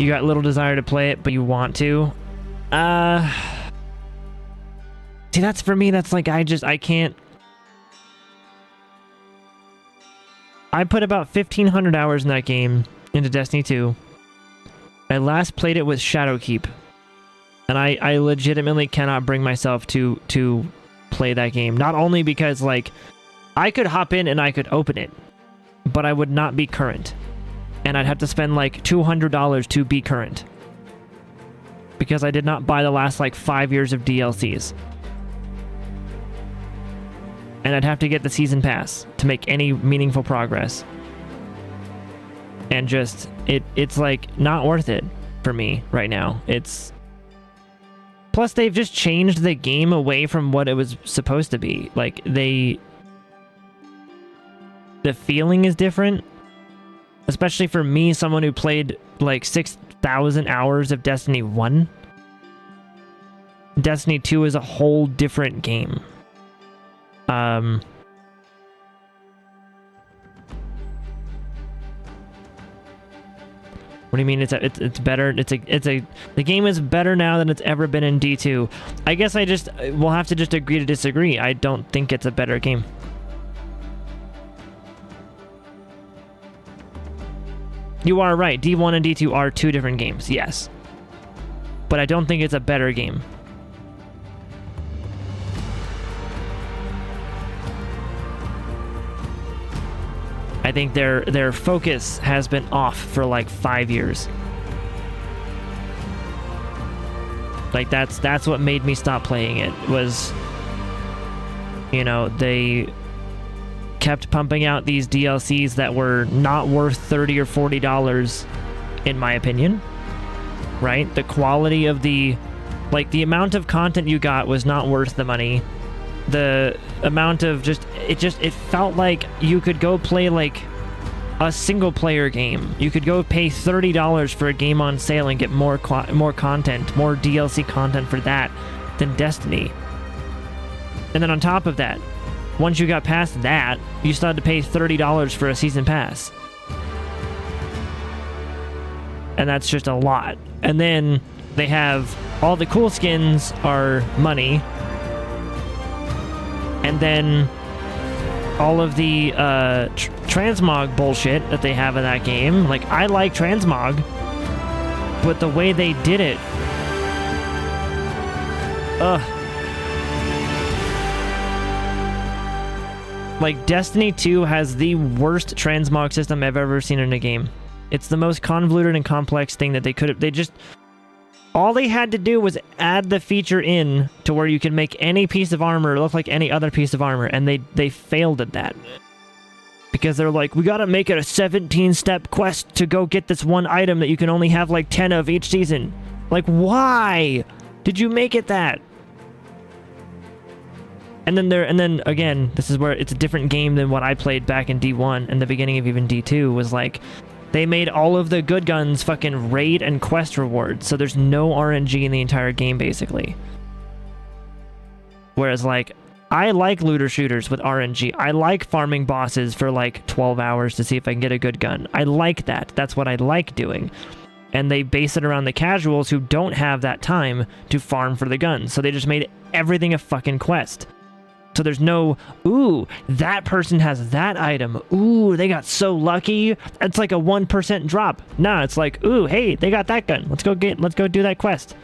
you got little desire to play it, but you want to. See, that's for me, that's like, I can't. I put about 1,500 hours in that game into Destiny 2. I last played it with Shadowkeep. And I legitimately cannot bring myself to play that game. Not only because, like, I could hop in and I could open it, but I would not be current. And I'd have to spend like $200 to be current. Because I did not buy the last like 5 years of DLCs. And I'd have to get the season pass to make any meaningful progress. And just, it's like not worth it for me right now. Plus they've just changed the game away from what it was supposed to be. Like the feeling is different. Especially for me, someone who played like 6,000 hours of Destiny 1. Destiny 2 is a whole different game. What do you mean it's better? The game is better now than it's ever been in D2. I guess we'll have to just agree to disagree. I don't think it's a better game. You are right. D1 and D2 are two different games, yes. But I don't think it's a better game. I think their focus has been off for like 5 years. Like that's what made me stop playing it, was, you know, they kept pumping out these DLCs that were not worth $30 or $40 in my opinion. Right? The quality of the amount of content you got was not worth the money. The amount of it felt like you could go play like a single player game. You could go pay $30 for a game on sale and get more content, more DLC content for that than Destiny. And then on top of that, once you got past that, you still had to pay $30 for a season pass. And that's just a lot. And then they have all the cool skins are money. And then all of the transmog bullshit that they have in that game. Like, I like transmog, but the way they did it, like, Destiny 2 has the worst transmog system I've ever seen in a game. It's the most convoluted and complex thing that they could have. All they had to do was add the feature in to where you can make any piece of armor look like any other piece of armor, and they failed at that. Because they're like, we gotta make it a 17-step quest to go get this one item that you can only have like 10 of each season. Like, why did you make it that? And then again, this is where it's a different game than what I played back in D1 and the beginning of even D2, was like, they made all of the good guns fucking raid and quest rewards, so there's no RNG in the entire game, basically. Whereas, like, I like looter shooters with RNG. I like farming bosses for, like, 12 hours to see if I can get a good gun. I like that. That's what I like doing. And they base it around the casuals who don't have that time to farm for the guns, so they just made everything a fucking quest. So there's no, ooh, that person has that item. Ooh, they got so lucky. It's like a 1% drop. Nah, it's like, ooh, hey, they got that gun. Let's go do that quest.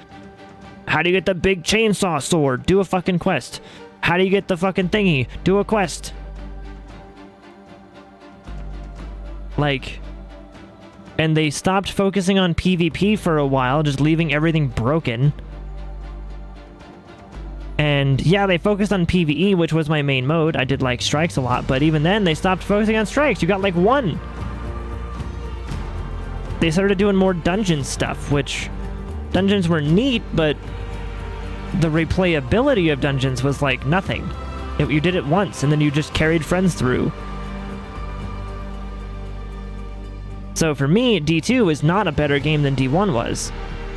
How do you get the big chainsaw sword? Do a fucking quest. How do you get the fucking thingy? Do a quest. Like, and they stopped focusing on PvP for a while, just leaving everything broken. And yeah, they focused on PvE, which was my main mode. I did like strikes a lot, but even then they stopped focusing on strikes. You got like one. They started doing more dungeon stuff, which dungeons were neat, but the replayability of dungeons was like nothing. You did it once and then you just carried friends through. So for me, D2 is not a better game than D1 was.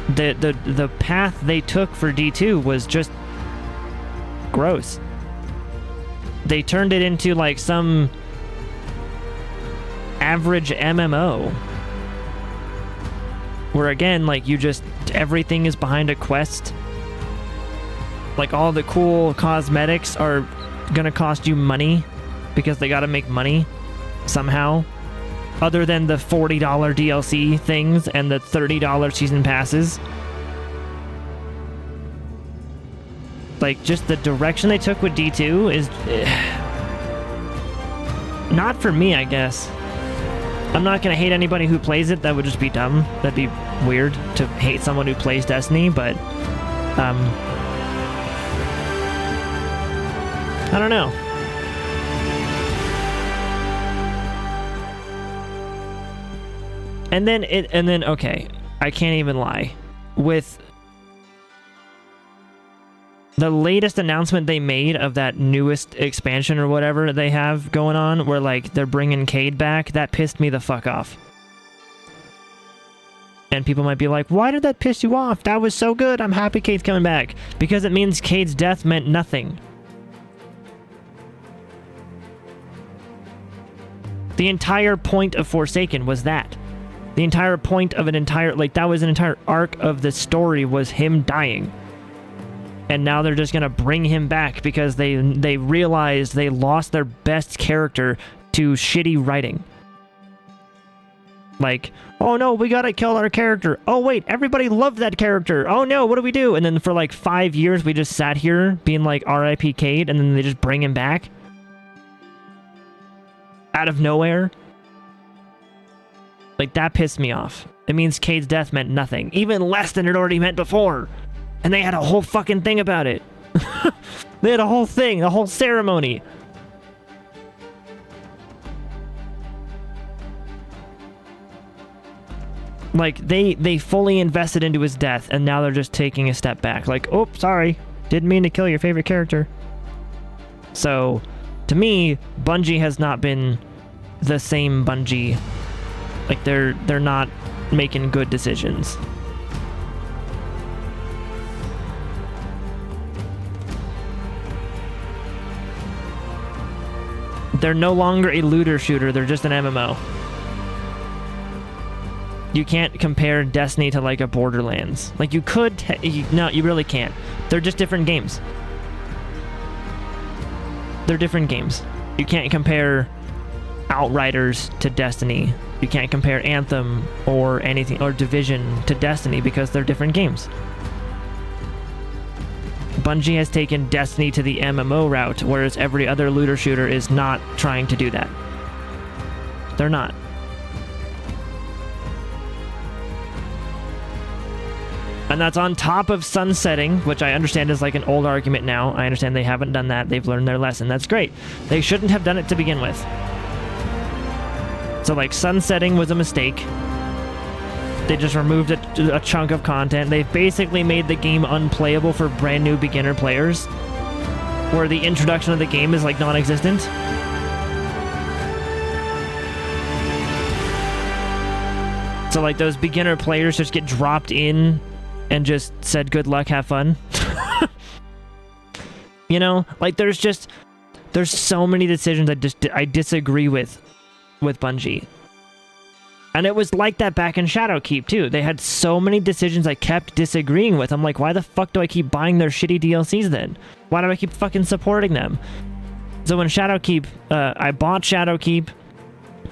The path they took for D2 was just gross. They turned it into like some average MMO. where again, like, you just, everything is behind a quest. Like, all the cool cosmetics are gonna cost you money because they gotta make money somehow, other than the $40 DLC things and the $30 season passes. Like, just the direction they took with D2 is not for me, I guess. I'm not gonna hate anybody who plays it. That would just be dumb. That'd be weird to hate someone who plays Destiny, but I don't know. And then okay, I can't even lie. With the latest announcement they made of that newest expansion or whatever they have going on, where like they're bringing Cade back, that pissed me the fuck off. And people might be like, why did that piss you off? That was so good. I'm happy Cade's coming back. Because it means Cade's death meant nothing. The entire point of Forsaken was that. The entire point of an entire, like, that was an entire arc of the story, was him dying. And now they're just gonna bring him back because they realized they lost their best character to shitty writing. Like, oh no, we gotta kill our character. Oh wait, everybody loved that character. Oh no, what do we do? And then for like 5 years, we just sat here being like R.I.P. Cade, and then they just bring him back out of nowhere. Like, that pissed me off. It means Cade's death meant nothing, even less than it already meant before. And they had a whole fucking thing about it. They had a whole thing, a whole ceremony. Like, they fully invested into his death, and now they're just taking a step back. Like, oh, sorry, didn't mean to kill your favorite character. So, to me, Bungie has not been the same Bungie. Like, they're not making good decisions. They're no longer a looter shooter, they're just an MMO. You can't compare Destiny to like a Borderlands. Like, you could, no, you really can't. They're just different games. They're different games. You can't compare Outriders to Destiny. You can't compare Anthem or anything, or Division to Destiny, because they're different games. Bungie has taken Destiny to the MMO route, whereas every other looter shooter is not trying to do that. They're not. And that's on top of sunsetting, which I understand is like an old argument now. I understand they haven't done that. They've learned their lesson. That's great. They shouldn't have done it to begin with. So, like, sunsetting was a mistake. They just removed a chunk of content. They've basically made the game unplayable for brand new beginner players, where the introduction of the game is like non-existent. So like those beginner players just get dropped in and just said good luck, have fun. You know, like there's so many decisions I disagree with Bungie. And it was like that back in Shadowkeep, too. They had so many decisions I kept disagreeing with. I'm like, why the fuck do I keep buying their shitty DLCs then? Why do I keep fucking supporting them? So when Shadowkeep, I bought Shadowkeep.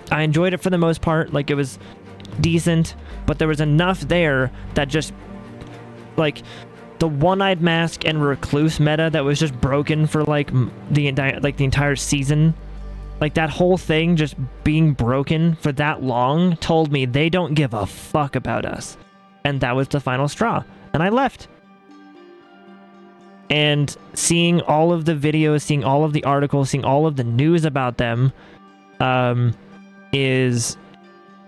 I enjoyed it for the most part. Like, it was decent. But there was enough there that just, like, the One-Eyed Mask and Recluse meta that was just broken for, like, the entire season. Like, that whole thing just being broken for that long told me they don't give a fuck about us. And that was the final straw. And I left. And seeing all of the videos, seeing all of the articles, seeing all of the news about them is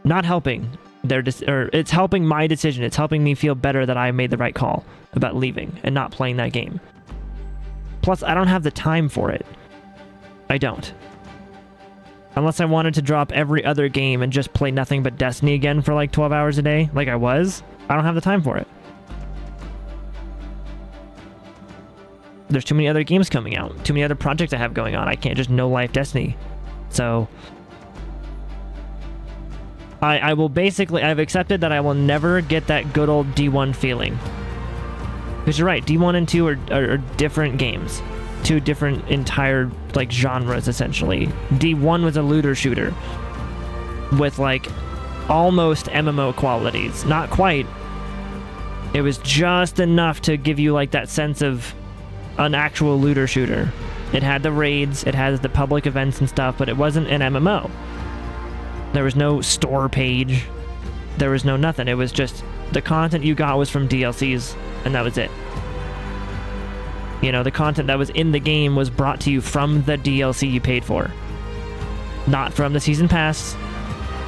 not helping. It's helping my decision. It's helping me feel better that I made the right call about leaving and not playing that game. Plus, I don't have the time for it. I don't. Unless I wanted to drop every other game and just play nothing but Destiny again for like 12 hours a day, like I was, I don't have the time for it. There's too many other games coming out, too many other projects I have going on. I can't just no-life Destiny. So, I will basically, I've accepted that I will never get that good old D1 feeling. Because you're right, D1 and 2 are different games. Two different entire, like, genres, essentially. D1 was a looter shooter with, like, almost MMO qualities. Not quite. It was just enough to give you, like, that sense of an actual looter shooter. It had the raids, it had the public events and stuff, but it wasn't an MMO. There was no store page. There was no nothing. It was just the content you got was from DLCs, and that was it. You know, the content that was in the game was brought to you from the DLC you paid for. Not from the season pass,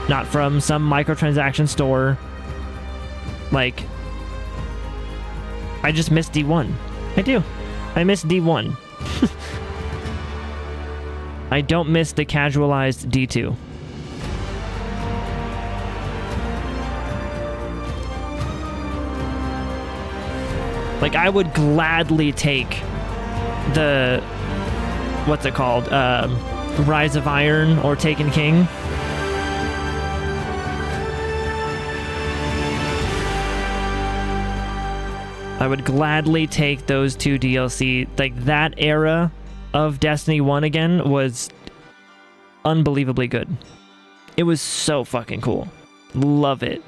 not from some microtransaction store. Like, I just miss D1. I do. I miss D1. I don't miss the casualized D2. Like, I would gladly take the, what's it called, Rise of Iron or Taken King. I would gladly take those two DLC. Like, that era of Destiny 1 again was unbelievably good. It was so fucking cool. Love it.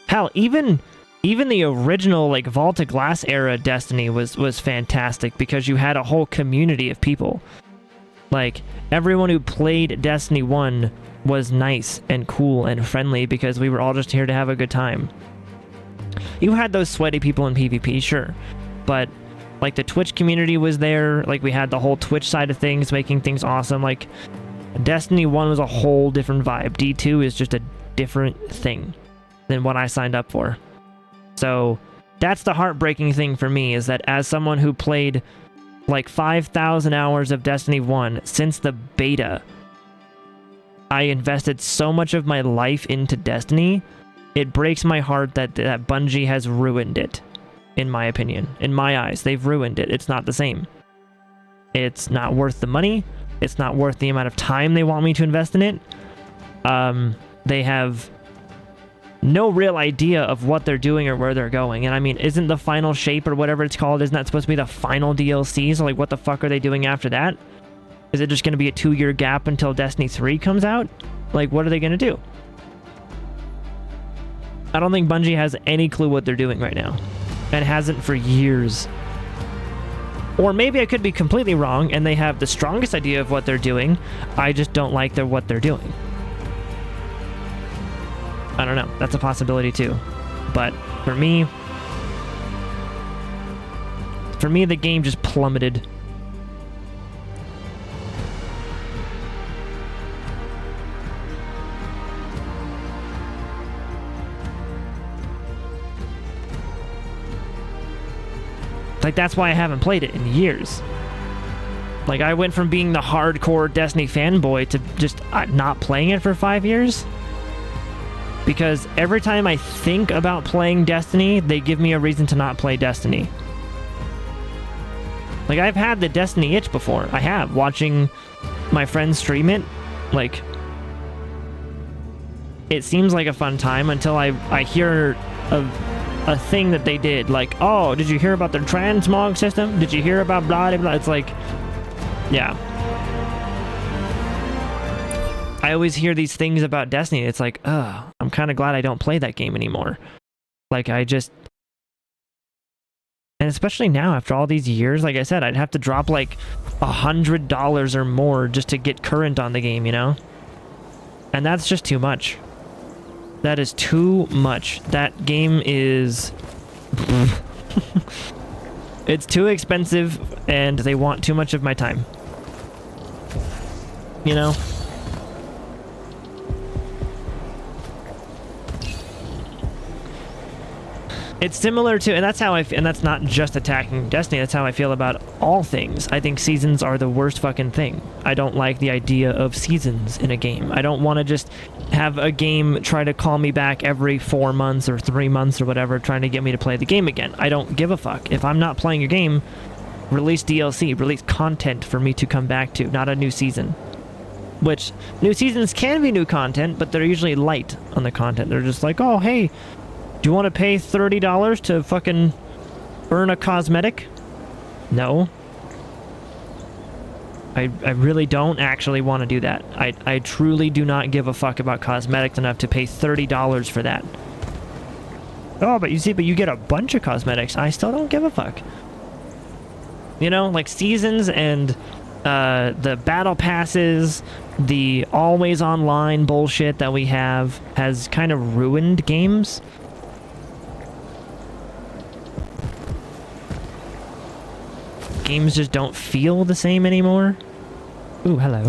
Hell, even the original, like, Vault of Glass era Destiny was fantastic because you had a whole community of people. Like, everyone who played Destiny 1 was nice and cool and friendly because we were all just here to have a good time. You had those sweaty people in PvP, sure, but, like, the Twitch community was there. Like, we had the whole Twitch side of things, making things awesome. Like, Destiny 1 was a whole different vibe. D2 is just a different thing than what I signed up for. So that's the heartbreaking thing for me, is that as someone who played like 5,000 hours of Destiny 1 since the beta, I invested so much of my life into Destiny. It breaks my heart that Bungie has ruined it, in my opinion. In my eyes, they've ruined it. It's not the same. It's not worth the money. It's not worth the amount of time they want me to invest in it. They have no real idea of what they're doing or where they're going. And I mean, isn't the final shape or whatever it's called, isn't that supposed to be the final DLC? So like, what the fuck are they doing after that? Is it just going to be a 2-year gap until Destiny 3 comes out? Like, what are they going to do? I don't think Bungie has any clue what they're doing right now, and hasn't for years. Or maybe I could be completely wrong and they have the strongest idea of what they're doing. I just don't like what they're doing. I don't know. That's a possibility too. But for me, the game just plummeted. Like, that's why I haven't played it in years. Like, I went from being the hardcore Destiny fanboy to just not playing it for 5 years. Because every time I think about playing Destiny, they give me a reason to not play Destiny. Like, I've had the Destiny itch before. I have, watching my friends stream it. Like, it seems like a fun time until I hear of a thing that they did. Like, oh, did you hear about their transmog system? Did you hear about blah, blah, blah? It's like, yeah. I always hear these things about Destiny. It's like, I'm kind of glad I don't play that game anymore. Like, and especially now, after all these years, like I said, I'd have to drop like $100 or more just to get current on the game, you know? And that's just too much. That is too much. That game is... It's too expensive, and they want too much of my time. You know? It's similar to, and that's how and that's not just attacking Destiny, that's how I feel about all things. I think seasons are the worst fucking thing. I don't like the idea of seasons in a game. I don't want to just have a game try to call me back every 4 months or 3 months or whatever, trying to get me to play the game again. I don't give a fuck. If I'm not playing your game, release DLC, release content for me to come back to, not a new season. which new seasons can be new content, but they're usually light on the content. They're just like, oh, hey, do you want to pay $30 to fucking earn a cosmetic? No. I really don't actually want to do that. I truly do not give a fuck about cosmetics enough to pay $30 for that. Oh, but you get a bunch of cosmetics. I still don't give a fuck. You know, like seasons and the battle passes, the always online bullshit that we have has kind of ruined games. Games just don't feel the same anymore. Ooh, hello.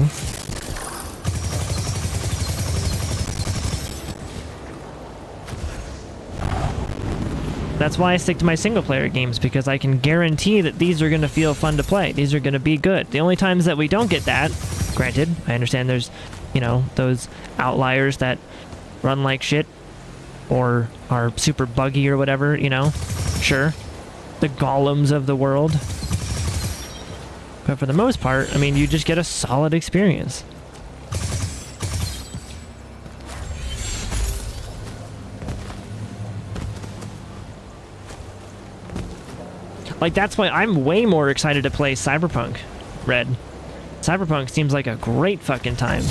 That's why I stick to my single-player games, because I can guarantee that these are going to feel fun to play. These are going to be good. The only times that we don't get that, granted, I understand there's, you know, those outliers that run like shit or are super buggy or whatever, you know? Sure. The golems of the world. But for the most part, I mean, you just get a solid experience. Like, that's why I'm way more excited to play Cyberpunk Red. Cyberpunk seems like a great fucking time.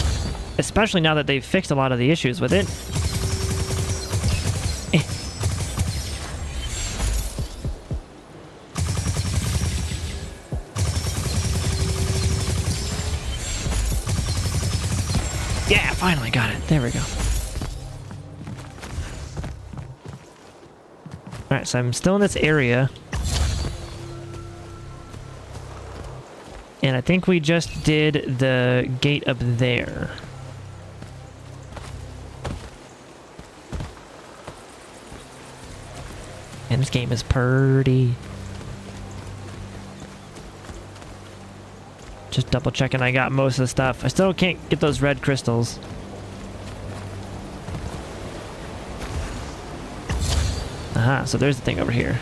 Especially now that they've fixed a lot of the issues with it. Yeah, finally got it. There we go. Alright, so I'm still in this area. And I think we just did the gate up there. And this game is pretty. Just double checking I got most of the stuff. I still can't get those red crystals. Aha, so there's the thing over here.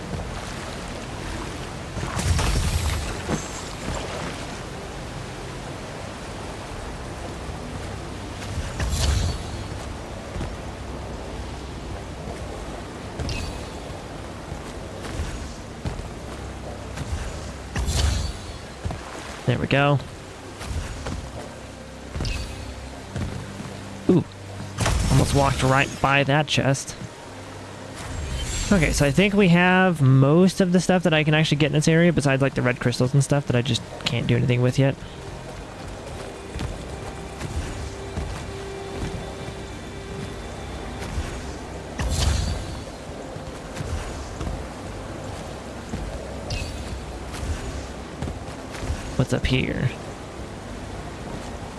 There we go. Ooh. Almost walked right by that chest. Okay, so I think we have most of the stuff that I can actually get in this area, besides like the red crystals and stuff that I just can't do anything with yet. What's up here?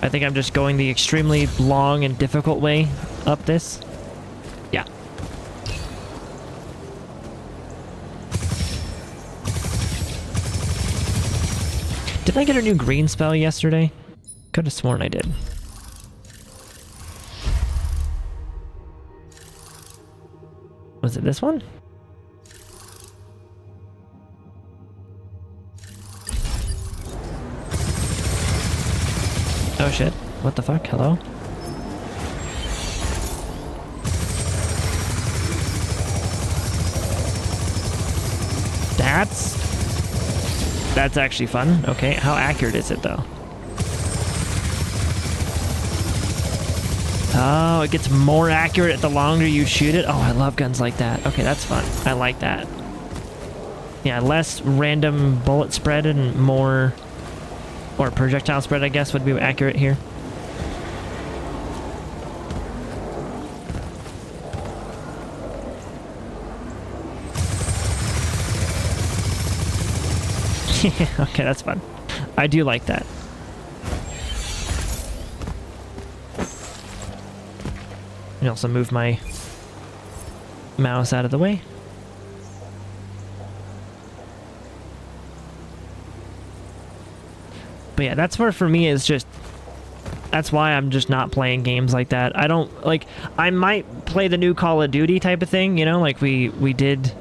I think I'm just going the extremely long and difficult way up this. Yeah. Did I get a new green spell yesterday? Could have sworn I did. Was it this one? Oh shit, what the fuck, hello? That's actually fun. Okay, how accurate is it though? Oh, it gets more accurate the longer you shoot it. Oh, I love guns like that. Okay, that's fun. I like that. Yeah, less random bullet spread and more... Or projectile spread, I guess, would be accurate here. Okay, that's fun. I do like that. And also move my mouse out of the way. But yeah, that's where for me is just... That's why I'm just not playing games like that. I don't... Like, I might play the new Call of Duty type of thing, you know? Like we did...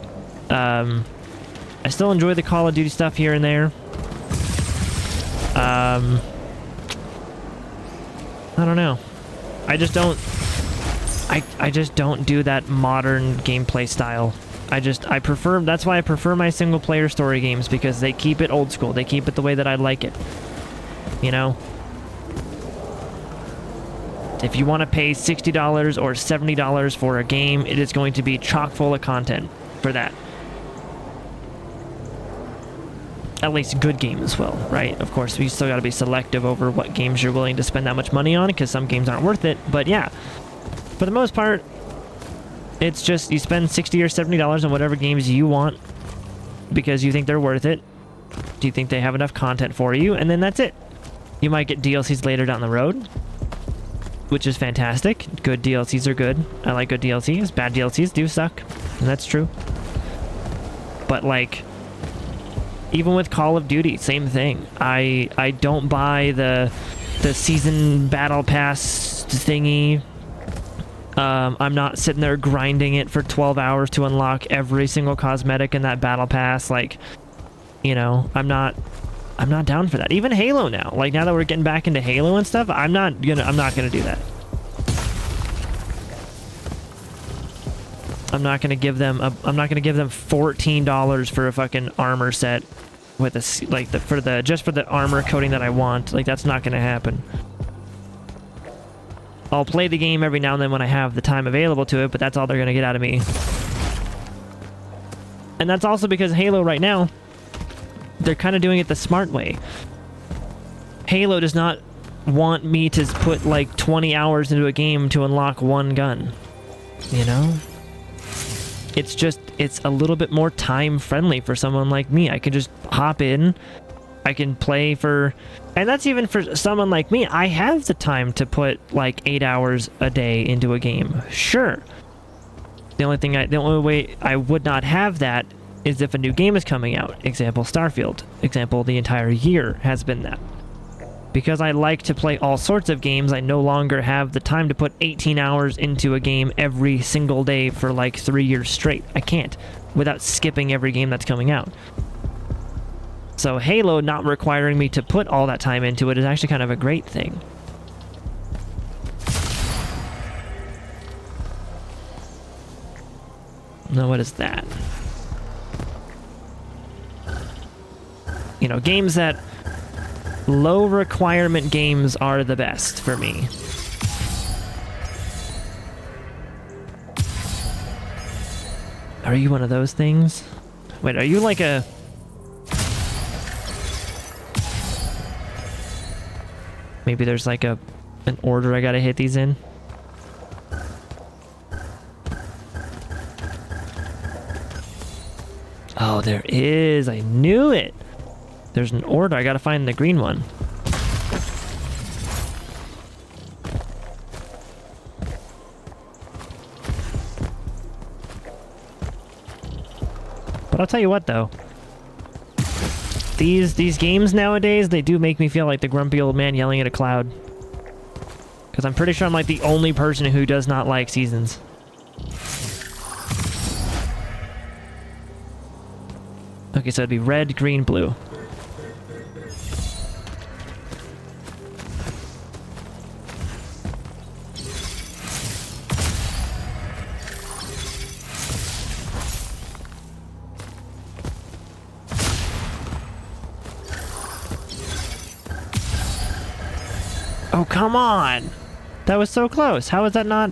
I still enjoy the Call of Duty stuff here and there. I don't know. I just don't... I just don't do that modern gameplay style. I prefer... That's why I prefer my single-player story games, because they keep it old school. They keep it the way that I like it. You know? If you want to pay $60 or $70 for a game, it is going to be chock full of content for that. At least good games will, right? Of course, you still got to be selective over what games you're willing to spend that much money on, because some games aren't worth it. But yeah, for the most part, it's just you spend $60 or $70 on whatever games you want because you think they're worth it. Do you think they have enough content for you? And then that's it. You might get DLCs later down the road, which is fantastic. Good DLCs are good. I like good DLCs. Bad DLCs do suck, and that's true. But like, even with Call of Duty, same thing. I don't buy the season battle pass thingy. I'm not sitting there grinding it for 12 hours to unlock every single cosmetic in that battle pass. Like, you know, I'm not down for that. Even Halo now. Like, now that we're getting back into Halo and stuff, I'm not gonna do that. I'm not gonna give them $14 for a fucking armor set with a like just for the armor coating that I want. Like, that's not gonna happen. I'll play the game every now and then when I have the time available to it, but that's all they're gonna get out of me. And that's also because Halo right now, they're kind of doing it the smart way. Halo does not want me to put like 20 hours into a game to unlock one gun. You know? It's a little bit more time friendly for someone like me. I can just hop in, I can play for, and that's even for someone like me. I have the time to put like 8 hours a day into a game. Sure. The only way I would not have that is if a new game is coming out. Example, Starfield. Example, the entire year has been that. Because I like to play all sorts of games, I no longer have the time to put 18 hours into a game every single day for like 3 years straight. I can't, without skipping every game that's coming out. So Halo not requiring me to put all that time into it is actually kind of a great thing. Now, what is that? You know, games that... low requirement games are the best for me. Are you one of those things? Wait, are you like a... maybe there's like an order I gotta hit these in? Oh, there is. I knew it. There's an order. I gotta find the green one. But I'll tell you what, though. These games nowadays, they do make me feel like the grumpy old man yelling at a cloud. Because I'm pretty sure I'm like the only person who does not like seasons. Okay, so it'd be red, green, blue. Oh, come on! That was so close. How is that not...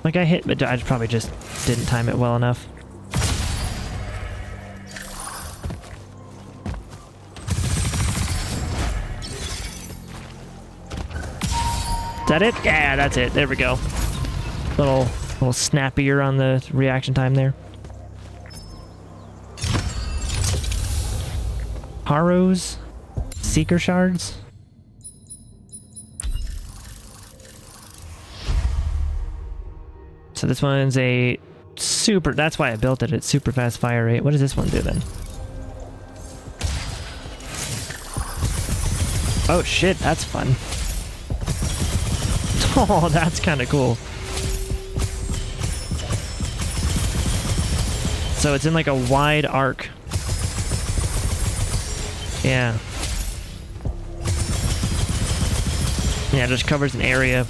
like, I hit, but I probably just didn't time it well enough. Is that it? Yeah, that's it. There we go. Little snappier on the reaction time there. Harrows? Seeker shards? So this one's a super... that's why I built it. It's super fast fire rate. What does this one do then? Oh shit, that's fun. Oh, that's kind of cool. So it's in like a wide arc. Yeah. Yeah, it just covers an area.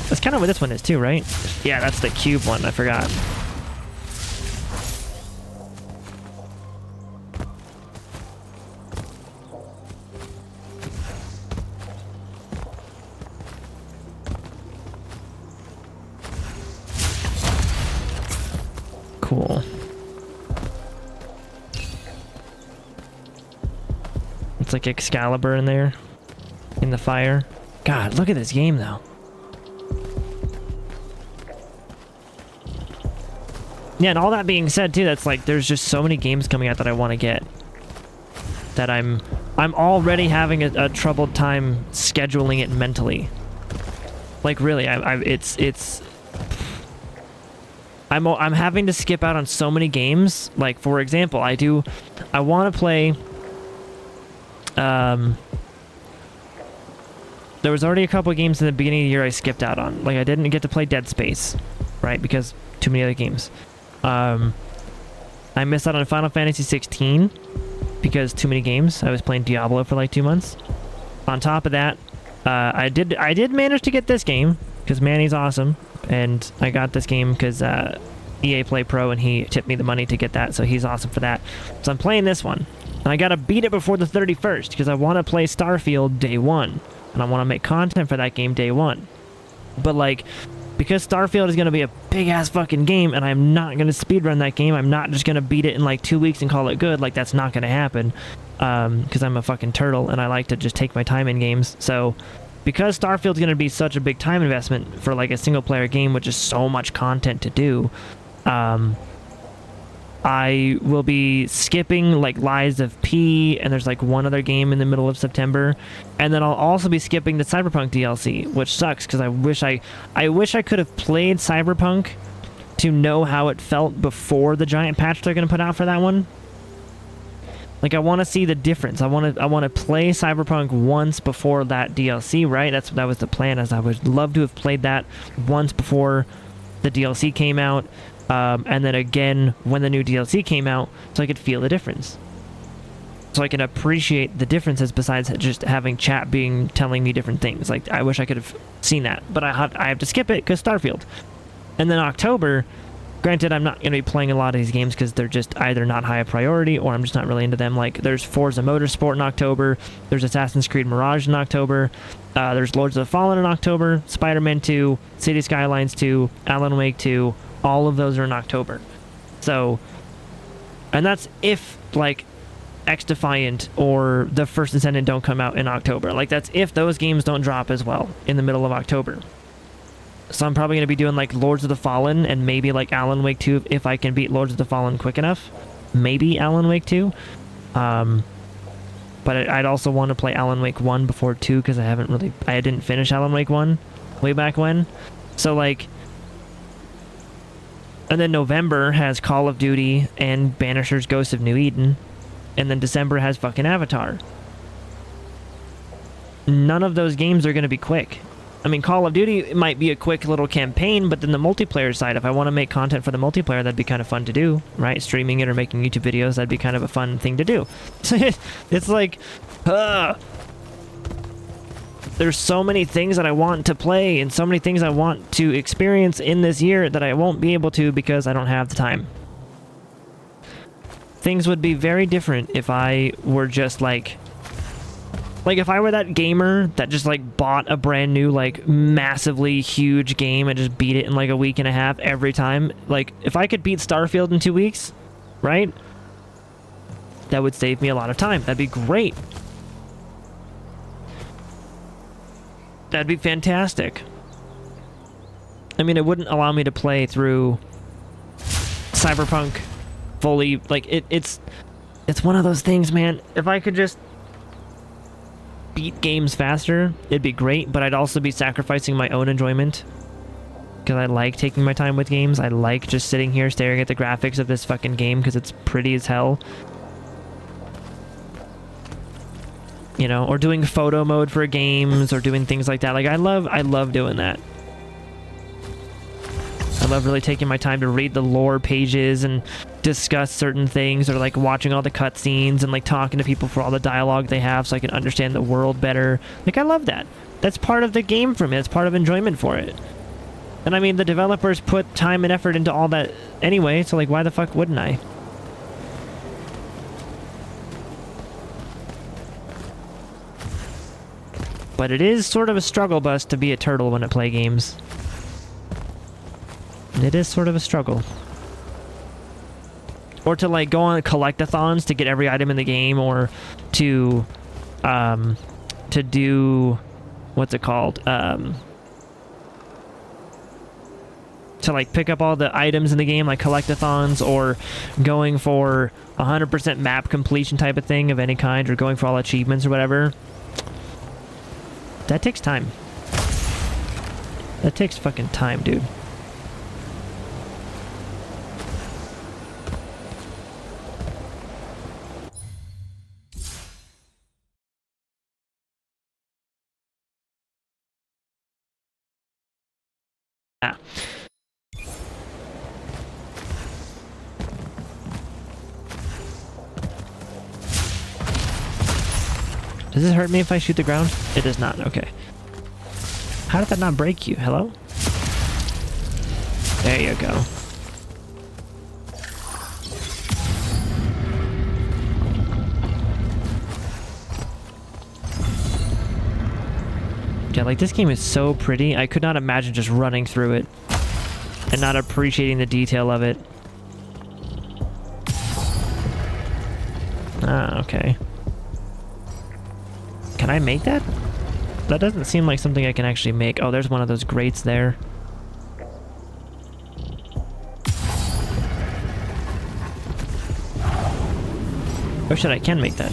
That's kind of what this one is too, right? Yeah, that's the cube one. I forgot. Cool. It's like Excalibur in there, in the fire. God, look at this game though. Yeah, and all that being said too, that's like, there's just so many games coming out that I want to get. That I'm already having a troubled time scheduling it mentally. Like really, I'm having to skip out on so many games. Like for example, I want to play. There was already a couple of games in the beginning of the year I skipped out on. Like I didn't get to play Dead Space, right? Because too many other games. I missed out on Final Fantasy 16 because too many games. I was playing Diablo for like 2 months. On top of that, I did manage to get this game because Manny's awesome, and I got this game because EA Play Pro, and he tipped me the money to get that, so he's awesome for that. So I'm playing this one, and I gotta beat it before the 31st because I want to play Starfield day one, and I want to make content for that game day one. But like, because Starfield is gonna be a big ass fucking game, and I'm not gonna speedrun that game. I'm not just gonna beat it in like 2 weeks and call it good. Like that's not gonna happen, because I'm a fucking turtle and I like to just take my time in games. So because Starfield's going to be such a big time investment for like a single player game, which is so much content to do, I will be skipping like Lies of P, and there's like one other game in the middle of September, and then I'll also be skipping the Cyberpunk DLC, which sucks because I wish I could have played Cyberpunk to know how it felt before the giant patch they're going to put out for that one. Like I want to see the difference. I want to play Cyberpunk once before that DLC, right? That was the plan. As I would love to have played that once before the DLC came out, and then again when the new DLC came out, so I could feel the difference, so I can appreciate the differences besides just having chat telling me different things. Like I wish I could have seen that, but I have to skip it because Starfield. And then October. Granted, I'm not going to be playing a lot of these games because they're just either not high a priority or I'm just not really into them. Like, there's Forza Motorsport in October, there's Assassin's Creed Mirage in October, there's Lords of the Fallen in October, Spider-Man 2, City Skylines 2, Alan Wake 2, all of those are in October. So, and that's if, like, X-Defiant or The First Descendant don't come out in October. Like, that's if those games don't drop as well in the middle of October. So I'm probably going to be doing like Lords of the Fallen and maybe like Alan Wake 2 if I can beat Lords of the Fallen quick enough. Maybe Alan Wake 2. But I'd also want to play Alan Wake 1 before 2 because I didn't finish Alan Wake 1 way back when. So like, and then November has Call of Duty and Banisher's Ghost of New Eden. And then December has fucking Avatar. None of those games are going to be quick. I mean, Call of Duty might be a quick little campaign, but then the multiplayer side, if I want to make content for the multiplayer, that'd be kind of fun to do, right? Streaming it or making YouTube videos, that'd be kind of a fun thing to do. So it's like, there's so many things that I want to play and so many things I want to experience in this year that I won't be able to because I don't have the time. Things would be very different if I were just like if I were that gamer that just like bought a brand new like massively huge game and just beat it in like a week and a half every time. Like if I could beat Starfield in 2 weeks, right? That would save me a lot of time. That'd be great. That'd be fantastic. I mean, it wouldn't allow me to play through Cyberpunk fully. Like it's one of those things, man. If I could just beat games faster, it'd be great, but I'd also be sacrificing my own enjoyment because I like taking my time with games. I like just sitting here staring at the graphics of this fucking game because it's pretty as hell, you know, or doing photo mode for games or doing things like that. Like I love doing that. I love really taking my time to read the lore pages and discuss certain things, or like watching all the cutscenes and like talking to people for all the dialogue they have so I can understand the world better. Like, I love that. That's part of the game for me. It's part of enjoyment for it. And I mean, the developers put time and effort into all that anyway, so like, why the fuck wouldn't I? But it is sort of a struggle bus to be a turtle when I play games. It is sort of a struggle. Or to like go on collectathons to get every item in the game, or to do, what's it called? To like pick up all the items in the game, like collectathons, or going for 100% map completion type of thing of any kind, or going for all achievements or whatever. That takes time. That takes fucking time, dude. Ah. Does this hurt me if I shoot the ground? It does not. Okay. How did that not break you? Hello? There you go. Yeah, like, this game is so pretty. I could not imagine just running through it and not appreciating the detail of it. Ah, okay. Can I make that? That doesn't seem like something I can actually make. Oh, there's one of those grates there. Oh shit, I can make that.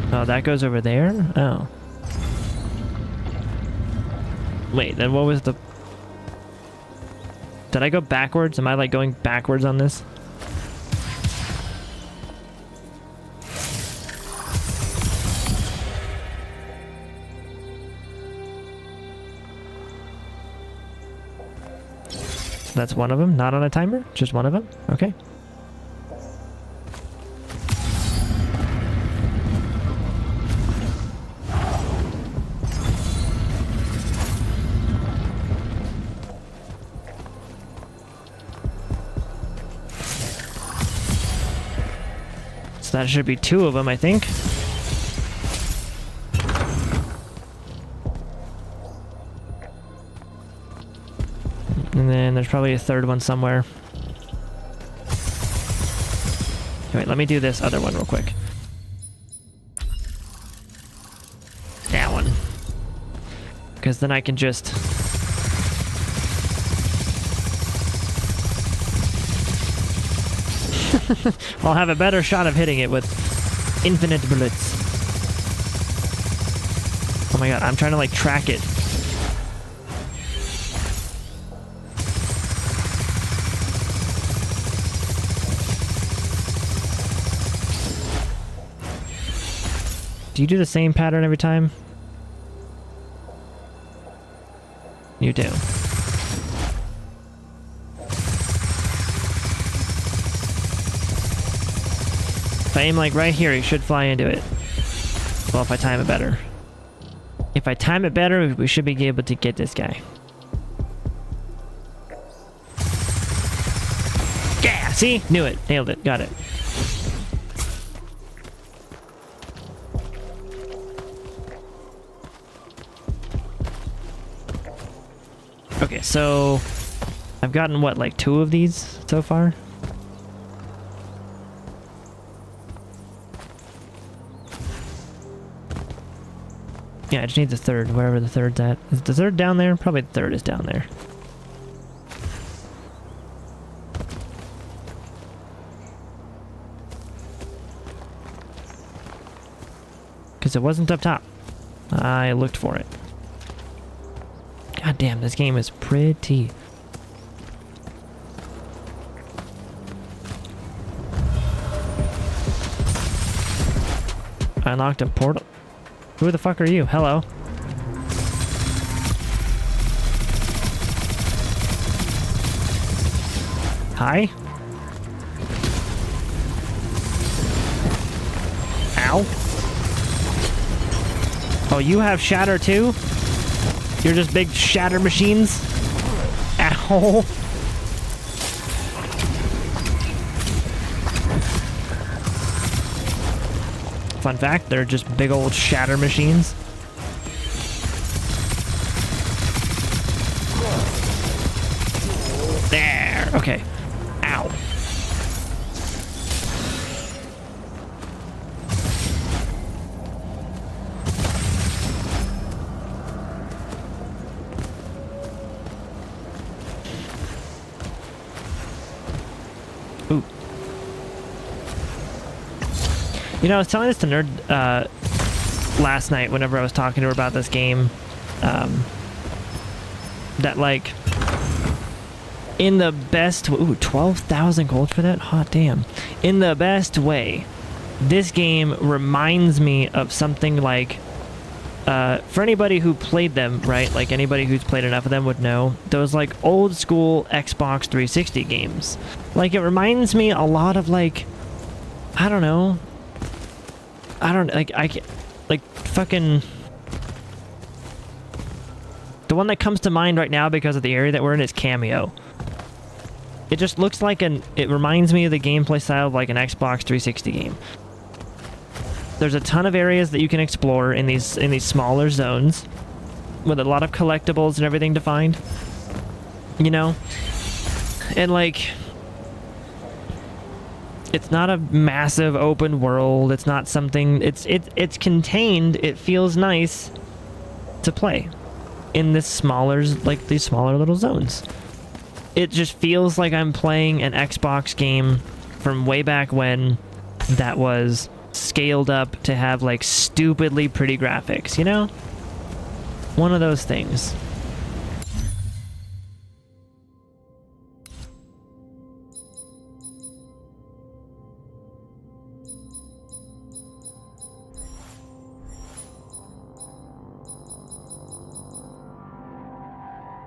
Oh, that goes over there? Oh. Wait, then what was the... Did I go backwards? Am I like going backwards on this? So that's one of them, not on a timer? Just one of them? Okay. So that should be two of them, I think. And then there's probably a third one somewhere. Wait, let me do this other one real quick. That one. Because then I can just... I'll have a better shot of hitting it with infinite bullets. Oh my god, I'm trying to like track it. Do you do the same pattern every time? You do. If I aim like right here, he should fly into it. Well, if I time it better. If I time it better, we should be able to get this guy. Yeah, see? Knew it. Nailed it. Got it. Okay, so I've gotten, what, like 2 of these so far? Yeah, I just need the third, wherever the third's at. Is the third down there? Probably the third is down there. Because it wasn't up top. I looked for it. God damn, this game is pretty. I unlocked a portal. Who the fuck are you? Hello. Hi. Ow. Oh, you have shatter too? You're just big shatter machines? Ow. Fun fact, they're just big old shatter machines. There. Okay. Ow. Ooh. You know, I was telling this to Nerd last night whenever I was talking to her about this game, that like in the best, ooh, 12,000 gold for that? Hot damn. In the best way, this game reminds me of something like, for anybody who played them, right? Like anybody who's played enough of them would know, those like old school Xbox 360 games. Like it reminds me a lot of like, I don't know. Like fucking, the one that comes to mind right now because of the area that we're in is Cameo. It just looks like it reminds me of the gameplay style of like an Xbox 360 game. There's a ton of areas that you can explore in these smaller zones with a lot of collectibles and everything to find, you know? And like, it's not a massive open world. It's not something, it's contained. It feels nice to play in this smaller, like these smaller little zones. It just feels like I'm playing an Xbox game from way back when that was scaled up to have like stupidly pretty graphics, you know? One of those things.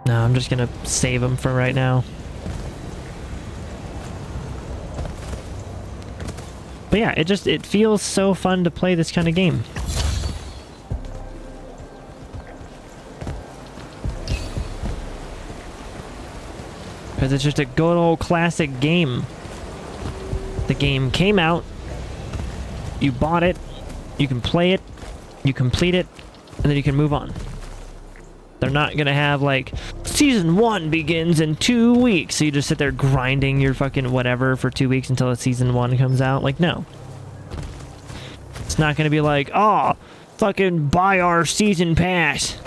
No, I'm just gonna save them for right now. But yeah, it feels so fun to play this kind of game. Because it's just a good old classic game. The game came out, you bought it, you can play it, you complete it, and then you can move on. They're not gonna have like, Season 1 begins in 2 weeks, so you just sit there grinding your fucking whatever for 2 weeks until Season 1 comes out. Like, no. It's not gonna be like, oh, fucking buy our Season Pass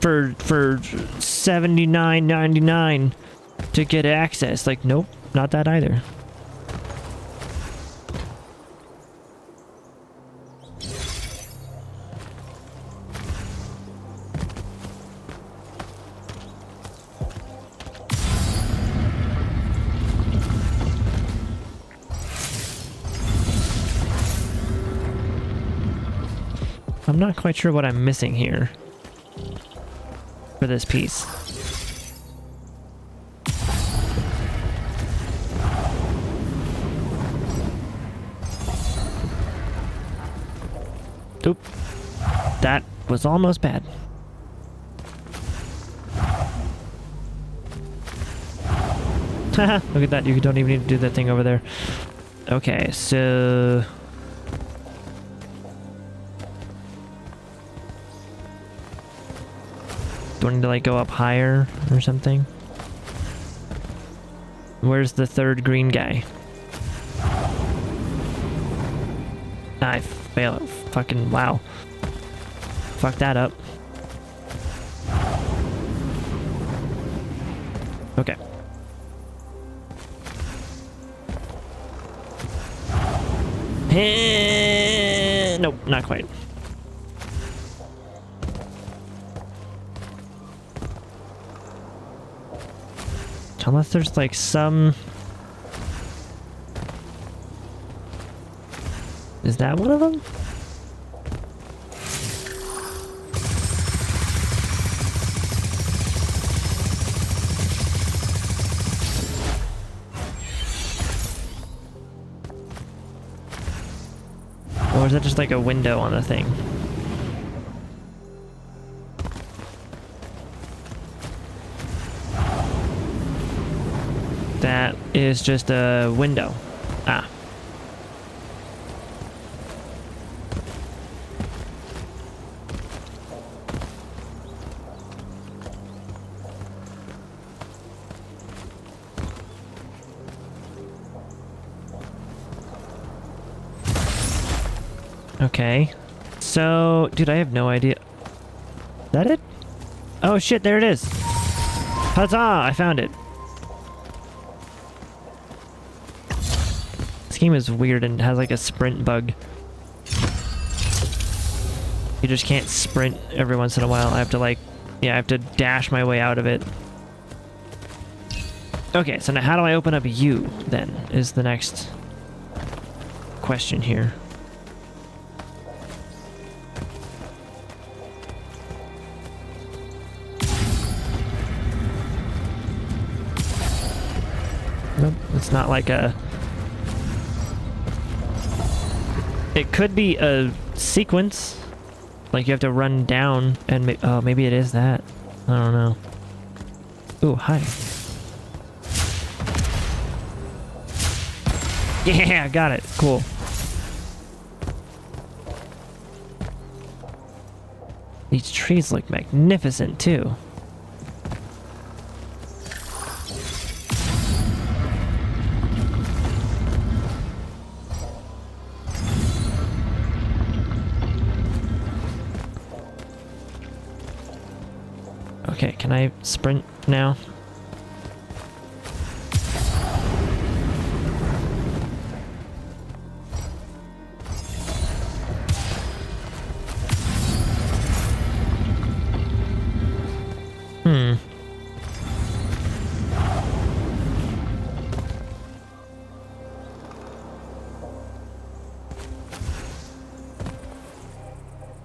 for $79.99 to get access. Like, nope, not that either. I'm not quite sure what I'm missing here for this piece. Oop. That was almost bad. Haha, look at that. You don't even need to do that thing over there. Okay, so... do I need to like go up higher or something? Where's the third green guy? I failed. Fucking wow. Fuck that up. Okay. Nope, not quite. Unless there's like some... Is that one of them? Or is that just like a window on the thing? That is just a window. Ah. Okay. So, dude, I have no idea. Is that it? Oh shit, there it is. Huzzah! I found it. This game is weird and has like a sprint bug. You just can't sprint every once in a while. I have to like, yeah, I have to dash my way out of it. Okay, so now how do I open up you then is the next question here. Nope, it's not like a... It could be a sequence. Like you have to run down and... Oh, maybe it is that. I don't know. Ooh, hi. Yeah, got it. Cool. These trees look magnificent, too. Okay, can I sprint now?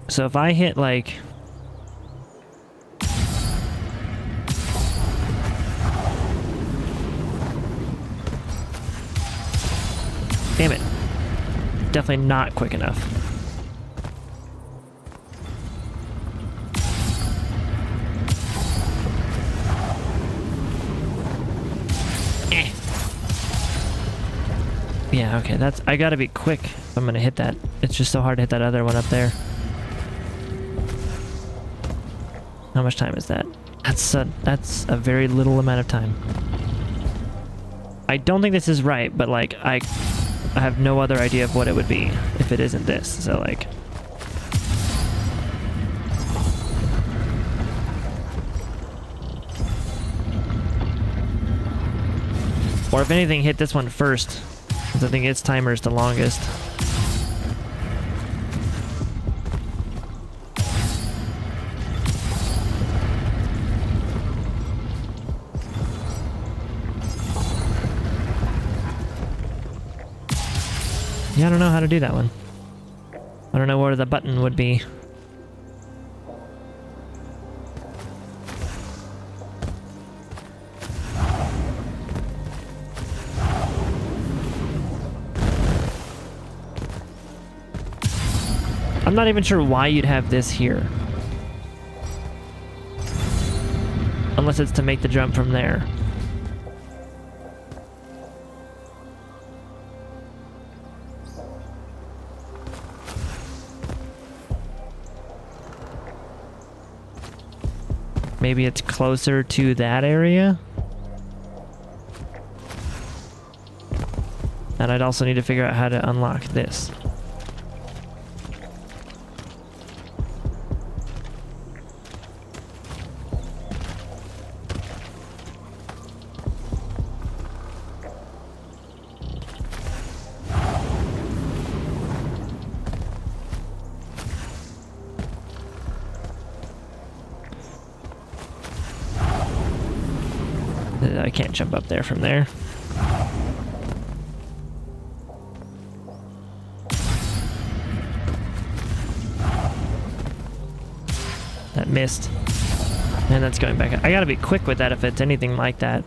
So if I hit like... Damn it. Definitely not quick enough. Eh. Yeah, okay, that's... I gotta be quick if I'm gonna hit that. It's just so hard to hit that other one up there. How much time is that? That's a very little amount of time. I don't think this is right, but like I have no other idea of what it would be if it isn't this. So like, or if anything, hit this one first, because I think its timer is the longest. Yeah, I don't know how to do that one. I don't know where the button would be. I'm not even sure why you'd have this here. Unless it's to make the jump from there. Maybe it's closer to that area. And I'd also need to figure out how to unlock this. I can't jump up there from there. that missed. And that's going back. I gotta be quick with that if it's anything like that.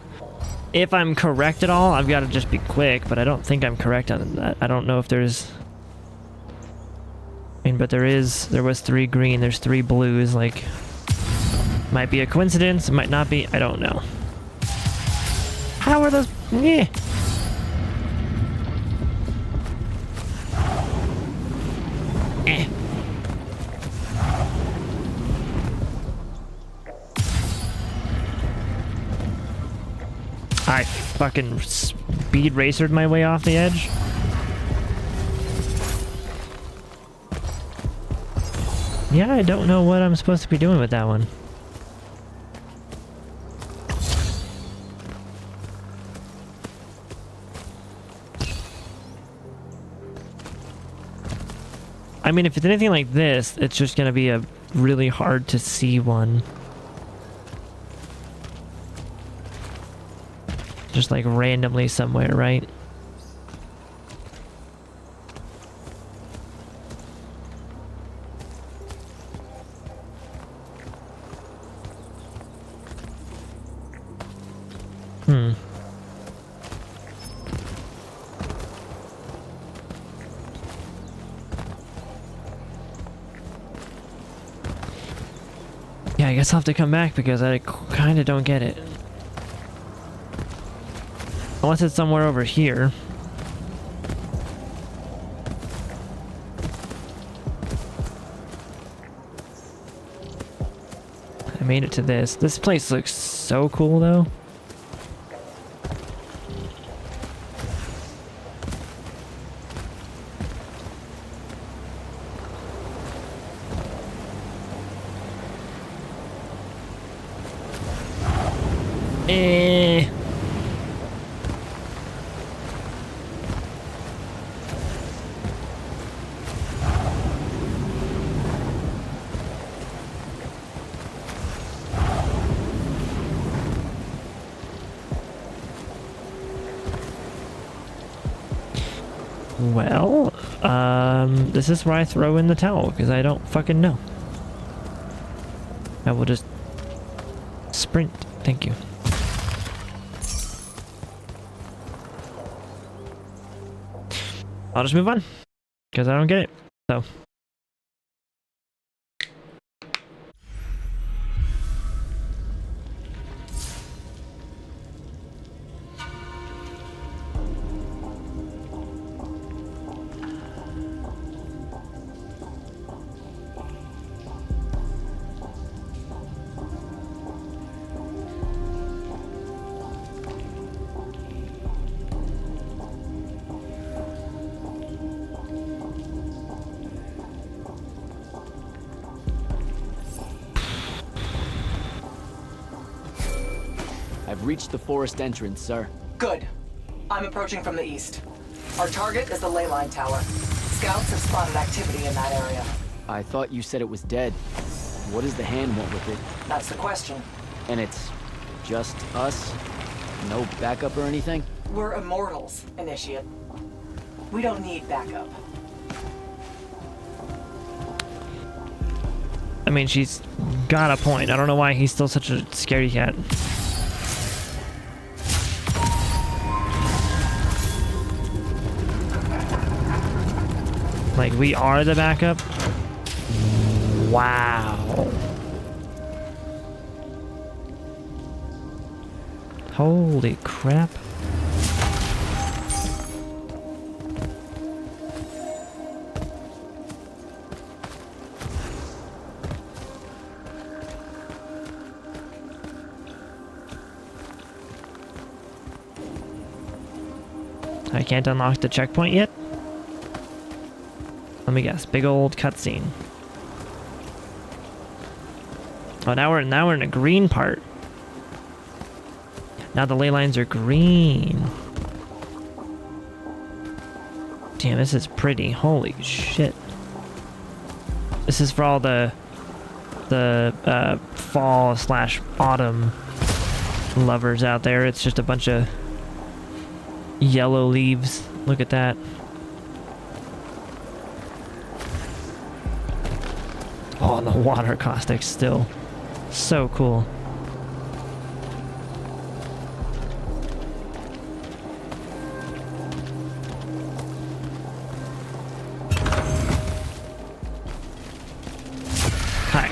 If I'm correct at all, I've got to just be quick, but I don't think I'm correct on that. I don't know if there's... I mean, but there was 3 green, there's 3 blues, like... Might be a coincidence, it might not be, I don't know. How are those... Yeah. Eh. I fucking speed racered my way off the edge. Yeah, I don't know what I'm supposed to be doing with that one. I mean, if it's anything like this, it's just gonna be a really hard to see one. Just like randomly somewhere, right? Yeah, I guess I'll have to come back because I kind of don't get it. Unless it's somewhere over here. I made it to this. This place looks so cool though. Well, this is where I throw in the towel, because I don't fucking know. I will just sprint. Thank you. I'll just move on, because I don't get it, so. I've reached the forest entrance, sir. Good. I'm approaching from the east. Our target is the ley line tower. Scouts have spotted activity in that area. I thought you said it was dead. What does the hand want with it? That's the question. And it's just us? No backup or anything? We're Immortals, Initiate. We don't need backup. I mean, she's got a point. I don't know why he's still such a scaredy cat. Like, we are the backup? Wow. Holy crap. I can't unlock the checkpoint yet? Let me guess. Big old cutscene. Oh, now we're in a green part. Now the ley lines are green. Damn, this is pretty. Holy shit. This is for all the fall / autumn lovers out there. It's just a bunch of yellow leaves. Look at that. Oh, and the water caustic still. So cool. Hi.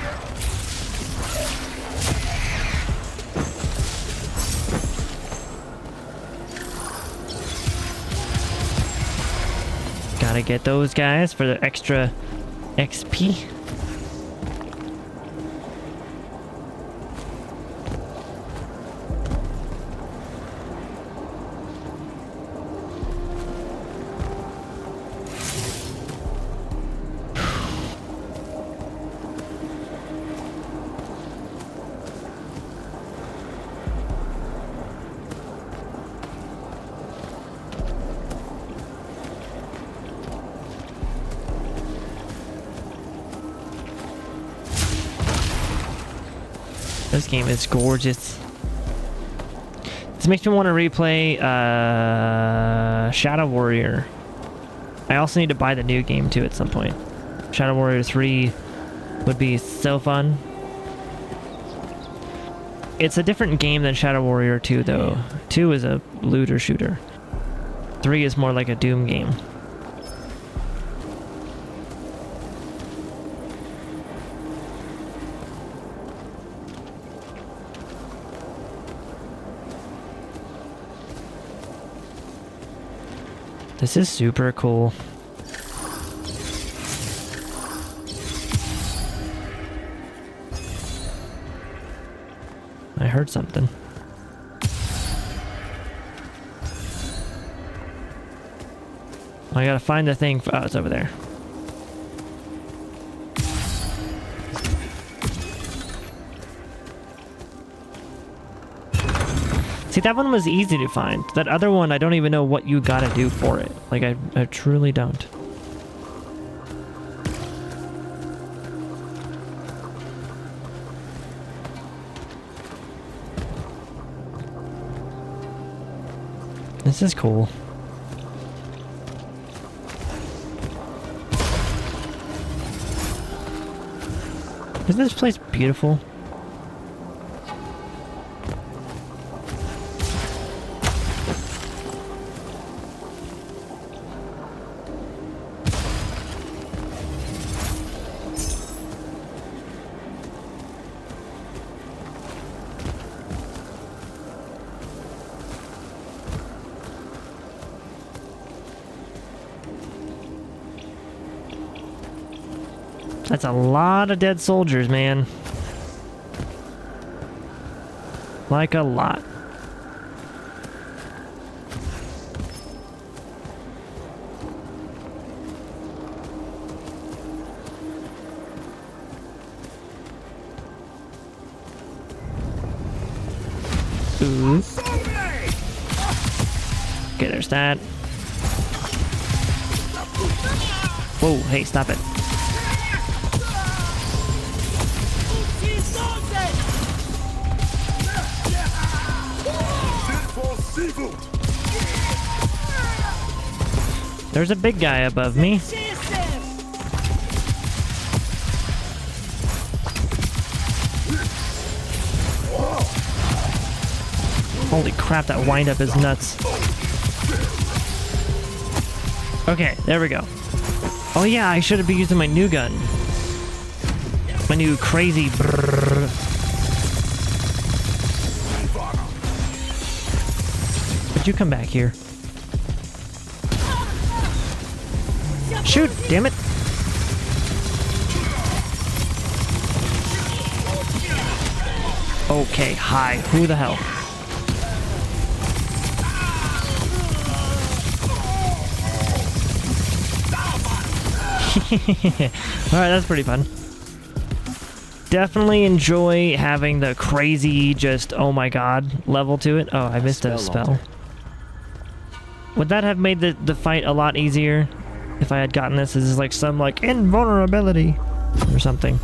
Gotta get those guys for the extra XP. This game is gorgeous. This makes me want to replay Shadow Warrior. I also need to buy the new game too at some point. Shadow Warrior 3 would be so fun. It's a different game than Shadow Warrior 2 though. 2 is a looter shooter. 3 is more like a Doom game. This is super cool. I heard something. I gotta find the thing. Oh, it's over there. See, that one was easy to find. That other one, I don't even know what you gotta do for it. Like, I truly don't. This is cool. Isn't this place beautiful? That's a lot of dead soldiers, man. Like a lot. Ooh. Okay, there's that. Whoa, hey, stop it. There's a big guy above me. Holy crap, that wind-up is nuts. Okay, there we go. Oh yeah, I should have been using my new gun. My new crazy brrrr. Would you come back here? Shoot, damn it. Okay, hi. Who the hell? Alright, that's pretty fun. Definitely enjoy having the crazy, just, oh my god, level to it. Oh, I missed a spell. Would that have made the fight a lot easier? If I had gotten this as like some like invulnerability or something.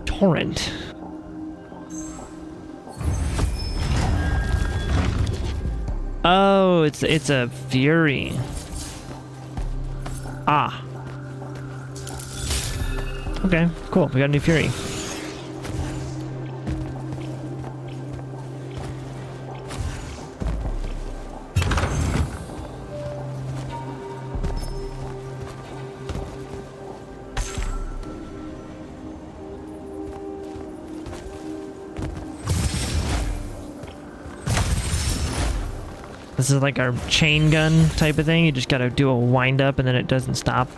Torrent. Oh, it's a Fury. Ah. Okay, cool. We got a new Fury. This is like our chain gun type of thing. You just gotta do a wind up and then it doesn't stop.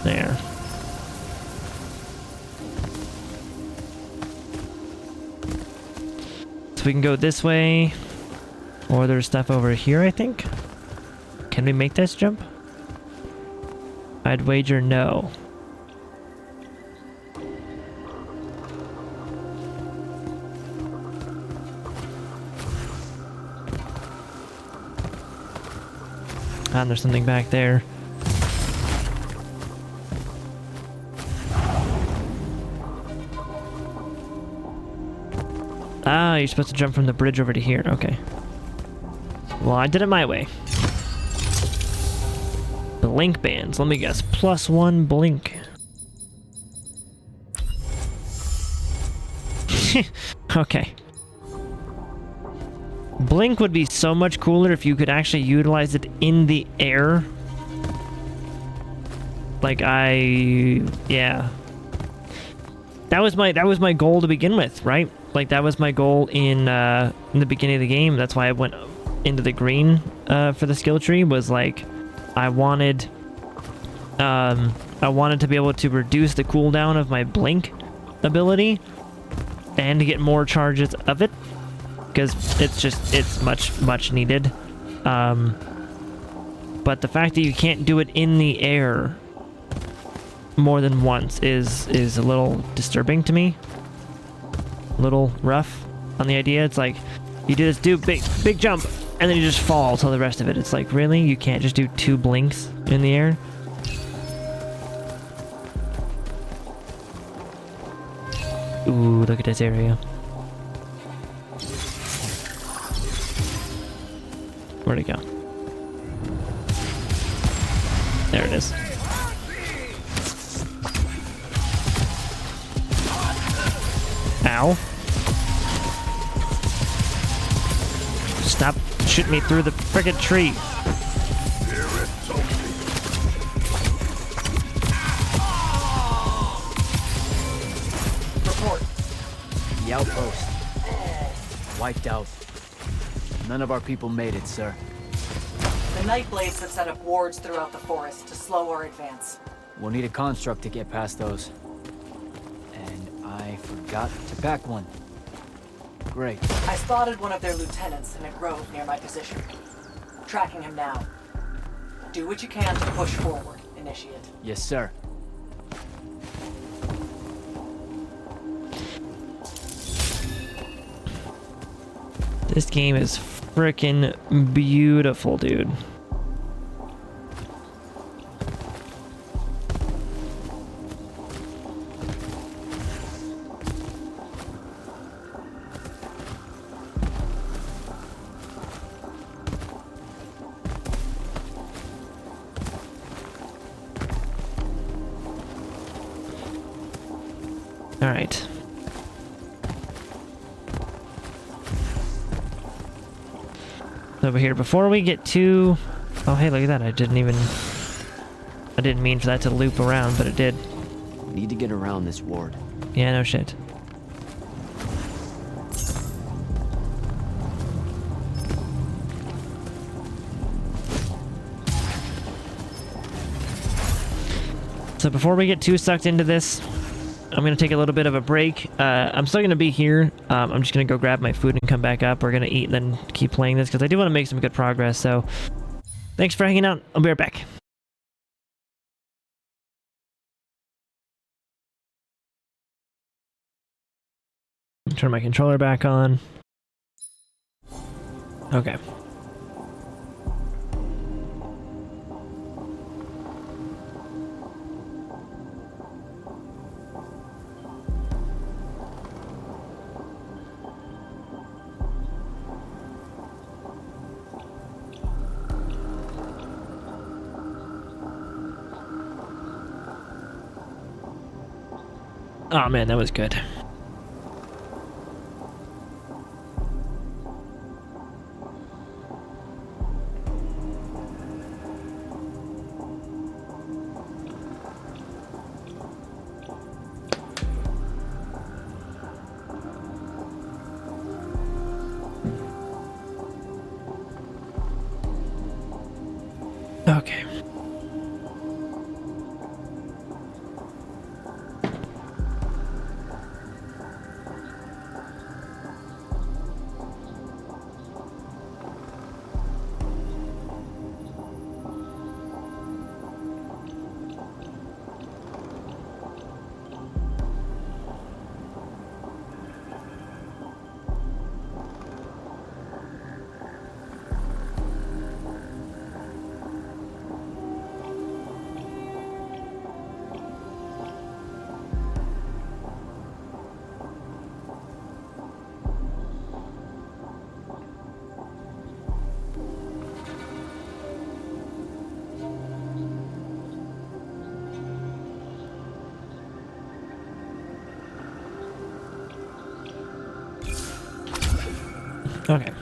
There. So we can go this way, or there's stuff over here, I think. Can we make this jump? I'd wager no. And there's something back there. Ah, you're supposed to jump from the bridge over to here. Okay. Well, I did it my way. Blink bands. Let me guess. +1 blink. Okay. Blink would be so much cooler if you could actually utilize it in the air. Like yeah. That was my goal to begin with, right? Like that was my goal in the beginning of the game. That's why I went into the green for the skill tree, was like I wanted to be able to reduce the cooldown of my blink ability and to get more charges of it, because it's much needed. But the fact that you can't do it in the air more than once is a little disturbing to me. A little rough on the idea. It's like you just do big jump and then you just fall till the rest of it. It's like, really? You can't just do 2 blinks in the air? Ooh, look at this area. Where'd it go? There it is. Ow. Stop shooting me through the frickin' tree. Report. The outpost. Wiped out. None of our people made it, sir. The Nightblades have set up wards throughout the forest to slow our advance. We'll need a construct to get past those. And I forgot to pack one. Great. I spotted one of their lieutenants in a grove near my position. Tracking him now. Do what you can to push forward, Initiate. Yes, sir. This game is frickin' beautiful, dude. All right. Over here, before we get to... Oh, hey, look at that. I didn't mean for that to loop around, but it did. We need to get around this ward. Yeah, no shit. So before we get too sucked into this, I'm going to take a little bit of a break. I'm still going to be here. I'm just going to go grab my food and come back up. We're going to eat and then keep playing this because I do want to make some good progress. So thanks for hanging out. I'll be right back. Turn my controller back on. Okay. Oh man, that was good. Okay. Okay.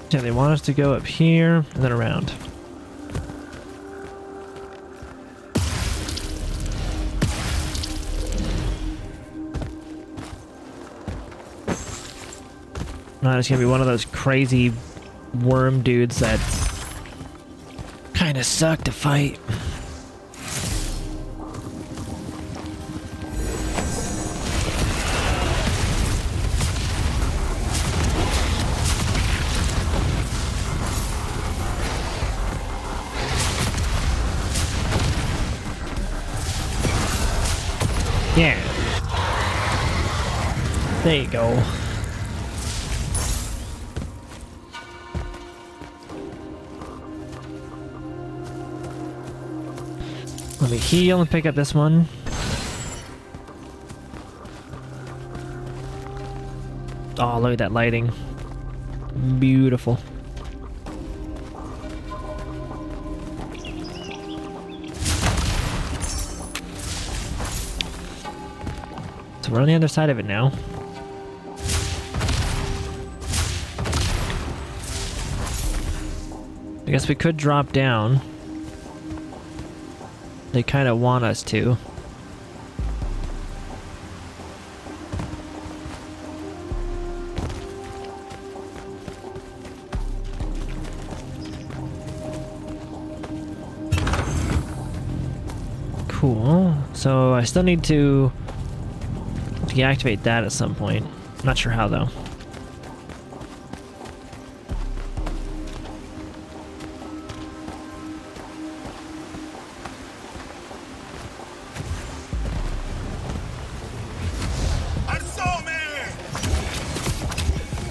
Yeah, they want us to go up here and then around. No, it's gonna be one of those crazy worm dudes that kind of suck to fight. Yeah. There you go. Let me heal and pick up this one. Oh, look at that lighting. Beautiful. So we're on the other side of it now. I guess we could drop down. They kind of want us to. Cool. So I still need to deactivate that at some point. Not sure how though.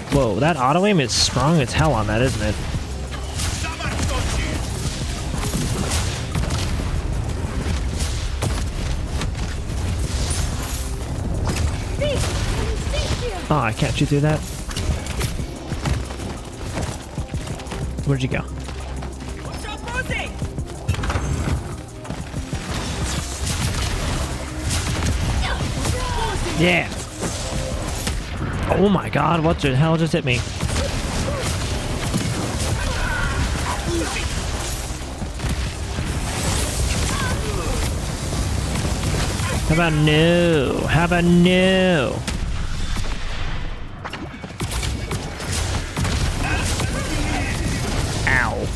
Whoa, that auto aim is strong as hell on that, isn't it? Oh, I can't shoot through that. Where'd you go? Yeah. Oh my god, what the hell just hit me? How about no? How about no? Ow.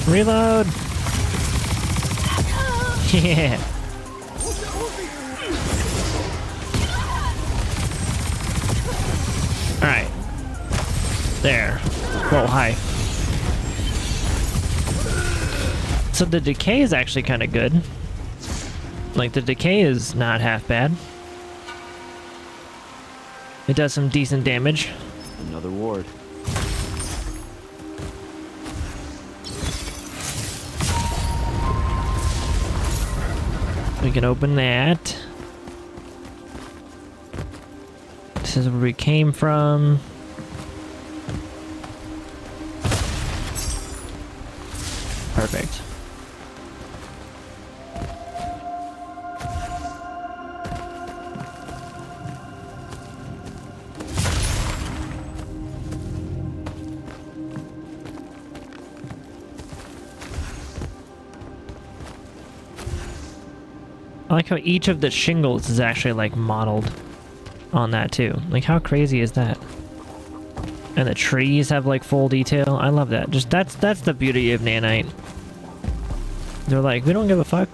Reload! Yeah! Alright. There. Whoa, hi. So the decay is actually kind of good. Like, the decay is not half bad. It does some decent damage. Another ward. We can open that. This is where we came from. Perfect. I like how each of the shingles is actually like modeled on that too. Like how crazy is that? And the trees have like full detail. I love that. Just that's the beauty of Nanite. They're like, we don't give a fuck.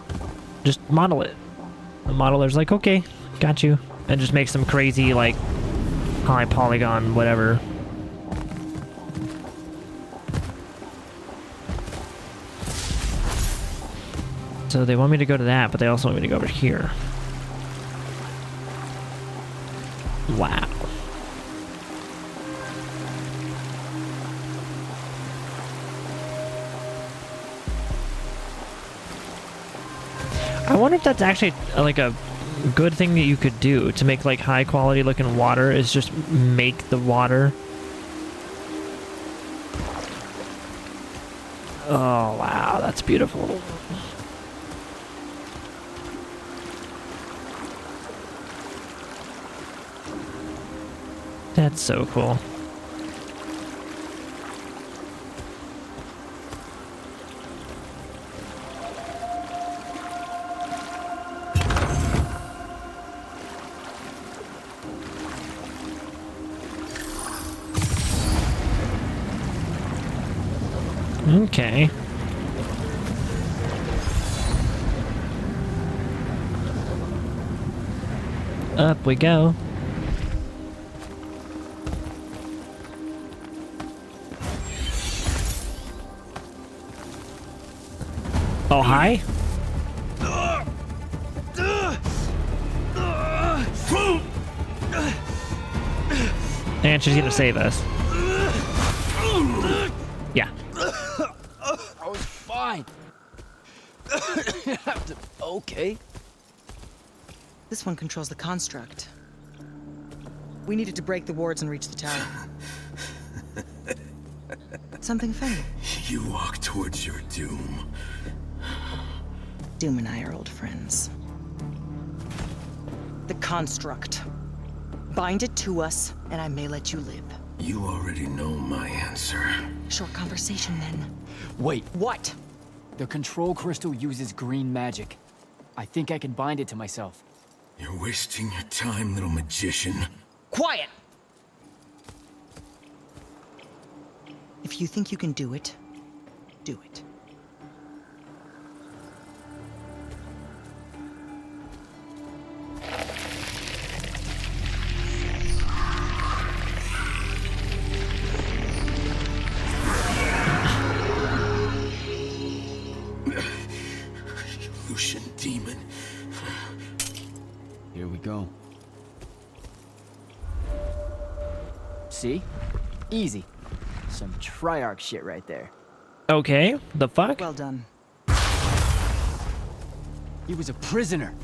Just model it. The modeler's like, okay, got you. And just makes some crazy like high polygon whatever. So they want me to go to that, but they also want me to go over here. Wow. I wonder if that's actually like a good thing that you could do to make like high quality looking water is just make the water. Oh wow, that's beautiful. That's so cool. Okay. Up we go. Oh, hi? And she's gonna save us. Yeah. I was fine. Okay. This one controls the construct. We needed to break the wards and reach the tower. Something funny. You walk towards your doom. Doom and I are old friends. The construct. Bind it to us, and I may let you live. You already know my answer. Short conversation, then. Wait, What? the control crystal uses green magic. I think I can bind it to myself. You're wasting your time, little magician. Quiet! If you think you can do it, do it. Lucian demon. Here we go. See? Easy. Some Triarch shit right there. Okay, the fuck? Well done. He was a prisoner.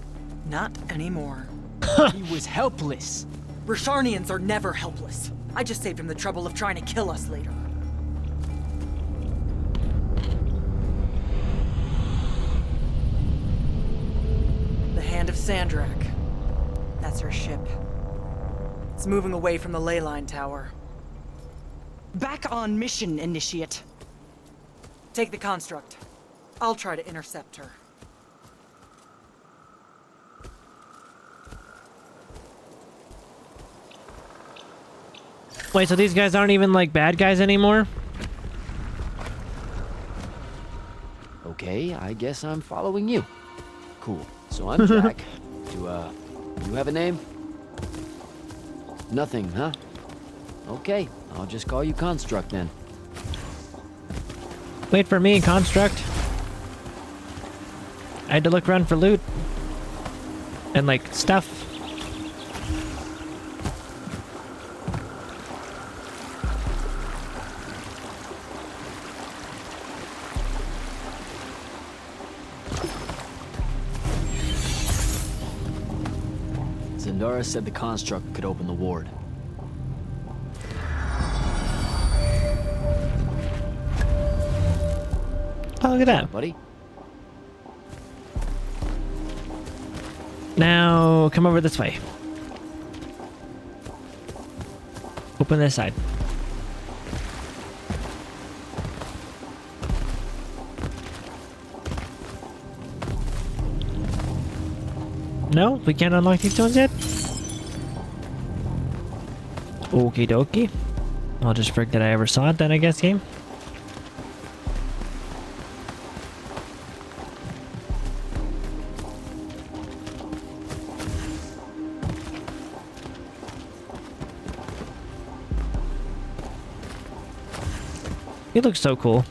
Not anymore. He was helpless. Rasharnians are never helpless. I just saved him the trouble of trying to kill us later. The Hand of Sandrak. That's her ship. It's moving away from the ley line tower. Back on mission, Initiate. Take the construct. I'll try to intercept her. Wait, so these guys aren't even like bad guys anymore? Okay, I guess I'm following you. Cool. So I'm Jack. Do, you have a name? Nothing, huh? Okay, I'll just call you Construct then. Wait for me, Construct. I had to look around for loot. And like stuff. Sangara said the construct could open the ward. Oh, look at that. Buddy? Now, come over this way. Open this side. No, we can't unlock these stones yet? Okie dokie. I'll just forget that I ever saw it then, I guess, game. It looks so cool.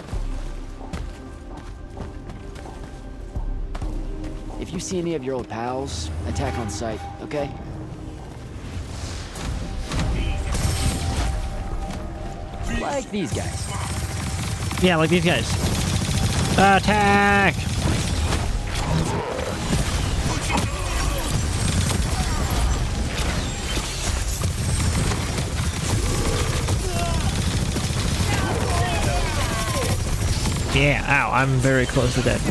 If you see any of your old pals, attack on sight, okay? Like these guys. Yeah, like these guys. Attack! Yeah, ow, I'm very close to dead.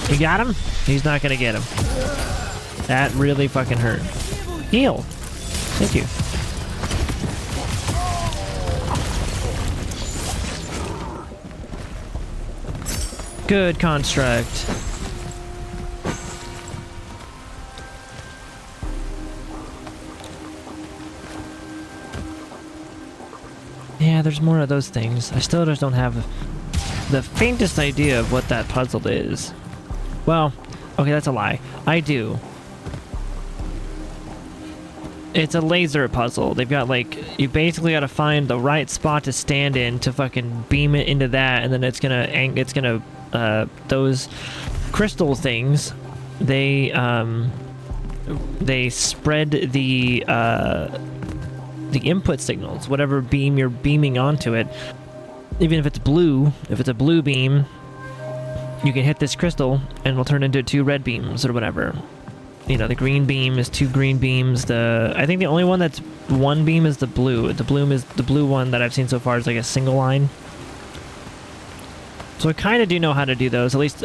You got him? He's not gonna get him. That really fucking hurt. Heal. Thank you. Good construct. Yeah, there's more of those things. I still just don't have the faintest idea of what that puzzle is. Well, okay, that's a lie. I do. It's a laser puzzle. They've got like, you basically got to find the right spot to stand in to fucking beam it into that, and then it's gonna those crystal things, they spread the input signals, whatever beam you're beaming onto it. Even if it's a blue beam, you can hit this crystal and it'll turn into 2 red beams or whatever. You know, the green beam is 2 green beams. I think the only one that's 1 beam is the blue. The blue one that I've seen so far is like a single line. So I kind of do know how to do those. At least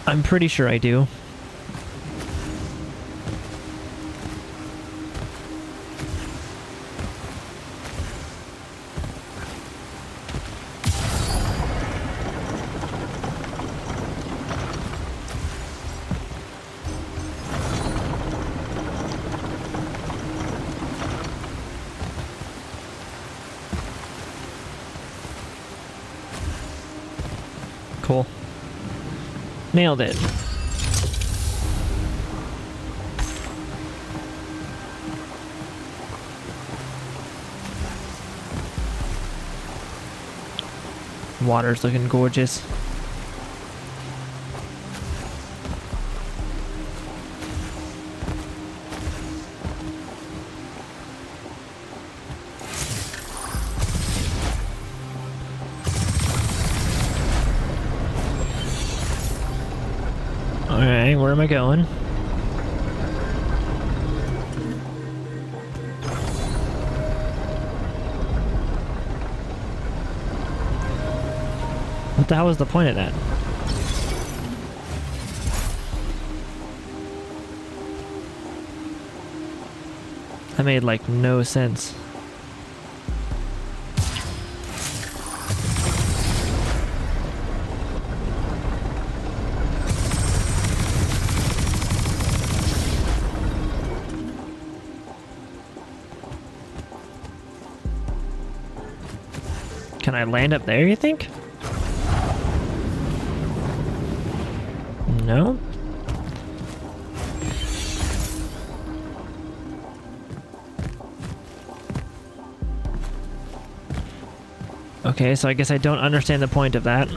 I'm pretty sure I do. Cool. Nailed it. Water's looking gorgeous. Alright, where am I going? What the hell was the point of that? That made like no sense. Can I land up there, you think? No? Okay, so I guess I don't understand the point of that.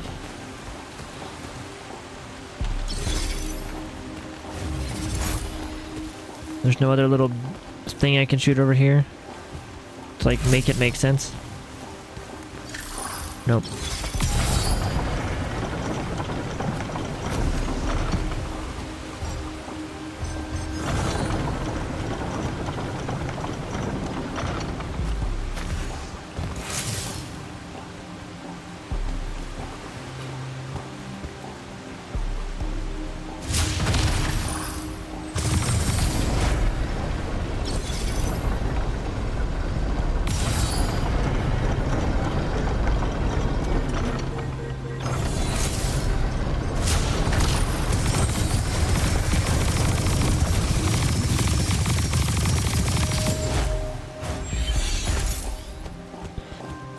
There's no other little thing I can shoot over here to like make it make sense. Nope.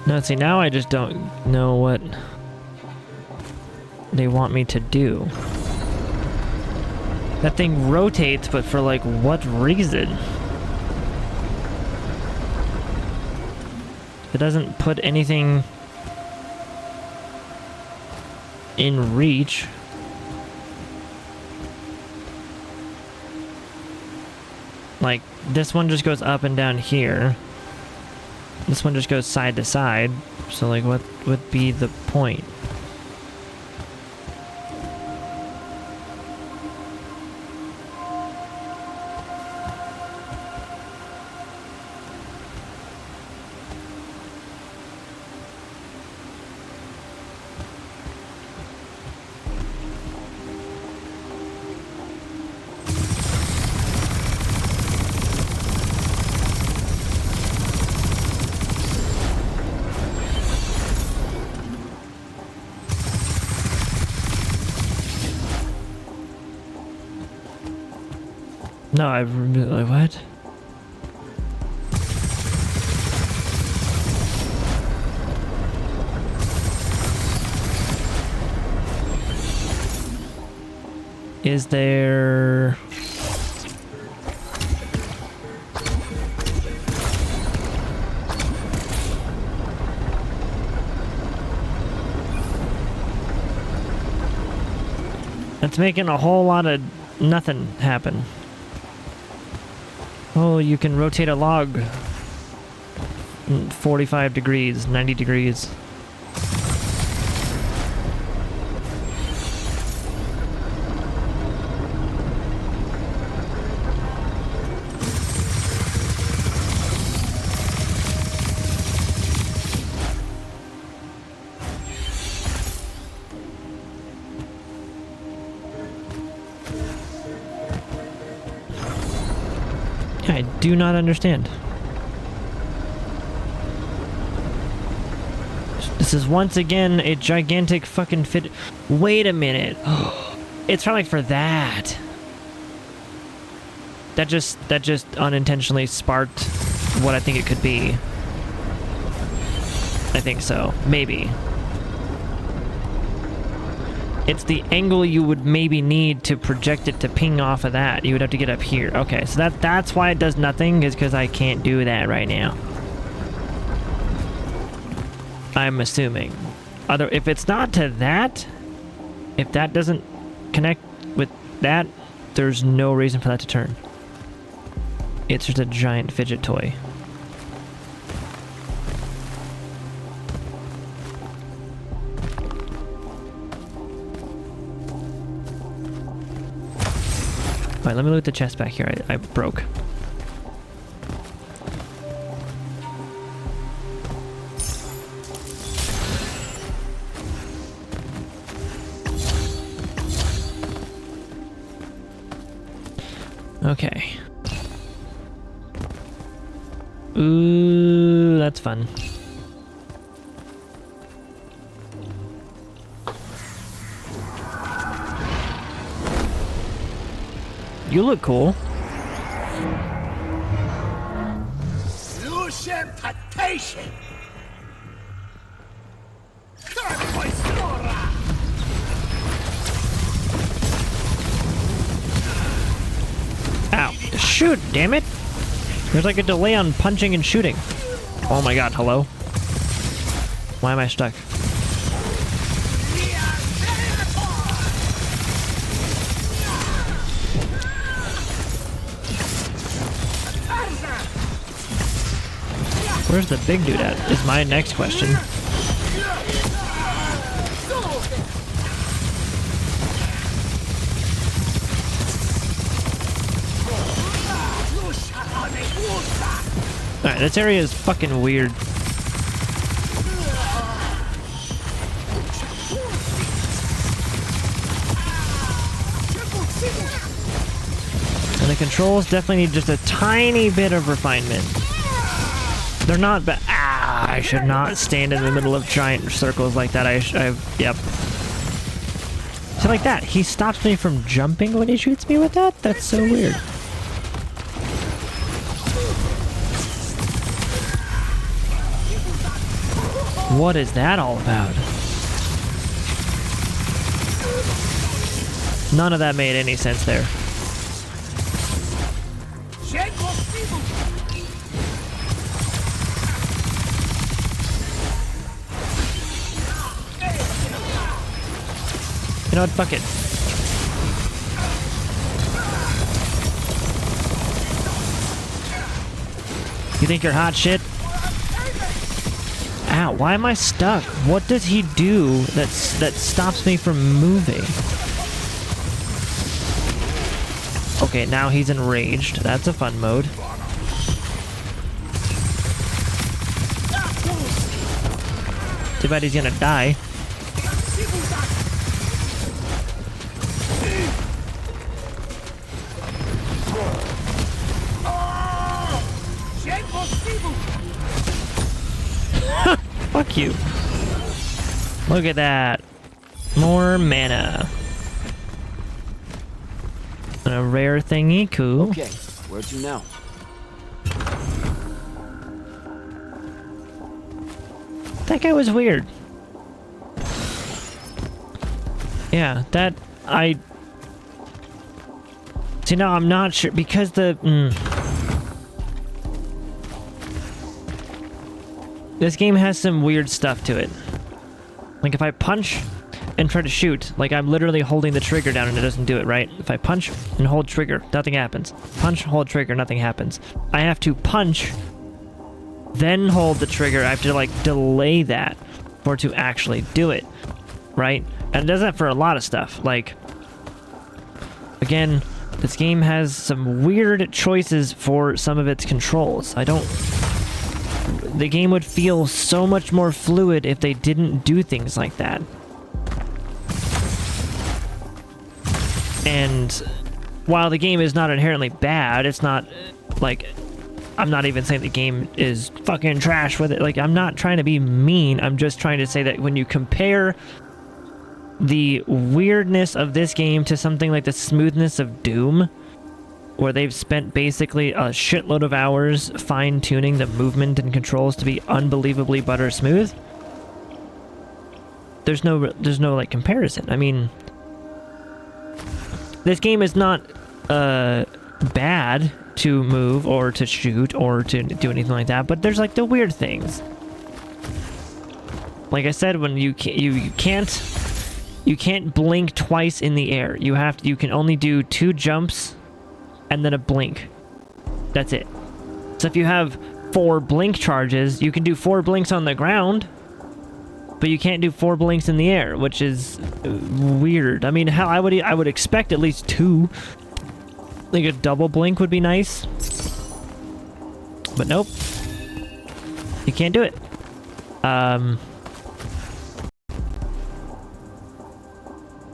No, see, now I just don't know what they want me to do. That thing rotates, but for like what reason? It doesn't put anything in reach. Like, this one just goes up and down here. This one just goes side to side. So, like, what would be the point? No, like, what? Is there... It's making a whole lot of nothing happen. Oh, you can rotate a log 45 degrees, 90 degrees. I do not understand. This is once again a gigantic fucking fit. Wait a minute. It's probably for that. That just unintentionally sparked what I think it could be. I think so. Maybe. It's the angle you would maybe need to project it to ping off of that. You would have to get up here. Okay, so that's why it does nothing, is because I can't do that right now. I'm assuming. If it's not to that, if that doesn't connect with that, there's no reason for that to turn. It's just a giant fidget toy. Alright, let me look at the chest back here. I broke. Okay. Ooh, that's fun. You look cool. Ow. Shoot, damn it. There's like a delay on punching and shooting. Oh my god, hello? Why am I stuck? Where's the big dude at? Is my next question. Alright, this area is fucking weird. And the controls definitely need just a tiny bit of refinement. They're not bad. Ah, I should not stand in the middle of giant circles like that. Yep. So like that, he stops me from jumping when he shoots me with that? That's so weird. What is that all about? None of that made any sense there. You know what? Fuck it. You think you're hot shit? Ow, why am I stuck? What does he do that stops me from moving? Okay, now he's enraged. That's a fun mode. Too bad he's gonna die. Fuck you. Look at that. More mana. And a rare thingy, cool. Okay, where to now? That guy was weird. Yeah, that see, now I'm not sure because this game has some weird stuff to it. Like if I punch and try to shoot, like I'm literally holding the trigger down and it doesn't do it, right? If I punch and hold trigger, nothing happens. Punch, hold trigger, nothing happens. I have to punch, then hold the trigger. I have to like delay that for it to actually do it, right? And it does that for a lot of stuff. Like, again, this game has some weird choices for some of its controls. The game would feel so much more fluid if they didn't do things like that. And while the game is not inherently bad, it's not like, I'm not even saying the game is fucking trash with it. Like, I'm not trying to be mean. I'm just trying to say that when you compare the weirdness of this game to something like the smoothness of Doom, where they've spent basically a shitload of hours fine-tuning the movement and controls to be unbelievably butter smooth, there's no like comparison. I mean, this game is not bad to move or to shoot or to do anything like that, but there's like the weird things. Like I said, when you can't blink twice in the air. You can only do 2 jumps and then a blink. That's it. So if you have 4 blink charges, you can do 4 blinks on the ground, but you can't do 4 blinks in the air, which is weird. I mean, hell, I would expect at least 2. Like a double blink would be nice. But nope. You can't do it.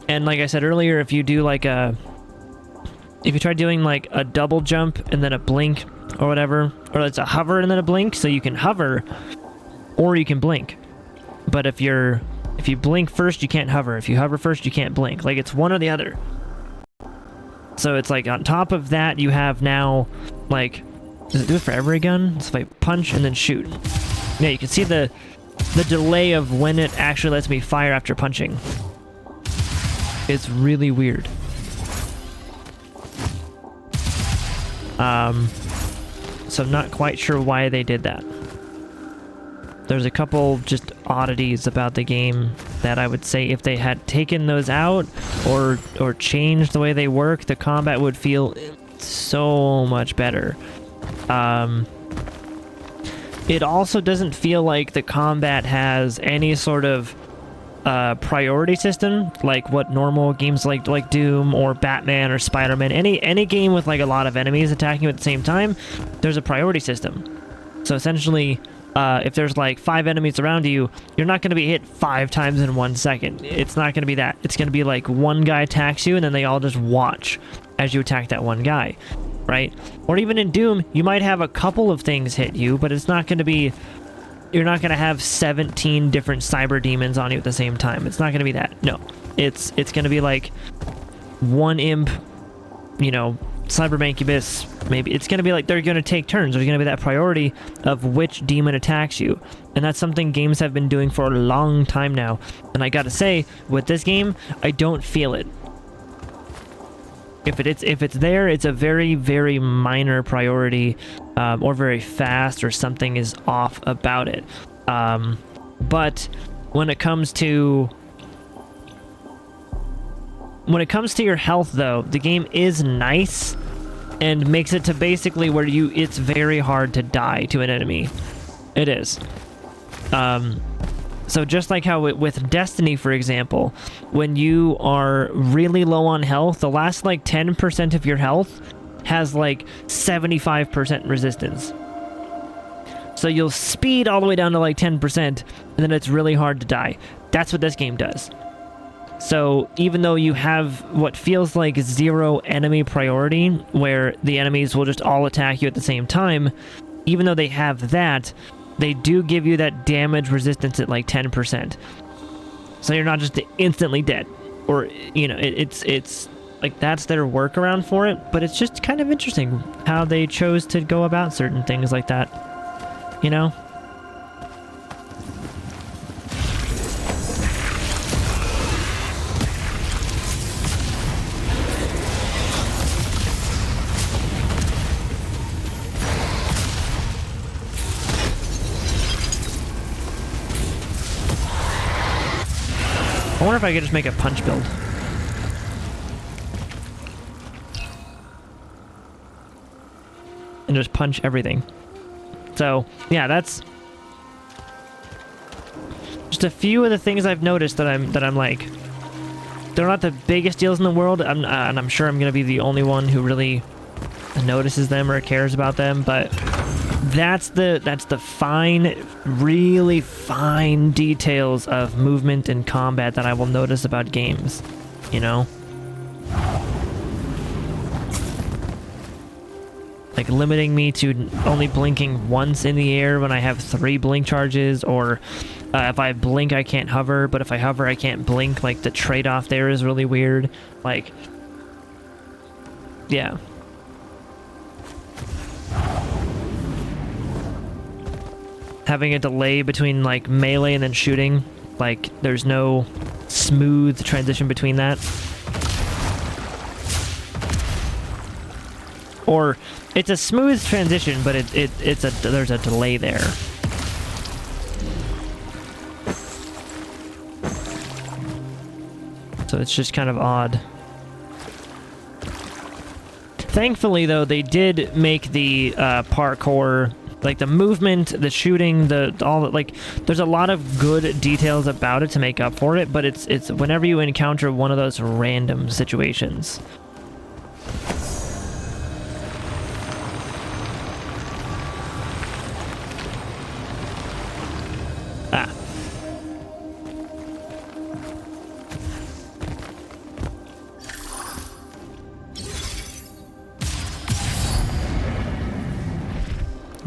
And like I said earlier, if you do like if you try doing like a double jump and then a blink or whatever, or it's a hover and then a blink, so you can hover or you can blink. But if you blink first, you can't hover. If you hover first, you can't blink. Like it's one or the other. So it's like on top of that, you have now like, does it do it for every gun? So if I punch and then shoot. Yeah, you can see the delay of when it actually lets me fire after punching. It's really weird. So I'm not quite sure why they did that. There's a couple just oddities about the game that I would say if they had taken those out or changed the way they work, the combat would feel so much better. It also doesn't feel like the combat has any sort of priority system like what normal games like Doom or Batman or Spider-Man, any game with like a lot of enemies attacking you at the same time, there's a priority system. So essentially, if there's like 5 enemies around you, you're not going to be hit 5 times in 1 second. It's not going to be that. It's going to be like one guy attacks you and then they all just watch as you attack that one guy, right? Or even in Doom, you might have a couple of things hit you, but it's not going to be, you're not going to have 17 different cyber demons on you at the same time. It's not going to be that. No. It's going to be like one imp, you know, Cybermancubus, maybe it's going to be like they're going to take turns. There's going to be that priority of which demon attacks you. And that's something games have been doing for a long time now. And I gotta say, with this game, I don't feel it. If it's there, it's a very, very minor priority, or very fast, or something is off about it. But when it comes to your health, though, the game is nice and makes it to basically where it's very hard to die to an enemy. It is. So just like how with Destiny, for example, when you are really low on health, the last like 10% of your health has like 75% resistance. So you'll speed all the way down to like 10%, and then it's really hard to die. That's what this game does. So even though you have what feels like 0 enemy priority, where the enemies will just all attack you at the same time, even though they have that, they do give you that damage resistance at like 10%. So you're not just instantly dead. Or, you know, it's like that's their workaround for it, but it's just kind of interesting how they chose to go about certain things like that. You know? I wonder if I could just make a punch build. And just punch everything. So, yeah, that's just a few of the things I've noticed that I'm like, they're not the biggest deals in the world, and I'm sure I'm gonna be the only one who really notices them or cares about them, but that's the fine, really fine details of movement and combat that I will notice about games, you know? Like limiting me to only blinking once in the air when I have 3 blink charges, or if I blink I can't hover, but if I hover I can't blink. Like the trade-off there is really weird. Like, yeah. Having a delay between like melee and then shooting, like there's no smooth transition between that. Or it's a smooth transition, but there's a delay there. So it's just kind of odd. Thankfully, though, they did make the parkour, like the movement, the shooting, like there's a lot of good details about it to make up for it, but it's whenever you encounter one of those random situations.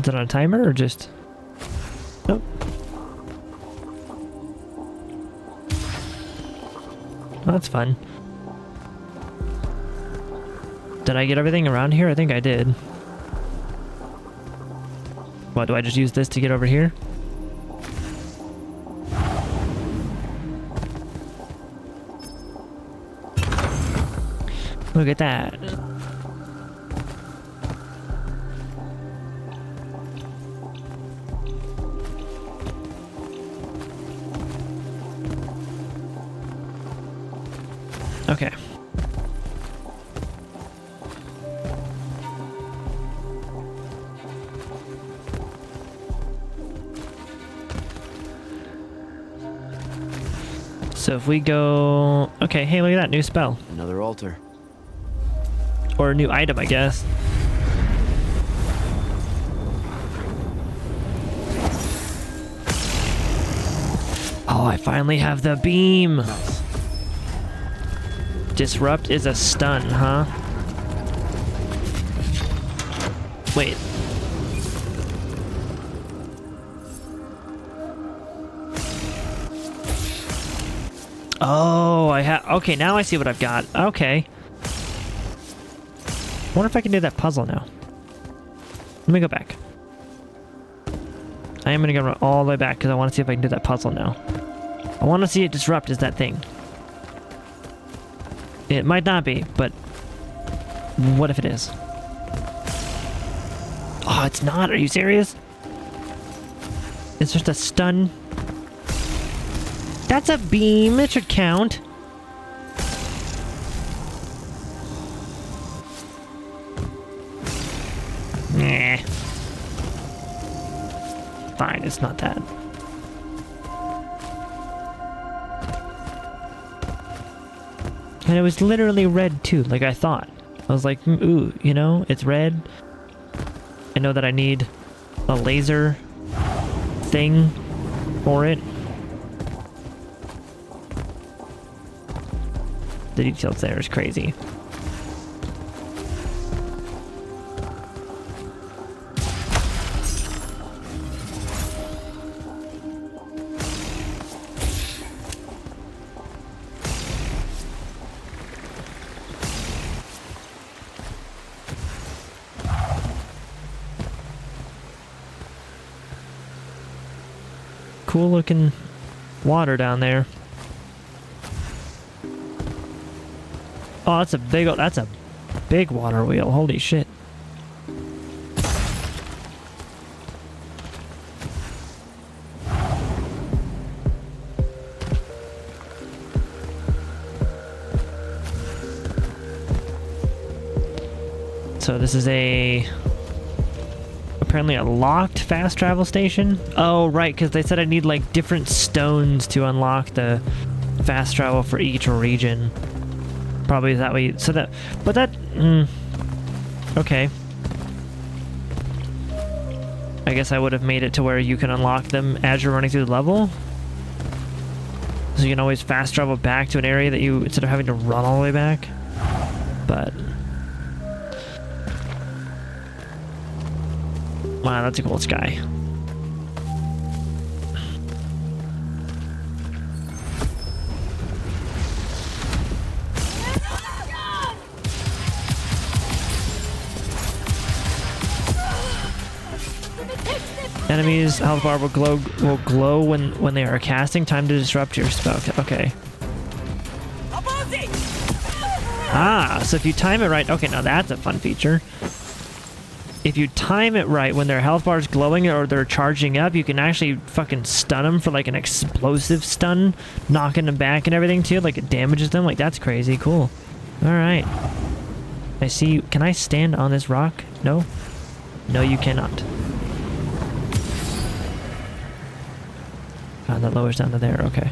Is it on a timer or just... Nope. Well, that's fun. Did I get everything around here? I think I did. What, do I just use this to get over here? Look at that. Okay. So if we go... Okay, hey, look at that, new spell. Another altar. Or a new item, I guess. Oh, I finally have the beam! Nice. Disrupt is a stun, huh? Wait. Oh, I have... Okay, now I see what I've got. Okay. wonder if I can do that puzzle now. Let me go back. I am going to go all the way back because I want to see if I can do that puzzle now. I want to see it disrupt is that thing. It might not be, but what if it is? Oh, it's not. Are you serious? It's just a stun. That's a beam. It should count. Nah. Fine, it's not that. And it was literally red too, like I thought. I was like, ooh, you know, it's red. I know that I need a laser thing for it. The details there is crazy. Cool looking water down there. Oh, that's a big water wheel. Holy shit. So this is apparently a locked fast travel station. Oh, right, because they said I need like different stones to unlock the fast travel for each region. Probably that way. So that, but that, okay. I guess I would have made it to where you can unlock them as you're running through the level. So you can always fast travel back to an area that you, instead of having to run all the way back. But wow, that's a cool sky. Enemies' health bar will glow when they are casting. Time to disrupt your spell. Okay. Ah, so if you time it right, okay, now that's a fun feature. If you time it right when their health bar is glowing or they're charging up, you can actually fucking stun them for like an explosive stun, knocking them back and everything too, like it damages them. Like that's crazy. Cool. All right. I see you. Can I stand on this rock? No? No, you cannot. Ah, that lowers down to there. Okay.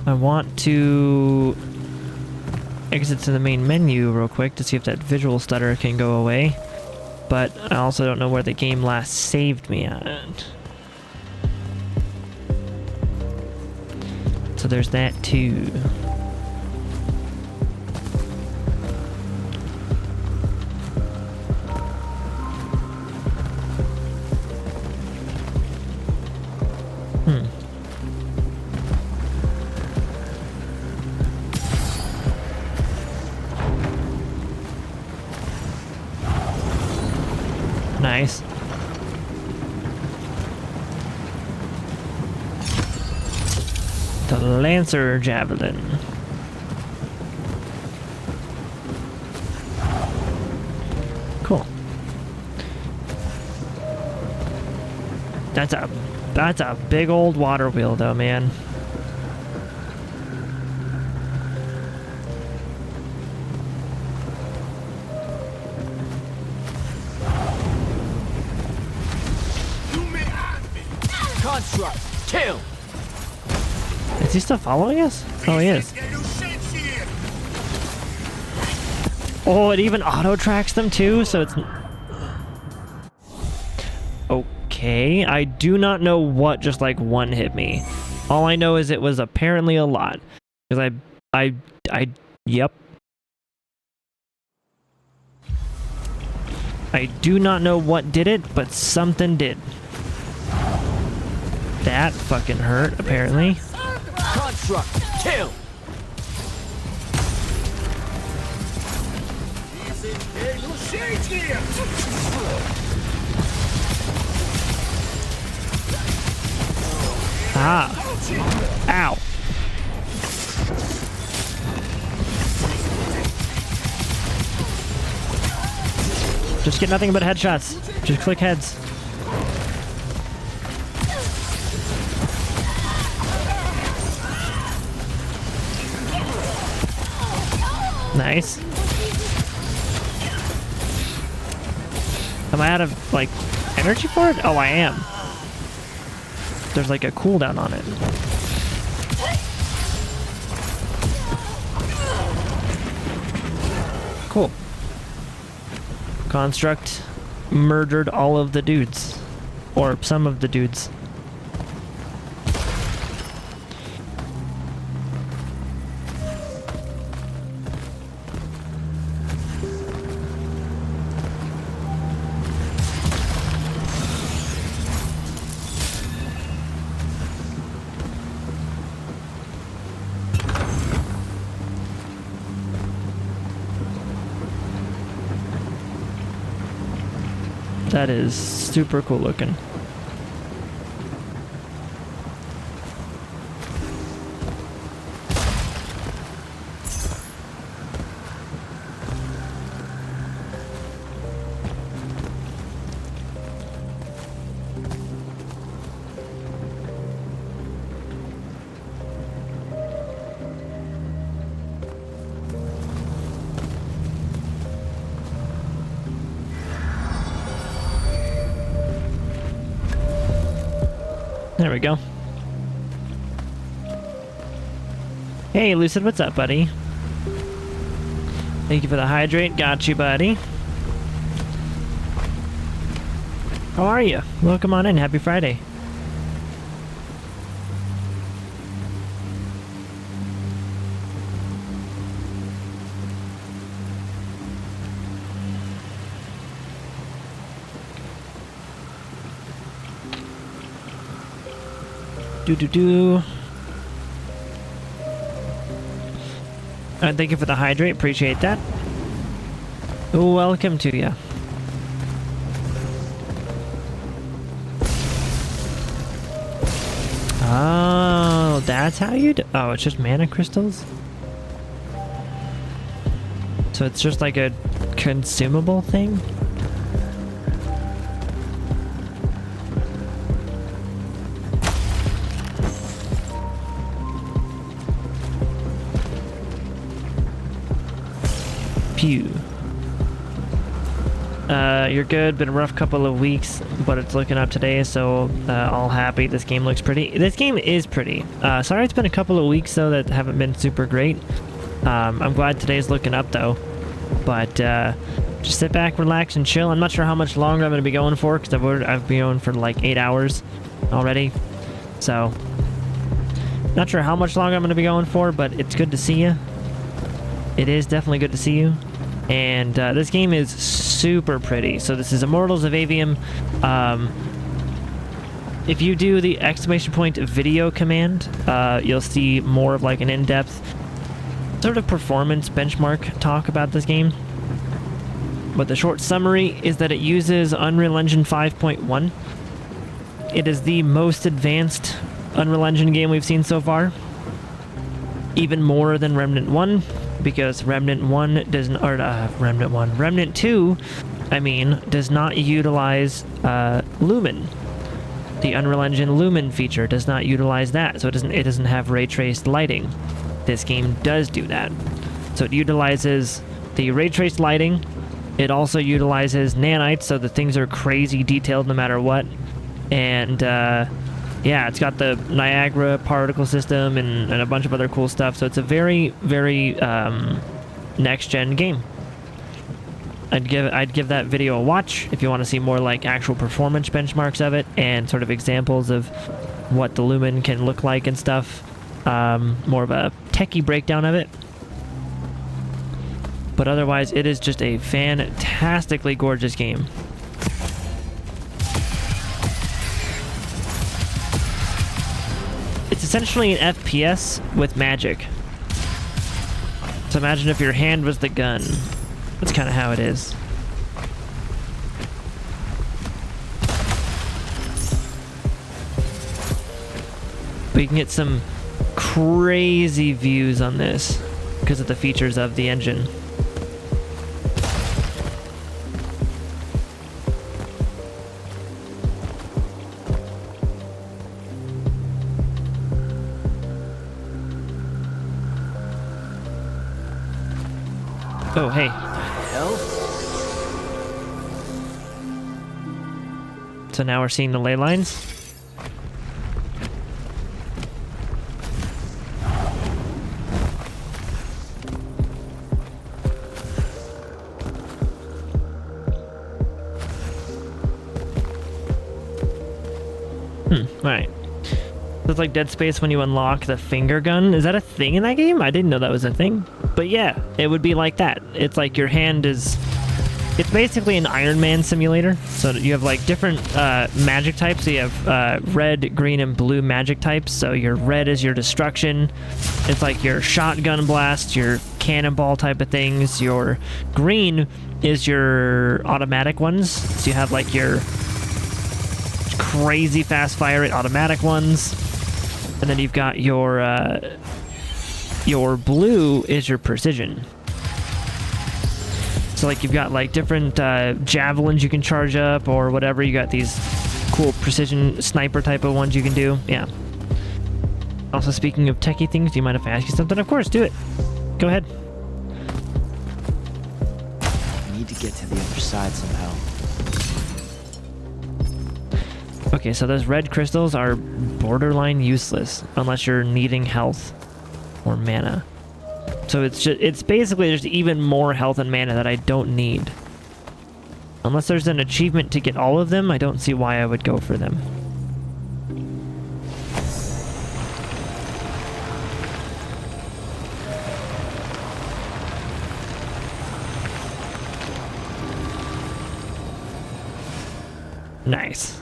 I want to exit to the main menu real quick to see if that visual stutter can go away, but I also don't know where the game last saved me at. So there's that too. Nice. The Lancer Javelin. Cool. That's a That's a big old water wheel though, man. Construct, kill! Is he still following us? Oh, he is. Oh, it even auto-tracks them too, so it's... Okay, I do not know what just like one hit me. All I know is it was apparently a lot. Because yep. I do not know what did it, but something did. That fucking hurt, apparently. Construct, kill! Ah. Ow. Just get nothing but headshots. Just click heads. Nice. Am I out of, like, energy for it? Oh, I am. There's, like, a cooldown on it. Cool. Construct murdered all of the dudes. Or some of the dudes. That is super cool looking. There we go. Hey, Lucid, what's up, buddy? Thank you for the hydrate. Got you, buddy. How are you? Welcome on in. Happy Friday. Thank you for the hydrate. Appreciate that. Welcome to you. Oh, that's how you do. Oh, it's just mana crystals? So it's just like a consumable thing? Pew. You're good. Been a rough couple of weeks, but it's looking up today, so all happy. This game looks pretty. This game is pretty. Sorry it's been a couple of weeks, though, that haven't been super great. I'm glad today's looking up, though. But just sit back, relax, and chill. I'm not sure how much longer I'm going to be going for, because I've been going for like 8 hours already. So, not sure how much longer I'm going to be going for, but it's good to see you. It is definitely good to see you. And this game is super pretty. So this is Immortals of Aveum. If you do the ! video command, you'll see more of like an in-depth sort of performance benchmark talk about this game. But the short summary is that it uses Unreal Engine 5.1. It is the most advanced Unreal Engine game we've seen so far. Even more than Remnant 1. Because Remnant 2, I mean, does not utilize Lumen. The Unreal Engine Lumen feature does not utilize that, so it doesn't have ray traced lighting. This game does do that. So it utilizes the ray traced lighting. It also utilizes nanites, so the things are crazy detailed no matter what. And yeah, it's got the Niagara particle system and a bunch of other cool stuff. So it's a very, very next-gen game. I'd give that video a watch if you want to see more like actual performance benchmarks of it and sort of examples of what the Lumen can look like and stuff. More of a techie breakdown of it. But otherwise, it is just a fantastically gorgeous game. It's essentially an FPS with magic. So imagine if your hand was the gun. That's kind of how it is. But you can get some crazy views on this because of the features of the engine. Oh, hey. Hell? So now we're seeing the ley lines. Right. So it's like Dead Space when you unlock the finger gun. Is that a thing in that game? I didn't know that was a thing. But yeah, it would be like that. It's like your hand is... It's basically an Iron Man simulator. So you have like different magic types. So you have red, green, and blue magic types. So your red is your destruction. It's like your shotgun blast, your cannonball type of things. Your green is your automatic ones. So you have like your crazy fast fire rate automatic ones. And then you've got your blue is your precision. So like you've got like different javelins you can charge up or whatever. You got these cool precision sniper type of ones you can do. Yeah. Also, speaking of techie things, do you mind if I ask you something? Of course, do it. Go ahead. I need to get to the other side somehow. Okay, so those red crystals are borderline useless unless you're needing health or mana. So it's basically just even more health and mana that I don't need. Unless there's an achievement to get all of them, I don't see why I would go for them. Nice.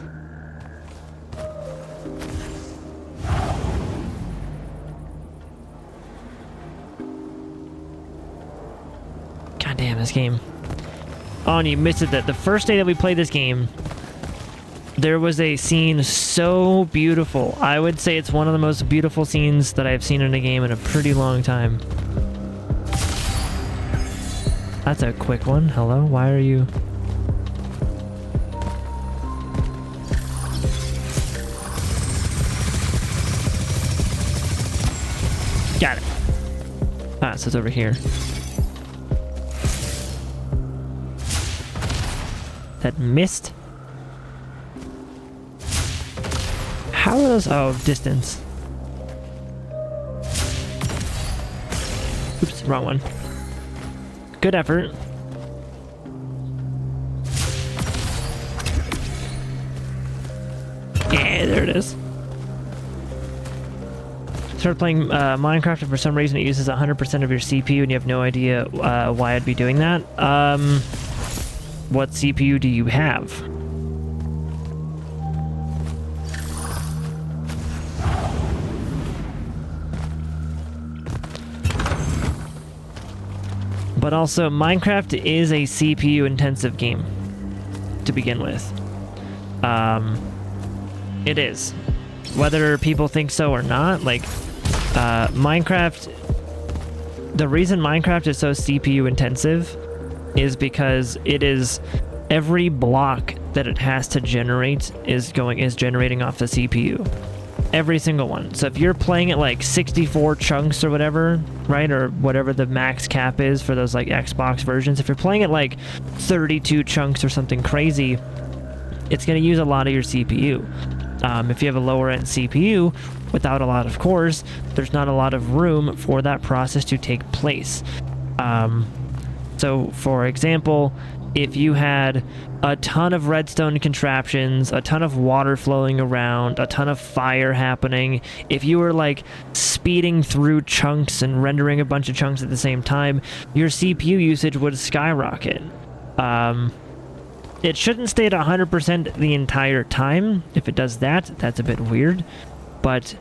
God damn, this game. Oh, and you missed it. That the first day that we played this game, there was a scene so beautiful. I would say it's one of the most beautiful scenes that I've seen in a game in a pretty long time. That's a quick one. Hello? Why are you... Got it. Ah, so it's over here. That missed? How are those? Oh, distance. Oops, wrong one. Good effort. Yeah, there it is. Started playing Minecraft, and for some reason it uses 100% of your CPU, and you have no idea why I'd be doing that. What CPU do you have? But also, Minecraft is a CPU-intensive game to begin with. It is. Whether people think so or not, like, Minecraft... The reason Minecraft is so CPU-intensive is because it is every block that it has to generate is generating off the CPU. Every single one. So if you're playing at like 64 chunks or whatever, right, or whatever the max cap is for those like Xbox versions, if you're playing at like 32 chunks or something crazy, it's going to use a lot of your CPU. If you have a lower end CPU without a lot of cores, there's not a lot of room for that process to take place. So for example, if you had a ton of redstone contraptions, a ton of water flowing around, a ton of fire happening, if you were like speeding through chunks and rendering a bunch of chunks at the same time, your CPU usage would skyrocket. It shouldn't stay at 100% the entire time. If it does that, that's a bit weird. But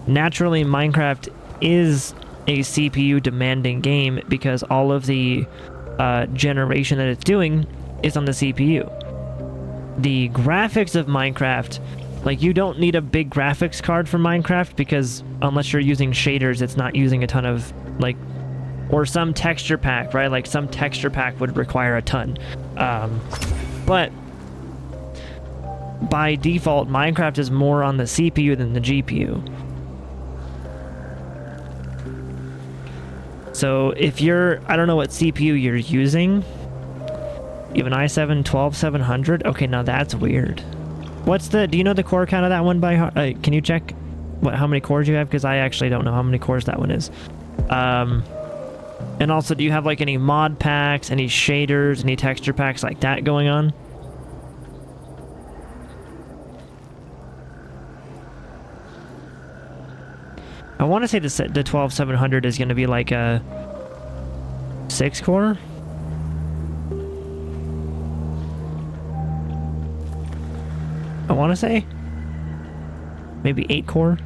naturally, Minecraft is a CPU demanding game because all of the generation that it's doing is on the CPU. The graphics of Minecraft, like, you don't need a big graphics card for Minecraft because unless you're using shaders, it's not using a ton of, like, or some texture pack, right? Like, some texture pack would require a ton. But by default, Minecraft is more on the CPU than the GPU. So if you're, I don't know what CPU you're using. You have an i7-12700? Okay, now that's weird. What's the, do you know the core count of that one by heart? Can you check how many cores you have? Because I actually don't know how many cores that one is. And also, do you have like any mod packs, any shaders, any texture packs like that going on? I want to say the 12700 is going to be like a 6 core. I want to say maybe 8 core.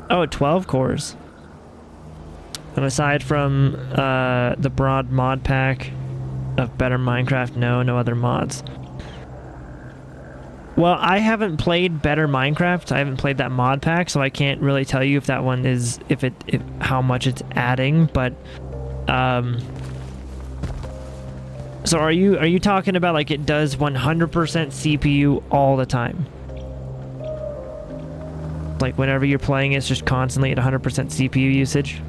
Oh, 12 cores. And aside from the broad mod pack of Better Minecraft, no other mods. Well, I haven't played Better Minecraft. I haven't played that mod pack, so I can't really tell you if that one is, if how much it's adding, but so are you talking about like it does 100% CPU all the time? Like whenever you're playing, it's just constantly at 100% CPU usage?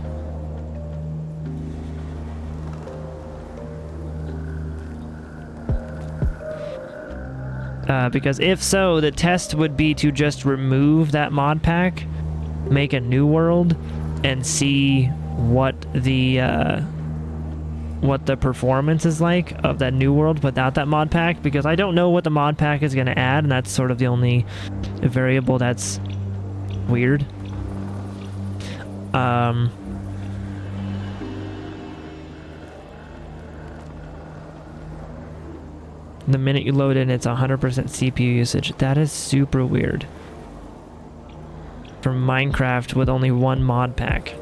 Because if so, the test would be to just remove that mod pack, make a new world, and see what the performance is like of that new world without that mod pack, because I don't know what the mod pack is going to add, and that's sort of the only variable that's weird. The minute you load in, it's 100% CPU usage. That is super weird. For Minecraft with only one mod pack.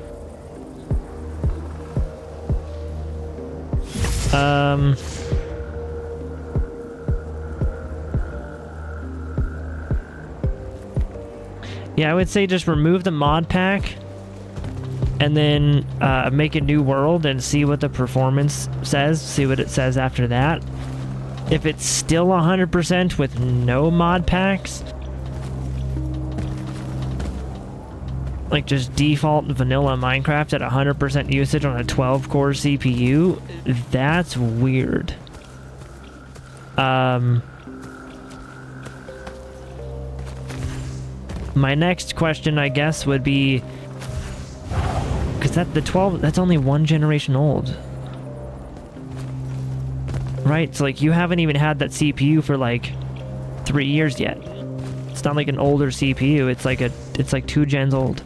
Yeah, I would say just remove the mod pack and then make a new world and see what the performance says, see what it says after that. If it's still 100% with no mod packs, like just default vanilla Minecraft at 100% usage on a 12-core CPU, that's weird. My next question, I guess, would be, because that's only one generation old. Right, so like you haven't even had that CPU for like 3 years yet. It's not like an older CPU, it's like 2 gens old.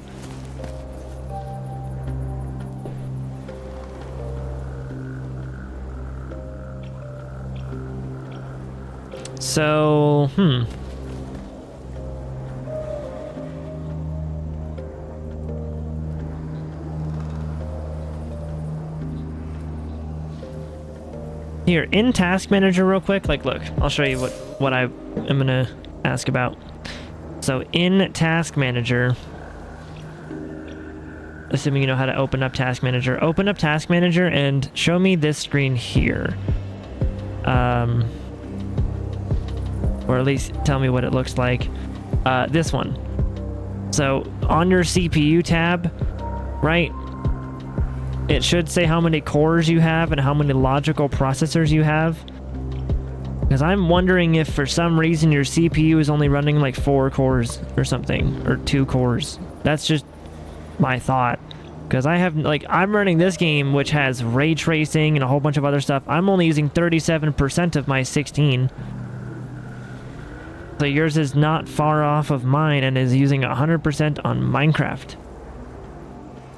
So, Here, in Task Manager real quick, like, look, I'll show you what I am gonna ask about. So in Task Manager, assuming you know how to open up Task Manager, open up Task Manager and show me this screen here. Or at least tell me what it looks like. This one. So on your CPU tab, right? It should say how many cores you have and how many logical processors you have. Because I'm wondering if for some reason your CPU is only running like 4 cores or something, or 2 cores. That's just my thought. Because I have, like, I'm running this game which has ray tracing and a whole bunch of other stuff. I'm only using 37% of my 16. So yours is not far off of mine and is using 100% on Minecraft.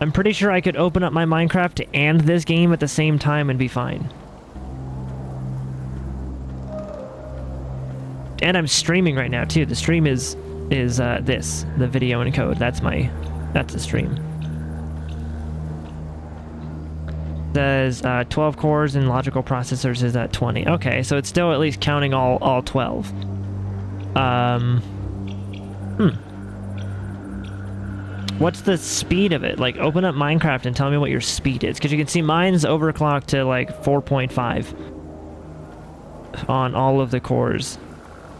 I'm pretty sure I could open up my Minecraft and this game at the same time and be fine. And I'm streaming right now too. The stream is the video encode. That's the stream. Says 12 cores and logical processors is at 20. Okay, so it's still at least counting all 12. What's the speed of it? Like, open up Minecraft and tell me what your speed is. Because you can see mine's overclocked to like 4.5 on all of the cores.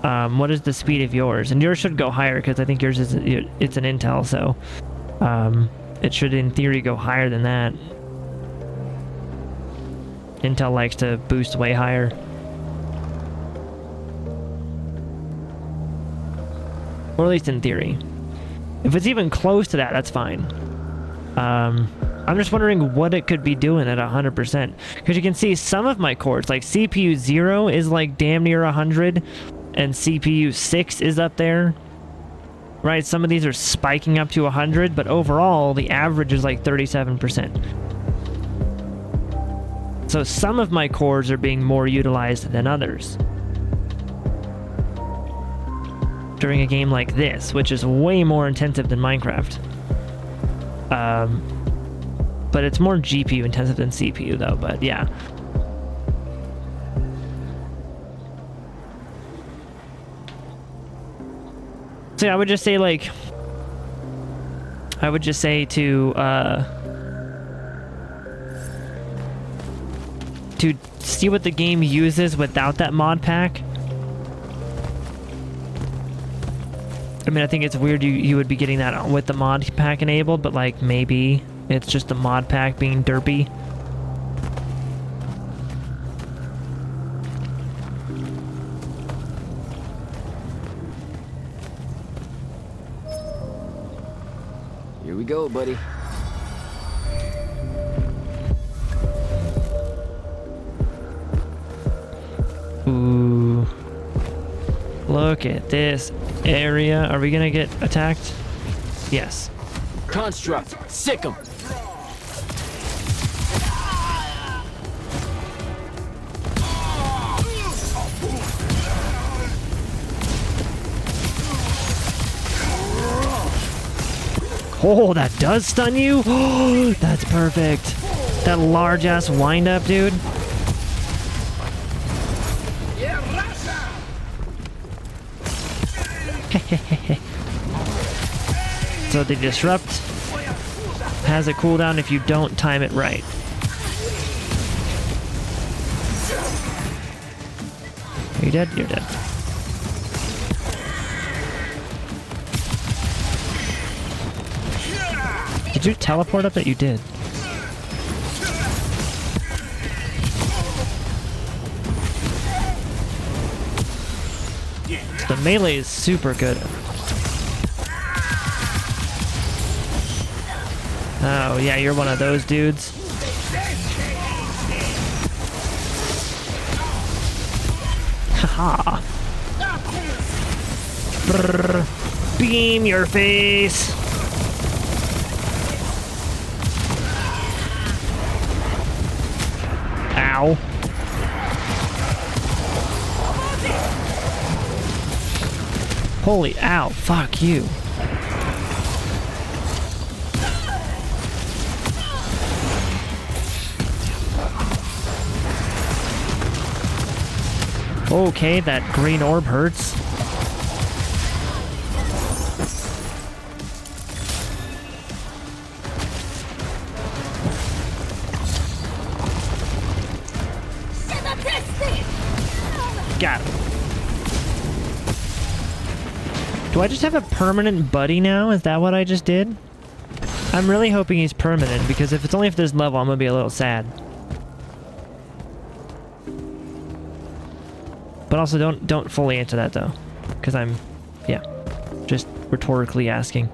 What is the speed of yours? And yours should go higher because I think yours is, it's an Intel, so it should in theory go higher than that. Intel likes to boost way higher. Or at least in theory. If it's even close to that, that's fine. I'm just wondering what it could be doing at 100%. Because you can see some of my cores, like CPU 0 is like damn near 100, and CPU 6 is up there. Right, some of these are spiking up to 100, but overall, the average is like 37%. So some of my cores are being more utilized than others. During a game like this, which is way more intensive than Minecraft. But it's more GPU intensive than CPU though, but yeah. So yeah, I would just say like, to see what the game uses without that mod pack. I mean, I think it's weird you would be getting that with the mod pack enabled, but like maybe it's just the mod pack being derpy. Here we go, buddy. Ooh. Look at this area. Are we gonna get attacked? Yes. Construct, sick 'em. Oh, that does stun you? Oh, that's perfect. That large ass wind up, dude. So the disrupt has a cooldown if you don't time it right. Are you dead? You're dead. Did you teleport up that you did? The melee is super good. Oh yeah, you're one of those dudes. Haha. Beam your face. Ow. Holy ow, fuck you. Okay, that green orb hurts. Got him. Do I just have a permanent buddy now? Is that what I just did? I'm really hoping he's permanent, because if it's only for this level, I'm gonna be a little sad. But also don't fully answer that though, because I'm, yeah, just rhetorically asking.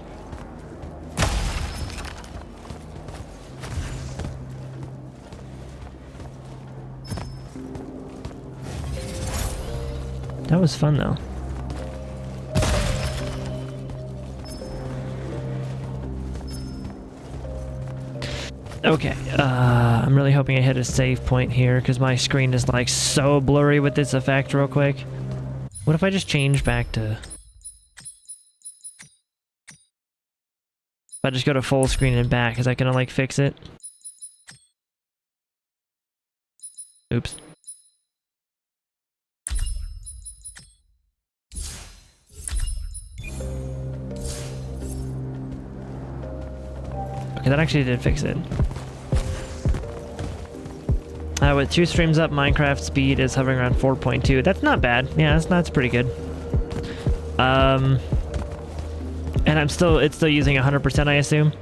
That was fun though. Okay, I'm really hoping I hit a save point here because my screen is like so blurry with this effect real quick. What if I just change back to... If I just go to full screen and back, is that gonna like fix it? Oops. Okay, that actually did fix it. With 2 streams up, Minecraft speed is hovering around 4.2. That's not bad. Yeah, that's pretty good. And it's still using 100%, I assume.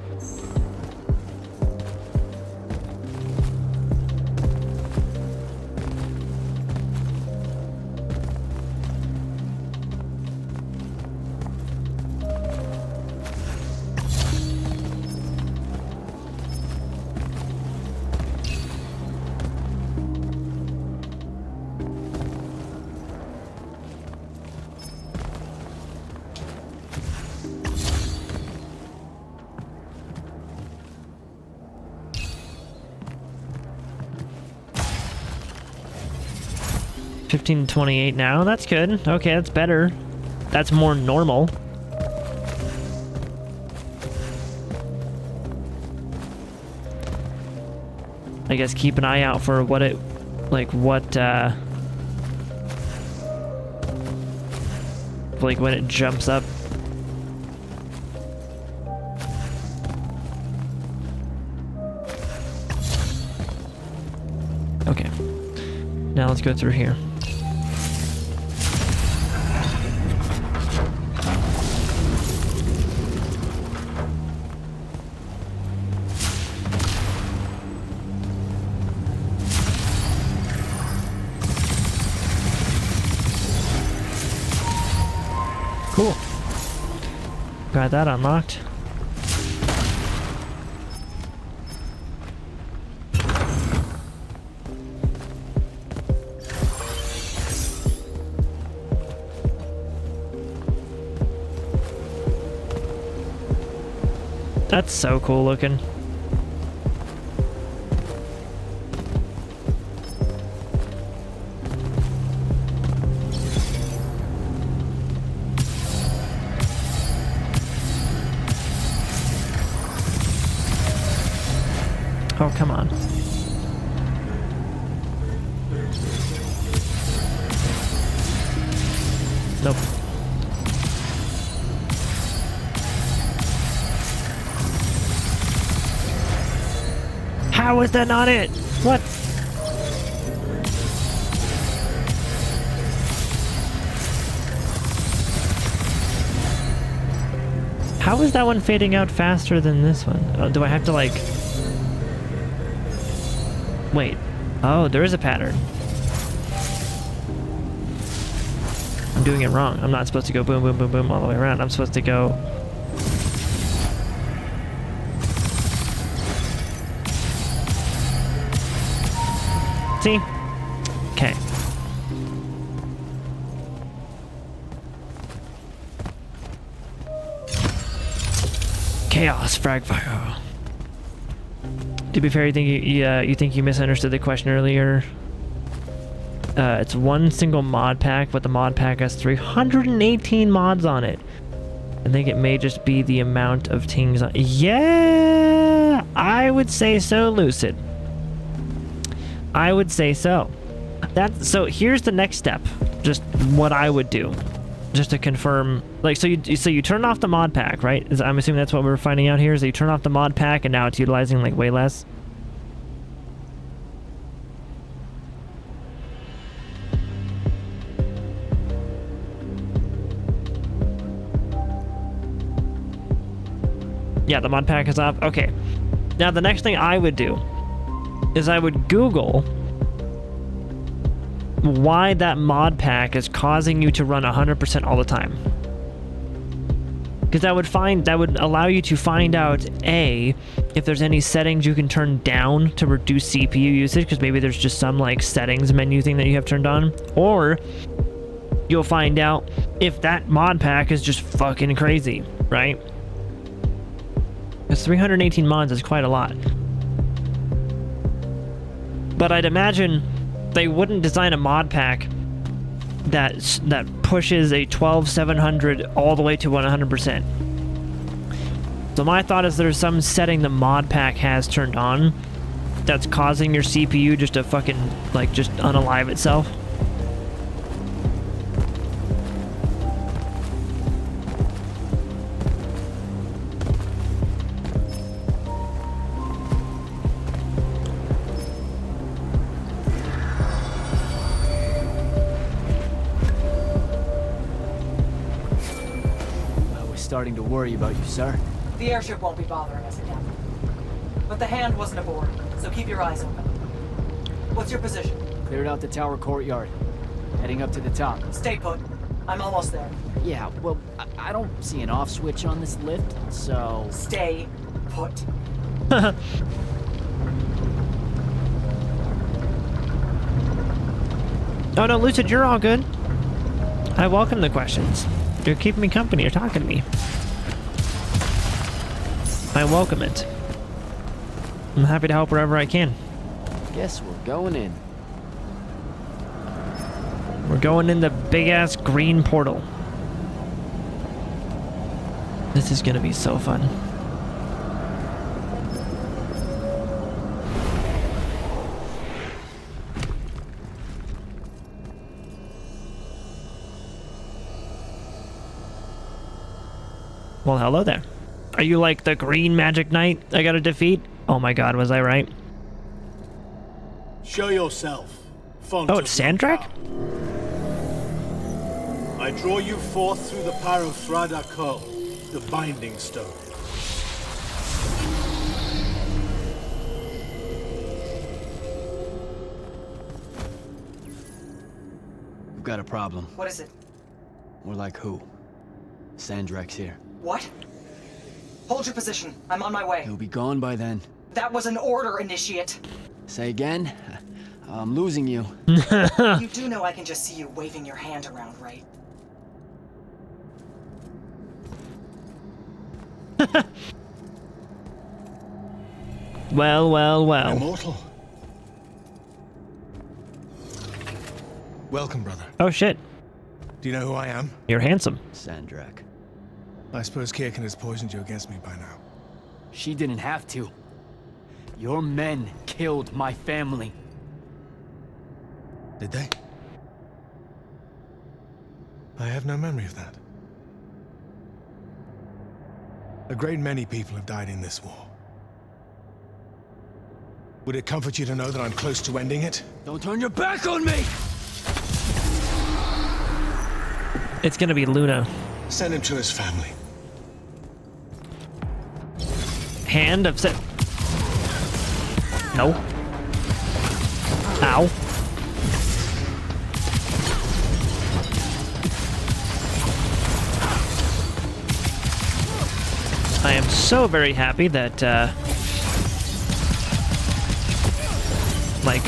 $15 to $28 now. That's good. Okay, that's better. That's more normal. I guess keep an eye out for what it, like what, like when it jumps up. Okay. Now let's go through here. Cool. Got that unlocked. That's so cool looking. Oh, come on. Nope. How is that not it? What? How is that one fading out faster than this one? Oh, do I have to like... Wait. Oh, there is a pattern. I'm doing it wrong. I'm not supposed to go boom, boom, boom, boom all the way around. I'm supposed to go... See? Okay. Chaos frag fire. To be fair, you think you misunderstood the question earlier. It's one single mod pack, but the mod pack has 318 mods on it. I think it may just be the amount of things on... Yeah, I would say so, Lucid. I would say so. So here's the next step. just what I would do, just to confirm. Like, so you turn off the mod pack, right? I'm assuming that's what we're finding out here. Is that you turn off the mod pack and now it's utilizing like way less. Yeah, the mod pack is off. Okay. Now the next thing I would do is I would Google why that mod pack is causing you to run 100% all the time. Because that would allow you to find out A, if there's any settings you can turn down to reduce CPU usage, because maybe there's just some like settings menu thing that you have turned on, or you'll find out if that mod pack is just fucking crazy, right? Because 318 mods is quite a lot. But I'd imagine they wouldn't design a mod pack that pushes a 12700 all the way to 100%. So my thought is there's some setting the mod pack has turned on that's causing your CPU just to fucking, like, just unalive itself. Starting to worry about you, sir. The airship won't be bothering us again. But the hand wasn't aboard, so keep your eyes open. What's your position? Cleared out the tower courtyard. Heading up to the top. Stay put. I'm almost there. Yeah, well, I don't see an off switch on this lift, so... Stay put. Oh no, Lucid, you're all good. I welcome the questions. You're keeping me company. You're talking to me. I welcome it. I'm happy to help wherever I can. Guess we're going in. We're going in the big-ass green portal. This is gonna be so fun. Well, hello there. Are you like the green magic knight I gotta defeat? Oh my god, was I right? Show yourself, font Oh, it's Sandrak? I draw you forth through the power of Thradakol, the Binding Stone. We've got a problem. What is it? More like who? Sandrak's here. What? Hold your position. I'm on my way. He'll be gone by then. That was an order, Initiate. Say again? I'm losing you. You do know I can just see you waving your hand around, right? Well. Immortal. Welcome, brother. Oh shit. Do you know who I am? You're handsome. Sandrak. I suppose Kirkin has poisoned you against me by now. She didn't have to. Your men killed my family. Did they? I have no memory of that. A great many people have died in this war. Would it comfort you to know that I'm close to ending it? Don't turn your back on me! It's gonna be Luna. Send him to his family. Hand of No. Ow. I am so very happy that, like...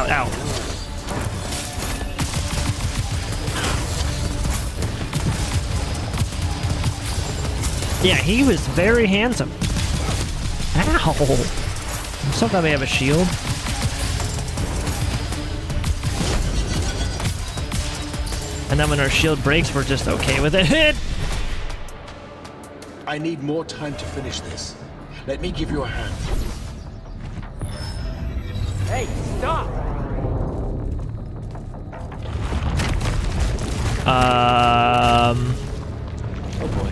Ow. Yeah, he was very handsome. Ow! I'm so glad we have a shield. And then when our shield breaks, we're just okay with it. I need more time to finish this. Let me give you a hand. Hey, stop! Oh boy.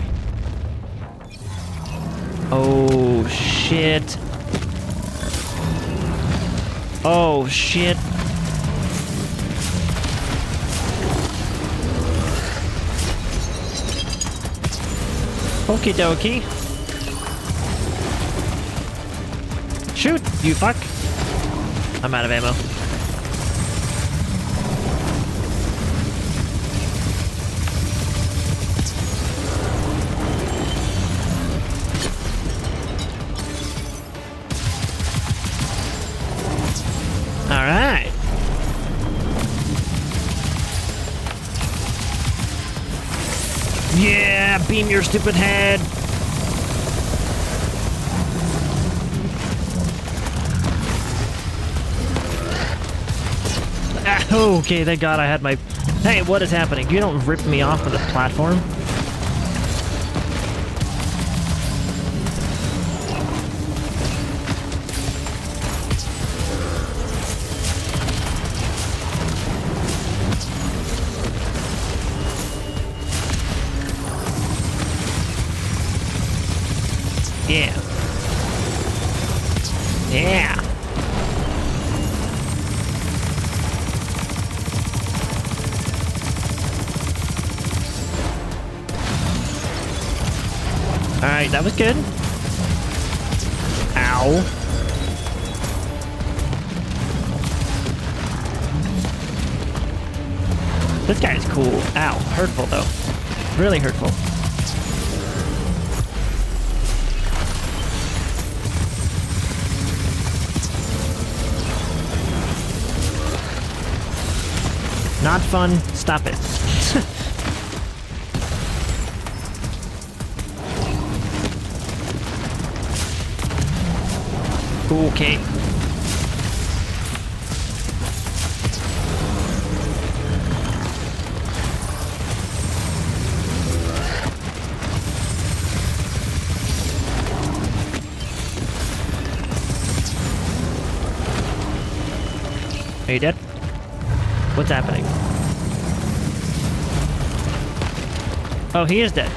Oh, shit. Oh, shit. Okie dokie. Shoot, you fuck. I'm out of ammo. All right. Yeah, beam your stupid head. Ah, okay, thank God I had my... Hey, what is happening? You don't rip me off of the platform. Yeah. Yeah. Alright, that was good. Ow. This guy's cool. Ow. Hurtful, though. Really hurtful. Not fun. Stop it. Okay. Are you dead? What's happening? Oh, he is dead.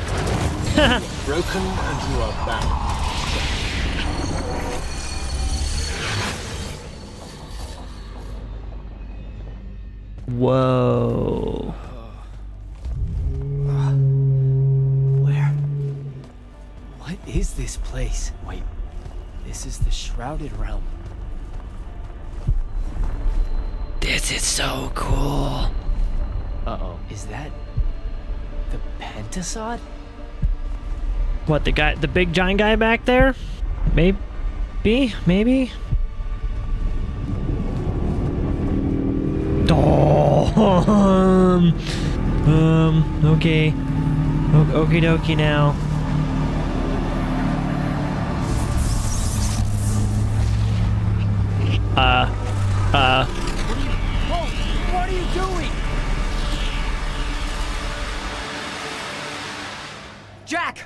Broken and you are bound. Whoa. Where? What is this place? Wait, this is the Shrouded Realm. This is so cool. Uh-oh, is that the Pentasod? What, the big giant guy back there? Maybe? Maybe? Oh, okay. Okie dokie now. Whoa, what are you doing? Jack!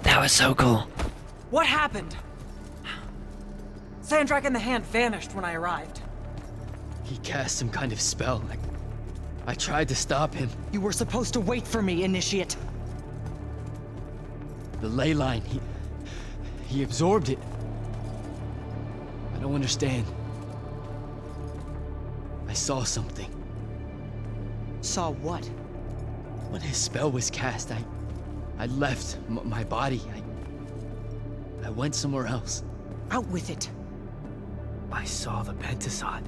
That was so cool. What happened? Sandrak and the Hand vanished when I arrived. He cast some kind of spell. I tried to stop him. You were supposed to wait for me, Initiate. The ley line, he absorbed it. I don't understand. I saw something. Saw what? When his spell was cast, I left my body. I went somewhere else. Out with it. I saw the Pentasod.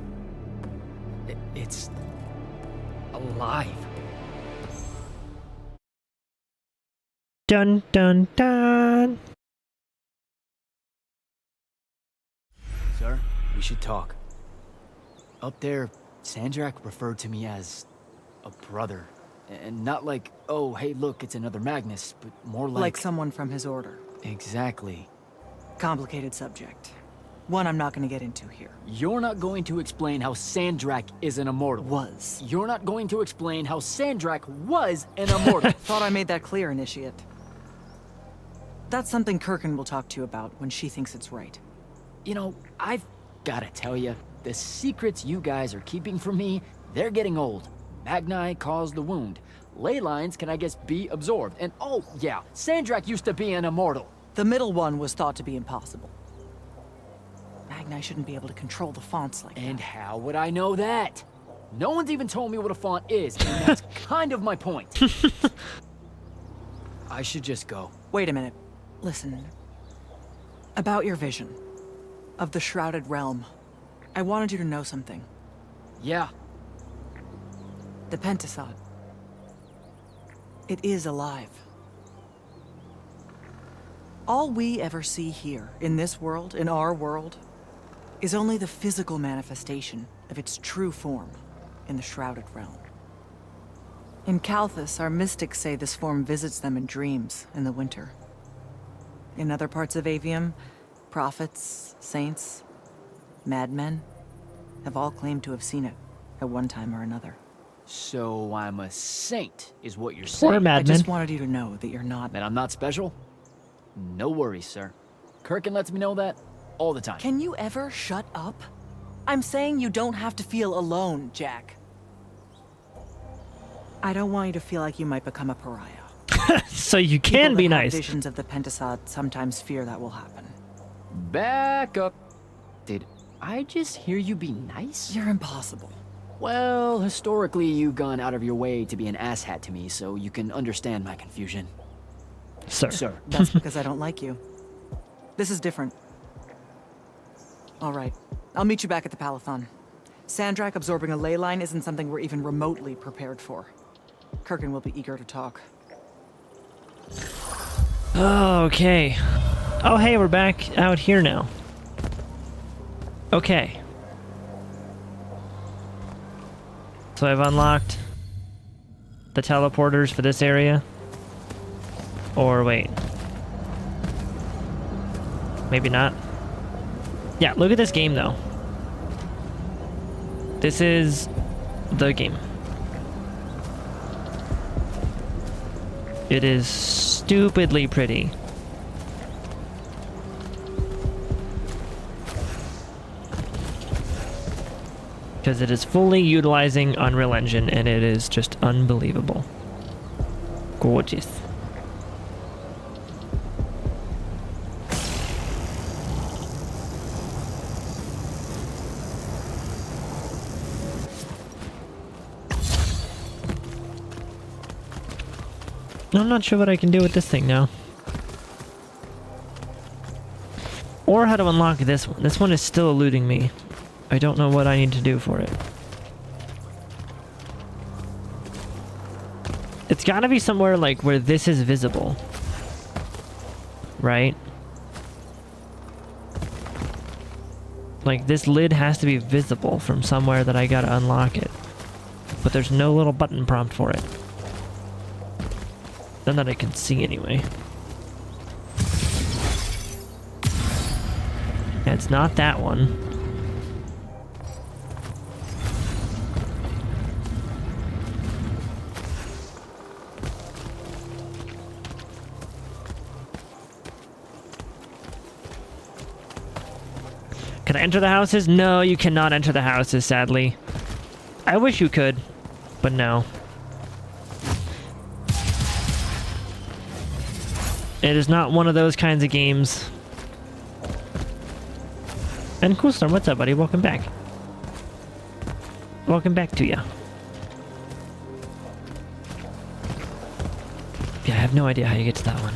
It's alive. Dun dun dun. Sir, we should talk. Up there, Sandrak referred to me as a brother. And not like, oh, hey, look, it's another Magnus, but more like... Like someone from his order. Exactly. Complicated subject. One I'm not going to get into here. You're not going to explain how Sandrak is an immortal. Was. You're not going to explain how Sandrak was an immortal. Thought I made that clear, Initiate. That's something Kirkin will talk to you about when she thinks it's right. You know, I've gotta tell you, the secrets you guys are keeping from me, They're getting old. Magni caused the wound. Ley lines can, I guess, be absorbed. And oh, yeah, Sandrak used to be an immortal. The middle one was thought to be impossible. Magni shouldn't be able to control the fonts like And that. how would I know that? No one's even told me what a font is, and that's kind of my point. I should just go. Wait a minute. Listen. About your vision of the Shrouded Realm, I wanted you to know something. Yeah, The Pentasod. It is alive. All we ever see here, in this world, in our world, is only the physical manifestation of its true form in the Shrouded Realm. In Kalthus, our mystics say this form visits them in dreams in the winter. In other parts of Aveum, prophets, saints, madmen have all claimed to have seen it at one time or another. so I'm a saint, is what you're Or a saying. I madman. just wanted you to know that you're not. That I'm not special? No worries, sir. Kirkin lets me know that all the time. Can you ever shut up? I'm saying you don't have to feel alone, Jack. I don't want you to feel like you might become a pariah. So you People can that be have nice. Visions of the Pentasod sometimes fear that will happen. Back up. Did I just hear you be nice? You're impossible. Well, historically, you've gone out of your way to be an asshat to me, so you can understand my confusion. Sir. Sir. That's because I don't like you. This is different. All right. I'll meet you back at the Palathon. Sandrak absorbing a ley line isn't something we're even remotely prepared for. Kirkin will be eager to talk. Okay. Oh, hey, we're back out here now. Okay. So I've unlocked the teleporters for this area. Or wait. Maybe not. Yeah, look at this game though. This is the game. It is stupidly pretty. Because it is fully utilizing Unreal Engine and it is just unbelievable. Gorgeous. I'm not sure what I can do with this thing now. Or how to unlock this one. This one is still eluding me. I don't know what I need to do for it. It's gotta be somewhere like where this is visible. Right? Like this lid has to be visible from somewhere that I gotta unlock it. But there's no little button prompt for it. None that I can see anyway. Yeah, it's not that one. Can I enter the houses? No, you cannot enter the houses, sadly. I wish you could, but no. It is not one of those kinds of games. And Coolstorm, what's up, buddy? Welcome back. Welcome back to ya. Yeah, I have no idea how you get to that one.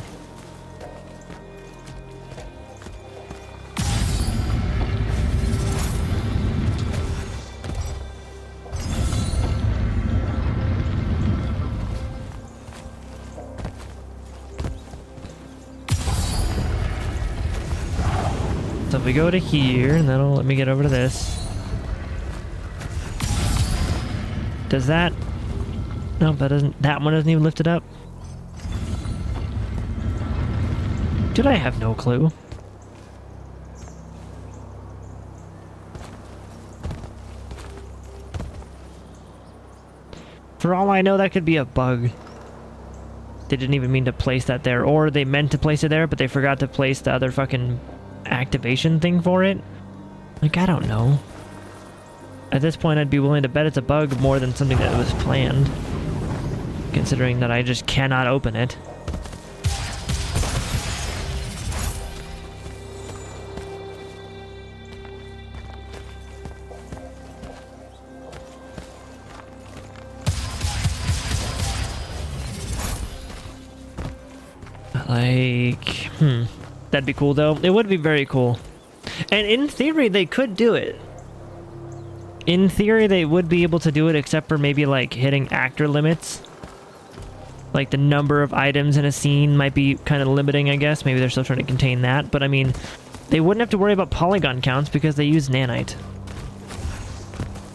So if we go to here, and that'll let me get over to this. Does that? No, that doesn't. That one doesn't even lift it up. Did I have no clue? For all I know, that could be a bug. They didn't even mean to place that there, or they meant to place it there, but they forgot to place the other fucking activation thing for it. Like, I don't know. at this point I'd be willing to bet it's a bug more than something that was planned, considering that I just cannot open it. Like, that'd be cool though. It would be very cool. And in theory, they could do it. In theory, they would be able to do it, except for maybe like hitting actor limits. Like the number of items in a scene might be kind of limiting, I guess. Maybe they're still trying to contain that. But I mean, they wouldn't have to worry about polygon counts because they use nanite.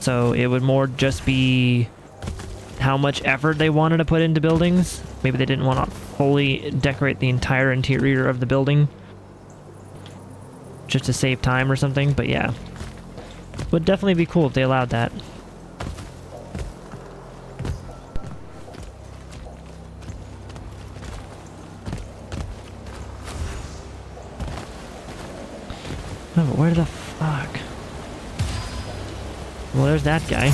So it would more just be how much effort they wanted to put into buildings. Maybe they didn't want to fully decorate the entire interior of the building just to save time or something, but yeah. Would definitely be cool if they allowed that. Oh, but where the fuck? Well, there's that guy.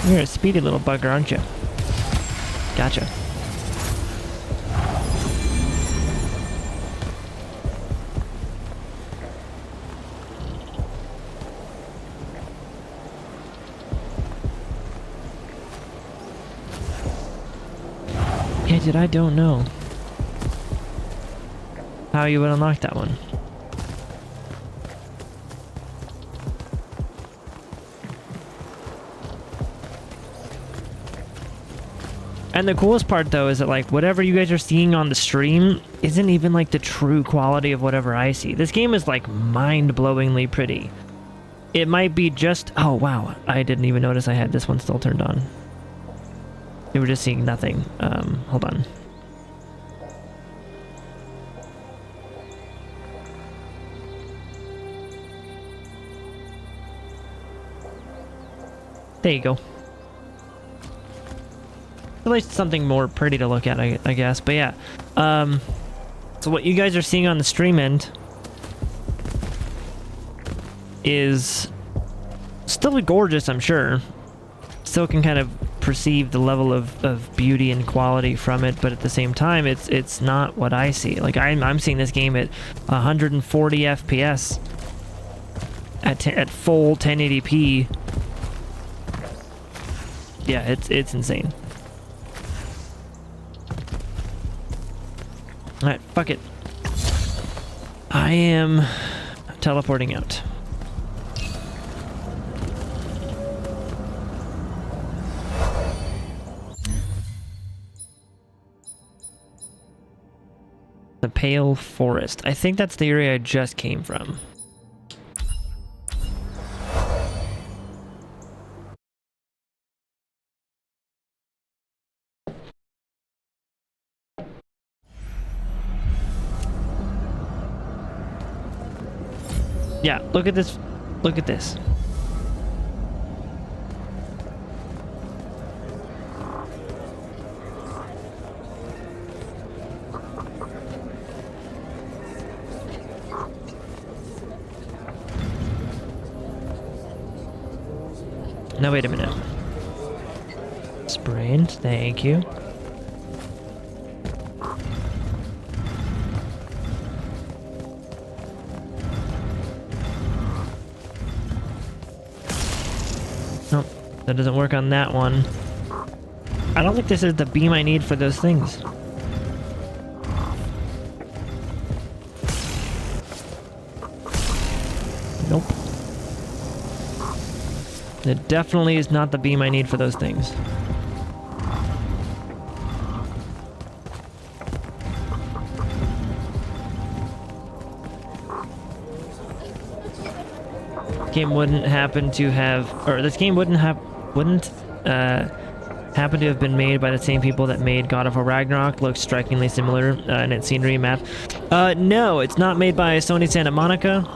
You're a speedy little bugger, aren't you? Gotcha. Yeah, dude, I don't know how you would unlock that one. And the coolest part though is that like whatever you guys are seeing on the stream isn't even like the true quality of whatever I see. This game is like mind-blowingly pretty. It might be just... Oh wow, I didn't even notice I had this one still turned on. You were just seeing nothing. Hold on. There you go. At least something more pretty to look at, I guess. But yeah, so what you guys are seeing on the stream end is still gorgeous, I'm sure. Still can kind of perceive the level of beauty and quality from it, but at the same time, it's not what I see. Like I'm seeing this game at 140 FPS at full 1080p. Yeah, it's insane. Alright, fuck it. I am teleporting out. The Pale Forest. I think that's the area I just came from. Yeah, look at this. Look at this. No, wait a minute. Sprint, thank you. Nope, that doesn't work on that one. I don't think this is the beam I need for those things. Nope. It definitely is not the beam I need for those things. Game wouldn't happen to have, or this game wouldn't happen to have been made by the same people that made God of War Ragnarok. Looks strikingly similar in its scenery map. No, it's not made by Sony Santa Monica.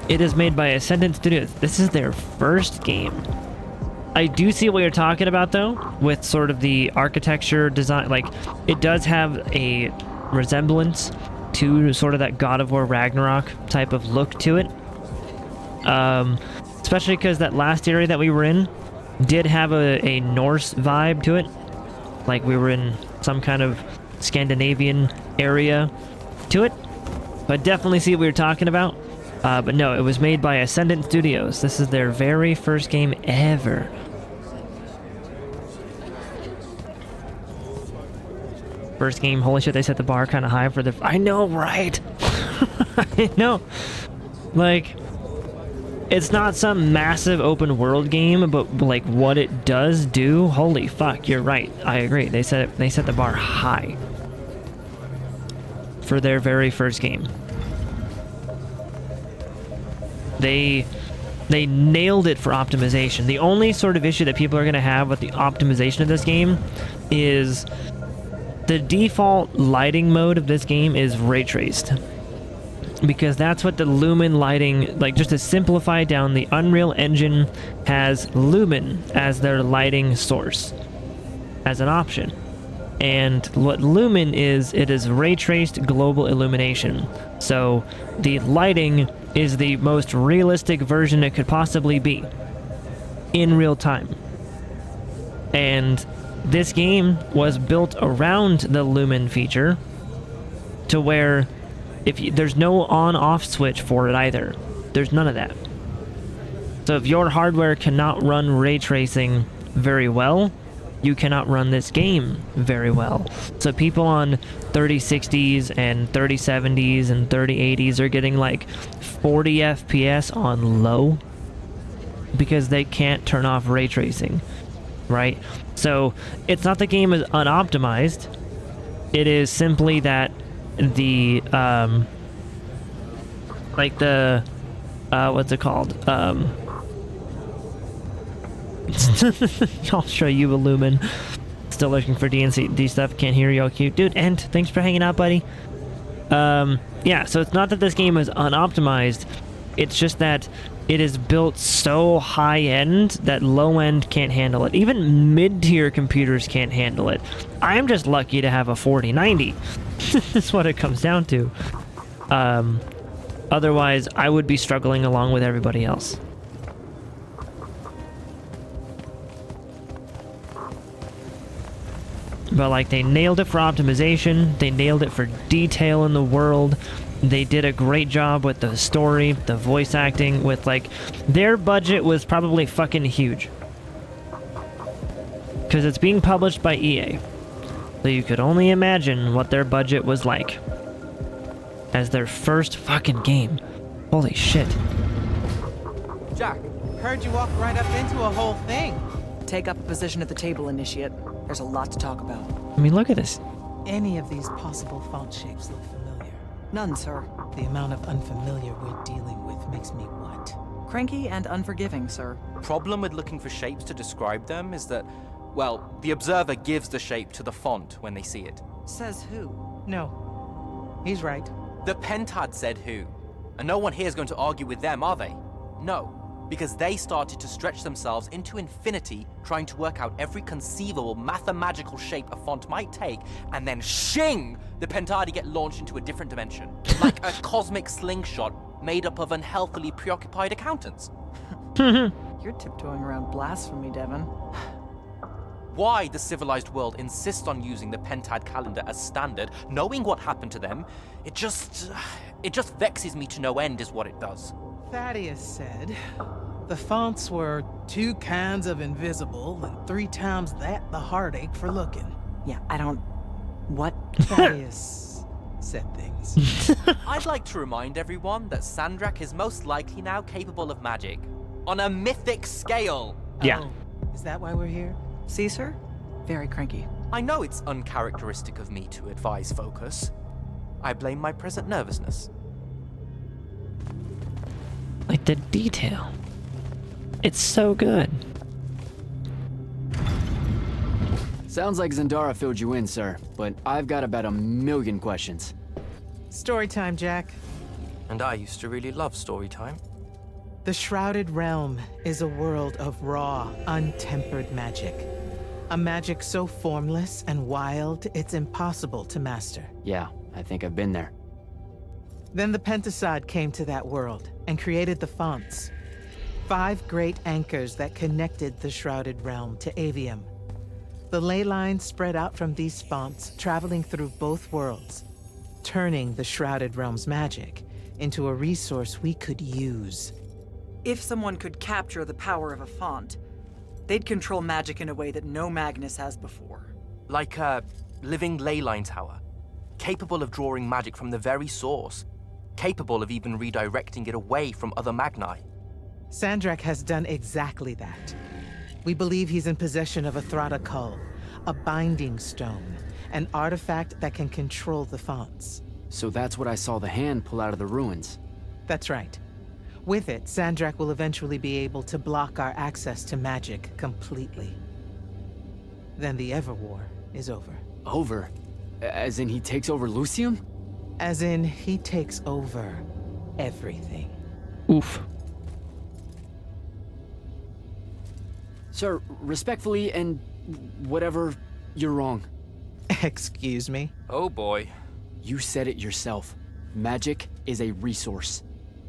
It is made by Ascendant Studios. This is their first game. I do see what you're talking about, though, with sort of the architecture design. Like, it does have a resemblance to sort of that God of War Ragnarok type of look to it. Especially because that last area that we were in did have a Norse vibe to it. Like we were in some kind of Scandinavian area to it. But definitely see what we were talking about. But no, it was made by Ascendant Studios. This is their very first game ever. First game, holy shit, they set the bar kind of high for the... I know, right? I know. Like, it's not some massive open world game, but like what it does do, holy fuck, you're right. I agree. They set the bar high for their very first game. They nailed it for optimization. The only sort of issue that people are going to have with the optimization of this game is the default lighting mode of this game is ray traced. Because that's what the lumen lighting, like just to simplify down, the Unreal Engine has lumen as their lighting source, as an option. And what lumen is, it is ray traced global illumination. So the lighting is the most realistic version it could possibly be in real time. And this game was built around the lumen feature to where there's no on-off switch for it either. There's none of that. So if your hardware cannot run ray tracing very well, you cannot run this game very well. So people on 3060s and 3070s and 3080s are getting like 40 FPS on low because they can't turn off ray tracing, right? So it's not the game is unoptimized. It is simply that the like the what's it called? I'll show you a lumen. Still looking for D&C stuff. Can't hear you. All cute, dude. And thanks for hanging out, buddy. Yeah. So it's not that this game is unoptimized. It's just that it is built so high end that low end can't handle it. Even mid-tier computers can't handle it. I'm just lucky to have a 4090. That's what it comes down to. Otherwise, I would be struggling along with everybody else. But like, they nailed it for optimization. They nailed it for detail in the world. They did a great job with the story, the voice acting, with like, their budget was probably fucking huge. Because it's being published by EA. So you could only imagine what their budget was like. As their first fucking game. Holy shit. Jack, heard you walk right up into a whole thing. Take up a position at the table, Initiate. There's a lot to talk about. I mean, look at this. Any of these possible font shapes look familiar? None, sir. The amount of unfamiliar we're dealing with makes me what? Cranky and unforgiving, sir. Problem with looking for shapes to describe them is that, well, the observer gives the shape to the font when they see it. Says who? No. He's right. The Pentad said who, and no one here is going to argue with them, are they? No, because they started to stretch themselves into infinity trying to work out every conceivable mathematical shape a font might take, and then shing, the Pentadi get launched into a different dimension. Like a cosmic slingshot made up of unhealthily preoccupied accountants. You're tiptoeing around blasphemy, Devin. Why the civilized world insists on using the Pentad calendar as standard, knowing what happened to them, it just vexes me to no end is what it does. Thaddeus said the fonts were 2 kinds of invisible and 3 times that the heartache for looking. Yeah, I don't... What? Thaddeus said things. I'd like to remind everyone that Sandrak is most likely now capable of magic. On a mythic scale! Yeah. Oh, is that why we're here? See, sir? Very cranky. I know it's uncharacteristic of me to advise focus. I blame my present nervousness. Like the detail. It's so good. Sounds like Zendara filled you in, sir, but I've got about 1,000,000 questions. Story time, Jack. And I used to really love story time. The Shrouded Realm is a world of raw, untempered magic. A magic so formless and wild, it's impossible to master. Yeah, I think I've been there. Then the Pentasod came to that world and created the fonts. 5 great anchors that connected the Shrouded Realm to Aveum. The ley lines spread out from these fonts, traveling through both worlds, turning the Shrouded Realm's magic into a resource we could use. If someone could capture the power of a font, they'd control magic in a way that no Magnus has before. Like a living leyline tower, capable of drawing magic from the very source, capable of even redirecting it away from other Magni. Sandrak has done exactly that. We believe he's in possession of a Thrada Cull, a binding stone, an artifact that can control the fonts. So that's what I saw the hand pull out of the ruins. That's right. With it, Sandrak will eventually be able to block our access to magic completely. Then the Everwar is over. Over? As in he takes over Lucium? As in, he takes over everything. Oof. Sir, respectfully and whatever, you're wrong. Excuse me? Oh boy. You said it yourself. Magic is a resource.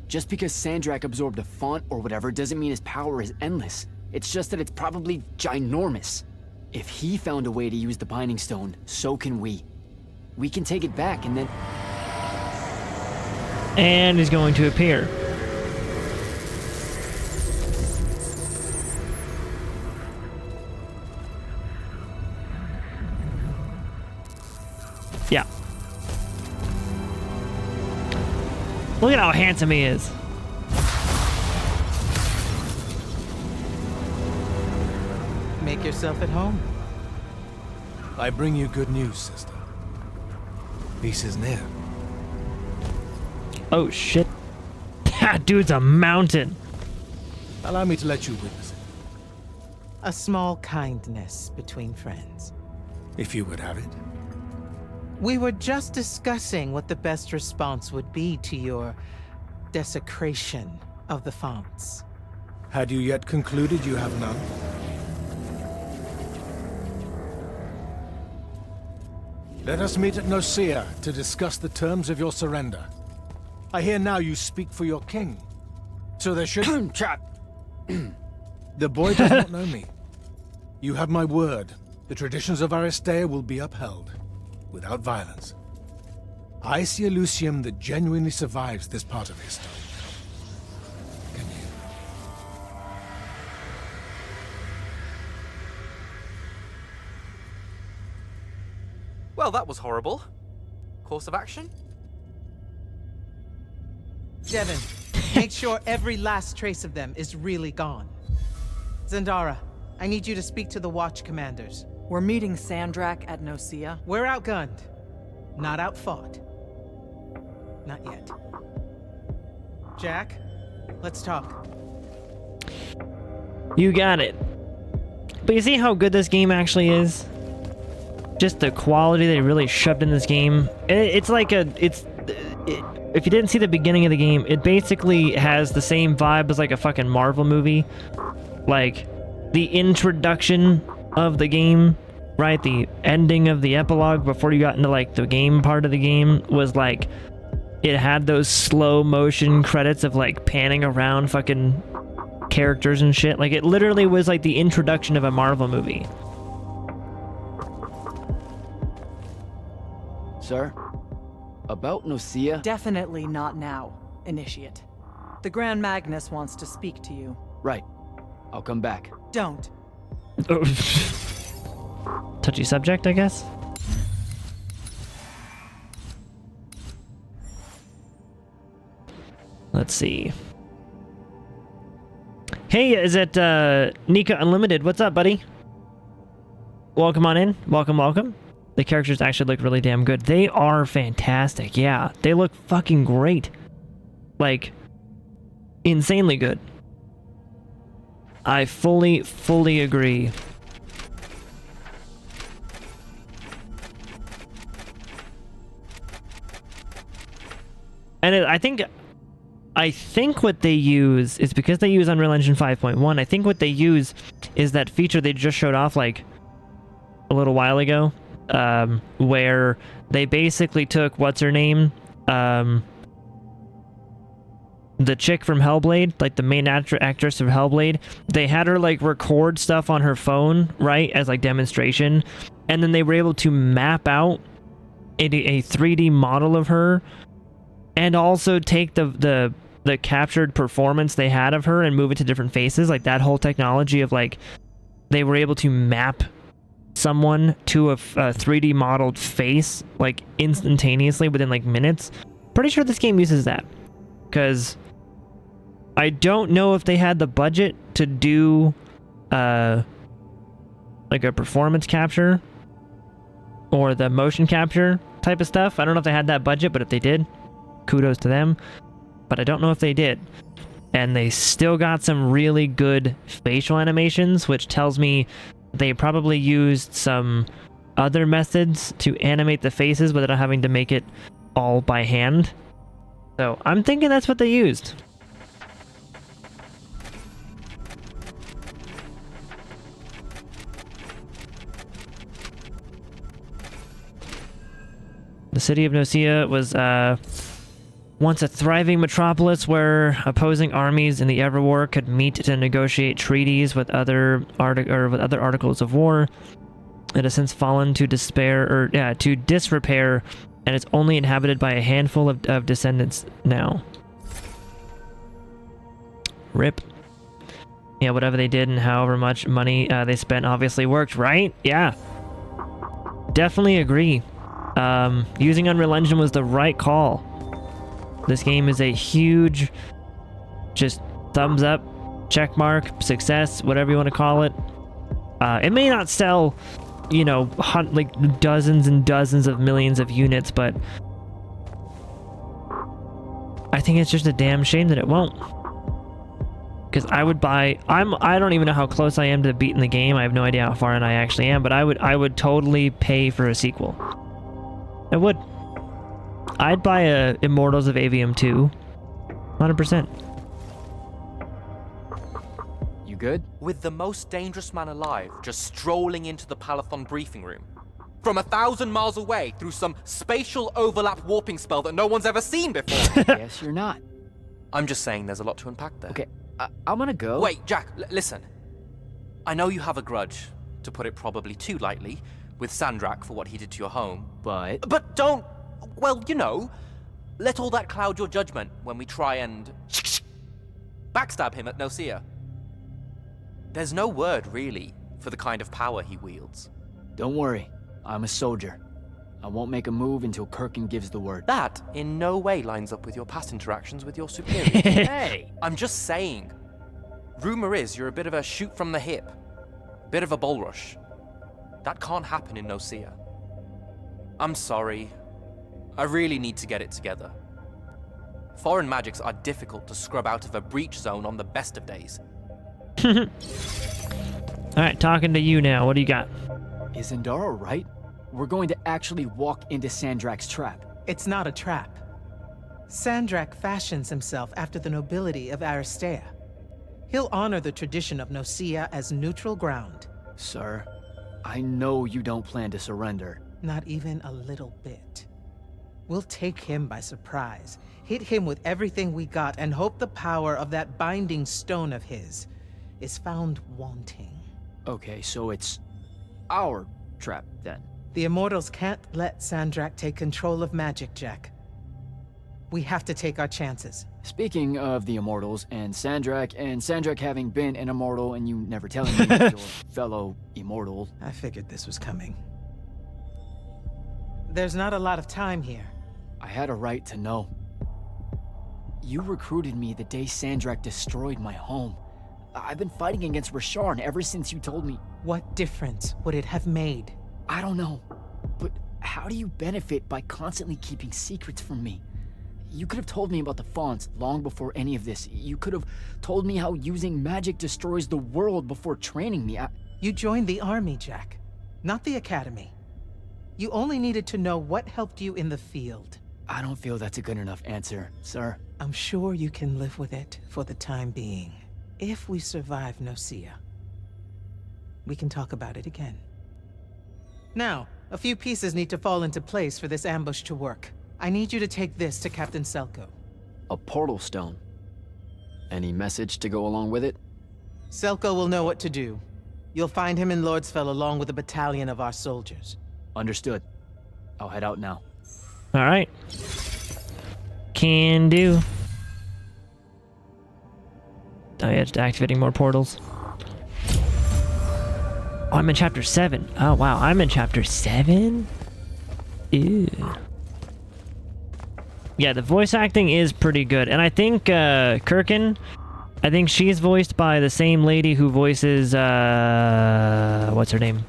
Just because Sandrak absorbed a font or whatever doesn't mean his power is endless. It's just that it's probably ginormous. If he found a way to use the Binding Stone, so can we. We can take it back and then... And he's going to appear. Yeah. Look at how handsome he is. Make yourself at home. I bring you good news, sister. Peace is near. Oh shit. That dude's a mountain. Allow me to let you witness it, A small kindness between friends. if you would have it. We were just discussing what the best response would be to your desecration of the fonts. Had you yet concluded you have none? Let us meet at Nicaea to discuss the terms of your surrender. I hear now you speak for your king. So there should... Trap! The boy does not know me. You have my word. The traditions of Aristea will be upheld, without violence. I see a Lucium that genuinely survives this part of history. Can you? Well, that was horrible. Course of action? Devin, make sure every last trace of them is really gone. Zendara, I need you to speak to the Watch commanders. We're meeting Sandrak at Nicaea. We're outgunned, not outfought. Not yet. Jack, let's talk. You got it. But you see how good this game actually is? Just the quality they really shoved in this game. It's like if you didn't see the beginning of the game, it basically has the same vibe as like a fucking Marvel movie. Like, the introduction of the game, right? The ending of the epilogue before you got into like the game part of the game was like, it had those slow motion credits of like panning around fucking characters and shit. Like, it literally was like the introduction of a Marvel movie. Sir? About Nicaea? Definitely not now, Initiate. The Grand Magnus wants to speak to you. Right. I'll come back. Don't. Touchy subject, I guess. Let's see. Hey, is it Nika Unlimited? What's up, buddy? Welcome on in. Welcome, welcome. The characters actually look really damn good. They are fantastic. Yeah, they look fucking great. Like, insanely good. I fully agree. And I think I think what they use is because they use Unreal Engine 5.1. I think what they use is that feature they just showed off like a little while ago, where they basically took what's her name, the chick from Hellblade, like the main actress of Hellblade. They had her like record stuff on her phone, right, as like demonstration, and then they were able to map out a 3D model of her, and also take the captured performance they had of her and move it to different faces. Like that whole technology of like they were able to map someone to a 3D modeled face like instantaneously within like minutes. Pretty sure this game uses that, because I don't know if they had the budget to do like a performance capture or the motion capture type of stuff. I don't know if they had that budget, but if they did, kudos to them. But I don't know if they did. And they still got some really good facial animations, which tells me they probably used some other methods to animate the faces without having to make it all by hand. So I'm thinking that's what they used. The city of Nicaea was once a thriving metropolis where opposing armies in the Everwar could meet to negotiate treaties with other articles of war. It has since fallen to to disrepair, and it's only inhabited by a handful of descendants now. RIP. Yeah, whatever they did and however much money they spent obviously worked, right? Yeah. Definitely agree. Using Unreal Engine was the right call. This game is a huge, just thumbs up, check mark, success, whatever you want to call it. It may not sell, you know, like dozens and dozens of millions of units, but I think it's just a damn shame that it won't. Because I would buy, I don't even know how close I am to beating the game. I have no idea how far in I actually am, but I would totally pay for a sequel. I would. I'd buy a Immortals of Aveum 2. 100%. You good? With the most dangerous man alive just strolling into the Palathon briefing room. From 1,000 miles away through some spatial overlap warping spell that no one's ever seen before. Yes, you're not. I'm just saying there's a lot to unpack there. Okay, I'm gonna go. Wait, Jack, listen. I know you have a grudge, to put it probably too lightly, with Sandrak for what he did to your home. But don't, well, you know, let all that cloud your judgment when we try and backstab him at Nicaea. There's no word, really, for the kind of power he wields. Don't worry, I'm a soldier. I won't make a move until Kirkin gives the word. That in no way lines up with your past interactions with your superiors. Hey! I'm just saying. Rumor is you're a bit of a shoot from the hip. Bit of a bull rush. That can't happen in Nicaea. I'm sorry. I really need to get it together. Foreign magics are difficult to scrub out of a breach zone on the best of days. Alright, talking to you now. What do you got? Is Zendara right? We're going to actually walk into Sandrak's trap. It's not a trap. Sandrak fashions himself after the nobility of Aristea. He'll honor the tradition of Nicaea as neutral ground. Sir, I know you don't plan to surrender. Not even a little bit. We'll take him by surprise, hit him with everything we got, and hope the power of that binding stone of his is found wanting. Okay, so it's our trap, then. The Immortals can't let Sandrak take control of magic, Jack. We have to take our chances. Speaking of the Immortals and Sandrak having been an Immortal and you never telling me your fellow Immortal. I figured this was coming. There's not a lot of time here. I had a right to know. You recruited me the day Sandrak destroyed my home. I've been fighting against Rasharn ever since you told me. What difference would it have made? I don't know, but how do you benefit by constantly keeping secrets from me? You could have told me about the fonts long before any of this. You could have told me how using magic destroys the world before training me. You joined the army, Jack, not the academy. You only needed to know what helped you in the field. I don't feel that's a good enough answer, sir. I'm sure you can live with it for the time being. If we survive Nocia, we can talk about it again. Now, a few pieces need to fall into place for this ambush to work. I need you to take this to Captain Selko. A portal stone. Any message to go along with it? Selko will know what to do. You'll find him in Lordsfell along with a battalion of our soldiers. Understood. I'll head out now. All right. Can do. Oh yeah, just activating more portals. Oh, I'm in chapter 7. Oh wow, I'm in chapter 7? Ew. Yeah, the voice acting is pretty good. And I think Kirkin, I think she's voiced by the same lady who voices what's her name?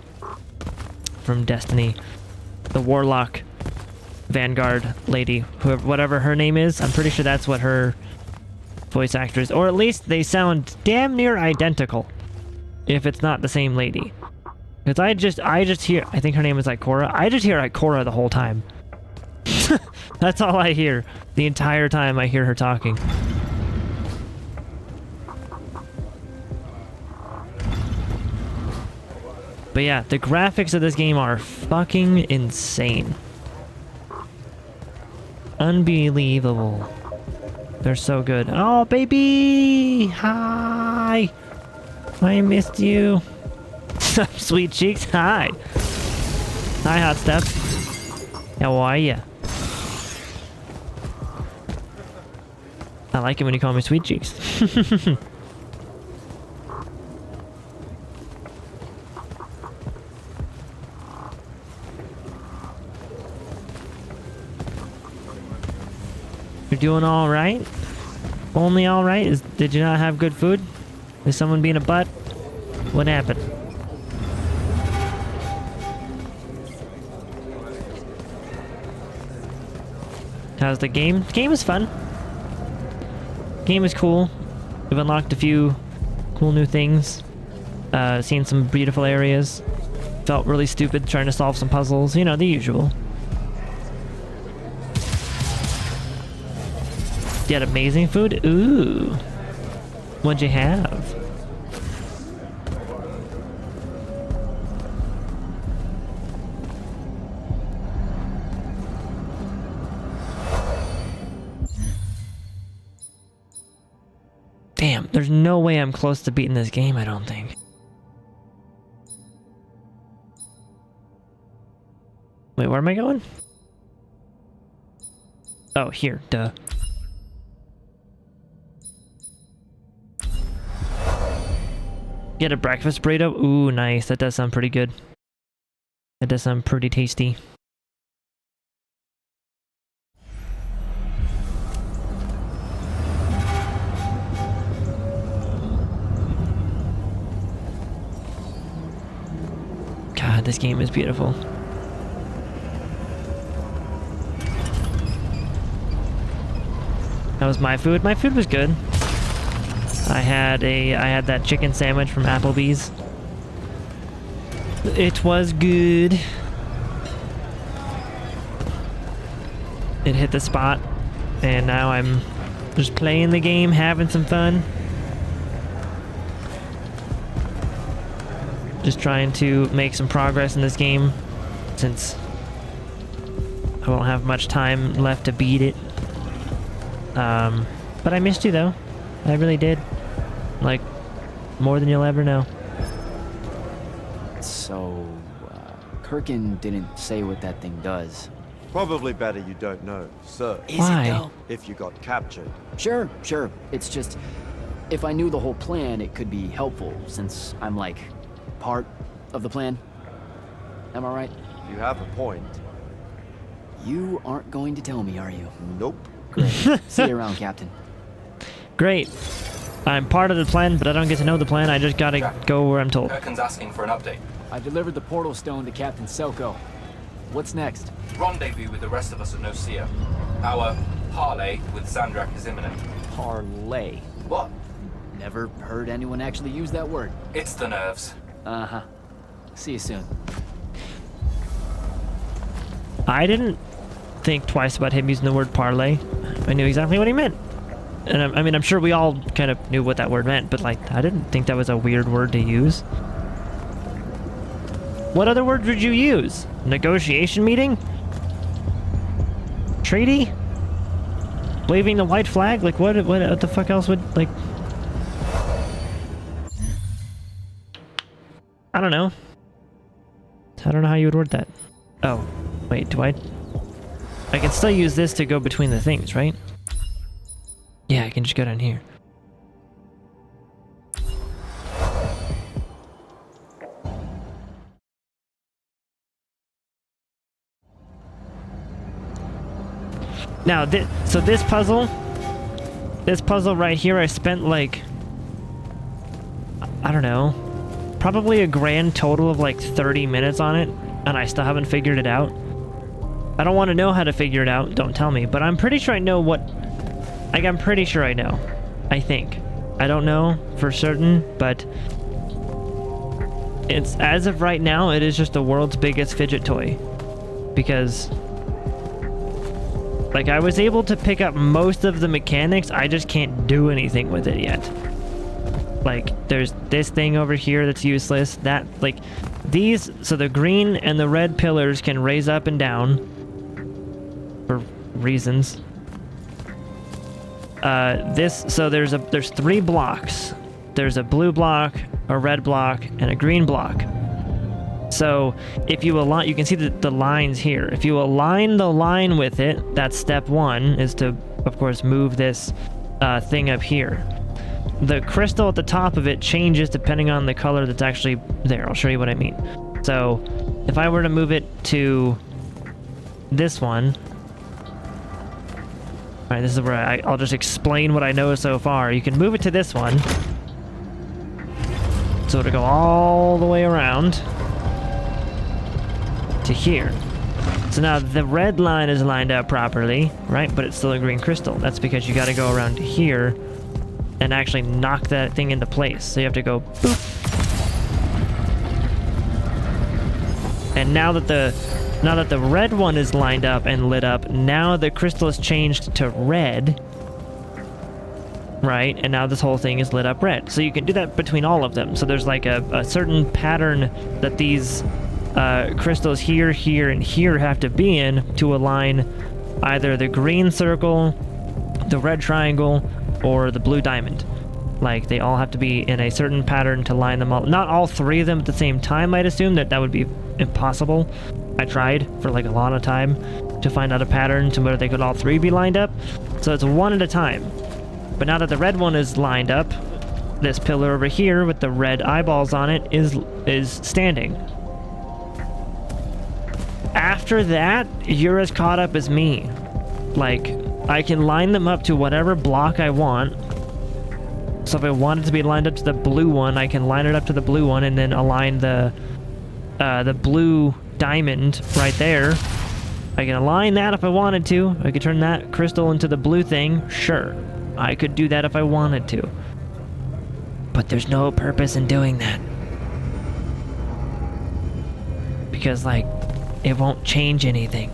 From Destiny. The Warlock Vanguard lady, whoever, whatever her name is. I'm pretty sure that's what her voice actor is, or at least they sound damn near identical, if it's not the same lady. Because I just hear, I think her name is Ikora. I just hear Ikora the whole time. That's all I hear the entire time I hear her talking. But yeah, the graphics of this game are fucking insane. Unbelievable. They're so good. Oh, baby! Hi! I missed you. Sweet cheeks, hi. Hi, hot stuff. How are ya? I like it when you call me sweet cheeks. You're doing all right? Only all right? Did you not have good food? Is someone being a butt? What happened? How's the game? The game is fun. Game is cool. We've unlocked a few cool new things. Seen some beautiful areas. Felt really stupid trying to solve some puzzles. You know, the usual. You had amazing food? Ooh. What'd you have? Damn, there's no way I'm close to beating this game, I don't think. Wait, where am I going? Oh, here, duh. Get a breakfast burrito? Ooh, nice. That does sound pretty good. That does sound pretty tasty. God, this game is beautiful. That was my food. My food was good. I had that chicken sandwich from Applebee's. It was good. It hit the spot, and now I'm just playing the game, having some fun. Just trying to make some progress in this game, since I won't have much time left to beat it. But I missed you though. I really did. Like, more than you'll ever know. So, Kirkin didn't say what that thing does. Probably better you don't know, sir. Is Why? it though? If you got captured. Sure. It's just, if I knew the whole plan, it could be helpful, since I'm like, part of the plan. Am I right? You have a point. You aren't going to tell me, are you? Nope. Great. See you around, Captain. Great. I'm part of the plan, but I don't get to know the plan. I just gotta go where I'm told. Kirkin's asking for an update. I delivered the portal stone to Captain Selko. What's next? Rendezvous with the rest of us at Nocia. Our parley with Sandrak is imminent. Parlay. What? Never heard anyone actually use that word. It's the nerves. Uh-huh. See you soon. I didn't think twice about him using the word parlay. I knew exactly what he meant. And I mean, I'm sure we all kind of knew what that word meant, but like, I didn't think that was a weird word to use. What other word would you use? Negotiation meeting? Treaty? Waving the white flag? Like, what the fuck else would, like... I don't know. I don't know how you would word that. Oh, wait, do I can still use this to go between the things, right? Yeah, I can just go down here. Now, so this puzzle right here, I spent like, I don't know, probably a grand total of like 30 minutes on it, and I still haven't figured it out. I don't want to know how to figure it out, don't tell me, but I'm pretty sure I know what, like, I'm pretty sure I know, I think. I don't know for certain, but it's, as of right now, it is just the world's biggest fidget toy, because... like, I was able to pick up most of the mechanics, I just can't do anything with it yet. Like, there's this thing over here that's useless, that, like, these, so the green and the red pillars can raise up and down, for reasons. So there's 3 blocks. There's a blue block, a red block, and a green block. So if you align, you can see the lines here. If you align the line with it, that's step 1, is to, of course, move this thing up here. The crystal at the top of it changes depending on the color that's actually there. I'll show you what I mean. So if I were to move it to this one, all right, this is where I'll just explain what I know so far. You can move it to this one. So it'll go all the way around to here. So now the red line is lined up properly, right? But it's still a green crystal. That's because you got to go around to here and actually knock that thing into place. So you have to go boop. And now that the red one is lined up and lit up, now the crystal is changed to red, right? And now this whole thing is lit up red. So you can do that between all of them. So there's like a certain pattern that these crystals here, here, and here have to be in to align either the green circle, the red triangle, or the blue diamond. Like, they all have to be in a certain pattern to line them all. Not all 3 of them at the same time, I'd assume. That would be impossible. I tried for like a lot of time to find out a pattern to where they could all 3 be lined up. So it's 1 at a time. But now that the red one is lined up, this pillar over here with the red eyeballs on it is standing. After that, you're as caught up as me. Like, I can line them up to whatever block I want. So if I want it to be lined up to the blue one, I can line it up to the blue one and then align the blue diamond right there. I can align that if I wanted to. I could turn that crystal into the blue thing. Sure, I could do that if I wanted to. But there's no purpose in doing that. Because, like, it won't change anything.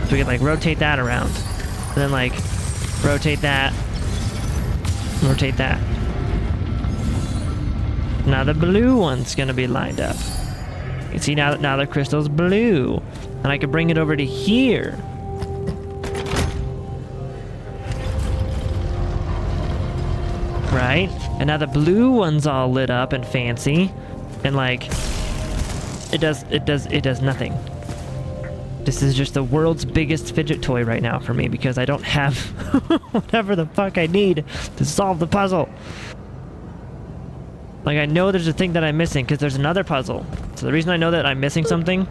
So we can, like, rotate that around. And then, like, rotate that. Rotate that. Now the blue one's gonna be lined up. You see, now the crystal's blue. And I can bring it over to here. Right? And now the blue one's all lit up and fancy. And, like, it does nothing. This is just the world's biggest fidget toy right now for me because I don't have whatever the fuck I need to solve the puzzle. Like, I know there's a thing that I'm missing because there's another puzzle. So the reason I know that I'm missing something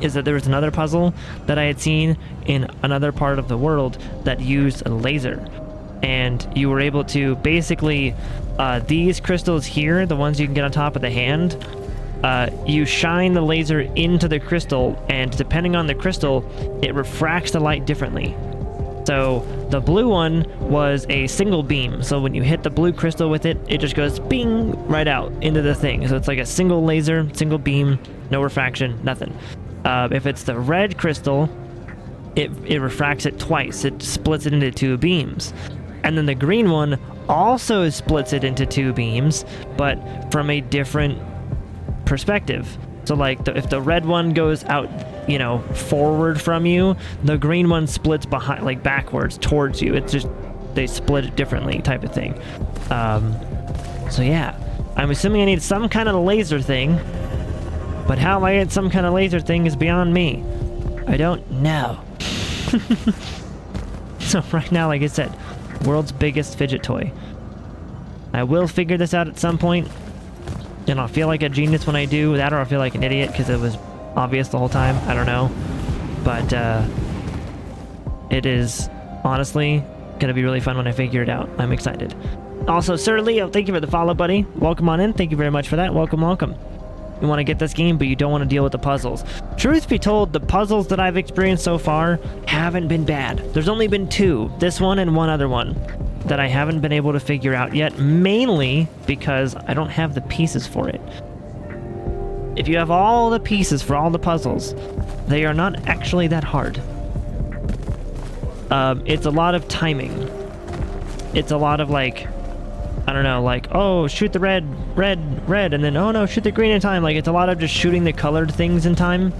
is that there was another puzzle that I had seen in another part of the world that used a laser. And you were able to basically, these crystals here, the ones you can get on top of the hand, you shine the laser into the crystal, and depending on the crystal, it refracts the light differently. So The blue one was a single beam, so when you hit the blue crystal with it, it just goes bing right out into the thing. So it's like a single laser, single beam, no refraction, nothing. If it's the red crystal, it refracts it twice. It splits it into 2 beams. And then the green one also splits it into 2 beams, but from a different perspective. So like if the red one goes out, you know, forward from you, the green one splits behind, like backwards towards you. It's just, they split it differently type of thing. So yeah, I'm assuming I need some kind of laser thing, but how I get some kind of laser thing is beyond me. I don't know. So right now, like I said, world's biggest fidget toy. I will figure this out at some point, and I'll feel like a genius when I do that, or I'll feel like an idiot because it was obvious the whole time. I don't know. But it is honestly gonna be really fun when I figure it out. I'm excited. Also, Sir Leo, thank you for the follow, buddy. Welcome on in. Thank you very much for that. Welcome, welcome. You want to get this game, but you don't want to deal with the puzzles. Truth be told, the puzzles that I've experienced so far haven't been bad. There's only been 2, this one and one other one, that I haven't been able to figure out yet, mainly because I don't have the pieces for it. If you have all the pieces for all the puzzles, they are not actually that hard. It's a lot of timing. It's a lot of like, I don't know, like, oh, shoot the red, and then, oh no, shoot the green in time. Like, it's a lot of just shooting the colored things in time.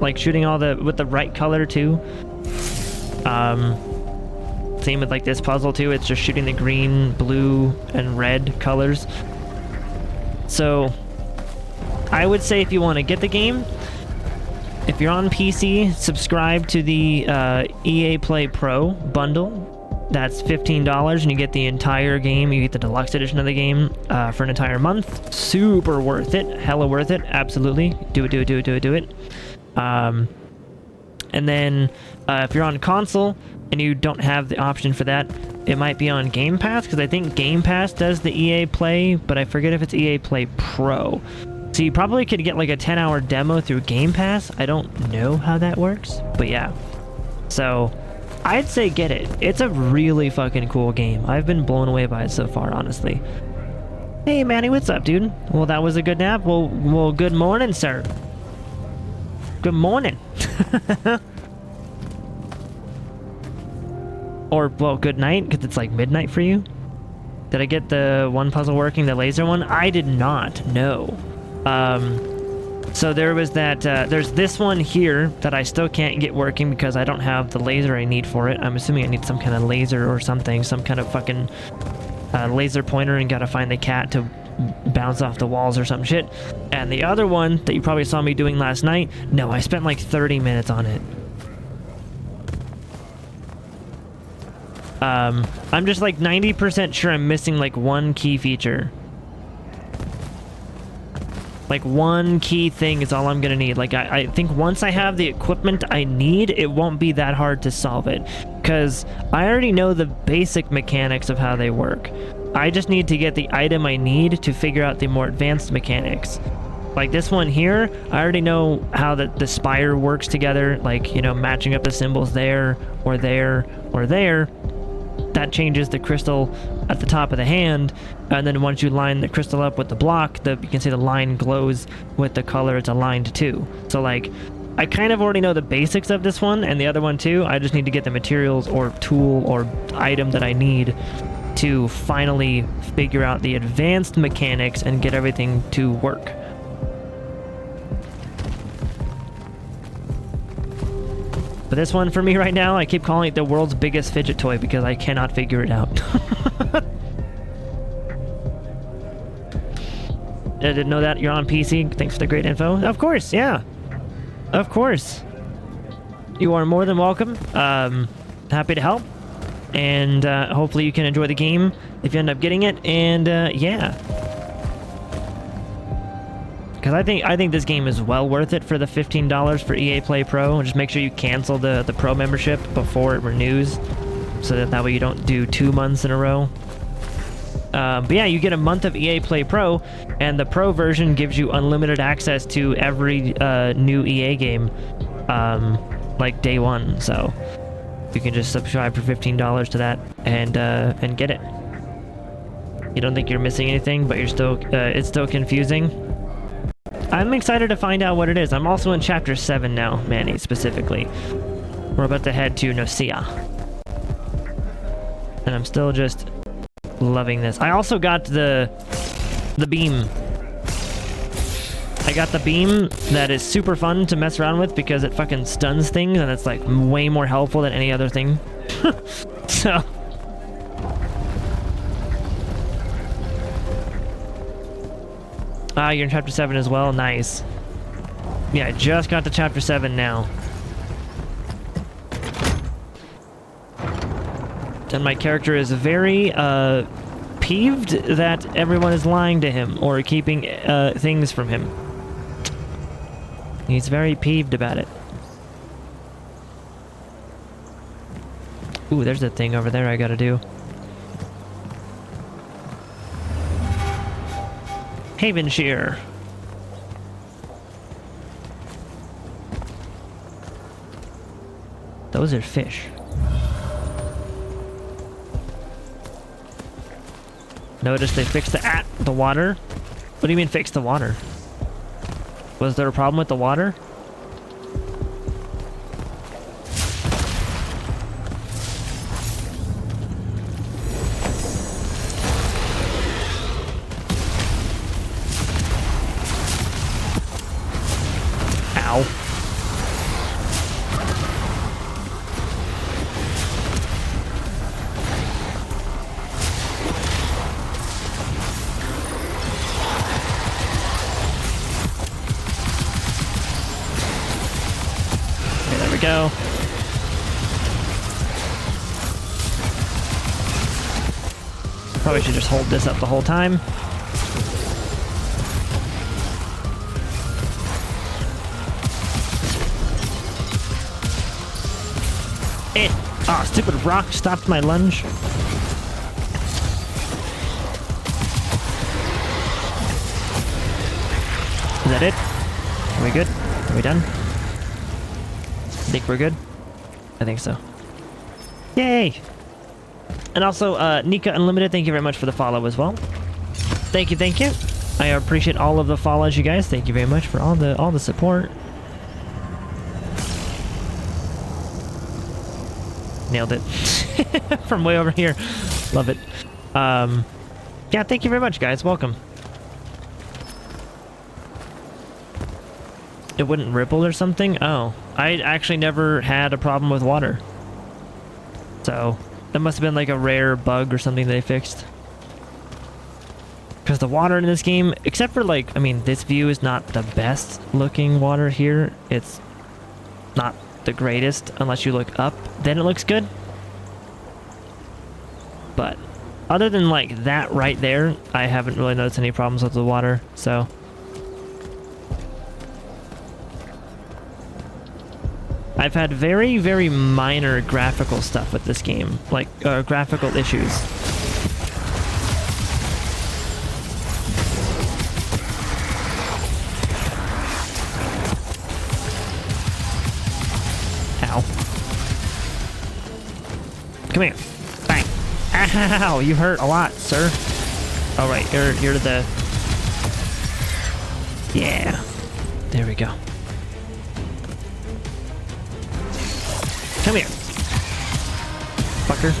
Like, shooting all the, with the right color, too. Same with, like, this puzzle, too. It's just shooting the green, blue, and red colors. So, I would say if you want to get the game, if you're on PC, subscribe to the EA Play Pro bundle. That's $15 and you get the entire game. You get the deluxe edition of the game for an entire month. Super worth it. Hella worth it. Absolutely. Do it. And then if you're on console and you don't have the option for that, it might be on Game Pass, because I think Game Pass does the EA Play, but I forget if it's EA Play Pro. So you probably could get like a 10-hour demo through Game Pass. I don't know how that works, but yeah. So I'd say get it. It's a really fucking cool game. I've been blown away by it so far, honestly. Hey, Manny, what's up, dude? Well, that was a good nap. Well, good morning, sir. Good morning. Or, well, good night, because it's like midnight for you. Did I get the one puzzle working, the laser one? I did not, no. So there was that, there's this one here that I still can't get working because I don't have the laser I need for it. I'm assuming I need some kind of laser or something, some kind of fucking laser pointer, and gotta find the cat to bounce off the walls or some shit. And the other one that you probably saw me doing last night, no, I spent like 30 minutes on it. I'm just like 90% sure I'm missing like one key feature. Like one key thing is all I'm gonna need. Like I think once I have the equipment I need, it won't be that hard to solve it, because I already know the basic mechanics of how they work. I just need to get the item I need to figure out the more advanced mechanics. Like this one here, I already know how the spire works together, like, you know, matching up the symbols there or there or there. That changes the crystal at the top of the hand, and then once you line the crystal up with the block, you can see the line glows with the color it's aligned to. So like, I kind of already know the basics of this one and the other one too. I just need to get the materials or tool or item that I need to finally figure out the advanced mechanics and get everything to work. But this one for me right now, I keep calling it the world's biggest fidget toy because I cannot figure it out. I didn't know that. You're on PC. Thanks for the great info. Of course, yeah. Of course. You are more than welcome. Happy to help. And hopefully you can enjoy the game if you end up getting it. And yeah. Because I think this game is well worth it for the $15 for EA Play Pro. Just make sure you cancel the Pro membership before it renews, so that way you don't do 2 months in a row. But yeah, you get a month of EA Play Pro, and the Pro version gives you unlimited access to every new EA game, like day one. So You can just subscribe for $15 to that and get it. You don't think you're missing anything, but you're still it's still confusing. I'm excited to find out what it is. I'm also in chapter 7 now, Manny, specifically. We're about to head to Nicaea. And I'm still just loving this. I also got the beam. I got the beam that is super fun to mess around with because it fucking stuns things and it's like way more helpful than any other thing. So. Ah, you're in chapter 7 as well? Nice. Yeah, I just got to chapter 7 now. And my character is very, peeved that everyone is lying to him or keeping, things from him. He's very peeved about it. Ooh, there's a thing over there I gotta do. Havenshire. Those are fish. Notice they fixed the water. What do you mean fix the water? Was there a problem with the water? Ow. Go. Probably should just hold this up the whole time. Stupid rock stopped my lunge. Is that it? Are we good? Are we done? Think we're good? I think so. Yay! And also, Nika Unlimited, thank you very much for the follow as well. Thank you, thank you. I appreciate all of the follows, you guys. Thank you very much for all the support. Nailed it. From way over here. Love it. Yeah, thank you very much, guys. Welcome. It wouldn't ripple or something? Oh. I actually never had a problem with water. So, that must have been like a rare bug or something they fixed. Because the water in this game, except for like, I mean, this view is not the best looking water here. It's not the greatest unless you look up. Then it looks good. But, other than like that right there, I haven't really noticed any problems with the water, so... I've had very, very minor graphical stuff with this game, like graphical issues. Ow. Come here. Bang. Ow, you hurt a lot, sir. All right, you're the... Yeah. There we go. Come here. Fucker.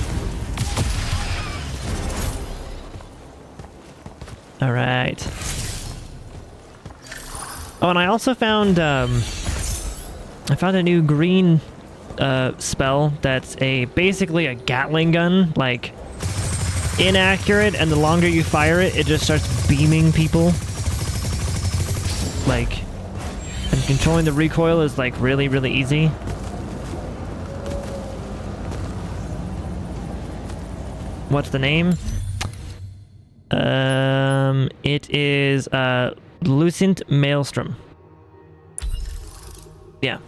Alright. Oh, and I also found, I found a new green, spell that's basically a Gatling gun, like, inaccurate, and the longer you fire it, it just starts beaming people. Like, and controlling the recoil is, like, really, really easy. What's the name? It is, Lucent Maelstrom. Yeah.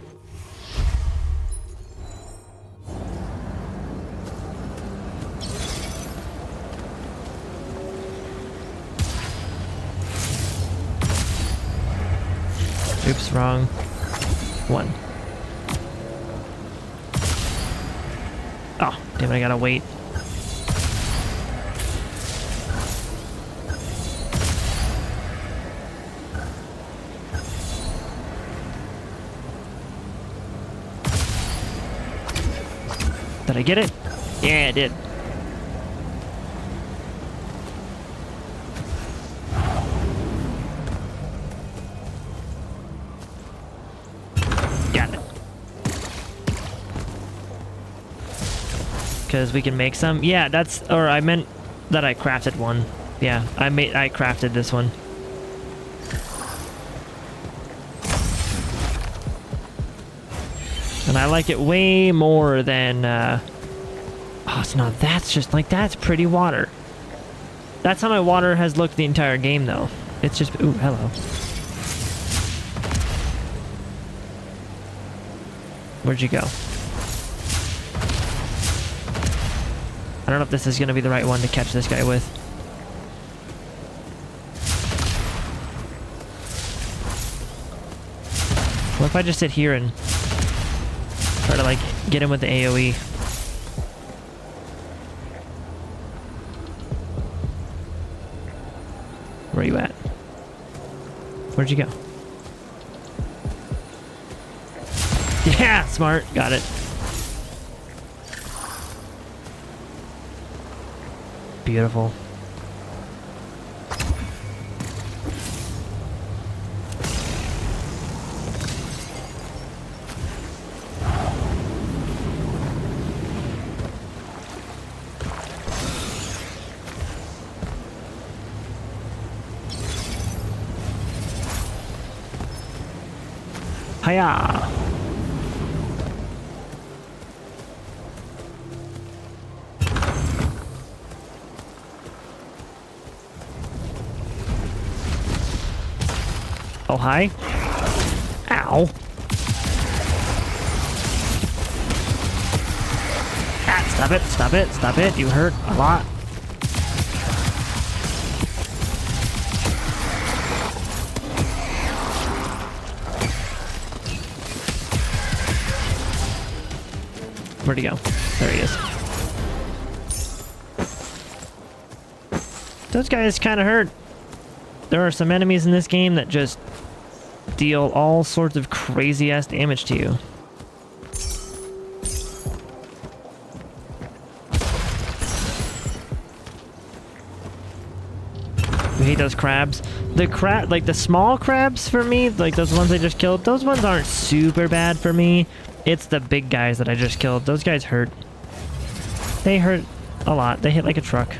Oops, wrong one. Damn it, I gotta wait. Did I get it? Yeah, I did. Got it. Because we can make some. Yeah, that's, or I meant that I crafted one. Yeah, I crafted this one. And I like it way more than, oh, it's not, that's just, like, that's pretty water. That's how my water has looked the entire game, though. It's just, ooh, hello. Where'd you go? I don't know if this is going to be the right one to catch this guy with. What if I just sit here and try to, like, get him with the AoE? Where are you at? Where'd you go? Yeah, smart. Got it. Beautiful. Hiya! Oh, hi. Ow. Ah, stop it, stop it, stop it. You hurt a lot. Where'd he go? There he is. Those guys kind of hurt. There are some enemies in this game that just deal all sorts of crazy-ass damage to you. I hate those crabs. The like the small crabs for me, like those ones I just killed, those ones aren't super bad for me. It's the big guys that I just killed. Those guys hurt. They hurt a lot. They hit like a truck.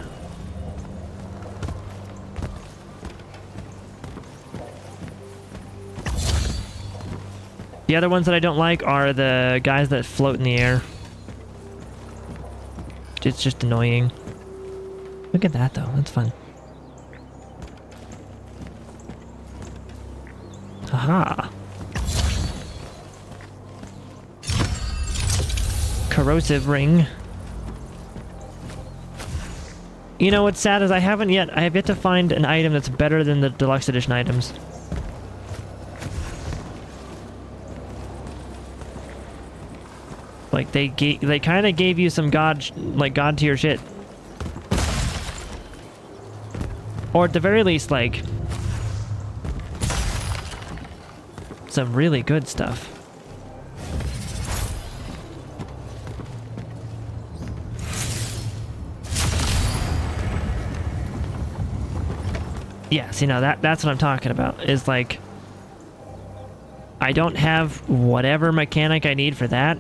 The other ones that I don't like are the guys that float in the air. It's just annoying. Look at that though, that's fun. Aha. Corrosive ring. You know what's sad is I have yet to find an item that's better than the deluxe edition items. Like they kind of gave you some god tier shit, or at the very least like some really good stuff. Yeah, see now that's what I'm talking about. Is like I don't have whatever mechanic I need for that.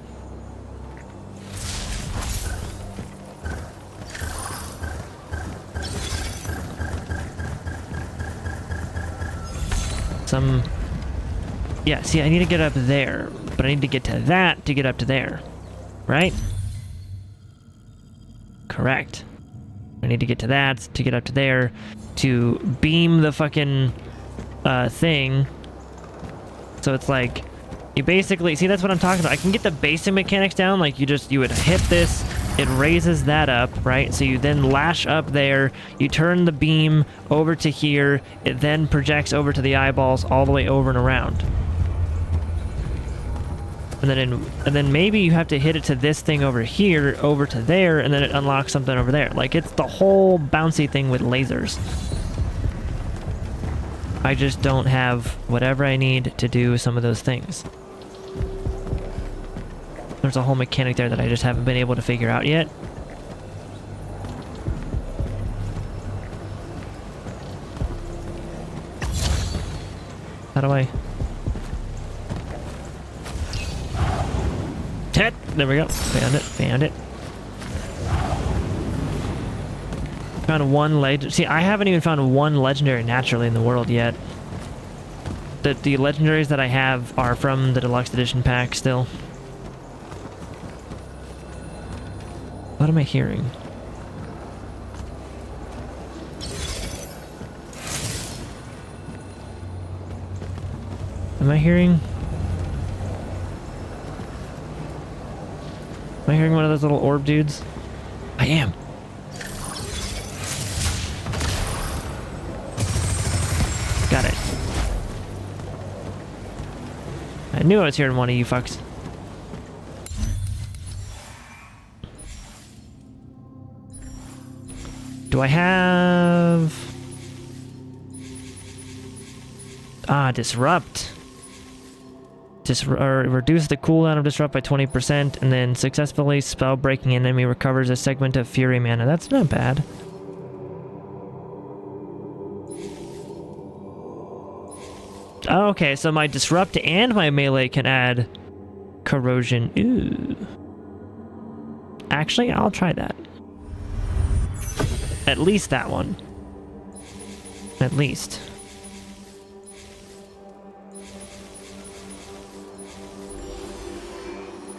Yeah, see, I need to get up there, but I need to get to that to get up to there, right? Correct. I need to get to that to get up to there to beam the fucking thing. So it's like, you basically, see, that's what I'm talking about. I can get the basic mechanics down, like you would hit this, it raises that up, right? So you then lash up there, you turn the beam over to here, it then projects over to the eyeballs all the way over and around. and then maybe you have to hit it to this thing over here, over to there, and then it unlocks something over there. Like, it's the whole bouncy thing with lasers. I just don't have whatever I need to do some of those things. There's a whole mechanic there that I just haven't been able to figure out yet. How do I... Tet! There we go. Found it. Found it. Found one legend. See, I haven't even found one legendary naturally in the world yet. The legendaries that I have are from the deluxe edition pack still. What am I hearing? Am I hearing one of those little orb dudes? I am. Got it. I knew I was hearing one of you fucks. Do I have... Disrupt. Reduce the cooldown of Disrupt by 20%, and then successfully spell breaking enemy recovers a segment of Fury mana. That's not bad. Oh, okay, so my Disrupt and my melee can add Corrosion. Ooh. Actually, I'll try that. At least that one. At least.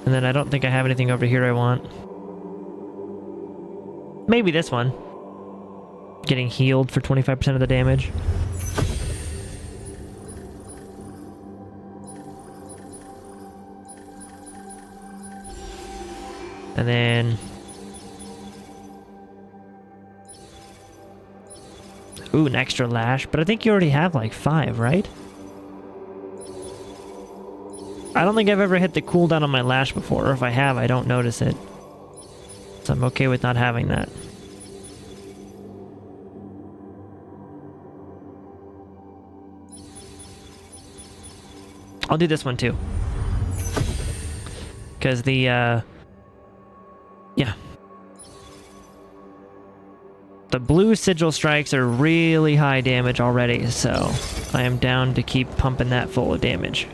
And then I don't think I have anything over here I want. Maybe this one. Getting healed for 25% of the damage. And then... Ooh, an extra lash. But I think you already have like 5, right? I don't think I've ever hit the cooldown on my lash before, or if I have, I don't notice it. So I'm okay with not having that. I'll do this one too. Because the, yeah. The blue sigil strikes are really high damage already, so I am down to keep pumping that full of damage.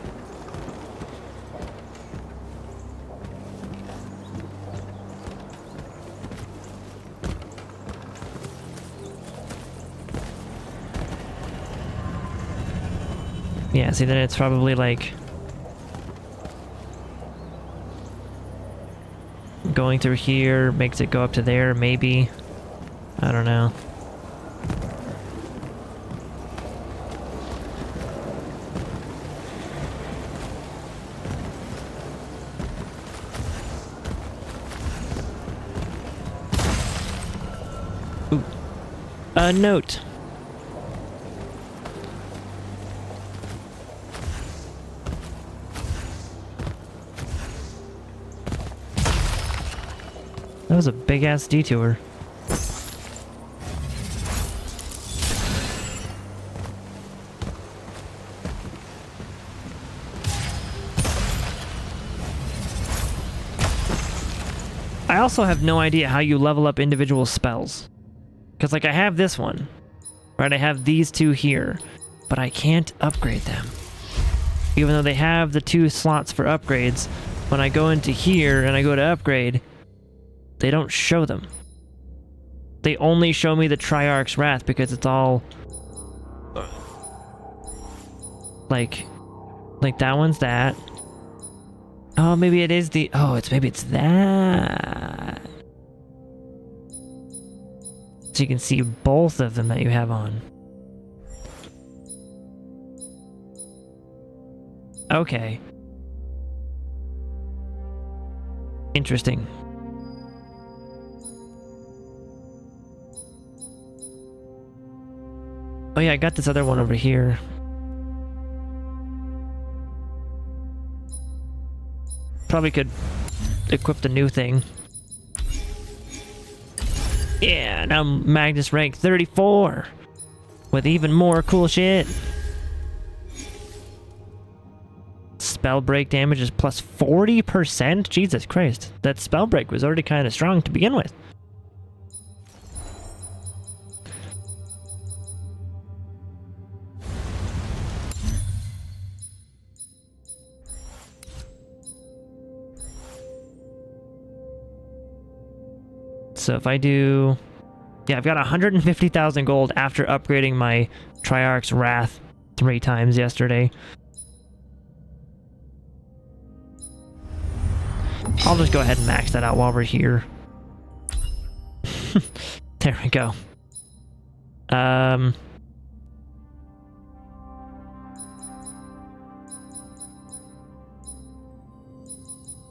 Yeah, see, then it's probably like going through here makes it go up to there, maybe. I don't know. Ooh. A note. That was a big-ass detour. I also have no idea how you level up individual spells. Because, like, I have this one. Right, I have these two here. But I can't upgrade them. Even though they have the 2 slots for upgrades, when I go into here and I go to upgrade... They don't show them. They only show me the Triarch's Wrath because it's all... Like that one's that. Oh, maybe it is the... Oh, maybe it's that. So you can see both of them that you have on. Okay. Interesting. Oh yeah, I got this other one over here. Probably could equip the new thing. Yeah, now Magnus rank 34 with even more cool shit. Spell break damage is plus 40%. Jesus Christ, that spell break was already kind of strong to begin with. So if I do... Yeah, I've got 150,000 gold after upgrading my Triarch's Wrath 3 times yesterday. I'll just go ahead and max that out while we're here. There we go.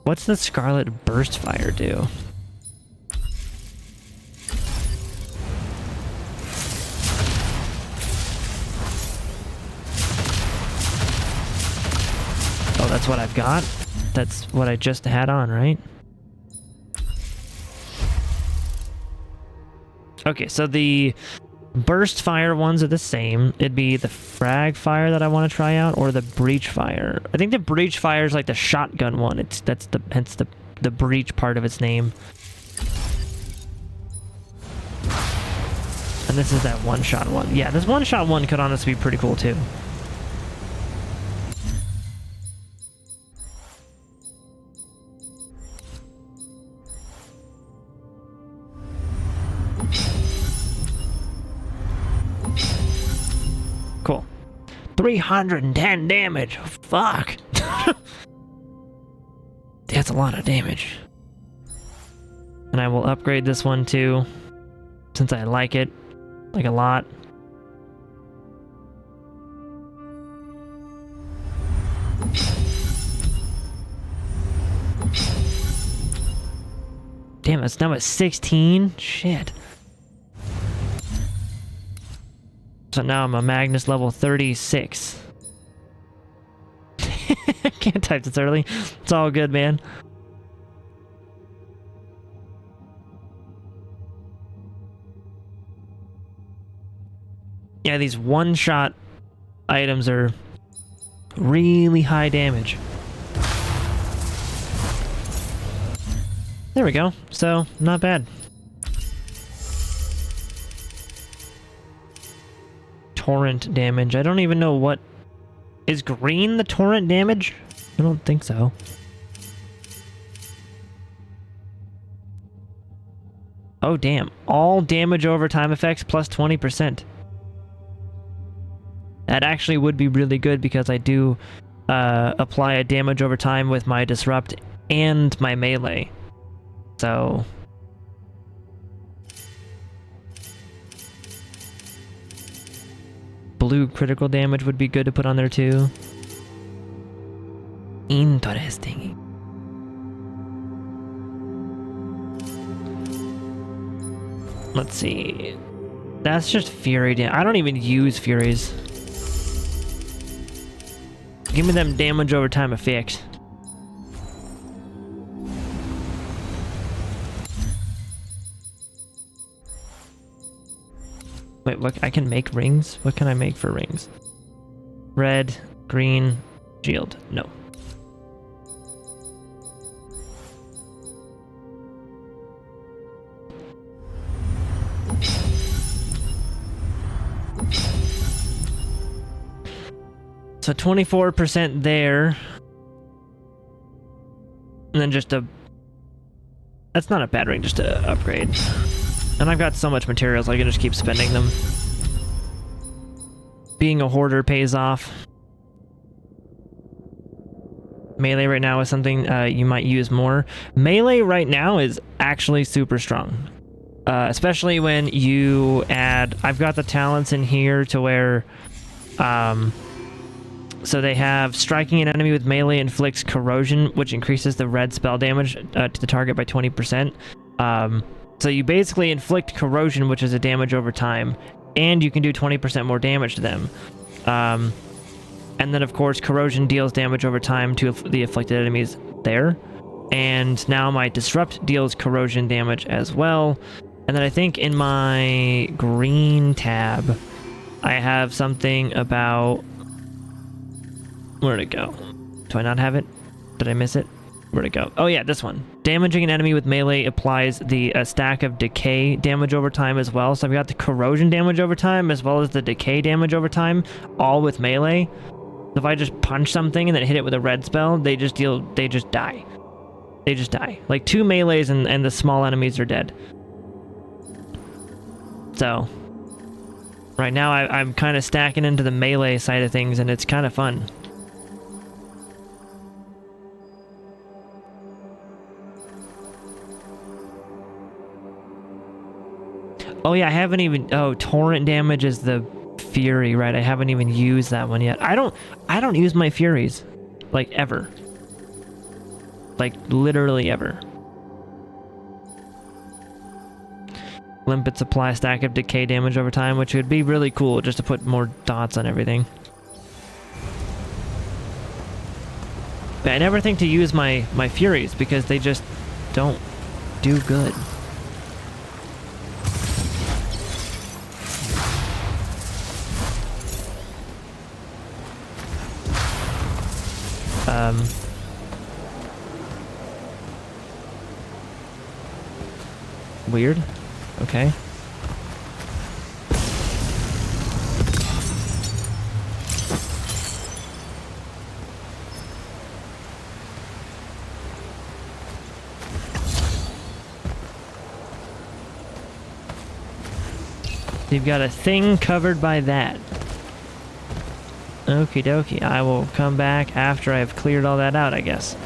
What's the Scarlet Burst Fire do? Oh, that's what I've got? That's what I just had on, right? Okay, so the burst fire ones are the same. It'd be the frag fire that I want to try out, or the breach fire. I think the breach fire is like the shotgun one. Hence the breach part of its name. And this is that one-shot one. Yeah, this one-shot one could honestly be pretty cool too. Cool. 310 damage. Fuck. That's a lot of damage. And I will upgrade this one too, since I like it like a lot. Damn, it's now at 16. Shit. So now I'm a Magnus level 36. Can't type this early. It's all good, man. Yeah, these one-shot items are really high damage. There we go. So, not bad. Torrent damage. I don't even know what... Is green the torrent damage? I don't think so. Oh, damn. All damage over time effects plus 20%. That actually would be really good because I do apply a damage over time with my Disrupt and my Melee. So... Blue critical damage would be good to put on there too. Interesting. Let's see. That's just Fury damage. I don't even use Furies. Give me them damage over time effects. Wait, what? I can make rings? What can I make for rings? Red, green, shield. No. So 24% there. And then just a... That's not a bad ring, just to upgrade. And I've got so much materials, I can just keep spending them. Being a hoarder pays off. Melee right now is something you might use more. Melee right now is actually super strong. Especially when you add... I've got the talents in here to where... so they have striking an enemy with melee inflicts corrosion, which increases the red spell damage to the target by 20%. So you basically inflict corrosion, which is a damage over time, and you can do 20% more damage to them. And then, of course, corrosion deals damage over time to the afflicted enemies there. And now my disrupt deals corrosion damage as well. And then I think in my green tab, I have something about... Where'd it go? Do I not have it? Did I miss it? Where'd it go? Oh yeah, this one. Damaging an enemy with melee applies the stack of decay damage over time as well. So I've got the corrosion damage over time as well as the decay damage over time, all with melee. So if I just punch something and then hit it with a red spell, they just die. They just die. Like 2 melees and the small enemies are dead. So right now I'm kind of stacking into the melee side of things, and it's kind of fun. Oh yeah, I haven't even... Oh, torrent damage is the fury, right? I haven't even used that one yet. I don't use my furies, like, ever. Like, literally ever. Limpet supply stack of decay damage over time, which would be really cool just to put more dots on everything. But I never think to use my furies because they just don't do good. Weird. Okay. You've got a thing covered by that. Okie dokie. I will come back after I've cleared all that out, I guess.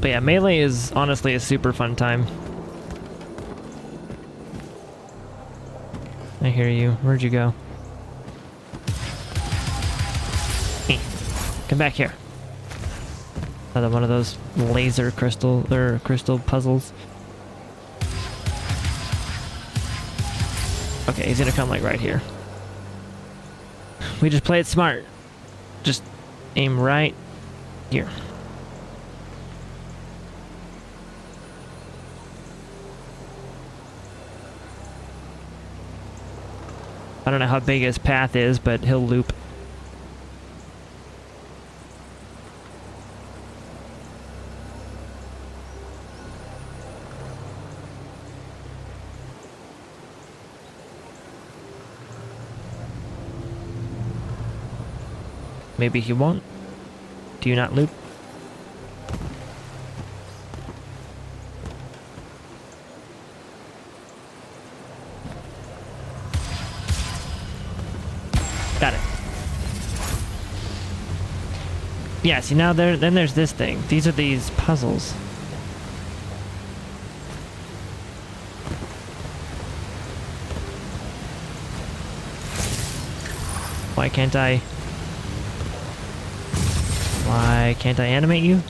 But yeah, melee is honestly a super fun time. I hear you. Where'd you go? Hey, come back here. Another one of those laser crystal puzzles. Okay, he's gonna come like right here. We just play it smart. Just aim right here. I don't know how big his path is, but he'll loop. Maybe he won't. Do you not loop? Got it. Yeah, see now then there's this thing. These are these puzzles. Why can't I animate you?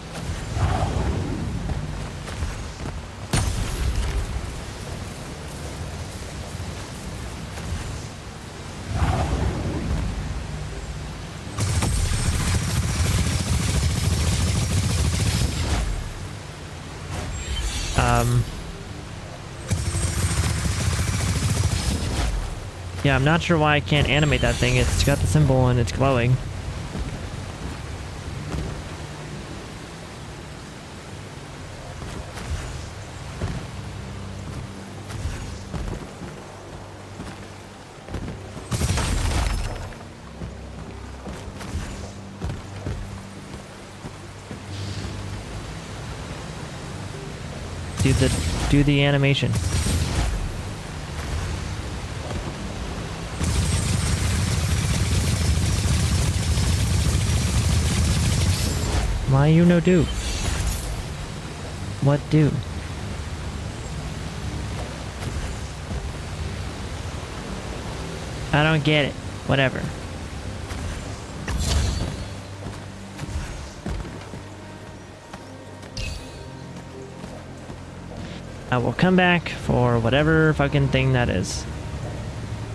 Yeah, I'm not sure why I can't animate that thing. It's got the symbol and it's glowing. Do the animation. Why you no do? What do? I don't get it. Whatever. I will come back for whatever fucking thing that is.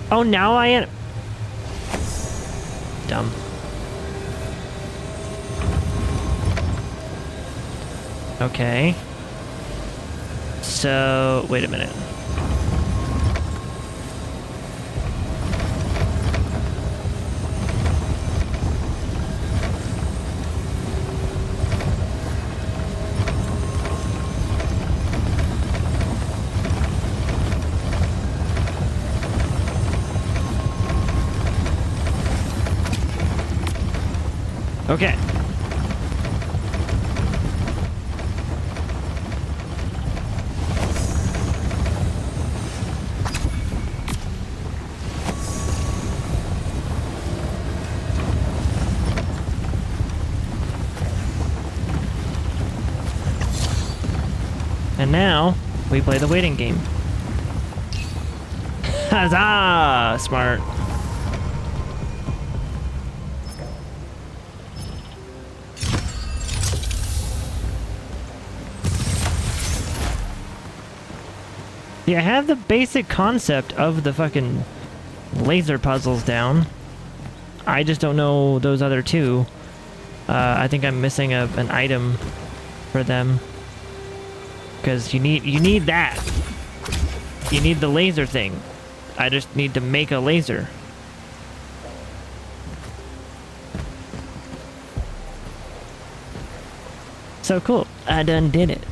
Oh, now I am... Dumb. Okay. So, wait a minute. Okay. And now, we play the waiting game. Huzzah! Smart. Yeah, I have the basic concept of the fucking laser puzzles down. I just don't know those other two. I think I'm missing an item for them. Because you need that. You need the laser thing. I just need to make a laser. So cool. I done did it.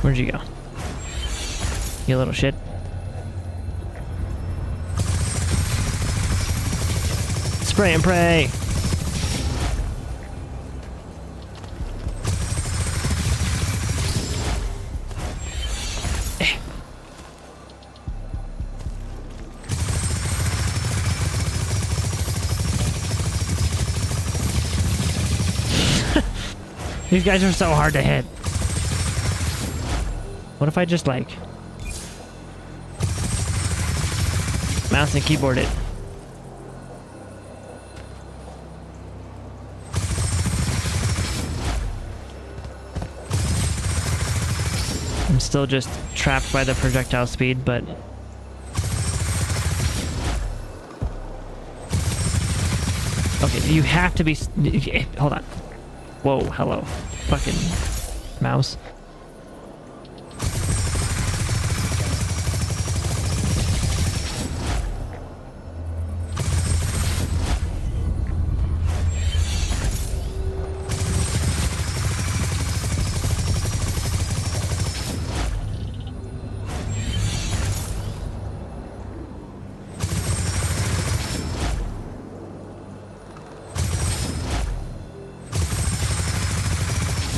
Where'd you go? You little shit. Spray and pray. These guys are so hard to hit. What if I just like mouse and keyboard it? I'm still just trapped by the projectile speed, but okay, you have to be. Hold on. Whoa, hello, fucking mouse.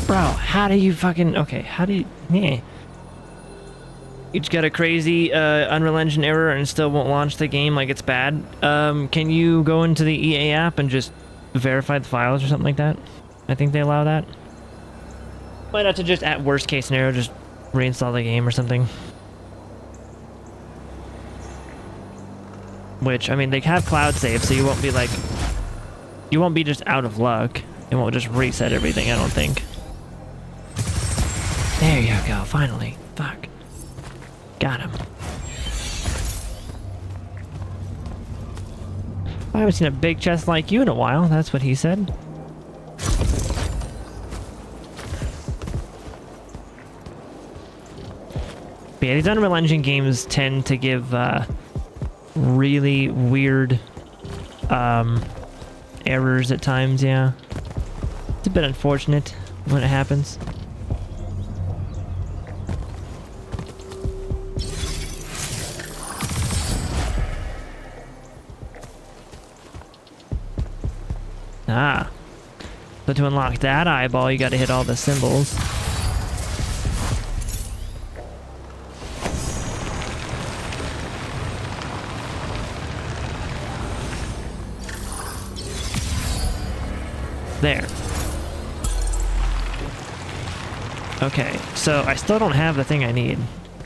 Bro, how do you fucking... Okay, how do you... Yeah. You just got a crazy Unreal Engine error and still won't launch the game like it's bad. Can you go into the EA app and just verify the files or something like that? I think they allow that. Why not to just, at worst case scenario, just reinstall the game or something? Which, I mean, they have cloud save, so you won't be like... You won't be just out of luck. It won't just reset everything, I don't think. There you go, finally. Fuck. Got him. I haven't seen a big chest like you in a while, that's what he said. But yeah, these Unreal Engine games tend to give really weird errors at times, yeah. It's a bit unfortunate when it happens. Ah. So to unlock that eyeball, you gotta hit all the symbols. There. Okay, so I still don't have the thing I need.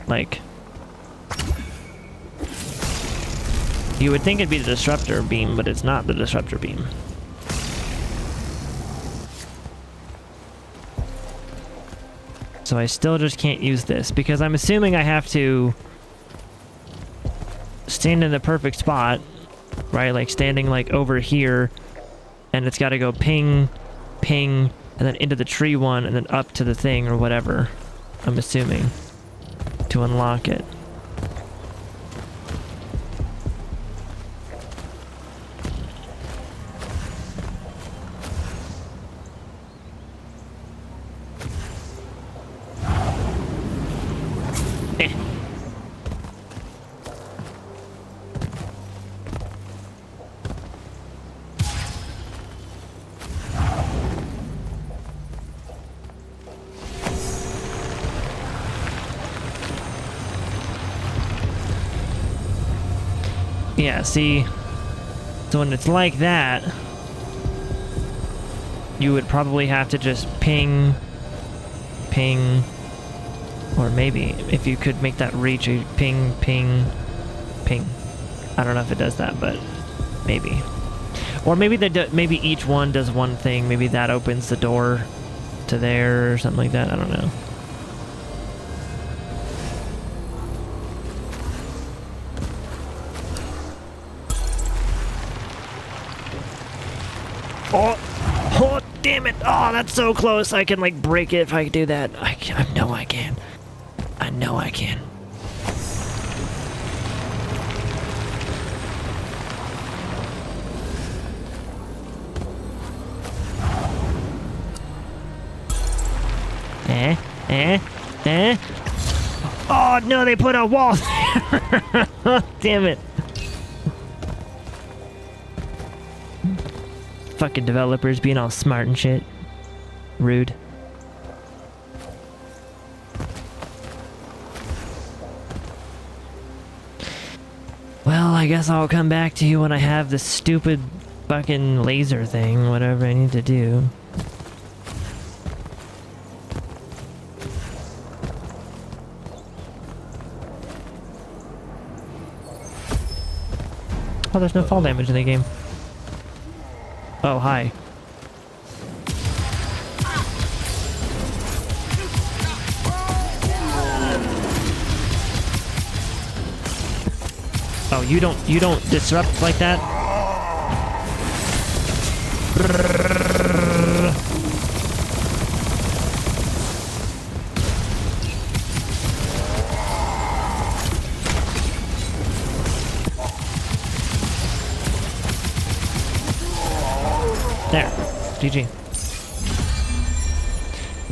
Like... You would think it'd be the disruptor beam, but it's not the disruptor beam. So I still just can't use this because I'm assuming I have to stand in the perfect spot, right? Like standing like over here, and it's got to go ping, ping, and then into the tree one, and then up to the thing or whatever. I'm assuming to unlock it. Yeah, see, so when it's like that, you would probably have to just ping, ping, or maybe if you could make that reach, you ping, ping, ping. I don't know if it does that, but maybe. Or maybe maybe each one does one thing. Maybe that opens the door to there or something like that. I don't know. Oh, damn it. Oh, that's so close. I can, like, break it if I do that. I know I can. I know I can. Oh, no, they put a wall there. Damn it. Fucking developers being all smart and shit. Rude. Well, I guess I'll come back to you when I have this stupid fucking laser thing, whatever I need to do. Oh, there's no fall damage in the game. Oh, hi. Oh, you don't disrupt like that? There. GG.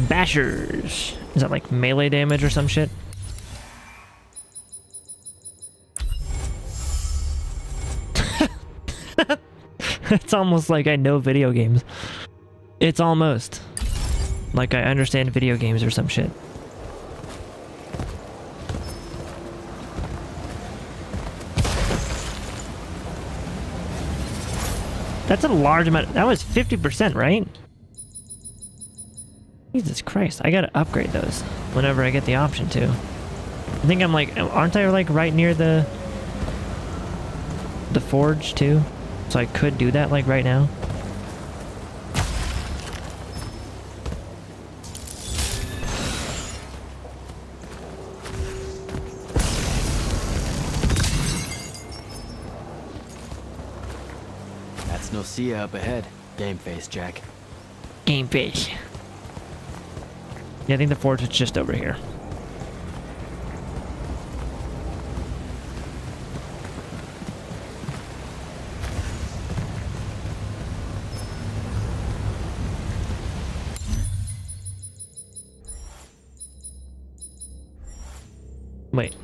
Bashers. Is that like melee damage or some shit? It's almost like I know video games. It's almost like I understand video games or some shit. That's a large amount. That was 50%, right? Jesus Christ. I gotta upgrade those whenever I get the option to. I think I'm like, aren't I like right near the forge too? So I could do that like right now. That's Nocia up ahead. Game face, Jack. Game face. Yeah, I think the forge is just over here. Wait.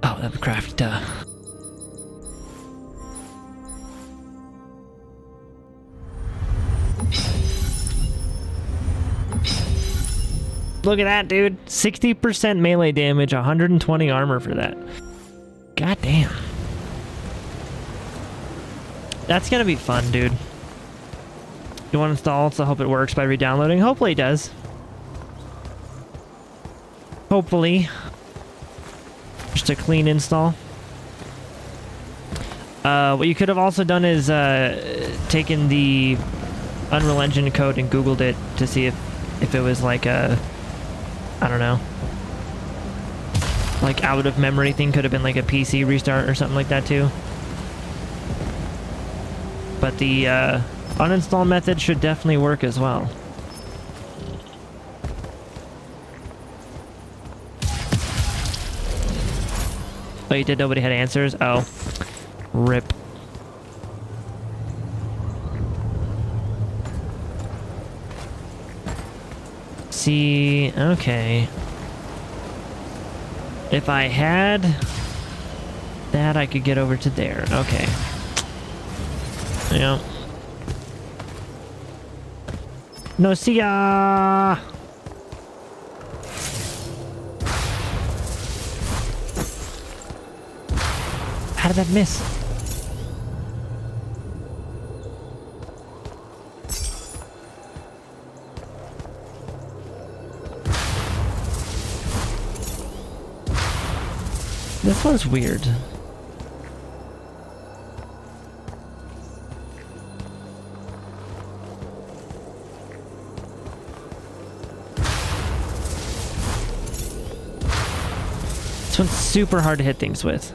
Oh, that would craft, Look at that, dude. 60% melee damage, 120 armor for that. God damn. That's gonna be fun, dude. You want to install it, so I hope it works by re-downloading? Hopefully it does. Hopefully. a clean install. What you could have also done is taken the Unreal Engine code and Googled it to see if it was like a, I don't know, like out of memory thing. Could have been like a PC restart or something like that too. But the uninstall method should definitely work as well. Oh, you did? Nobody had answers? Oh. Rip. See, okay. If I had that, I could get over to there. Okay. Yeah. No, see ya! How did that miss? This one's weird. This one's super hard to hit things with.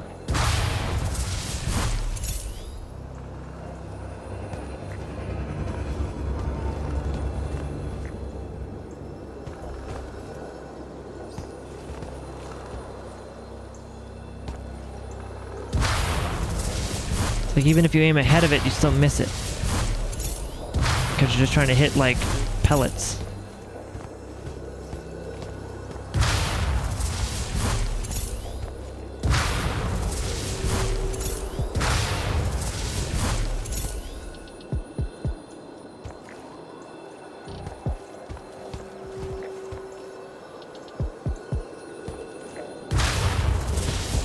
Like, even if you aim ahead of it, you still miss it. Because you're just trying to hit, like, pellets.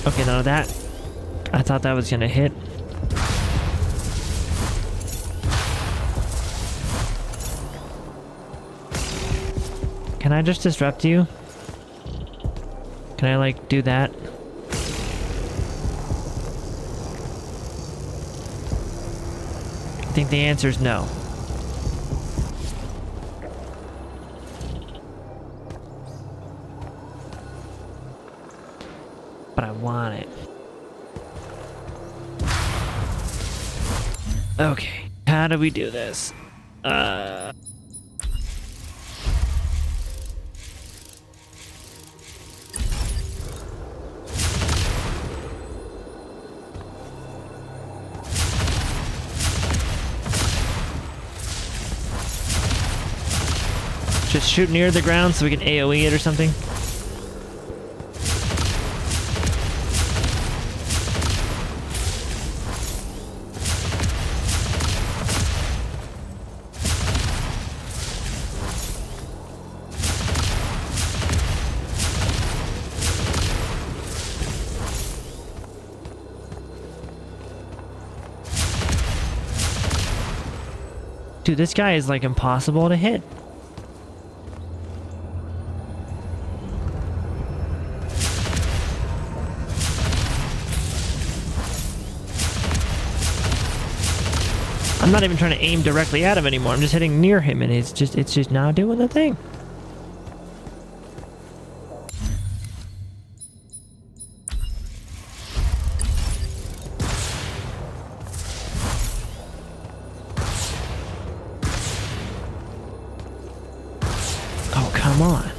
Okay, now that... I thought that was gonna hit. Can I just disrupt you? Can I, like, do that? I think the answer is no. But I want it. Okay, how do we do this? Just shoot near the ground so we can AoE it or something. Dude, this guy is like impossible to hit. I'm not even trying to aim directly at him anymore. I'm just hitting near him and it's just not doing the thing. Oh, come on.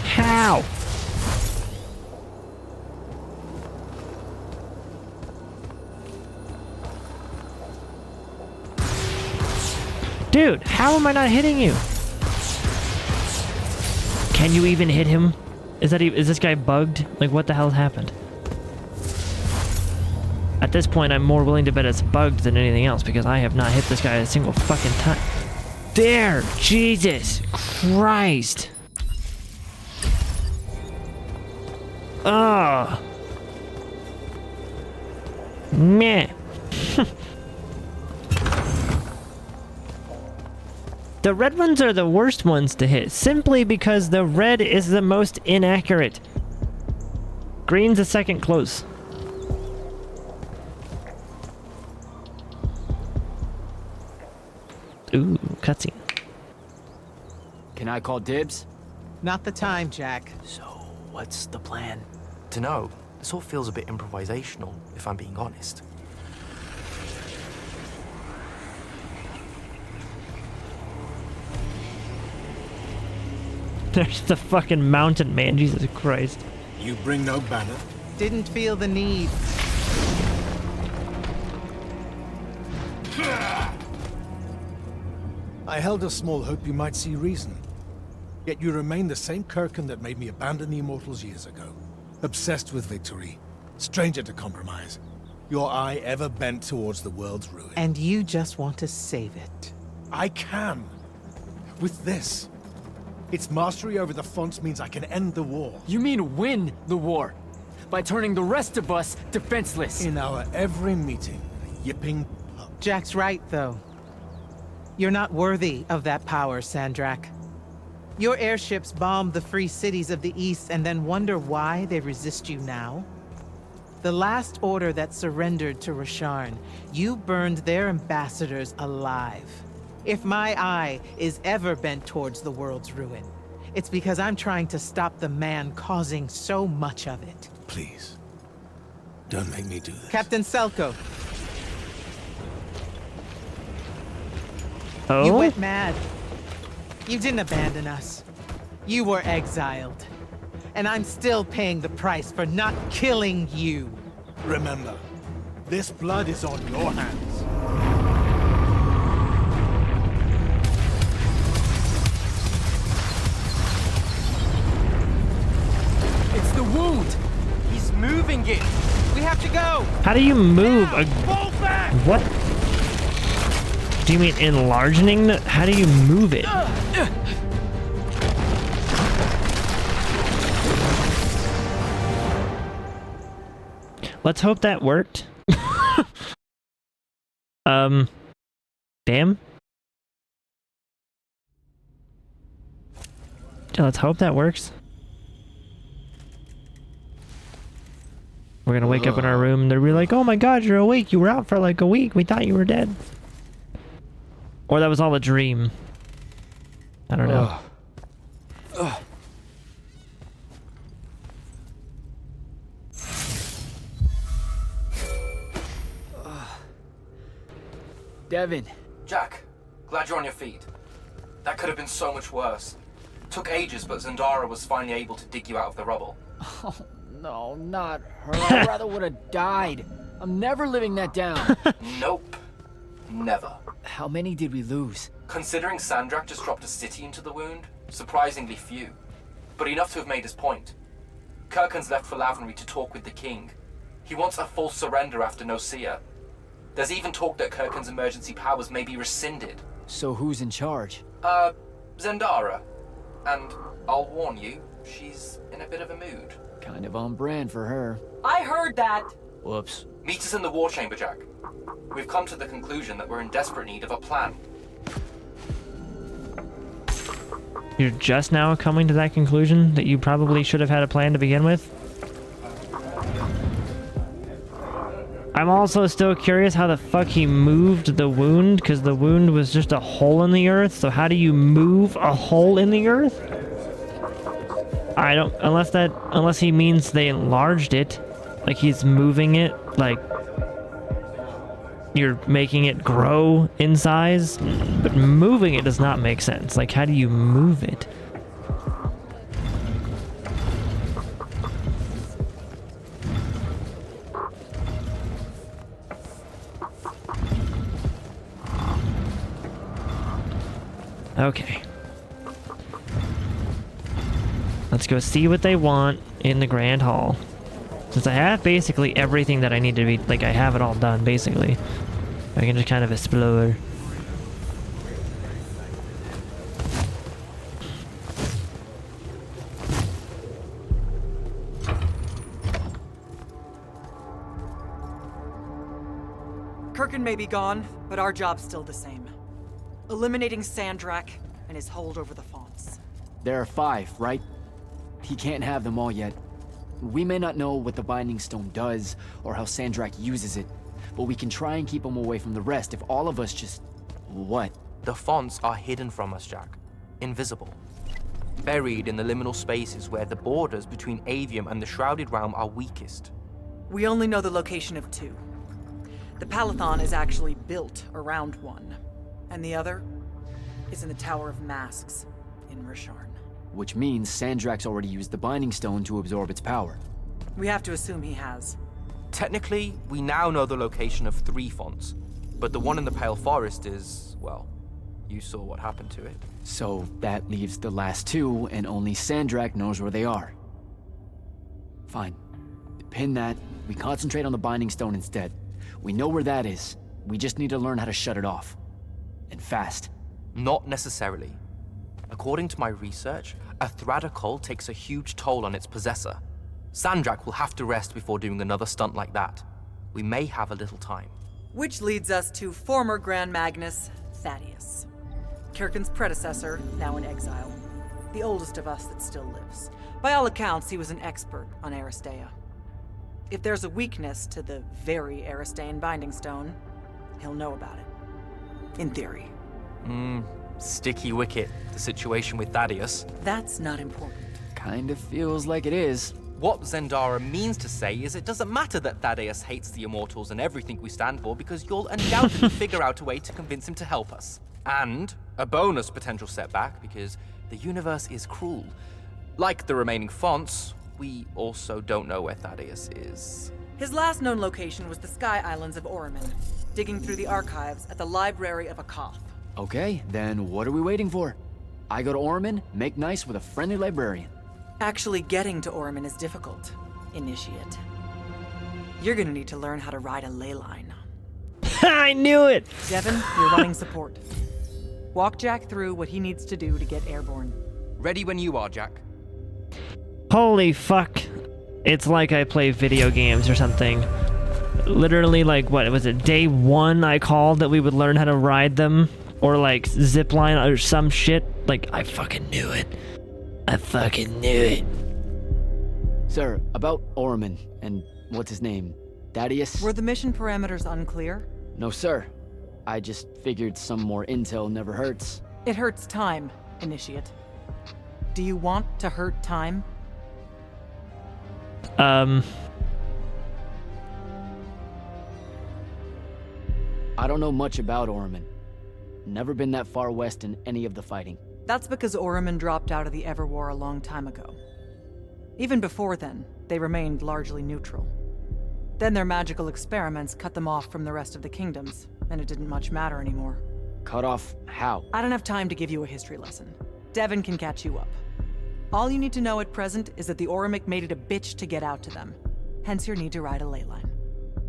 How? Dude, how am I not hitting you? Can you even hit him? Is this guy bugged? Like, what the hell happened? At this point, I'm more willing to bet it's bugged than anything else because I have not hit this guy a single fucking time. There! Jesus Christ! Oh. Meh. The red ones are the worst ones to hit, simply because the red is the most inaccurate. Green's a second close. Ooh, cutscene. Can I call dibs? Not the time, Jack. So, what's the plan? To know, this all feels a bit improvisational, if I'm being honest. There's the fucking mountain man, Jesus Christ. You bring no banner? Didn't feel the need. I held a small hope you might see reason. Yet you remain the same Kirkin that made me abandon the Immortals years ago. Obsessed with victory, stranger to compromise. Your eye ever bent towards the world's ruin. And you just want to save it. I can. With this. Its mastery over the fonts means I can end the war. You mean win the war? By turning the rest of us defenseless? In our every meeting, a yipping pup. Jack's right, though. You're not worthy of that power, Sandrak. Your airships bombed the free cities of the East and then wonder why they resist you now? The last order that surrendered to Rasharn, you burned their ambassadors alive. If my eye is ever bent towards the world's ruin, it's because I'm trying to stop the man causing so much of it. Please. Don't make me do this. Captain Selko, Oh? you went mad. You didn't abandon us. You were exiled. And I'm still paying the price for not killing you. Remember, this blood is on your hands. It's the wound! He's moving it! We have to go! How do you move a... Fall back! What? Do you mean enlarging the... How do you move it? Let's hope that worked. Damn. Yeah, let's hope that works. We're gonna wake up in our room and they'll be like, oh my god, you're awake. You were out for like a week. We thought you were dead. Or that was all a dream. I don't know. Devin. Jack, glad you're on your feet. That could have been so much worse. Took ages, but Zendara was finally able to dig you out of the rubble. Oh, no, not her. I rather would have died. I'm never living that down. Nope. Never. How many did we lose? Considering Sandrak just dropped a city into the wound, surprisingly few. But enough to have made his point. Kirkin's left for Lavenry to talk with the king. He wants a full surrender after Nocia. There's even talk that Kirkin's emergency powers may be rescinded. So who's in charge? Zendara. And I'll warn you, she's in a bit of a mood. Kind of on brand for her. I heard that. Whoops. Meet us in the war chamber, Jack. We've come to the conclusion that we're in desperate need of a plan. You're just now coming to that conclusion that you probably should have had a plan to begin with? I'm also still curious how the fuck he moved the wound, because the wound was just a hole in the earth, so how do you move a hole in the earth? I don't, unless he means they enlarged it, like he's moving it, like you're making it grow in size, but moving it does not make sense. Like, how do you move it? Okay. Let's go see what they want in the Grand Hall. Since I have basically everything that I need to be, like, I have it all done, basically. I can just kind of explore. Kirkin may be gone, but our job's still the same. Eliminating Sandrak and his hold over the fonts. There are 5, right? He can't have them all yet. We may not know what the Binding Stone does, or how Sandrak uses it, but we can try and keep him away from the rest if all of us just... What? The fonts are hidden from us, Jack. Invisible. Buried in the liminal spaces where the borders between Aveum and the Shrouded Realm are weakest. We only know the location of 2. The Palathon is actually built around one, and the other is in the Tower of Masks in Rasharn. Which means Sandrak's already used the Binding Stone to absorb its power. We have to assume he has. Technically, we now know the location of 3 fonts, but the one in the Pale Forest is, well, you saw what happened to it. So that leaves the last 2, and only Sandrak knows where they are. Fine. Pin that. We concentrate on the Binding Stone instead. We know where that is. We just need to learn how to shut it off. And fast. Not necessarily. According to my research, a Thradda cull takes a huge toll on its possessor. Sandrak will have to rest before doing another stunt like that. We may have a little time. Which leads us to former Grand Magnus, Thaddeus. Kirkin's predecessor, now in exile. The oldest of us that still lives. By all accounts, he was an expert on Aristea. If there's a weakness to the very Aristean Binding Stone, he'll know about it. In theory. Sticky wicket, the situation with Thaddeus. That's not important. Kind of feels like it is. What Zendara means to say is it doesn't matter that Thaddeus hates the Immortals and everything we stand for because you'll undoubtedly figure out a way to convince him to help us. And a bonus potential setback because the universe is cruel. Like the remaining fonts, we also don't know where Thaddeus is. His last known location was the Sky Islands of Oriman, digging through the archives at the Library of Akoth. Okay, then what are we waiting for? I go to Orman, make nice with a friendly librarian. Actually getting to Oriman is difficult, Initiate. You're gonna need to learn how to ride a ley line. I knew it! Devin, you're running support. Walk Jack through what he needs to do to get airborne. Ready when you are, Jack. Holy fuck. It's like I play video games or something. Literally, like, what was it, day 1 I called that we would learn how to ride them? Or like zipline or some shit? Like, I fucking knew it. I fucking knew it. Sir, about Orman and what's his name? Thaddeus? Were the mission parameters unclear? No, sir. I just figured some more intel never hurts. It hurts time, Initiate. Do you want to hurt time? I don't know much about Orman. Never been that far west in any of the fighting. That's because Oriman dropped out of the Everwar a long time ago. Even before then, they remained largely neutral. Then their magical experiments cut them off from the rest of the kingdoms, and it didn't much matter anymore. Cut off how? I don't have time to give you a history lesson. Devin can catch you up. All you need to know at present is that the Orimic made it a bitch to get out to them. Hence your need to ride a ley line.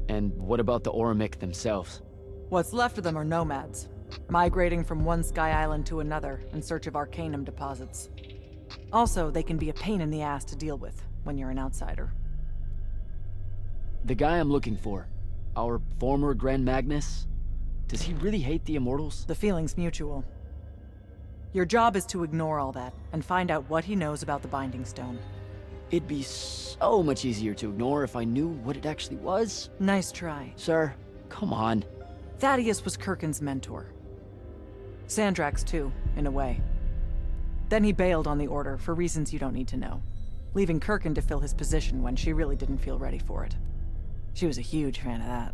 And what about the Orimic themselves? What's left of them are nomads, migrating from one sky island to another in search of arcanum deposits. Also, they can be a pain in the ass to deal with when you're an outsider. The guy I'm looking for, our former Grand Magnus, does he really hate the Immortals? The feeling's mutual. Your job is to ignore all that and find out what he knows about the Binding Stone. It'd be so much easier to ignore if I knew what it actually was. Nice try. Sir, come on. Thaddeus was Kirkin's mentor. Sandrak's too, in a way. Then he bailed on the Order for reasons you don't need to know, leaving Kirkin to fill his position when she really didn't feel ready for it. She was a huge fan of that.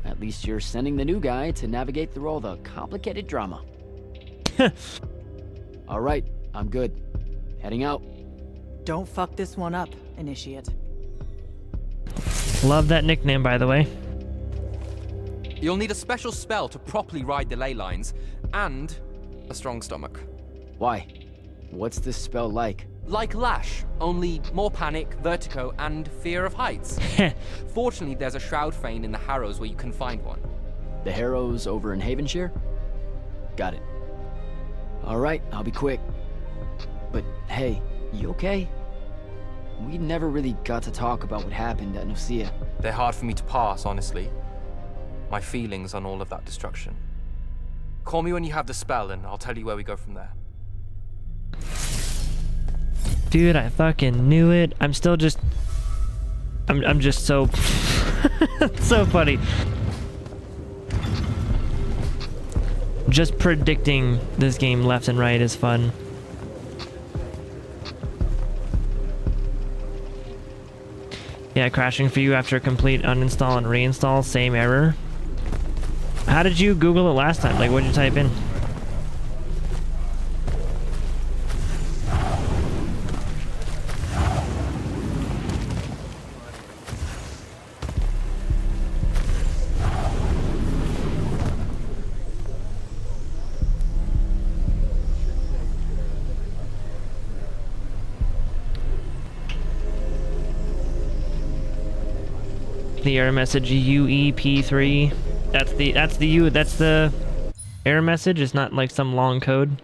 At least you're sending the new guy to navigate through all the complicated drama. All right, I'm good. Heading out. Don't fuck this one up, Initiate. Love that nickname, by the way. You'll need a special spell to properly ride the ley lines, and a strong stomach. Why? What's this spell like? Like Lash, only more panic, vertigo, and fear of heights. Fortunately, there's a Shroud Fane in the Harrows where you can find one. The Harrows over in Havenshire? Got it. All right, I'll be quick. But hey, you okay? We never really got to talk about what happened at Nicaea. They're hard for me to pass, honestly. my feelings on all of that destruction. Call me when you have the spell and I'll tell you where we go from there. Dude, I fucking knew it. I'm still just... I'm just so... so funny. Just predicting this game left and right is fun. Yeah, crashing for you after complete uninstall and reinstall, same error. How did you Google it last time? Like, what did you type in? The error message UEP3. That's the error message. It's not like some long code.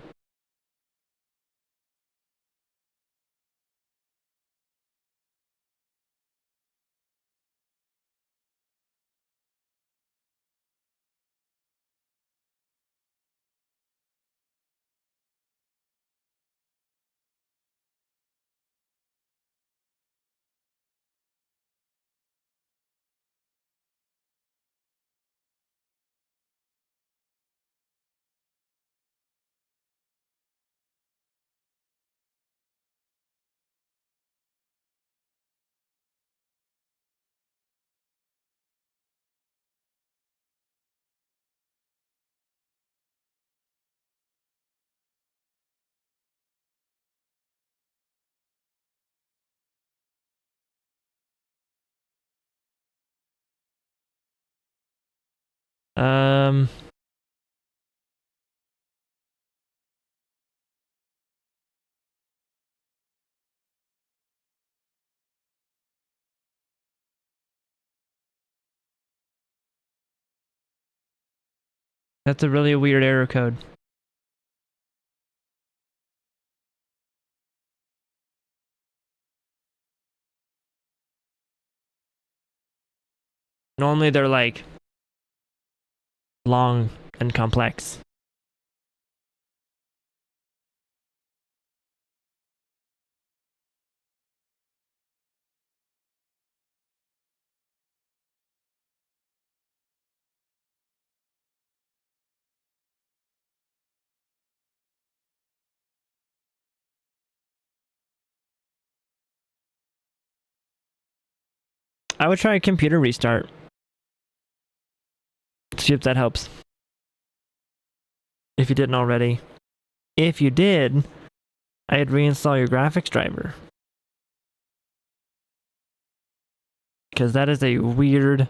That's a really weird error code. Normally they're like long and complex. I would try a computer restart. See if that helps. If you didn't already. If you did, I'd reinstall your graphics driver. Because that is a weird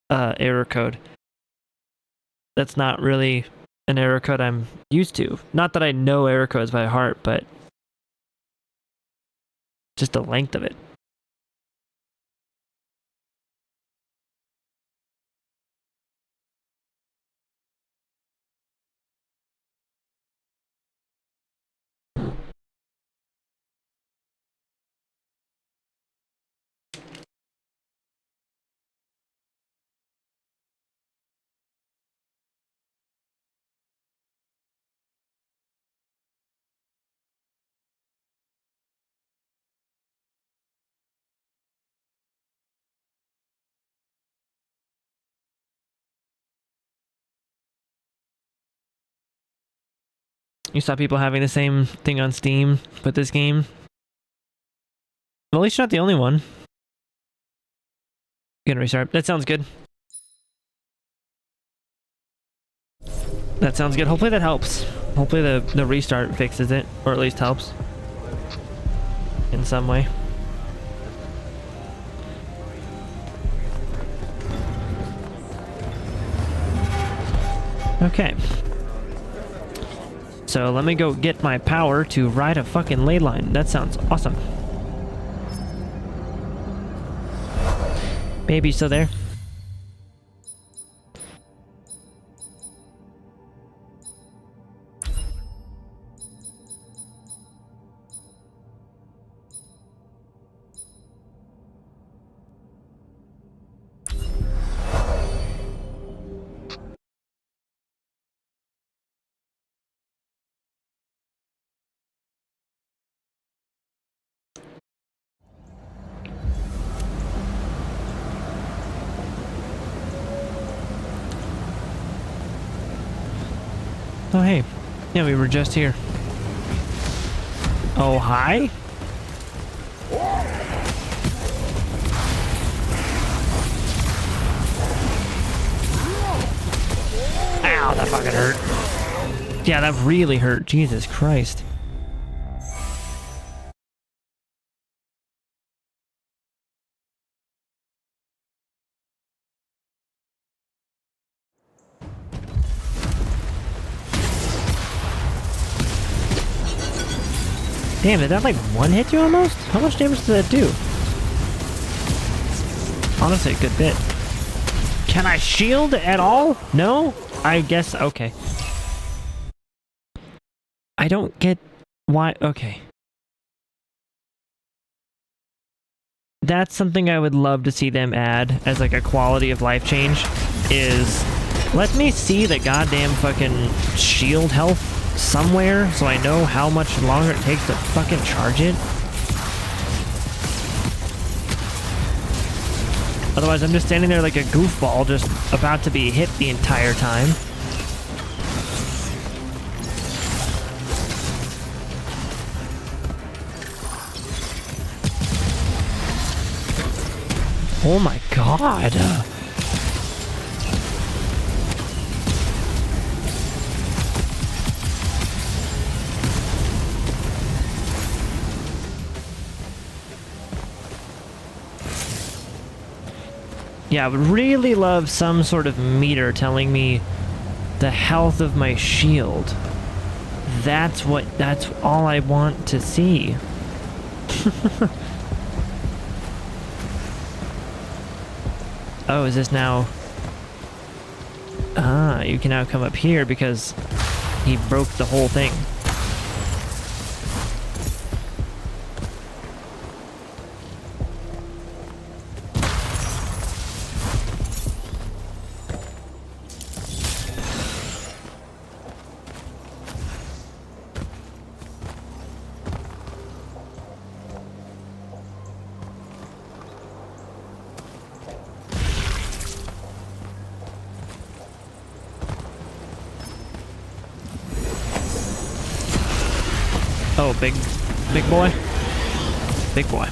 error code. That's not really an error code I'm used to. Not that I know error codes by heart, but just the length of it. You saw people having the same thing on Steam with this game. Well, at least you're not the only one. You can restart. That sounds good. That sounds good. Hopefully that helps. Hopefully the restart fixes it, or at least helps in some way. Okay. So let me go get my power to ride a fucking ley line. That sounds awesome. Baby, still there? Oh, hey. Yeah, we were just here. Oh, hi? Ow, that fucking hurt. Yeah, that really hurt. Jesus Christ. Damn, did that like one hit you almost? How much damage did that do? Honestly, a good bit. Can I shield at all? No? I guess, okay. I don't get why, okay. That's something I would love to see them add as like a quality of life change, is let me see the goddamn fucking shield health somewhere so I know how much longer it takes to fucking charge it. Otherwise, I'm just standing there like a goofball, just about to be hit the entire time. Oh my god. Yeah, I would really love some sort of meter telling me the health of my shield. That's all I want to see. Oh, is this now? Ah, you can now come up here because he broke the whole thing. Oh, big boy? Big boy.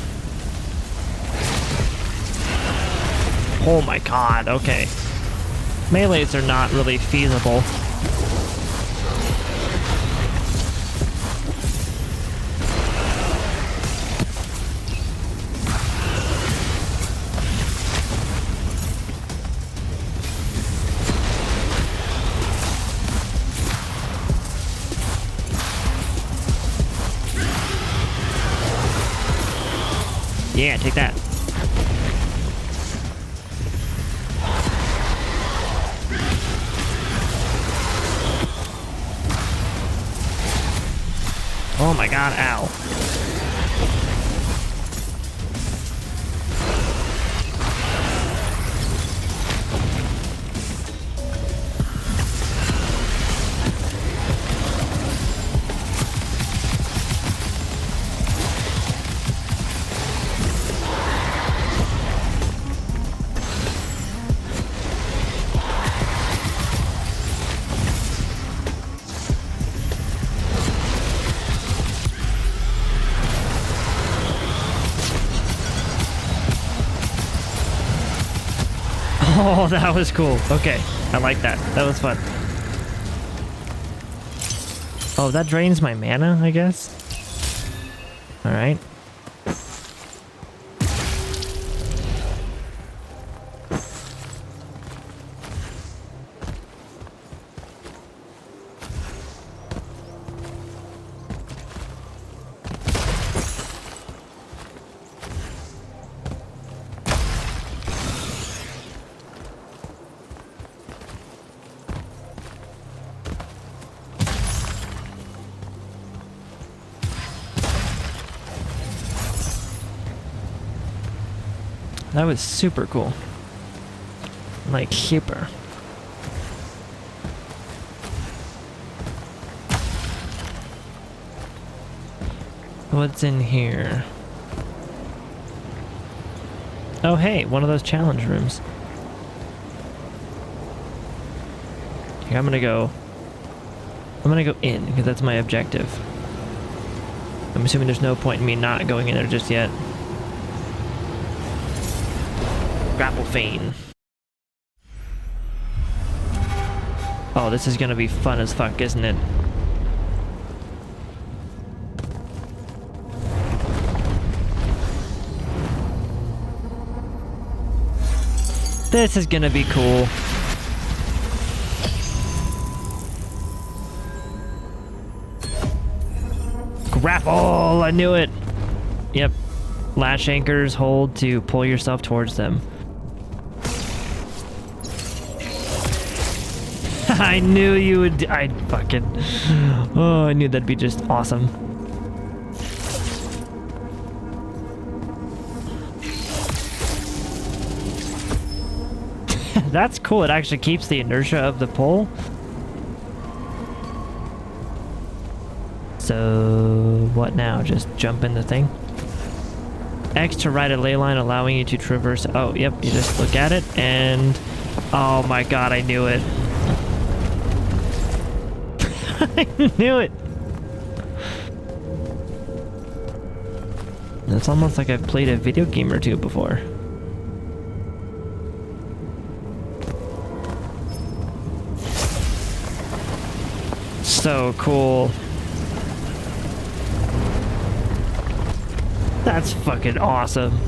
Oh my god, okay. Melees are not really feasible. Yeah, take that. Oh my god, ow. Oh, that was cool. Okay, I like that. That was fun. Oh, that drains my mana, I guess? Alright. That was super cool. Like, super. What's in here? Oh, hey, one of those challenge rooms. Here, I'm gonna go I'm gonna go in, because that's my objective. I'm assuming there's no point in me not going in there just yet. Grapple Feign. Oh, this is gonna be fun as fuck, isn't it? This is gonna be cool. Grapple! I knew it! Yep. Lash anchors hold to pull yourself towards them. I knew you would. I fucking. Oh, I knew that'd be just awesome. That's cool. It actually keeps the inertia of the pull. So, what now? Just jump in the thing? X to ride a ley line, allowing you to traverse. Oh, yep. You just look at it and. Oh my god, I knew it. I knew it. It's almost like I've played a video game or two before. So cool. That's fucking awesome.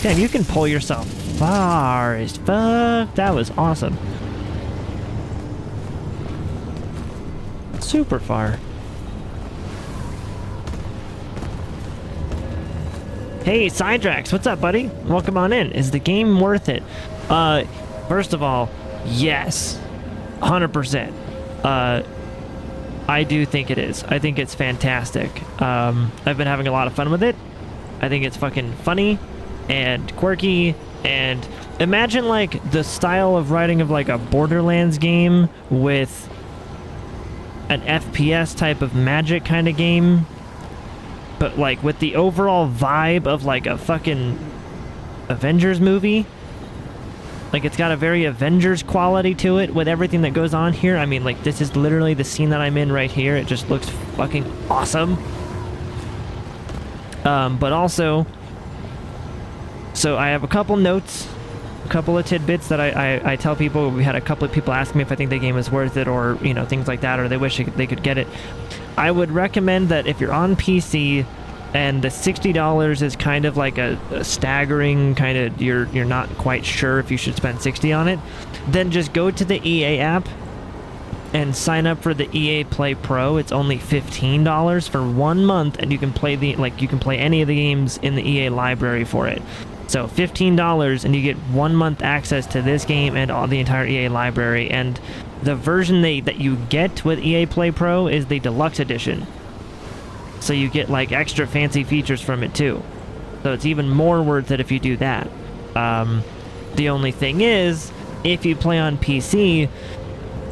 Damn, you can pull yourself far as fuck. That was awesome. Super far. Hey, Sidrax, what's up, buddy? Welcome on in. Is the game worth it? First of all, yes. 100%. I do think it is. I think it's fantastic. I've been having a lot of fun with it. I think it's fucking funny and quirky, and imagine like the style of writing of like a Borderlands game with an FPS type of magic kind of game, but like with the overall vibe of like a fucking Avengers movie. Like, it's got a very Avengers quality to it with everything that goes on here. I mean, like, this is literally the scene that I'm in right here. It just looks fucking awesome. But also, so I have a couple notes, a couple of tidbits that I tell people. We had a couple of people ask me if I think the game is worth it, or, you know, things like that, or they wish they could get it. I would recommend that if you're on PC, and the $60 is kind of like a staggering kind of, you're not quite sure if you should spend $60 on it, then just go to the EA app and sign up for the EA Play Pro. It's only $15 for 1 month, and you can play you can play any of the games in the EA library for it. So $15, and you get 1 month access to this game and all the entire EA library. And the version that you get with EA Play Pro is the deluxe edition. So you get like extra fancy features from it too. So it's even more worth it if you do that. The only thing is, if you play on PC,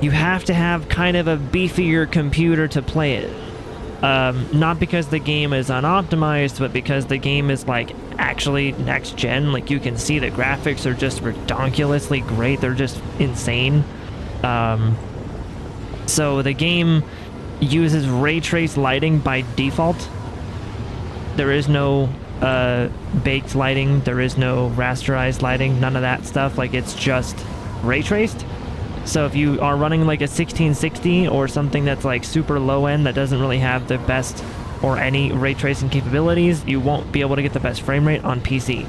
you have to have kind of a beefier computer to play it. Not because the game is unoptimized, but because the game is like actually next gen. Like, you can see the graphics are just ridiculously great. They're just insane. So the game uses ray trace lighting by default. There is no baked lighting, there is no rasterized lighting, none of that stuff. Like, it's just ray traced. So if you are running like a 1660 or something that's like super low end, that doesn't really have the best or any ray tracing capabilities, you won't be able to get the best frame rate on PC.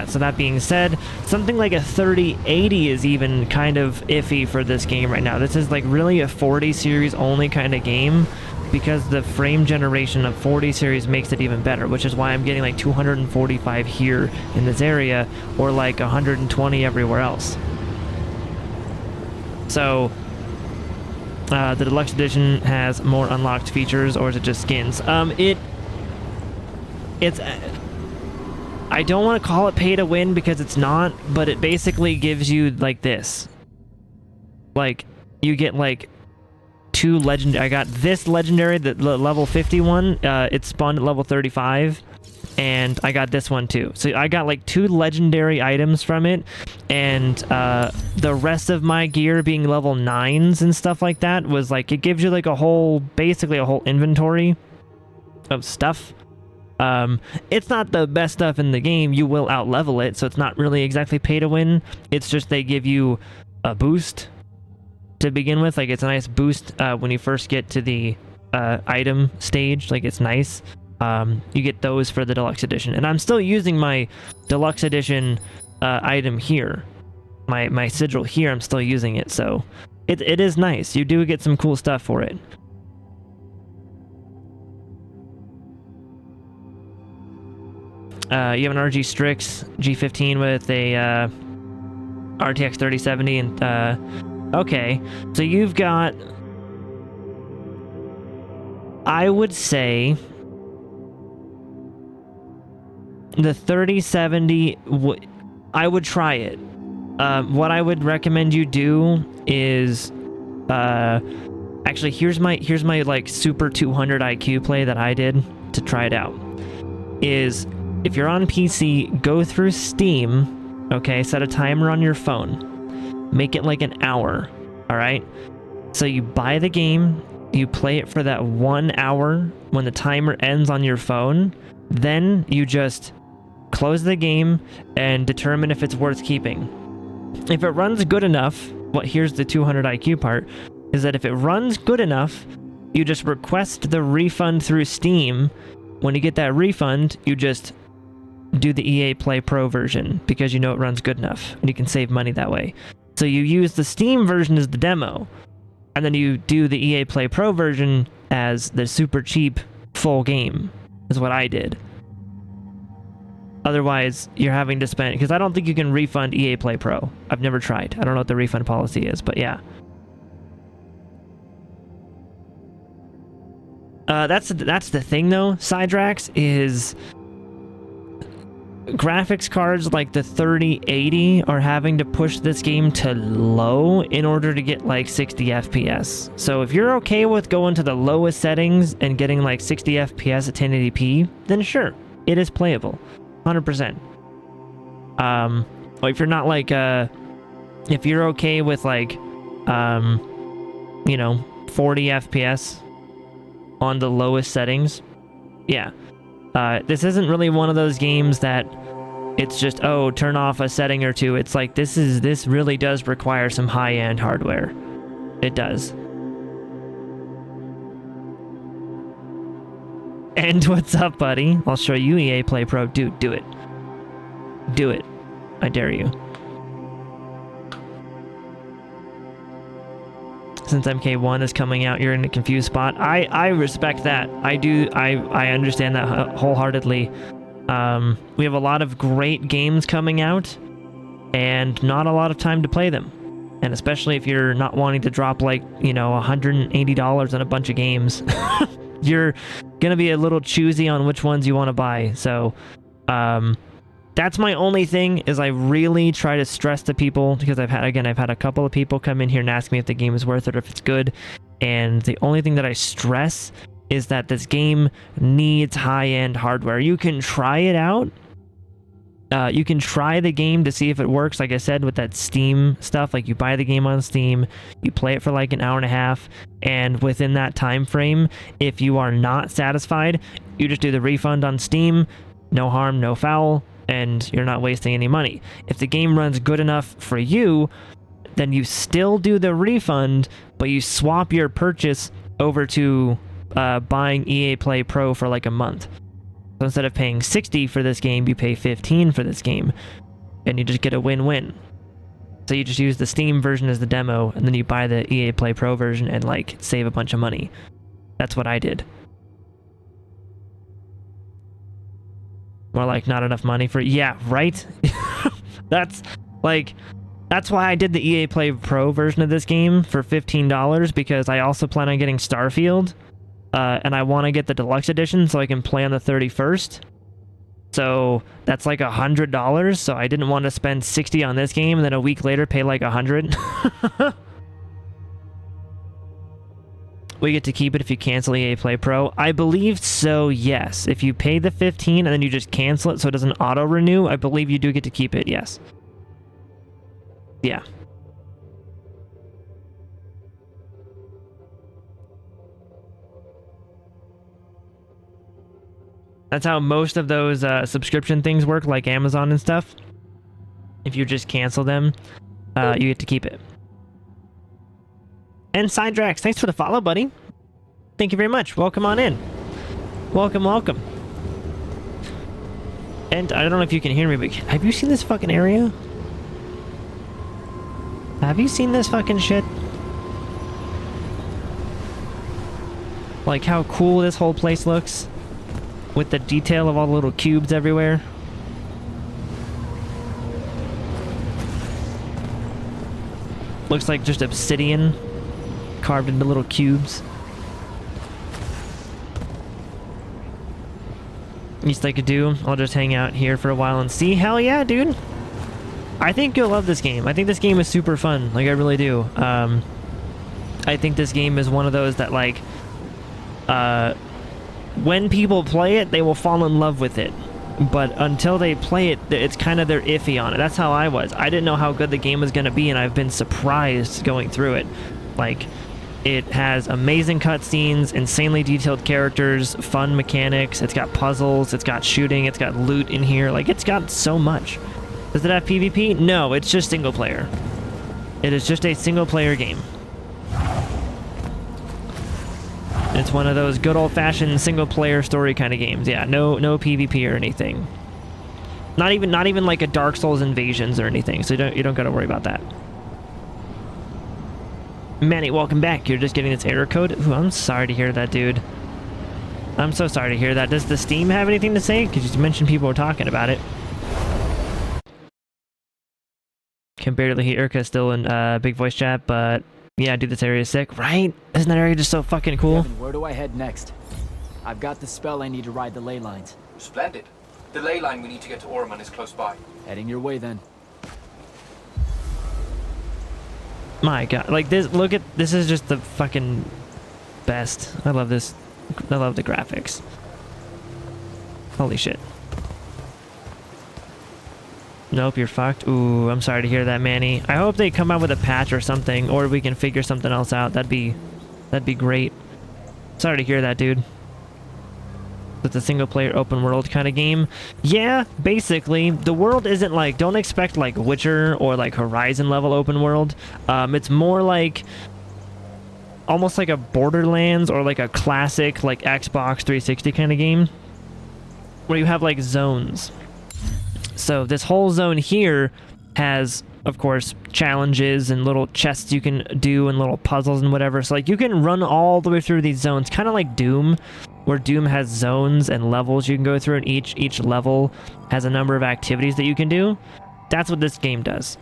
So that being said, something like a 3080 is even kind of iffy for this game right now. This is like really a 40 series only kind of game, because the frame generation of 40 series makes it even better, which is why I'm getting like 245 here in this area, or like 120 everywhere else. So the deluxe edition has more unlocked features, or is it just skins? It's I don't want to call it pay to win, because it's not, but it basically gives you like this. Like, you get like 2 legendary. I got this legendary, the level 51. It spawned at level 35. and I got this one too. So I got like 2 legendary items from it, and the rest of my gear being level 9s and stuff like that was like, it gives you like basically a whole inventory of stuff. It's not the best stuff in the game. You will out-level it, so it's not really exactly pay to win. It's just they give you a boost to begin with. Like, it's a nice boost when you first get to the item stage. Like, it's nice. You get those for the deluxe edition, and I'm still using my deluxe edition item here, my sigil here. I'm still using it, so it is nice. You do get some cool stuff for it. You have an RG Strix G15 with a RTX 3070, and okay, so you've got, I would say, the 3070. I would try it. What I would recommend you do is, actually, here's my like super 200 IQ play that I did to try it out. Is, if you're on PC, go through Steam, okay, set a timer on your phone, make it like an hour, all right? So you buy the game, you play it for that 1 hour. When the timer ends on your phone, then you just close the game and determine if it's worth keeping. If it runs good enough, here's the 200 IQ part, is that if it runs good enough, you just request the refund through Steam. When you get that refund, you just do the EA Play Pro version, because you know it runs good enough and you can save money that way. So you use the Steam version as the demo, and then you do the EA Play Pro version as the super cheap full game, is what I did. Otherwise, you're having to spend, because I don't think you can refund EA Play Pro. I've never tried. I don't know what the refund policy is, but yeah. That's the thing though, Sidrax, is graphics cards like the 3080 are having to push this game to low in order to get like 60 FPS. So if you're okay with going to the lowest settings and getting like 60 FPS at 1080p, then sure, it is playable, 100%. If you're not like, if you're okay with like, 40 FPS on the lowest settings, yeah. This isn't really one of those games that it's just, oh, turn off a setting or two. It's like, this really does require some high-end hardware. It does. And what's up, buddy? I'll show you EA Play Pro. Dude, do it. Do it. I dare you. Since MK1 is coming out, you're in a confused spot. I respect that. I understand that wholeheartedly. We have a lot of great games coming out, and not a lot of time to play them. And especially if you're not wanting to drop like, $180 on a bunch of games, you're gonna be a little choosy on which ones you want to buy. So, that's my only thing, is I really try to stress to people, because I've had a couple of people come in here and ask me if the game is worth it or if it's good, and the only thing that I stress is that this game needs high-end hardware. You can try it out. You can try the game to see if it works, like I said, with that Steam stuff. Like, you buy the game on Steam, you play it for like an hour and a half, and within that time frame, if you are not satisfied, you just do the refund on Steam. No harm, no foul, and you're not wasting any money. If the game runs good enough for you, then you still do the refund, but you swap your purchase over to buying EA Play Pro for like a month. So instead of paying $60 for this game, you pay $15 for this game, and you just get a win-win. So you just use the Steam version as the demo, and then you buy the EA Play Pro version and like save a bunch of money. That's what I did. More like not enough money for, yeah, right? That's why I did the EA Play Pro version of this game for $15, because I also plan on getting Starfield, and I want to get the deluxe edition so I can play on the 31st. So that's like $100, so I didn't want to spend $60 on this game and then a week later pay like $100. we get to keep it if you cancel EA Play Pro. I believe so, yes. If you pay the $15 and then you just cancel it so it doesn't auto-renew, I believe you do get to keep it, yes. Yeah. That's how most of those subscription things work, like Amazon and stuff. If you just cancel them, you get to keep it. And Sidrax, thanks for the follow, buddy. Thank you very much. Welcome on in. Welcome, welcome. And I don't know if you can hear me, but have you seen this fucking area? Have you seen this fucking shit? Like how cool this whole place looks? With the detail of all the little cubes everywhere. Looks like just obsidian carved into little cubes. Least I could do, I'll just hang out here for a while and see. Hell yeah, dude. I think you'll love this game. I think this game is super fun. Like, I really do. I think this game is one of those that, like, when people play it, they will fall in love with it. But until they play it, it's kind of they're iffy on it. That's how I was. I didn't know how good the game was going to be, and I've been surprised going through it. Like, it has amazing cutscenes, insanely detailed characters, fun mechanics, it's got puzzles, it's got shooting, it's got loot in here. Like, it's got so much. Does it have PvP? No, it's just single player. It is just a single player game. It's one of those good old-fashioned single-player story kind of games. Yeah, no PvP or anything. Not even like a Dark Souls Invasions or anything. So you don't got to worry about that. Manny, welcome back. You're just getting this error code. Ooh, I'm sorry to hear that, dude. I'm so sorry to hear that. Does the Steam have anything to say? Because you mentioned people were talking about it. Can barely hear Irka still in big voice chat, but. Yeah, dude, this area is sick, right? Isn't that area just so fucking cool? Kevin, where do I head next? I've got the spell I need to ride the ley lines. Splendid. The ley line we need to get to Orman is close by. Heading your way then. My god, like this, look at, this is just the fucking best. I love this. I love the graphics. Holy shit. Nope, you're fucked. Ooh, I'm sorry to hear that, Manny. I hope they come out with a patch or something, or we can figure something else out. That'd be great. Sorry to hear that, dude. It's a single-player open-world kind of game. Yeah, basically. The world isn't like... Don't expect, like, Witcher or, like, Horizon-level open world. It's more like... Almost like a Borderlands or, like, a classic, like, Xbox 360 kind of game. Where you have, like, zones. So this whole zone here has, of course, challenges and little chests you can do and little puzzles and whatever. So like you can run all the way through these zones, kind of like Doom, where Doom has zones and levels you can go through, and each level has a number of activities that you can do. That's what this game does.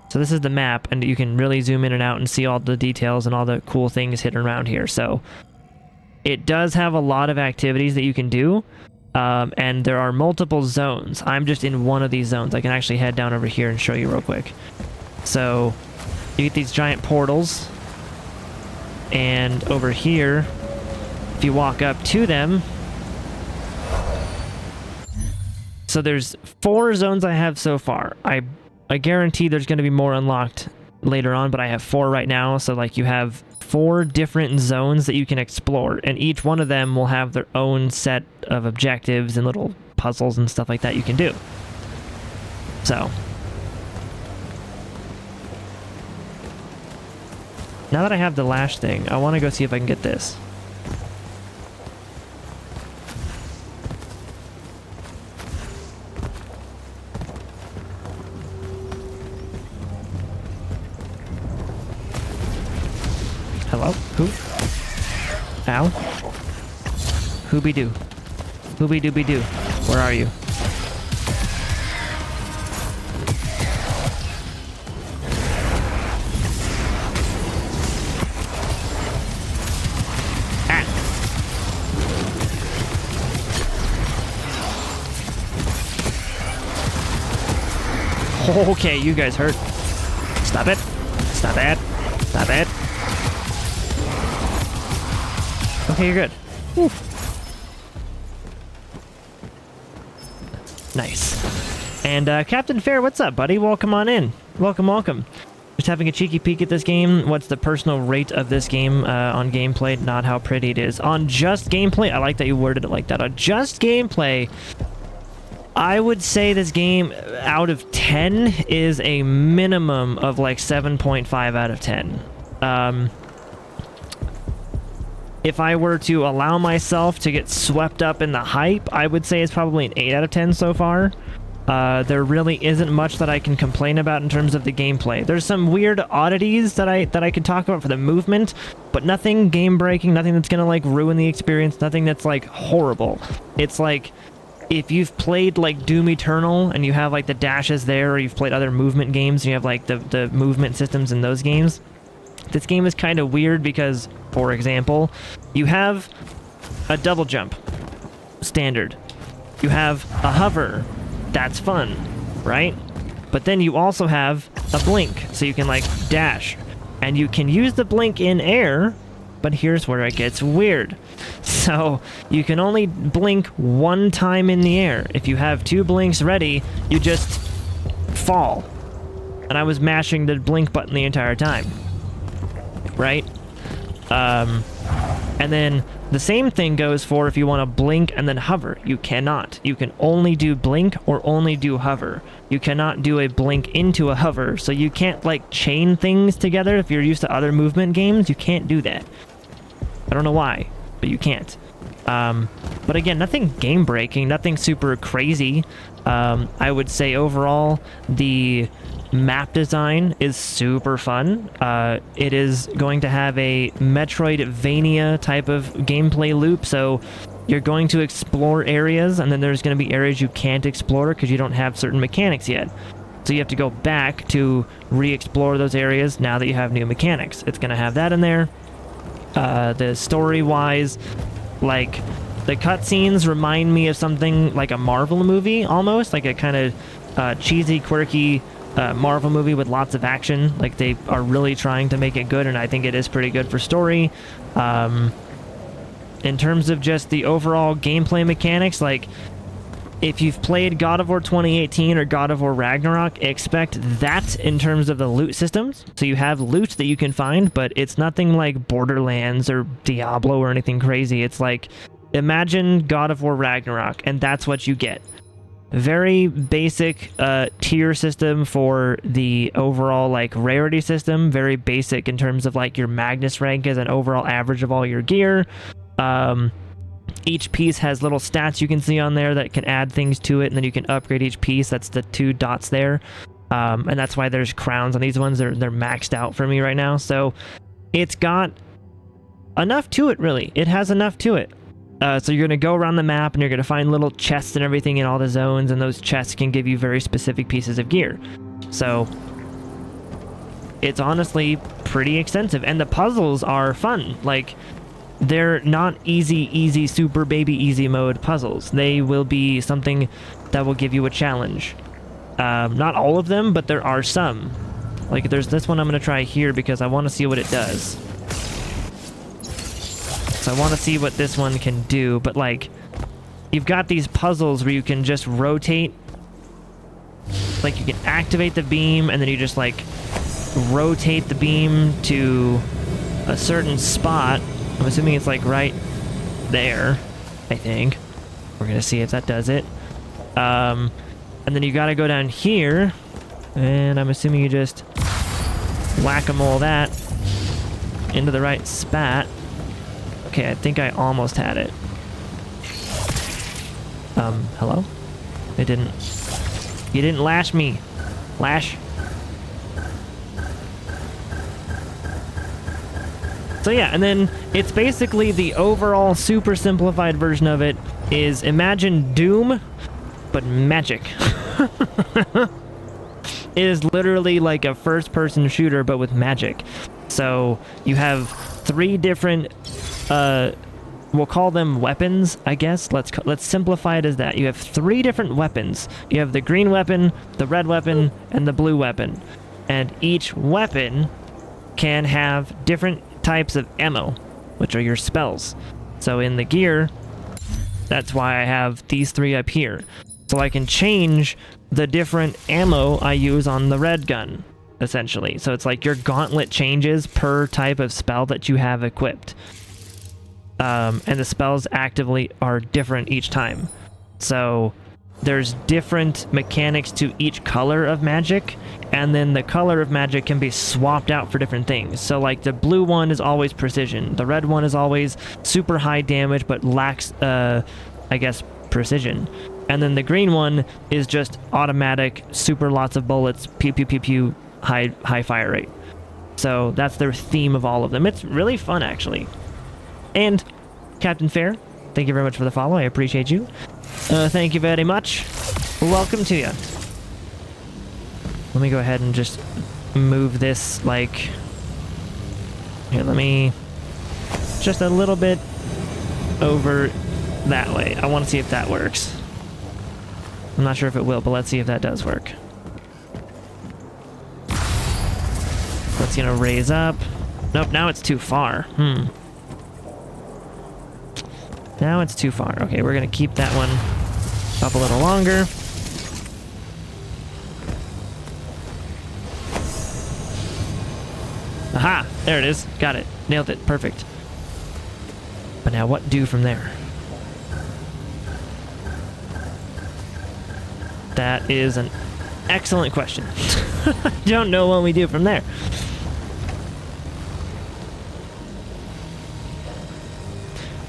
So this is the map, and you can really zoom in and out and see all the details and all the cool things hidden around here. So it does have a lot of activities that you can do. And there are multiple zones. I'm just in one of these zones. I can actually head down over here and show you real quick. So you get these giant portals, and over here, if you walk up to them, so there's 4 zones I have so far. I guarantee there's going to be more unlocked later on, but I have 4 right now. So like you have 4 different zones that you can explore, and each one of them will have their own set of objectives and little puzzles and stuff like that you can do. So now that I have the lash thing, I want to go see if I can get this. Hello? Who? Ow. Hooby-doo. Hooby-dooby-doo. Where are you? Ah! Okay, you guys hurt. Stop it. Stop it. Stop it. Okay, you're good. Whew. Nice. And Captain Fair, what's up, buddy? Welcome on in. Welcome, welcome. Just having a cheeky peek at this game. What's the personal rate of this game on gameplay? Not how pretty it is. On just gameplay, I like that you worded it like that. On just gameplay, I would say this game out of 10 is a minimum of like 7.5 out of 10. If I were to allow myself to get swept up in the hype, I would say it's probably an 8 out of 10 so far. There really isn't much that I can complain about in terms of the gameplay. There's some weird oddities that I can talk about for the movement, but nothing game-breaking, nothing that's gonna like ruin the experience, nothing that's like horrible. It's like if you've played like Doom Eternal and you have like the dashes there, or you've played other movement games and you have like the movement systems in those games. This game is kind of weird because, for example, you have a double jump, standard. You have a hover, that's fun, right? But then you also have a blink, so you can like dash. And you can use the blink in air, but here's where it gets weird. So you can only blink one time in the air. If you have 2 blinks ready, you just fall. And I was mashing the blink button the entire time. Right? And then the same thing goes for if you want to blink and then hover. You cannot. You can only do blink or only do hover. You cannot do a blink into a hover, so you can't like chain things together. If you're used to other movement games, you can't do that. I don't know why, but you can't. But again, nothing game breaking, nothing super crazy. I would say overall the map design is super fun. It is going to have a Metroidvania type of gameplay loop, so you're going to explore areas, and then there's going to be areas you can't explore because you don't have certain mechanics yet. So you have to go back to re-explore those areas now that you have new mechanics. It's going to have that in there. The story-wise, like, the cutscenes remind me of something like a Marvel movie, almost, like a kind of cheesy, quirky Marvel movie with lots of action. Like, they are really trying to make it good, and I think it is pretty good for story. In terms of just the overall gameplay mechanics, like, if you've played God of War 2018 or God of War Ragnarok, expect that in terms of the loot systems. So you have loot that you can find, but it's nothing like Borderlands or Diablo or anything crazy. It's like, imagine God of War Ragnarok, and that's what you get. Very basic tier system for the overall like rarity system. Very basic in terms of like your Magnus rank as an overall average of all your gear. Each piece has little stats you can see on there that can add things to it, and then you can upgrade each piece. That's the 2 dots there. And that's why there's crowns on these ones. They're maxed out for me right now. So it's got enough to it, really. It has enough to it. So you're going to go around the map, and you're going to find little chests and everything in all the zones, and those chests can give you very specific pieces of gear. So it's honestly pretty extensive, and the puzzles are fun. Like, they're not easy, super baby easy mode puzzles. They will be something that will give you a challenge. Not all of them, but there are some. Like, there's this one I'm going to try here because I want to see what it does. So I want to see what this one can do, but like, you've got these puzzles where you can just rotate. Like, you can activate the beam, and then you just like rotate the beam to a certain spot. I'm assuming it's like right there, I think. We're gonna see if that does it. And then you gotta go down here, and I'm assuming you just whack-a-mole that into the right spot. Okay, I think I almost had it. Hello? It didn't... You didn't lash me. Lash. So yeah, and then it's basically the overall super simplified version of it is imagine Doom, but magic. It is literally like a first-person shooter, but with magic. So you have 3 different, we'll call them weapons, I guess. Let's simplify it as that. You have 3 different weapons. You have the green weapon, the red weapon, and the blue weapon. And each weapon can have different types of ammo, which are your spells. So in the gear, that's why I have these 3 up here. So I can change the different ammo I use on the red gun, essentially. So it's like your gauntlet changes per type of spell that you have equipped. And the spells actively are different each time. So there's different mechanics to each color of magic, and then the color of magic can be swapped out for different things. So like the blue one is always precision, the red one is always super high damage but lacks, I guess, precision. And then the green one is just automatic, super lots of bullets, pew pew pew pew, high fire rate. So that's their theme of all of them. It's really fun, actually. And Captain Fair, thank you very much for the follow. I appreciate you. Thank you very much. Welcome to you. Let me go ahead and just move this, like... Here, let me... Just a little bit over that way. I want to see if that works. I'm not sure if it will, but let's see if that does work. Let's, raise up. Nope, now it's too far. Now it's too far. Okay, we're going to keep that one up a little longer. Aha! There it is. Got it. Nailed it. Perfect. But now what do from there? That is an excellent question. I don't know what we do from there.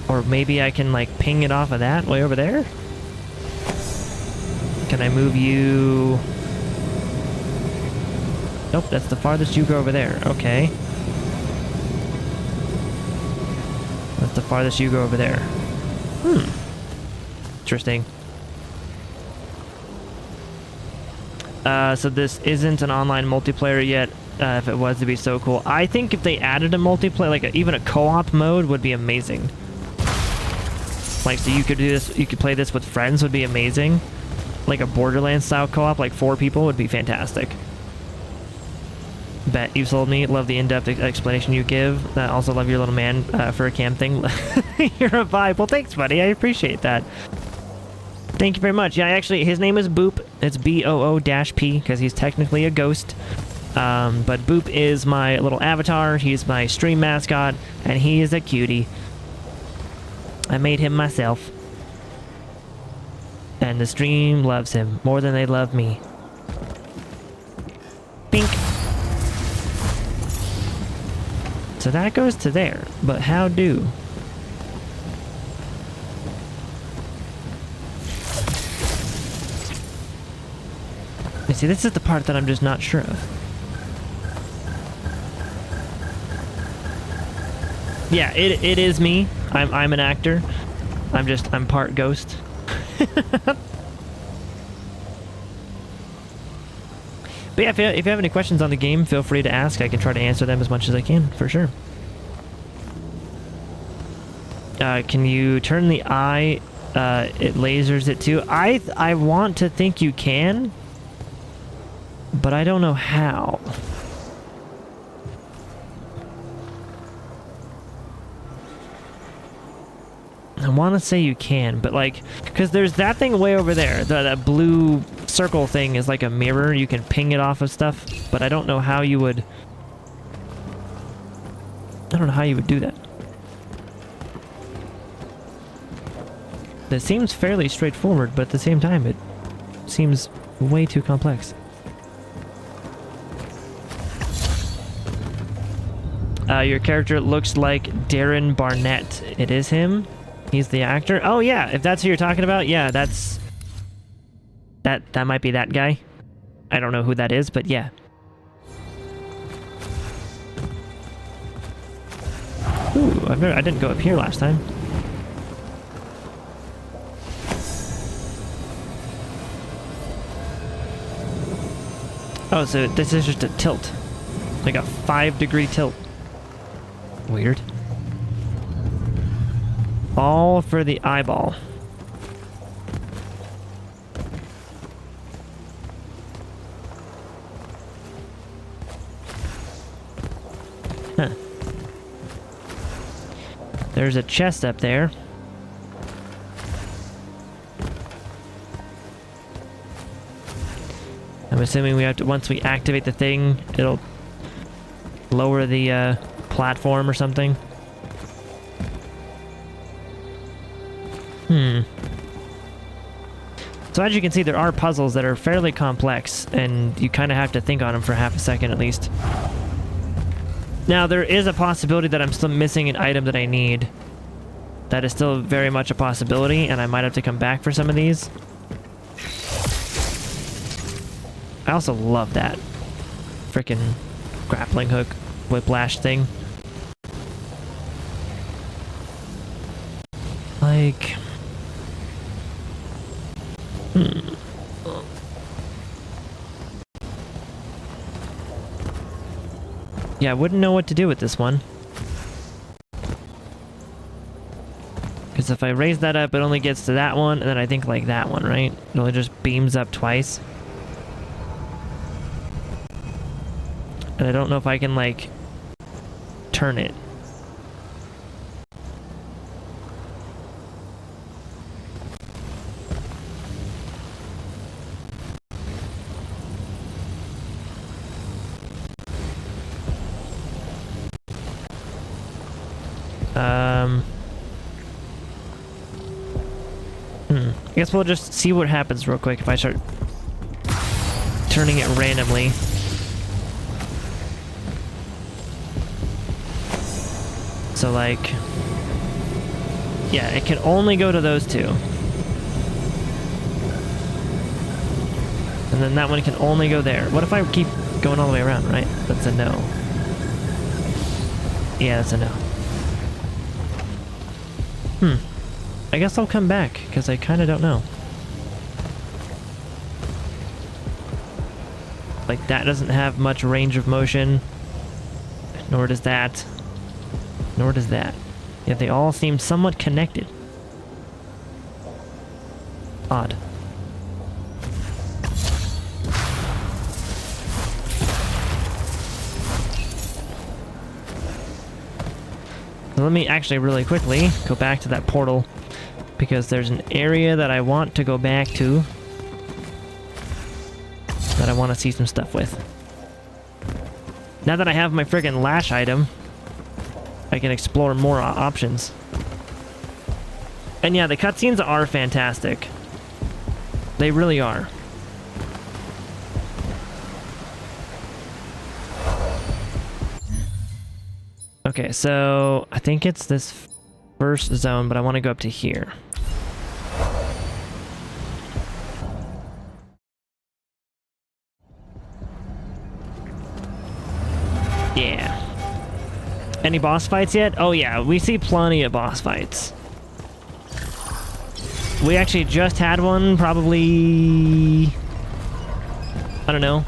Or maybe I can, like, ping it off of that way over there? Can I move you... Nope, that's the farthest you go over there. Okay. That's the farthest you go over there. Interesting. So this isn't an online multiplayer yet. If it was, to be so cool. I think if they added a multiplayer, like even a co-op mode, would be amazing. Like, so you could do this, you could play this with friends, would be amazing. Like a Borderlands style co-op, like 4 people, would be fantastic. Bet you sold me. Love the in-depth explanation you give. Also love your little man for a cam thing. You're a vibe. Well, thanks, buddy. I appreciate that. Thank you very much. Yeah, actually, his name is Boop. It's B-O-O-P, because he's technically a ghost. But Boop is my little avatar. He's my stream mascot, and he is a cutie. I made him myself. And the stream loves him more than they love me. Bink. So that goes to there, but how do? You see, this is the part that I'm just not sure of. Yeah, it is me. I'm an actor. I'm part ghost. But yeah, if you have any questions on the game, feel free to ask. I can try to answer them as much as I can, for sure. Can you turn the eye? It lasers it too. I want to think you can, but I don't know how. I want to say you can, but like, because there's that thing way over there. That blue circle thing is like a mirror. You can ping it off of stuff, but I don't know how you would... I don't know how you would do that. That seems fairly straightforward, but at the same time, it seems way too complex. Your character looks like Darren Barnett. It is him. He's the actor. Oh yeah, if that's who you're talking about, yeah, that's... That might be that guy. I don't know who that is, but yeah. Ooh, I didn't go up here last time. Oh, so this is just a tilt. Like a 5-degree tilt. Weird. All for the eyeball. Huh. There's a chest up there. I'm assuming we have to, once we activate the thing, it'll lower the platform or something. So as you can see, there are puzzles that are fairly complex, and you kind of have to think on them for half a second at least. Now, there is a possibility that I'm still missing an item that I need. That is still very much a possibility, and I might have to come back for some of these. I also love that freaking grappling hook whiplash thing. Like... Yeah, I wouldn't know what to do with this one. Because if I raise that up, it only gets to that one, and then I think like that one, right? It only just beams up twice. And I don't know if I can, like, turn it. I guess we'll just see what happens real quick if I start turning it randomly. So, like, yeah, it can only go to those two. And then that one can only go there. What if I keep going all the way around, right? That's a no. Yeah, that's a no. I guess I'll come back, because I kind of don't know. Like, that doesn't have much range of motion. Nor does that. Nor does that. Yet they all seem somewhat connected. Odd. So let me actually really quickly go back to that portal, because there's an area that I want to go back to that I want to see some stuff with. Now that I have my friggin' lash item, I can explore more options. And yeah, the cutscenes are fantastic. They really are. Okay, so I think it's this first zone, but I want to go up to here. Yeah. Any boss fights yet? Oh yeah, we see plenty of boss fights. We actually just had one probably, I don't know,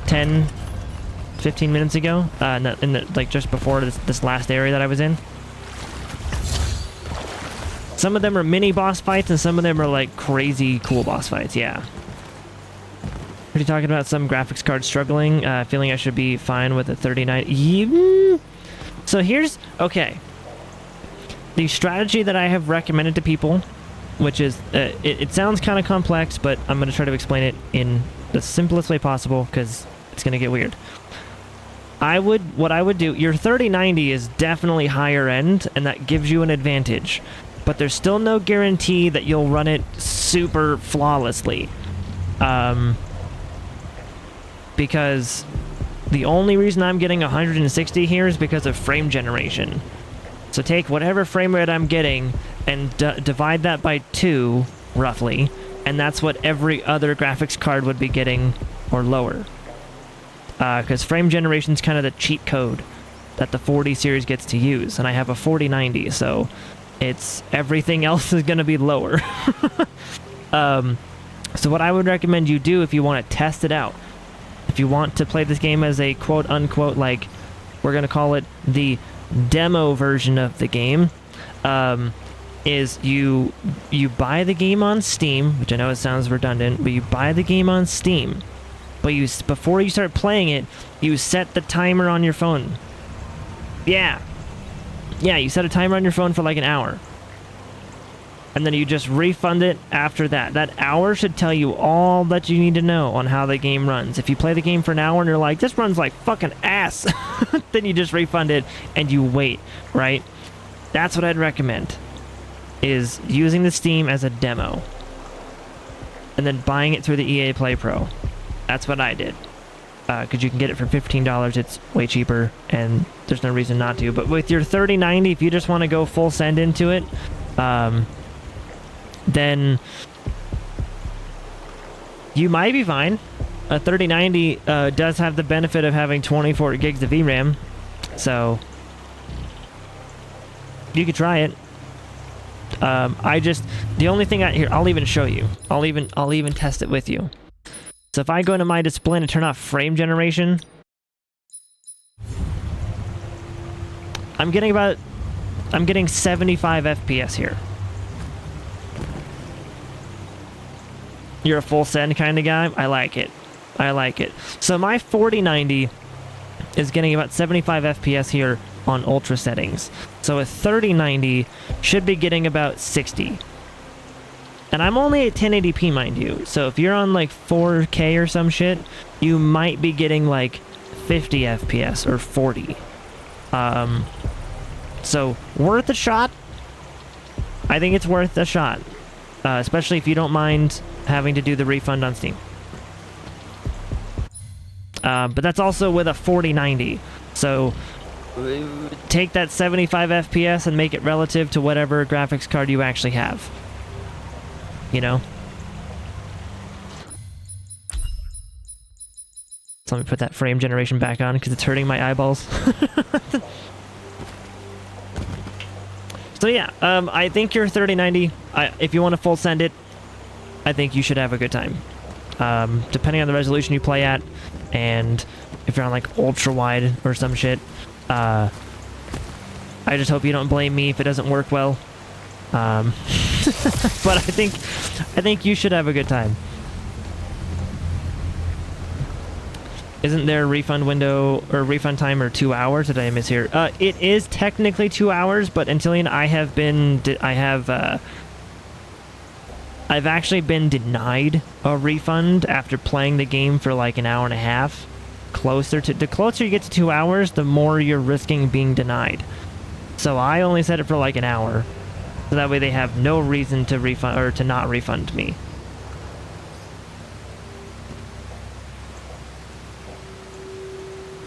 10, 15 minutes ago. Like just before this last area that I was in. Some of them are mini boss fights and some of them are like crazy cool boss fights, yeah. Are you talking about some graphics card struggling? Feeling I should be fine with a 3090. So here's, okay. The strategy that I have recommended to people, which is, it sounds kind of complex, but I'm going to try to explain it in the simplest way possible because it's going to get weird. What I would do, your 3090 is definitely higher end, and that gives you an advantage. But there's still no guarantee that you'll run it super flawlessly. Because the only reason I'm getting 160 here is because of frame generation. So take whatever frame rate I'm getting and divide that by 2, roughly, and that's what every other graphics card would be getting, or lower. Because frame generation is kind of the cheat code that the 40 series gets to use, and I have a 4090, so it's everything else is going to be lower. So what I would recommend you do if you want to test it out, if you want to play this game as a quote-unquote, like, we're going to call it the demo version of the game, is you buy the game on Steam, which I know it sounds redundant, but you buy the game on Steam, but before you start playing it, you set the timer on your phone. Yeah. Yeah, you set a timer on your phone for like an hour. And then you just refund it after that. That hour should tell you all that you need to know on how the game runs. If you play the game for an hour and you're like, this runs like fucking ass, then you just refund it and you wait, right? That's what I'd recommend, is using the Steam as a demo and then buying it through the EA Play Pro. That's what I did. Because you can get it for $15. It's way cheaper and there's no reason not to. But with your 3090, if you just want to go full send into it, then you might be fine. A 3090 does have the benefit of having 24 gigs of VRAM, so you could try it. The only thing here, I'll even show you. I'll even test it with you. So if I go into my display and turn off frame generation, I'm getting 75 FPS here. You're a full send kind of guy? I like it. I like it. So my 4090 is getting about 75 FPS here on ultra settings. So a 3090 should be getting about 60. And I'm only at 1080p, mind you. So if you're on like 4K or some shit, you might be getting like 50 FPS or 40. So worth a shot. I think it's worth a shot, especially if you don't mind having to do the refund on Steam. But that's also with a 4090. So take that 75 FPS and make it relative to whatever graphics card you actually have. You know? So let me put that frame generation back on because it's hurting my eyeballs. So yeah, I think your 3090, if you want to full send it, I think you should have a good time. Depending on the resolution you play at, and if you're on like ultra wide or some shit, I just hope you don't blame me if it doesn't work well. But I think you should have a good time. Isn't there a refund window or refund time or 2 hours? Did I miss here? It is technically 2 hours, but Antilian, I've actually been denied a refund after playing the game for like an hour and a half. The closer you get to 2 hours, the more you're risking being denied. So I only set it for like an hour. So that way they have no reason to refund or to not refund me.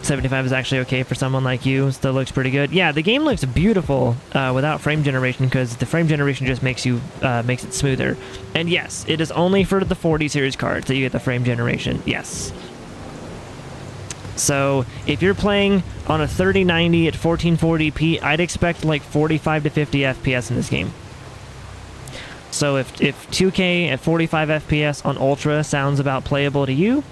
$75 is actually okay for someone like you. Still looks pretty good. Yeah, the game looks beautiful without frame generation because the frame generation just makes it smoother. And yes, it is only for the 40 series cards that you get the frame generation. Yes. So if you're playing on a 3090 at 1440p, I'd expect like 45 to 50 FPS in this game. So if 2K at 45 FPS on Ultra sounds about playable to you,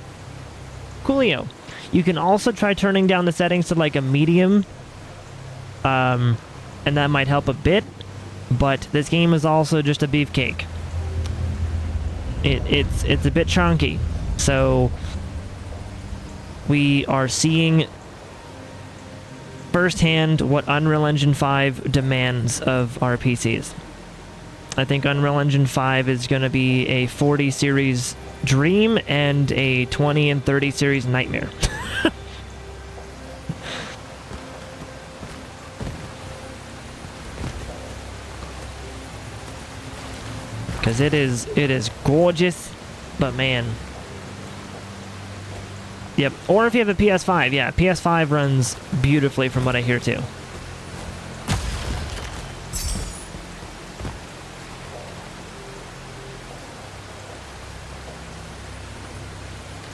coolio. You can also try turning down the settings to like a medium, and that might help a bit, but this game is also just a beefcake. It's a bit chunky, so we are seeing firsthand what Unreal Engine 5 demands of our PCs. I think Unreal Engine 5 is going to be a 40 series dream and a 20 and 30 series nightmare. Because it is gorgeous, but man. Yep, or if you have a PS5, yeah, PS5 runs beautifully from what I hear too.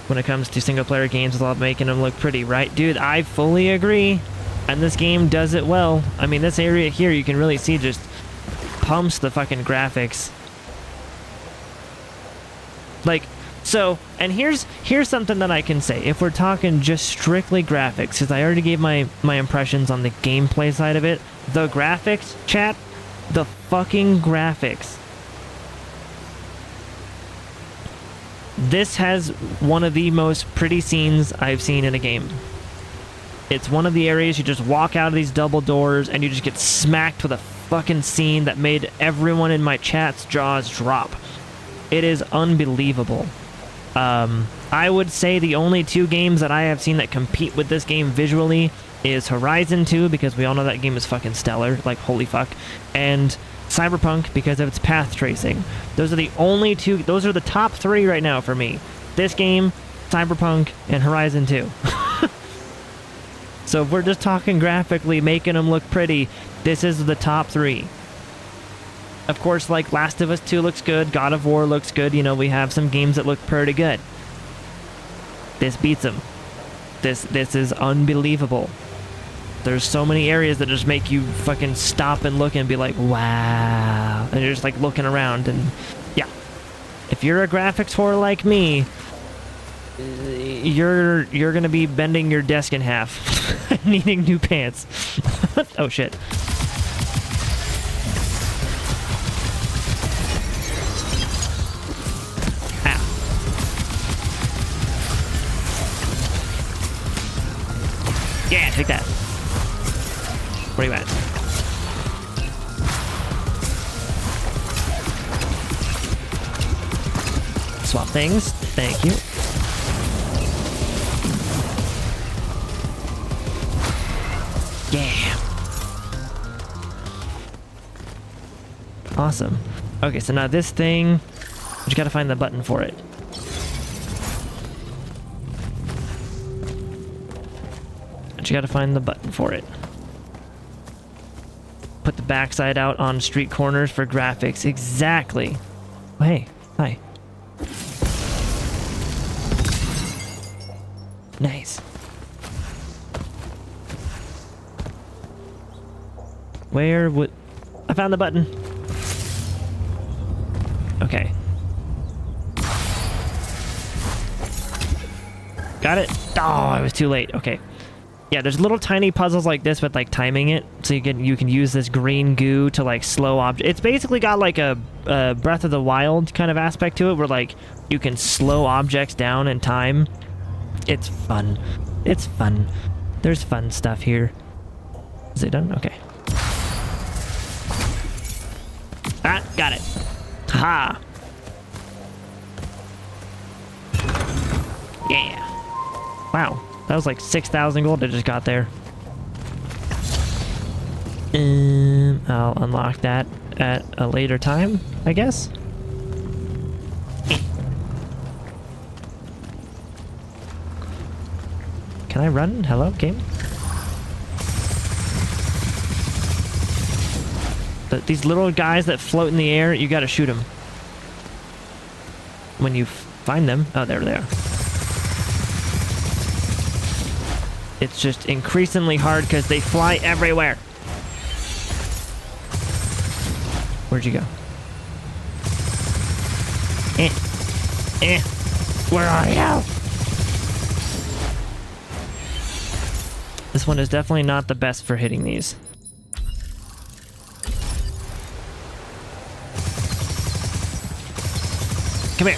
When it comes to single-player games, it's all about making them look pretty, right? Dude, I fully agree. And this game does it well. I mean, this area here, you can really see just pumps the fucking graphics. Like, so, and here's something that I can say. If we're talking just strictly graphics, because I already gave my impressions on the gameplay side of it, the graphics, chat, the fucking graphics. This has one of the most pretty scenes I've seen in a game. It's one of the areas you just walk out of these double doors and you just get smacked with a fucking scene that made everyone in my chat's jaws drop. It is unbelievable. I would say the only 2 games that I have seen that compete with this game visually is Horizon 2, because we all know that game is fucking stellar, like holy fuck, and Cyberpunk because of its path tracing. Those are the only 2, those are the top 3 right now for me. This game, Cyberpunk, and Horizon 2. So if we're just talking graphically, making them look pretty, this is the top 3. Of course, like Last of Us 2 looks good, God of War looks good, you know, we have some games that look pretty good. This beats them. This is unbelievable. There's so many areas that just make you fucking stop and look and be like, wow. And you're just like looking around and yeah. If you're a graphics whore like me, you're gonna be bending your desk in half, needing new pants. Oh shit. Ow. Yeah, take that. Where are you at? Swap things. Thank you. Yeah. Awesome. Okay, so now this thing, we just gotta find the button for it. But you gotta find the button for it. Put the backside out on street corners for graphics. Exactly. Oh, hey, hi. Nice. Where would... I found the button. Okay. Got it? Oh, I was too late. Okay. Yeah, there's little tiny puzzles like this with like timing it, so you can use this green goo to like slow object. It's basically got like a Breath of the Wild kind of aspect to it, where like you can slow objects down in time. It's fun. It's fun. There's fun stuff here. Is it done? Okay. Ah, got it. Ha. Yeah. Wow. That was like 6,000 gold I just got there. I'll unlock that at a later time, I guess. Can I run? Hello, game? These little guys that float in the air, you gotta shoot them. When you find them. Oh, there they are. It's just increasingly hard because they fly everywhere. Where'd you go? Where are you? This one is definitely not the best for hitting these. Come here.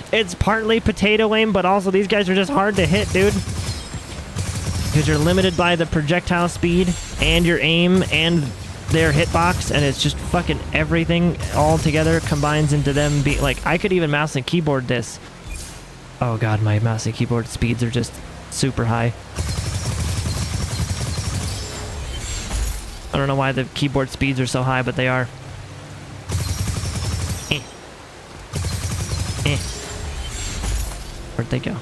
It's partly potato aim, but also these guys are just hard to hit, dude. Because you're limited by the projectile speed and your aim and their hitbox, and it's just fucking everything all together combines into them being like, I could even mouse and keyboard this. Oh god, my mouse and keyboard speeds are just super high. I don't know why the keyboard speeds are so high, but they are. Where'd they go?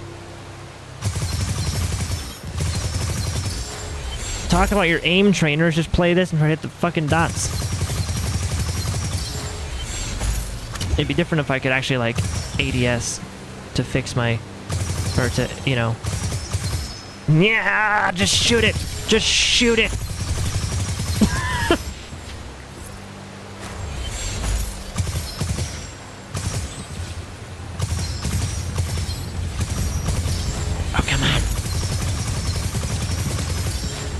Talk about your aim trainers, just play this and try to hit the fucking dots. It'd be different if I could actually like ADS to fix my, or to, you know. Yeah, just shoot it. Just shoot it.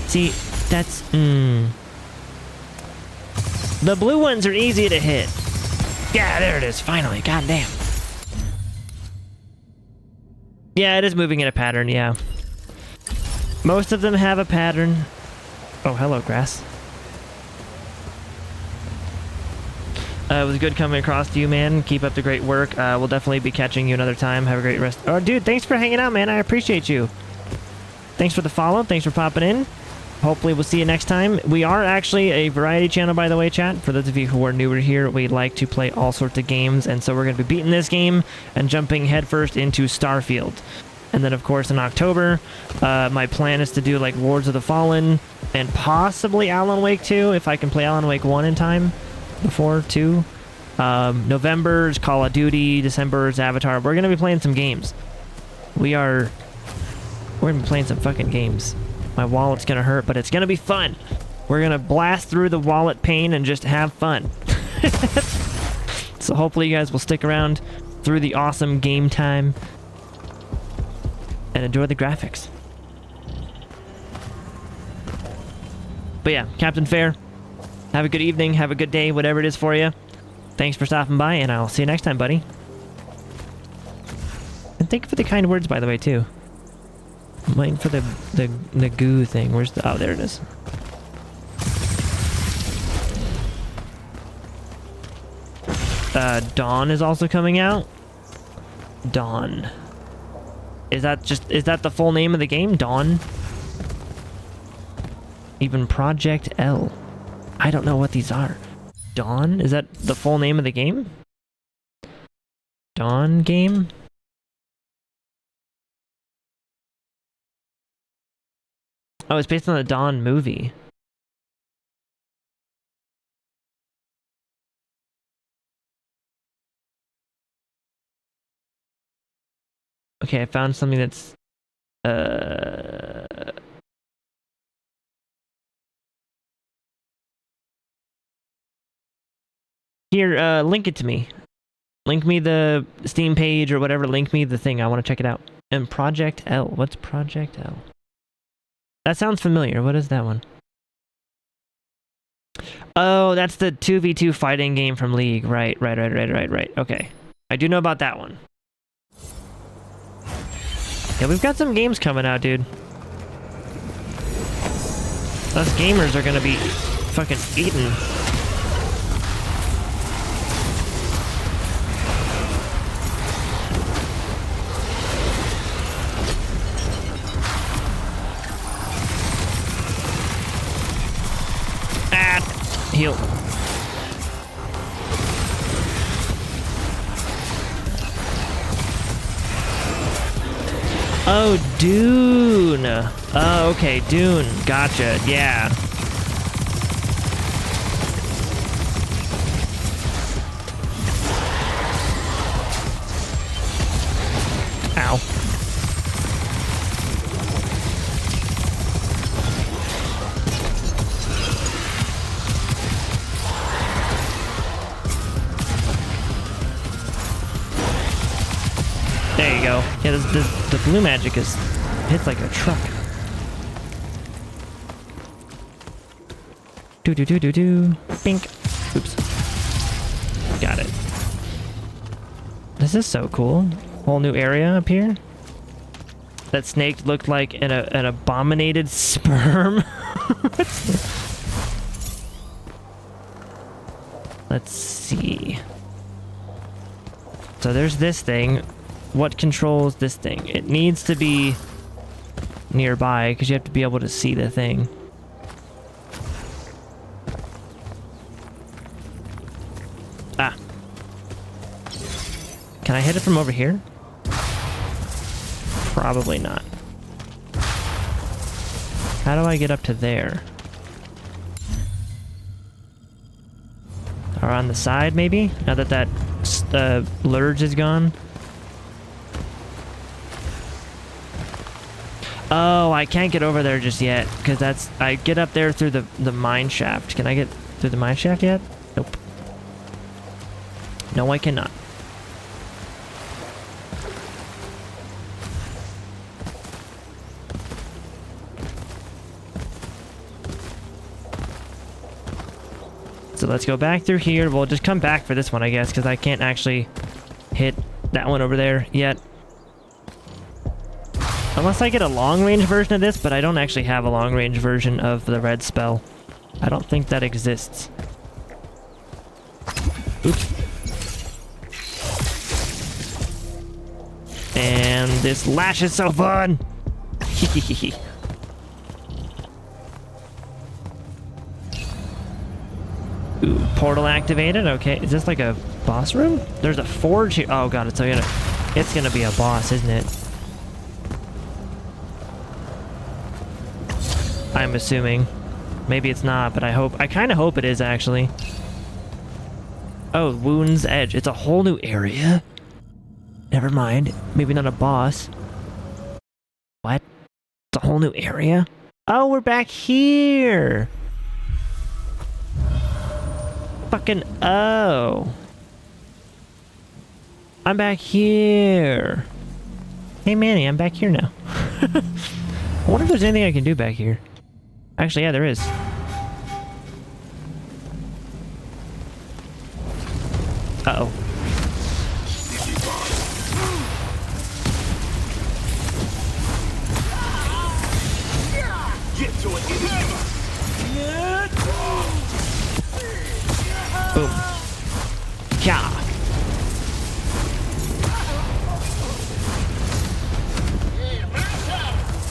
See, that's... The blue ones are easy to hit. Yeah, there it is, finally. God damn. Yeah, it is moving in a pattern, yeah. Most of them have a pattern. Oh, hello, grass. It was good coming across to you, man. Keep up the great work. We'll definitely be catching you another time. Have a great rest. Oh, dude, thanks for hanging out, man. I appreciate you. Thanks for the follow. Thanks for popping in. Hopefully we'll see you next time. We are actually a variety channel, by the way, chat. For those of you who are newer here, we like to play all sorts of games, and so we're going to be beating this game and jumping headfirst into Starfield. And then, of course, in October, my plan is to do, like, Lords of the Fallen and possibly Alan Wake 2, if I can play Alan Wake 1 in time before 2. November is Call of Duty. December is Avatar. We're going to be playing some games. We're going to be playing some fucking games. My wallet's going to hurt, but it's going to be fun. We're going to blast through the wallet pain and just have fun. So hopefully you guys will stick around through the awesome game time and enjoy the graphics. But yeah, Captain Fair, have a good evening, have a good day, whatever it is for you. Thanks for stopping by, and I'll see you next time, buddy. And thank you for the kind words, by the way, too. I'm waiting for the goo thing. Where's the... Oh, there it is. Dawn is also coming out. Dawn. Is that the full name of the game? Dawn? Even Project L. I don't know what these are. Dawn? Is that the full name of the game? Dawn game? Oh, it's based on the Dawn movie. Okay, I found something that's... Here, link it to me. Link me the Steam page or whatever. Link me the thing. I want to check it out. And Project L. What's Project L? That sounds familiar. What is that one? Oh, that's the 2v2 fighting game from League. Right. Okay. I do know about that one. Yeah, we've got some games coming out, dude. Us gamers are gonna be fucking eating. Heal. Oh, Dune. Oh, okay, Dune. Gotcha. Yeah. Ow. There you go. Yeah, the blue magic hits like a truck. Do. Bink. Oops. Got it. This is so cool. Whole new area up here. That snake looked like an abominated sperm. Let's see. So there's this thing. What controls this thing? It needs to be nearby because you have to be able to see the thing. Ah. Can I hit it from over here? Probably not. How do I get up to there? Or on the side, maybe? Now that lurge is gone? Oh, I can't get over there just yet, because I get up there through the mine shaft. Can I get through the mine shaft yet? Nope. No, I cannot. It's So let's go back through here. We'll just come back for this one, I guess, because I can't actually hit that one over there yet. Unless I get a long-range version of this, but I don't actually have a long-range version of the red spell. I don't think that exists. Oops. And this lash is so fun! Ooh, portal activated. Okay, is this like a boss room? There's a forge here. Oh god, it's gonna be a boss, isn't it? I'm assuming. Maybe it's not, but I kind of hope it is actually. Oh, Wound's Edge. It's a whole new area. Never mind. Maybe not a boss. What? It's a whole new area? Oh, we're back here. Fucking oh. I'm back here. Hey Manny, I'm back here now. I wonder if there's anything I can do back here. Actually, yeah, there is. Uh-oh. Boom. Yeah.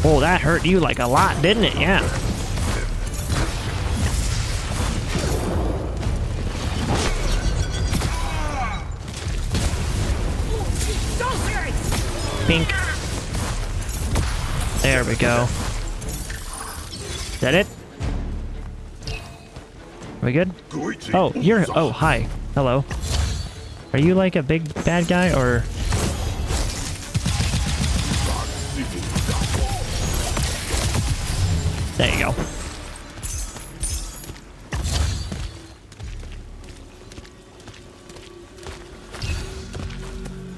Oh, that hurt you like a lot, didn't it? Yeah. Pink. There we go. Is that it? Are we good? Oh, you're... Oh, hi. Hello. Are you like a big bad guy, or... There you go.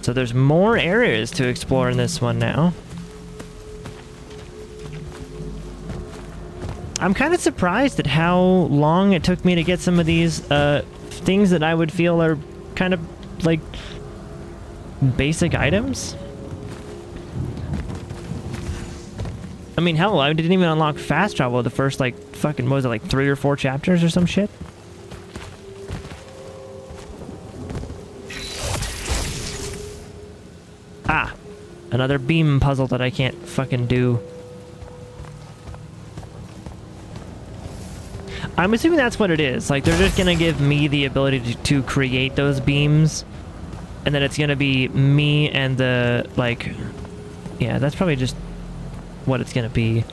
So there's more areas to explore in this one now. I'm kind of surprised at how long it took me to get some of these things that I would feel are kind of like basic items. I mean, hell, I didn't even unlock fast travel the first like fucking, what was it, like 3 or 4 chapters or some shit? Ah, another beam puzzle that I can't fucking do. I'm assuming that's what it is. Like, they're just gonna give me the ability to create those beams, and then it's gonna be me and the, like... Yeah, that's probably just what it's gonna be.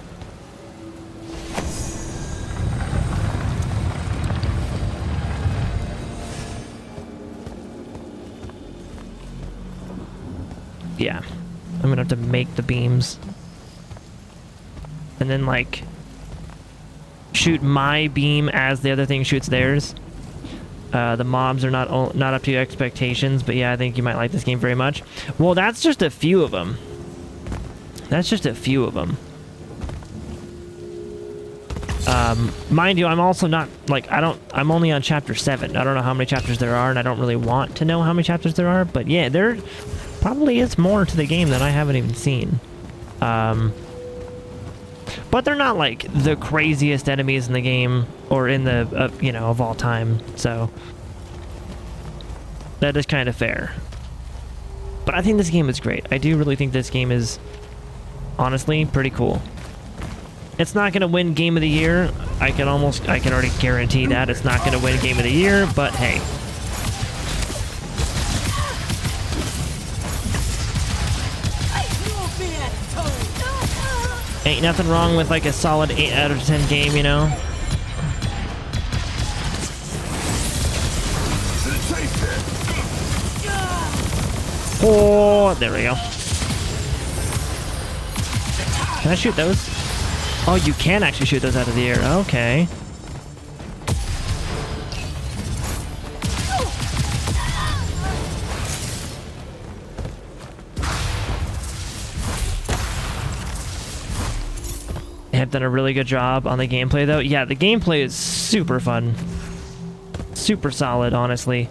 Yeah, I'm gonna have to make the beams. And then, like, shoot my beam as the other thing shoots theirs. The mobs are not up to your expectations, but yeah, I think you might like this game very much. Well, that's just a few of them. That's just a few of them. Mind you, I'm also not, like, I'm only on chapter 7. I don't know how many chapters there are, and I don't really want to know how many chapters there are, but yeah, there probably is more to the game that I haven't even seen. But they're not, like, the craziest enemies in the game, or in the, you know, of all time, so that is kind of fair. But I think this game is great. I do really think this game is, honestly, pretty cool. It's not going to win Game of the Year. I can already guarantee that it's not going to win Game of the Year, but hey. Ain't nothing wrong with like a solid 8 out of 10 game, you know? Oh, there we go. Can I shoot those? Oh, you can actually shoot those out of the air. Okay. They have done a really good job on the gameplay, though. Yeah, the gameplay is super fun. super solid, honestly.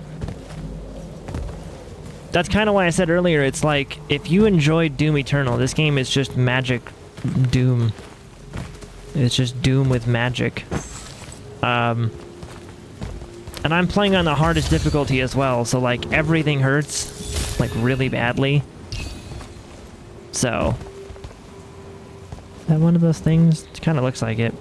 That's kind of why I said earlier, it's like, if you enjoyed Doom Eternal, this game is just magic Doom. It's just Doom with magic. And I'm playing on the hardest difficulty as well, so like everything hurts, like really badly. So, is that one of those things? It kind of looks like it.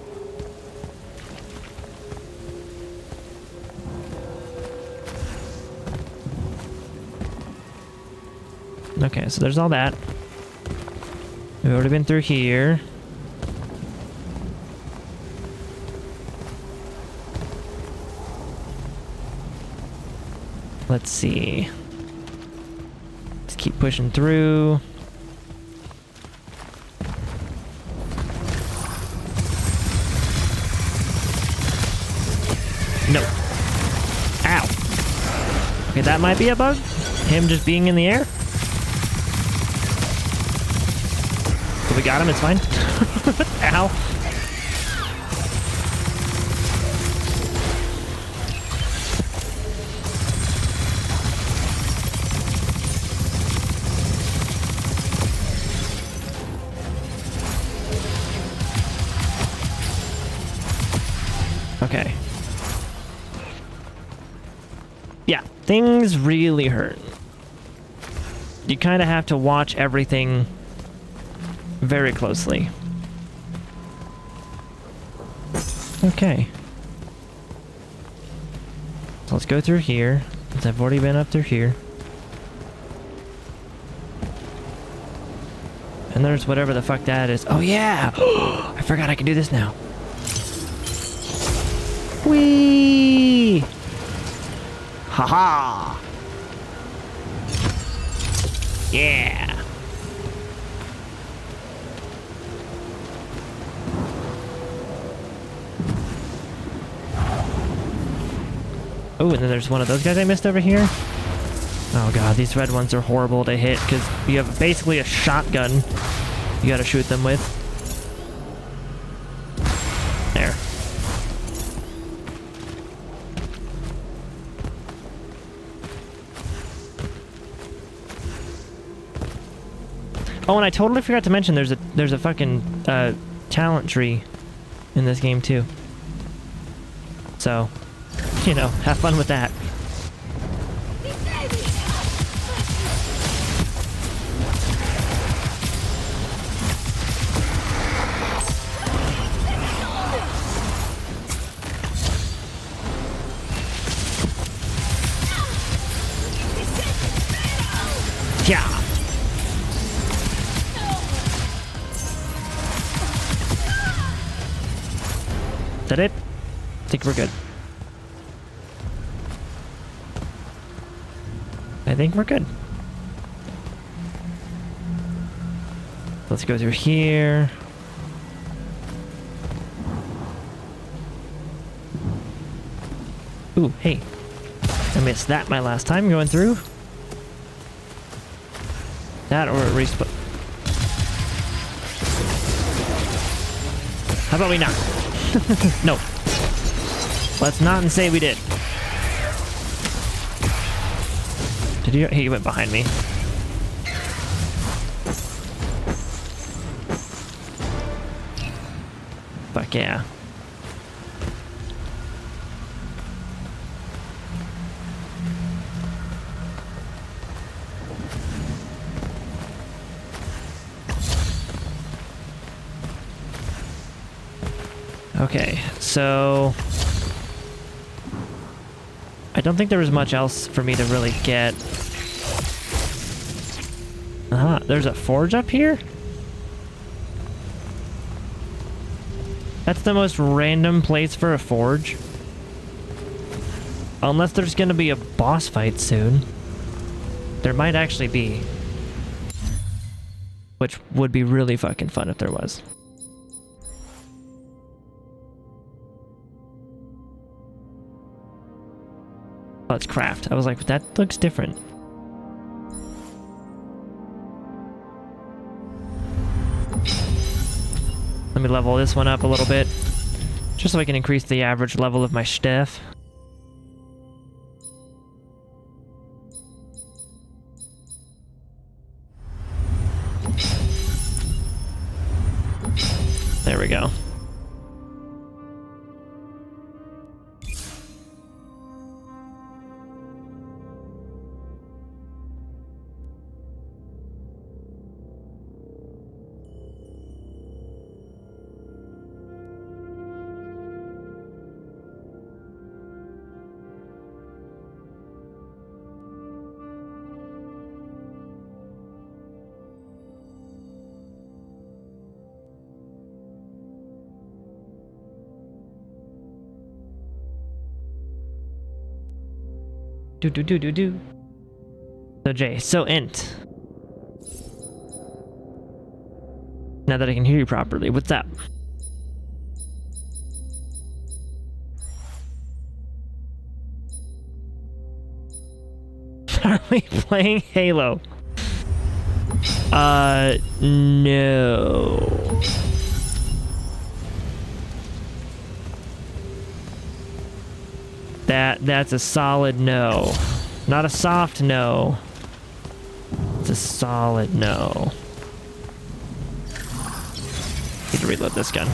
Okay, so there's all that. We've already been through here. Let's see. Let's keep pushing through. No. Ow. Okay, that might be a bug. Him just being in the air. But we got him, it's fine. Ow. Okay. Yeah, things really hurt. You kind of have to watch everything very closely. Okay. So let's go through here, since I've already been up through here. And there's whatever the fuck that is. Oh yeah! I forgot I can do this now. Whee! Haha! Yeah! Oh, and then there's one of those guys I missed over here. Oh god, these red ones are horrible to hit because you have basically a shotgun you gotta shoot them with. There. Oh, and I totally forgot to mention there's a fucking talent tree in this game too. So, you know, have fun with that. Yeah. Is that it? I think we're good. I think we're good. Let's go through here. Ooh, hey. I missed that my last time going through. That or at least... How about we not? No. Let's not and say we did. Did you? He went behind me. Fuck yeah. Okay, so I don't think there was much else for me to really get. There's a forge up here? That's the most random place for a forge. Unless there's gonna be a boss fight soon. There might actually be. Which would be really fucking fun if there was. Oh, it's craft. I was like, that looks different. Let me level this one up a little bit. Just so I can increase the average level of my stuff. go. Do. So Jay, so int. Now that I can hear you properly, what's up? Are we playing Halo? No. That's a solid no. Not a soft no. It's a solid no. Need to reload this gun.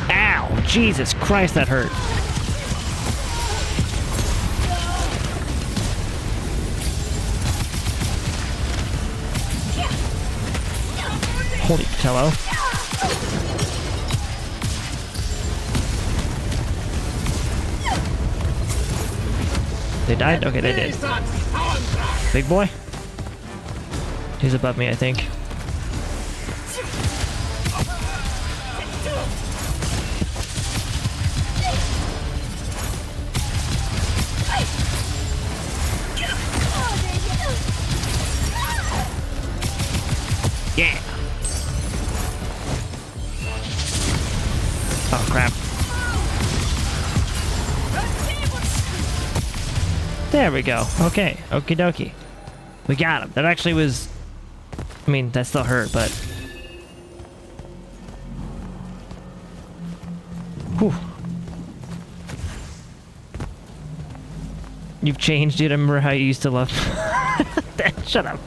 Ow! Jesus Christ, that hurt. Holy hello. They died? Okay, they did. Big boy? He's above me, I think. Yeah! Oh, crap. There we go. Okay. Okie dokie. We got him. That actually was... I mean, that still hurt, but... Whew. You've changed, dude. I remember how you used to love... Shut up.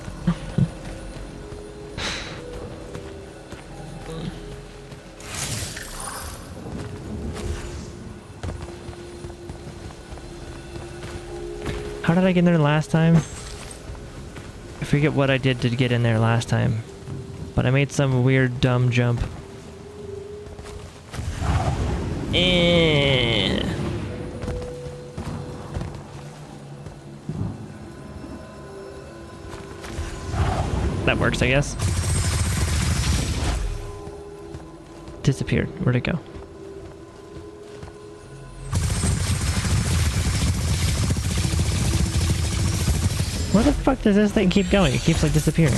How did I get in there last time? I forget what I did to get in there last time. But I made some weird dumb jump. That works, I guess. Disappeared. Where'd it go? Where the fuck does this thing keep going? It keeps like disappearing.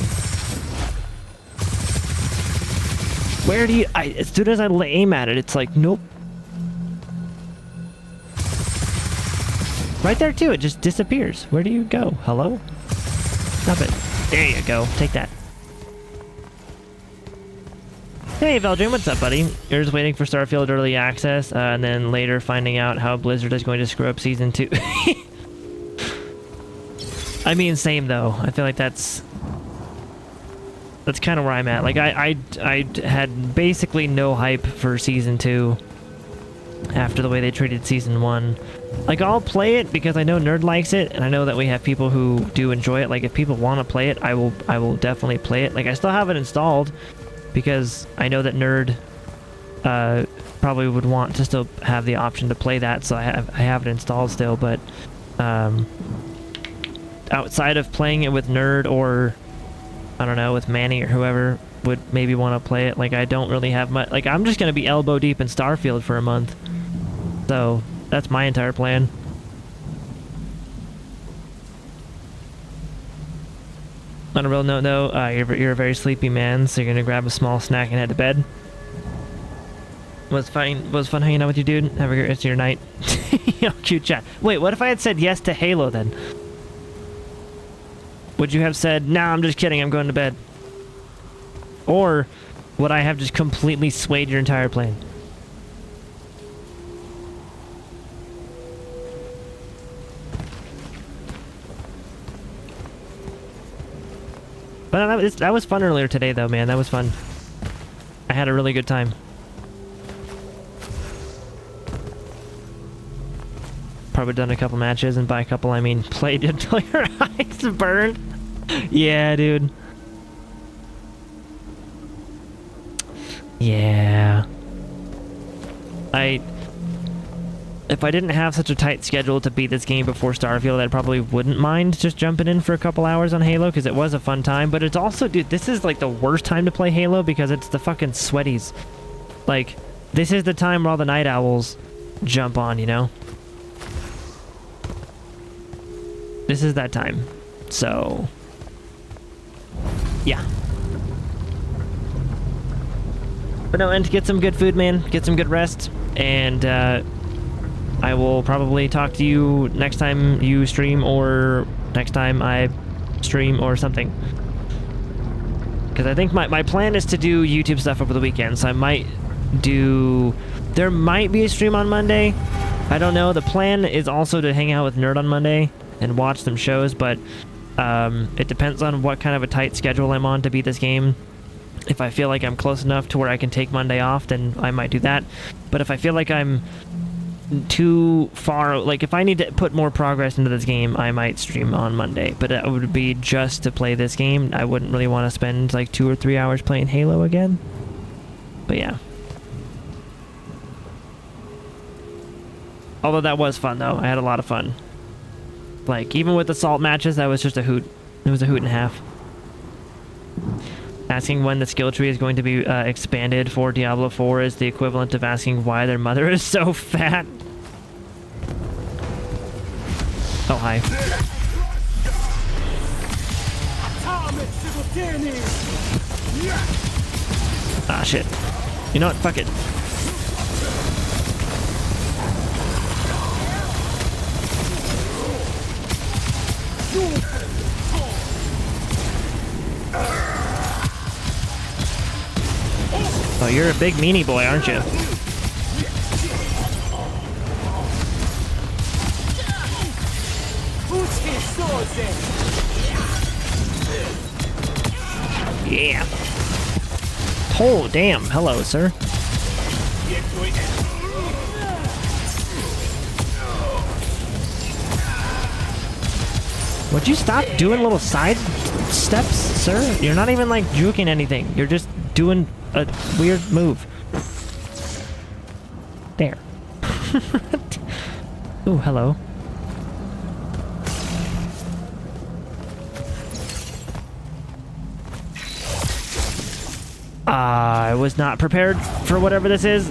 Where do you... as soon as I aim at it, it's like, nope. Right there too, it just disappears. Where do you go? Hello? Stop it. There you go. Take that. Hey Veldrin, what's up, buddy? You're just waiting for Starfield early access, and then later finding out how Blizzard is going to screw up Season 2. I mean, same though. I feel like that's kind of where I'm at. Like, I had basically no hype for Season 2 after the way they treated Season 1. Like, I'll play it because I know Nerd likes it, and I know that we have people who do enjoy it. Like, if people want to play it, I will definitely play it. Like, I still have it installed because I know that Nerd probably would want to still have the option to play that, so I have it installed still, but outside of playing it with Nerd or, I don't know, with Manny or whoever would maybe want to play it, like, I don't really have much. Like, I'm just going to be elbow deep in Starfield for a month. So, that's my entire plan. On a real note, though, you're a very sleepy man, so you're going to grab a small snack and head to bed. Was fun hanging out with you, dude. Have a great rest of your night. You know, cute chat. Wait, what if I had said yes to Halo, then? Would you have said, nah, I'm just kidding, I'm going to bed? Or would I have just completely swayed your entire plan? But that was fun earlier today, though, man. That was fun. I had a really good time. Probably done a couple matches, and by a couple I mean played until your eyes burn. Yeah, dude. Yeah. If I didn't have such a tight schedule to beat this game before Starfield, I probably wouldn't mind just jumping in for a couple hours on Halo, because it was a fun time. But it's also, dude, this is like the worst time to play Halo because it's the fucking sweaties. Like, this is the time where all the night owls jump on, you know? This is that time. So, yeah. But no, and get some good food, man. Get some good rest. And I will probably talk to you next time you stream, or next time I stream, or something. Because I think my plan is to do YouTube stuff over the weekend, so I might do... There might be a stream on Monday. I don't know. The plan is also to hang out with Nerd on Monday and watch some shows, but it depends on what kind of a tight schedule I'm on to beat this game. If I feel like I'm close enough to where I can take Monday off, then I might do that. But if I feel like I'm too far, like if I need to put more progress into this game, I might stream on Monday. But it would be just to play this game. I wouldn't really want to spend like 2 or 3 hours playing Halo again. But yeah. Although that was fun, though. I had a lot of fun. Like, even with the salt matches, that was just a hoot. It was a hoot and a half. Asking when the skill tree is going to be expanded for Diablo 4 is the equivalent of asking why their mother is so fat. Oh, hi. Ah, shit. You know what? Fuck it. Oh, you're a big meanie boy, aren't you? Yeah. Oh, damn. Hello, sir. Would you stop doing little side steps, sir? You're not even, like, juking anything. You're just doing a weird move. There. Oh, hello. I was not prepared for whatever this is.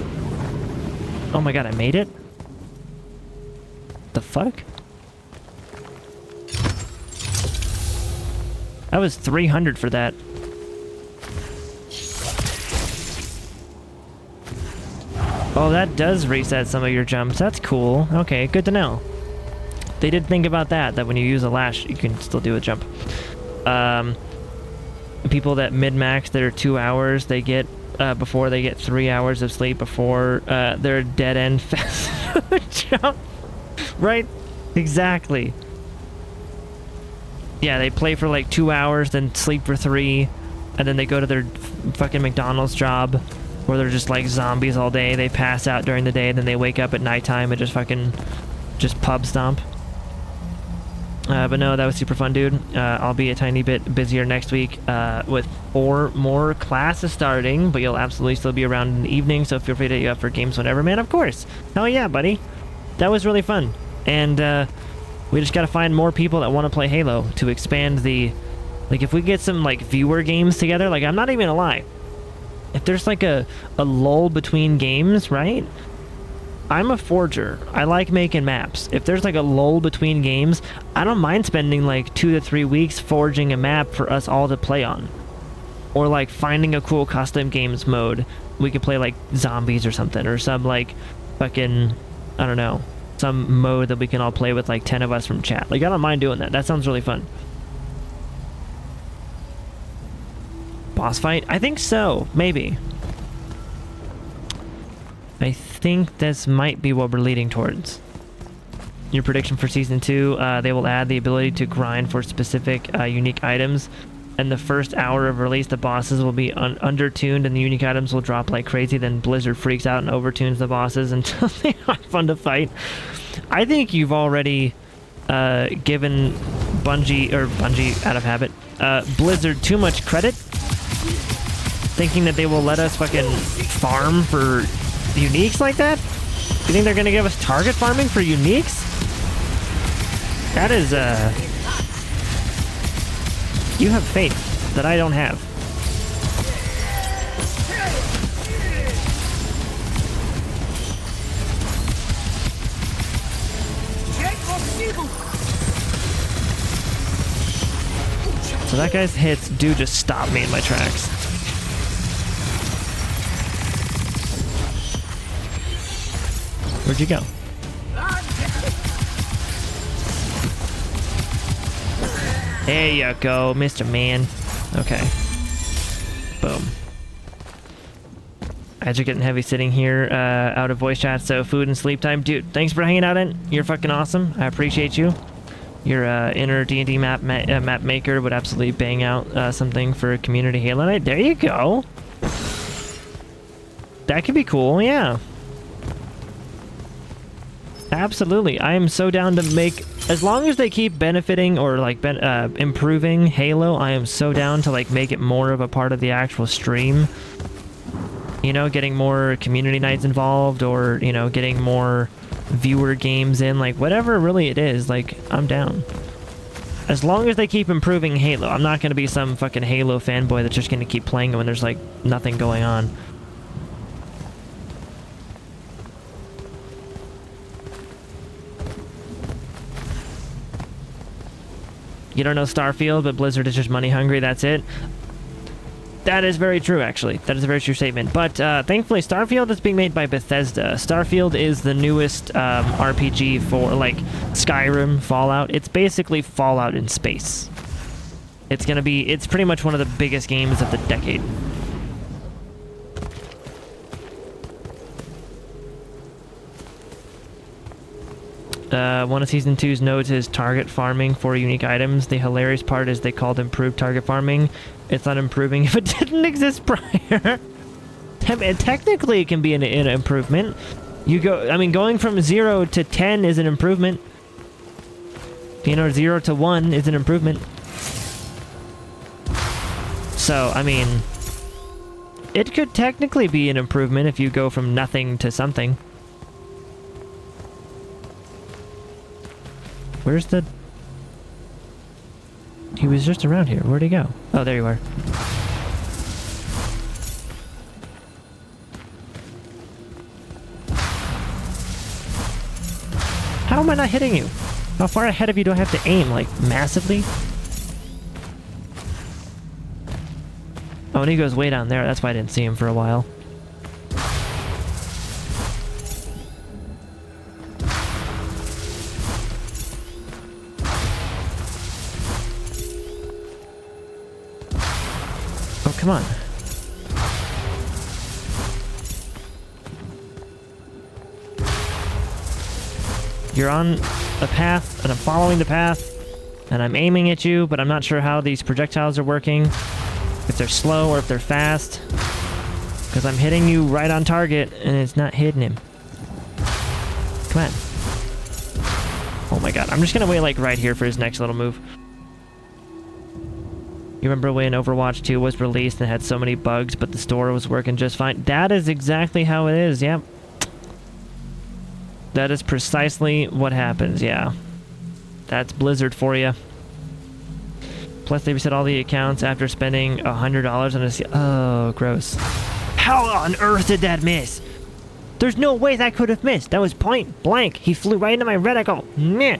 Oh my god, I made it? The fuck? That was 300 for that. Oh, that does reset some of your jumps. That's cool. Okay, good to know. They did think about that when you use a lash, you can still do a jump. People that min-max their 2 hours, they get, before they get 3 hours of sleep before their dead-end fast jump. Right? Exactly. Yeah, they play for like 2 hours, then sleep for 3, and then they go to their fucking McDonald's job, where they're just like zombies all day. They pass out during the day, then they wake up at nighttime and just pub stomp. But no, that was super fun, dude. I'll be a tiny bit busier next week with 4 more classes starting, but you'll absolutely still be around in the evening, so feel free to hit you up for games whenever, man. Of course. Hell yeah, buddy. That was really fun. And we just gotta find more people that want to play Halo to expand the... Like, if we get some, like, viewer games together, like, I'm not even gonna lie. If there's, like, a lull between games, right? I'm a forger. I like making maps. If there's, like, a lull between games, I don't mind spending, like, 2 to 3 weeks forging a map for us all to play on. Or, like, finding a cool custom games mode. We could play, like, zombies or something. Or some, like, fucking... I don't know. Some mode that we can all play with, like, 10 of us from chat. Like, I don't mind doing that. That sounds really fun. Boss fight? I think so. Maybe. I think this might be what we're leading towards. Your prediction for Season 2, they will add the ability to grind for specific unique items. and the first hour of release, the bosses will be undertuned and the unique items will drop like crazy. Then Blizzard freaks out and overtunes the bosses until they are fun to fight. I think you've already given Bungie out of habit, Blizzard too much credit, thinking that they will let us fucking farm for uniques like that. You think they're gonna give us target farming for uniques? That is, you have faith that I don't have. So that guy's hits do just stop me in my tracks. Where'd you go? There you go, Mr. Man. Okay. Boom. As you're getting heavy sitting here out of voice chat, so food and sleep time. Dude, thanks for hanging out, in. You're fucking awesome. I appreciate you. Your inner D&D map maker would absolutely bang out something for community Halo night. There you go. That could be cool, yeah. Absolutely. I am so down to make, as long as they keep benefiting or like improving Halo, I am so down to like make it more of a part of the actual stream. You know, getting more community nights involved, or, you know, getting more viewer games in, like whatever really it is, like I'm down. As long as they keep improving Halo. I'm not going to be some fucking Halo fanboy that's just going to keep playing it when there's like nothing going on. You don't know Starfield, but Blizzard is just money hungry, that's it. That is very true, actually. That is a very true statement. But thankfully, Starfield is being made by Bethesda. Starfield is the newest RPG for, like, Skyrim, Fallout. It's basically Fallout in space. It's pretty much one of the biggest games of the decade. One of Season 2's notes is target farming for unique items. The hilarious part is they called improved target farming. It's not improving if it didn't exist prior. Technically, it can be an improvement. Going from 0 to 10 is an improvement. You know, 0 to 1 is an improvement. So, I mean, it could technically be an improvement if you go from nothing to something. Where's the... He was just around here. Where'd he go? Oh, there you are. How am I not hitting you? How far ahead of you do I have to aim? Like, massively? Oh, and he goes way down there. That's why I didn't see him for a while. Come on. You're on a path, and I'm following the path, and I'm aiming at you, but I'm not sure how these projectiles are working. If they're slow or if they're fast. Because I'm hitting you right on target, and it's not hitting him. Come on. Oh my god, I'm just gonna wait like right here for his next little move. You remember when Overwatch 2 was released and had so many bugs, but the store was working just fine? That is exactly how it is, yep. That is precisely what happens, yeah. That's Blizzard for you. Plus, they reset all the accounts after spending $100 on a... Oh, gross. How on earth did that miss? There's no way that could have missed. That was point blank. He flew right into my reticle. Meh.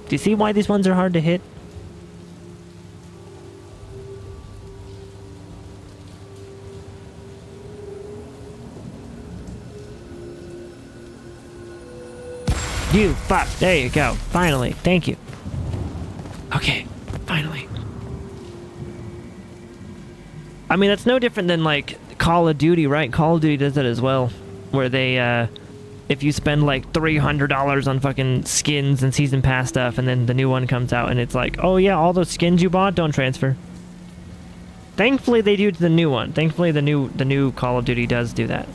Do you see why these ones are hard to hit? You fuck. There you go. Finally. Thank you. Okay. Finally. I mean, that's no different than, like, Call of Duty, right? Call of Duty does that as well. Where they, if you spend like $300 on fucking skins and season pass stuff, and then the new one comes out and it's like, oh yeah, all those skins you bought, don't transfer. Thankfully they do to the new one. Thankfully the new Call of Duty does do that.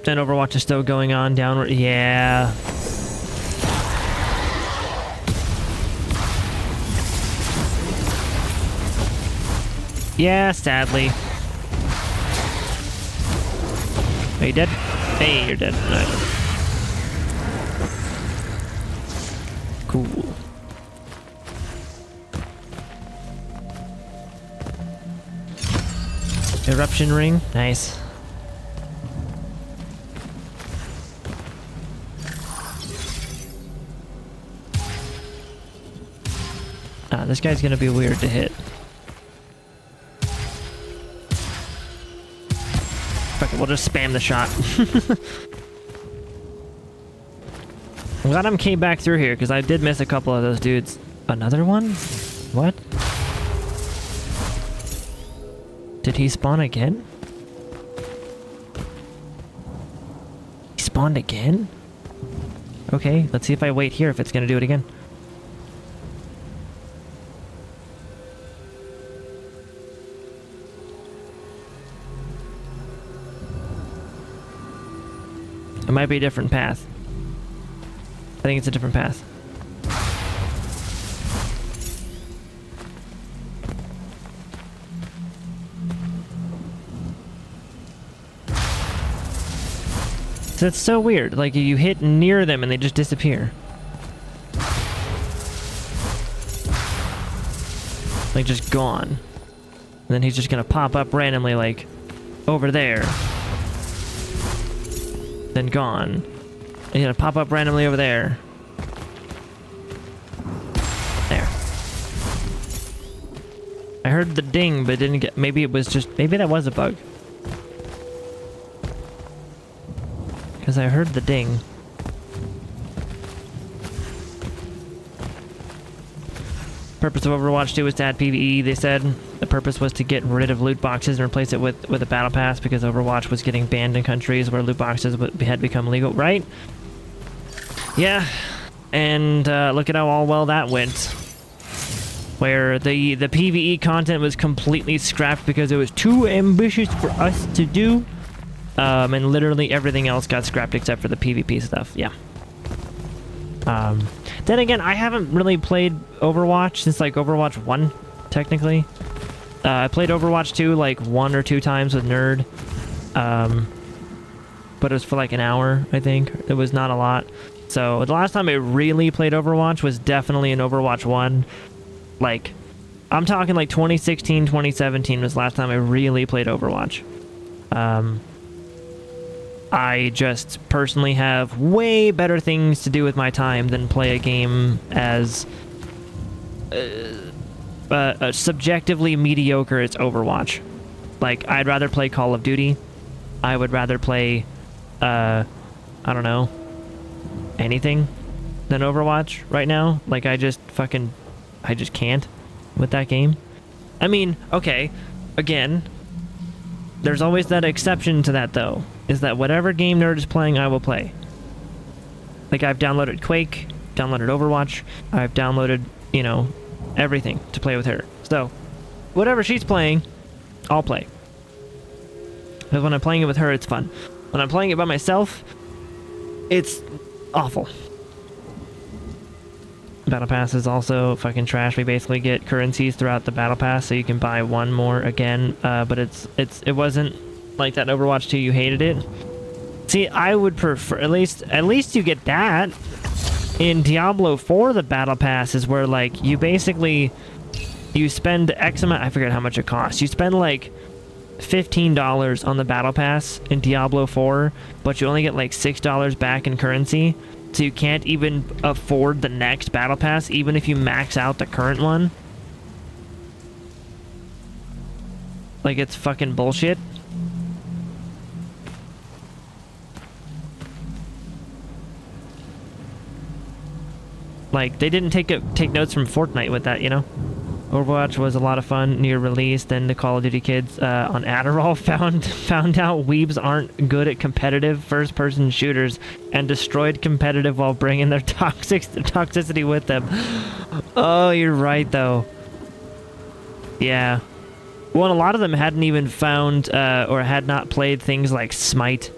Then Overwatch is still going on downward. Yeah. Yeah, sadly. Are you dead? Hey, you're dead. No. Cool. Eruption ring. Nice. This guy's gonna be weird to hit. Fuck it, we'll just spam the shot. I'm glad I came back through here, because I did miss a couple of those dudes. Another one? What? Did he spawn again? He spawned again? Okay, let's see if I wait here if it's gonna do it again. It might be a different path. I think it's a different path. So it's so weird. Like, you hit near them and they just disappear. Like, just gone. And then he's just gonna pop up randomly, like, over there. Then gone. He's gonna pop up randomly over there. There. I heard the ding, but didn't get. Maybe it was just. Maybe that was a bug. Because I heard the ding. Purpose of Overwatch 2 was to add PvE, they said. The purpose was to get rid of loot boxes and replace it with a battle pass because Overwatch was getting banned in countries where loot boxes had become legal, right? Yeah, and look at how all well that went. Where the PvE content was completely scrapped because it was too ambitious for us to do. And literally everything else got scrapped except for the PvP stuff, yeah. Then again, I haven't really played Overwatch since like Overwatch 1, technically. I played Overwatch 2 like 1 or 2 times with Nerd. But it was for like an hour, I think. It was not a lot. So the last time I really played Overwatch was definitely in Overwatch 1. Like, I'm talking like 2016, 2017 was the last time I really played Overwatch. I just personally have way better things to do with my time than play a game as subjectively mediocre as Overwatch. Like, I'd rather play Call of Duty. I would rather play, I don't know, anything than Overwatch right now. Like, I just can't with that game. I mean, okay, again, there's always that exception to that, though, is that whatever game Nerd is playing, I will play. Like, I've downloaded Quake, downloaded Overwatch, I've downloaded, you know, everything to play with her. So, whatever she's playing, I'll play. Because when I'm playing it with her, it's fun. When I'm playing it by myself, it's awful. Battle Pass is also fucking trash. We basically get currencies throughout the Battle Pass, so you can buy one more again. But it wasn't like that in Overwatch 2. You hated it. See, I would prefer at least you get that. In Diablo 4, the Battle Pass is where like you spend X amount. I forget how much it costs. You spend like $15 on the Battle Pass in Diablo 4, but you only get like $6 back in currency. So you can't even afford the next Battle Pass, even if you max out the current one. like it's fucking bullshit. Like, they didn't take notes from Fortnite with that, you know? Overwatch was a lot of fun near release. Then the Call of Duty kids on Adderall found out weebs aren't good at competitive first-person shooters and destroyed competitive while bringing their toxicity with them. Oh, you're right, though. Yeah. Well, a lot of them hadn't even found or had not played things like Smite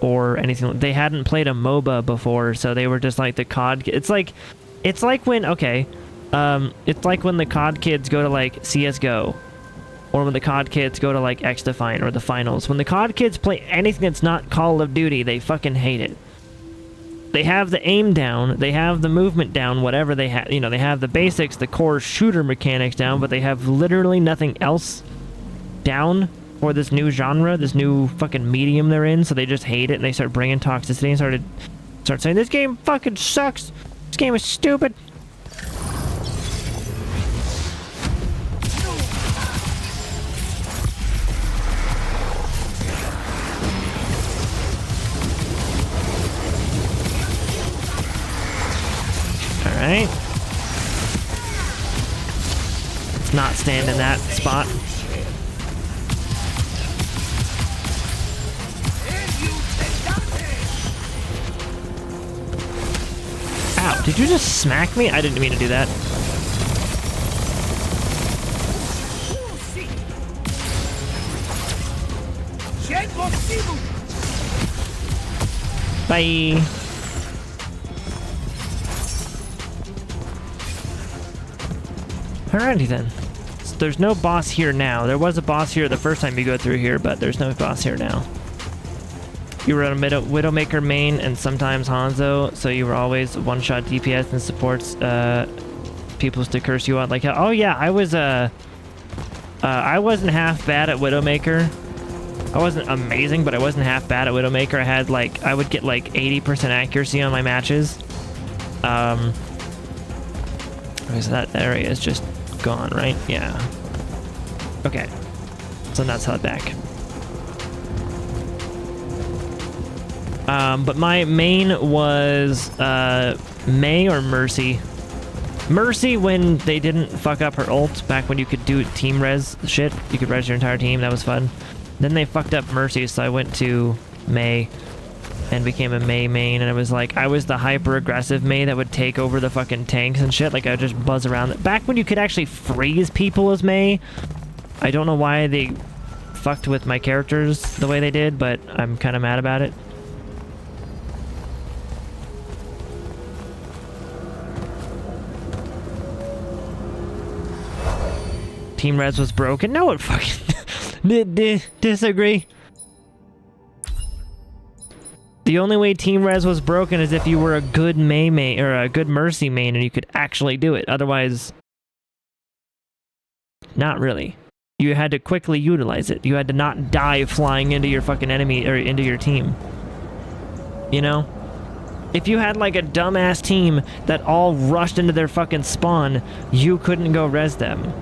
or anything. They hadn't played a MOBA before, so they were just like the COD. It's like when, okay, it's like when the COD kids go to like CSGO, or when the COD kids go to like XDefiant or the finals. When the COD kids play anything that's not Call of Duty, they fucking hate it. They have the aim down, they have the movement down, whatever they have, you know, they have the basics, the core shooter mechanics down, but they have literally nothing else down for this new genre, this new fucking medium they're in, so they just hate it and they start bringing toxicity and start saying, this game fucking sucks, this game is stupid. Alright. Let's not stand in that spot. Ow, did you just smack me? I didn't mean to do that. Bye. Alrighty then. So there's no boss here now. There was a boss here the first time you go through here, but there's no boss here now. You were on a Widowmaker main and sometimes Hanzo, so you were always one-shot DPS and supports peoples to curse you out. Like, oh yeah, I wasn't half bad at Widowmaker. I wasn't amazing, but I wasn't half bad at Widowmaker. I would get like 80% accuracy on my matches. Okay, so that area is just gone, right? Yeah. Okay. So let's head back. But my main was Mei or Mercy. Mercy when they didn't fuck up her ult, back when you could do team res shit. You could res your entire team, that was fun. Then they fucked up Mercy, so I went to Mei and became a Mei main, and it was like, I was the hyper-aggressive Mei that would take over the fucking tanks and shit. Like, I would just buzz around. Back when you could actually freeze people as Mei. I don't know why they fucked with my characters the way they did, but I'm kind of mad about it. Team res was broken. No, it fucking disagree. The only way team res was broken is if you were a good Mei main or a good Mercy main and you could actually do it. Otherwise, not really. You had to quickly utilize it. You had to not die flying into your fucking enemy or into your team. You know? If you had like a dumbass team that all rushed into their fucking spawn, you couldn't go res them.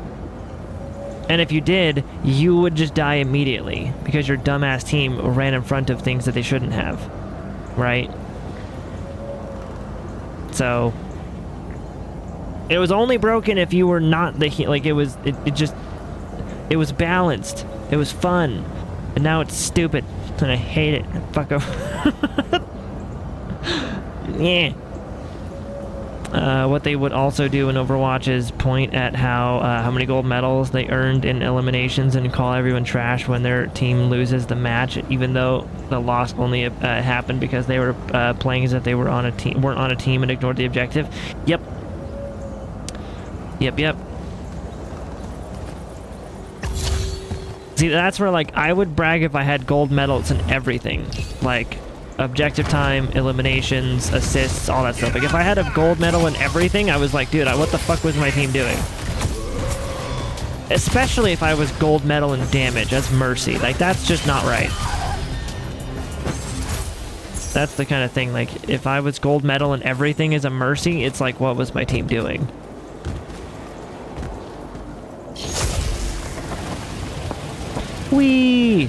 And if you did, you would just die immediately because your dumbass team ran in front of things that they shouldn't have. Right? So it was only broken if you were not the like it was balanced. It was fun. And now it's stupid. And I hate it. Fuck off. Yeah. What they would also do in Overwatch is point at how many gold medals they earned in eliminations and call everyone trash when their team loses the match, even though the loss only happened because they were playing as if they were on a team, weren't on a team, and ignored the objective. Yep. Yep. See, that's where like I would brag if I had gold medals in everything, like objective time, eliminations, assists, all that stuff. Like, if I had a gold medal in everything, I was like, dude, what the fuck was my team doing? Especially if I was gold medal in damage as Mercy. Like, that's just not right. That's the kind of thing, like, if I was gold medal in everything as a Mercy, it's like, what was my team doing? Whee!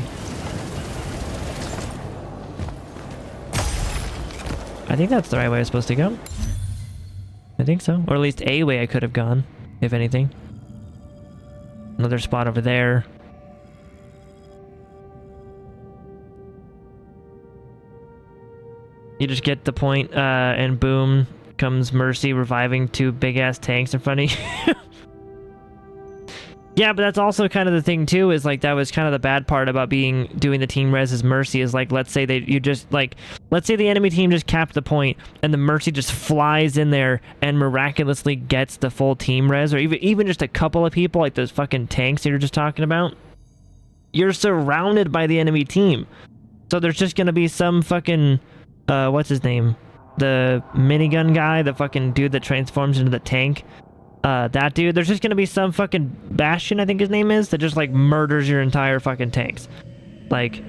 I think that's the right way I was supposed to go. I think so. Or at least a way I could have gone, if anything. Another spot over there. You just get the point, and boom, comes Mercy reviving two big-ass tanks in front of you. Yeah, but that's also kind of the thing too, is like that was kind of the bad part about doing the team res as Mercy, is like, let's say let's say the enemy team just capped the point and the Mercy just flies in there and miraculously gets the full team res, or even just a couple of people like those fucking tanks you're just talking about. You're surrounded by the enemy team. So there's just gonna be some fucking what's his name? The minigun guy, the fucking dude that transforms into the tank. That dude, there's just gonna be some fucking Bastion, I think his name is, that just like murders your entire fucking tanks. Like,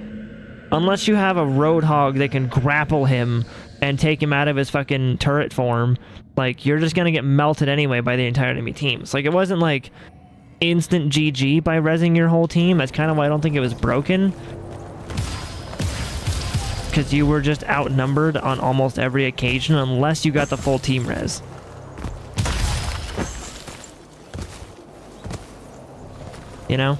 unless you have a Roadhog that can grapple him and take him out of his fucking turret form, like, you're just gonna get melted anyway by the entire enemy team. So, like, it wasn't like instant GG by rezzing your whole team. That's kind of why I don't think it was broken. Because you were just outnumbered on almost every occasion unless you got the full team res. You know?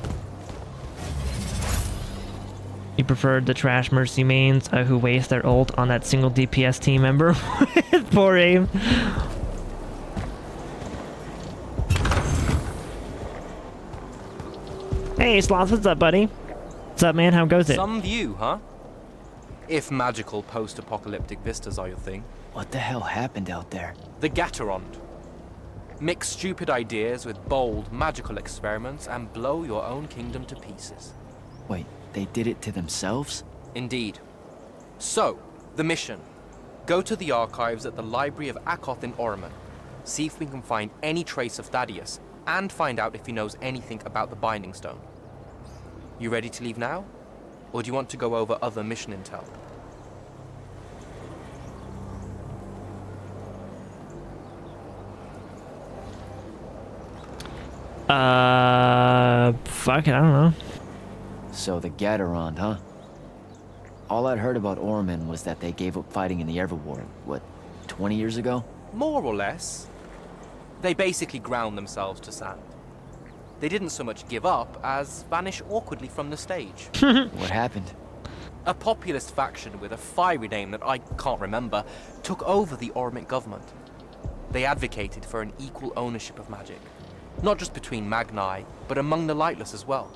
You preferred the trash Mercy mains who waste their ult on that single DPS team member with poor aim. Hey, Sloth, what's up, buddy? What's up, man? How goes it? Some view, huh? If magical post-apocalyptic vistas are your thing. What the hell happened out there? The Gatorond. Mix stupid ideas with bold, magical experiments and blow your own kingdom to pieces. Wait, they did it to themselves? Indeed. So, the mission. Go to the archives at the Library of Akoth in Orman. See if we can find any trace of Thaddeus, and find out if he knows anything about the Binding Stone. You ready to leave now? Or do you want to go over other mission intel? Fuck it, I don't know. So the Gatorond, huh? All I'd heard about Orman was that they gave up fighting in the Everwar, what, 20 years ago? More or less. They basically ground themselves to sand. They didn't so much give up as vanish awkwardly from the stage. What happened? A populist faction with a fiery name that I can't remember took over the Ormic government. They advocated for an equal ownership of magic. Not just between Magni, but among the lightless as well.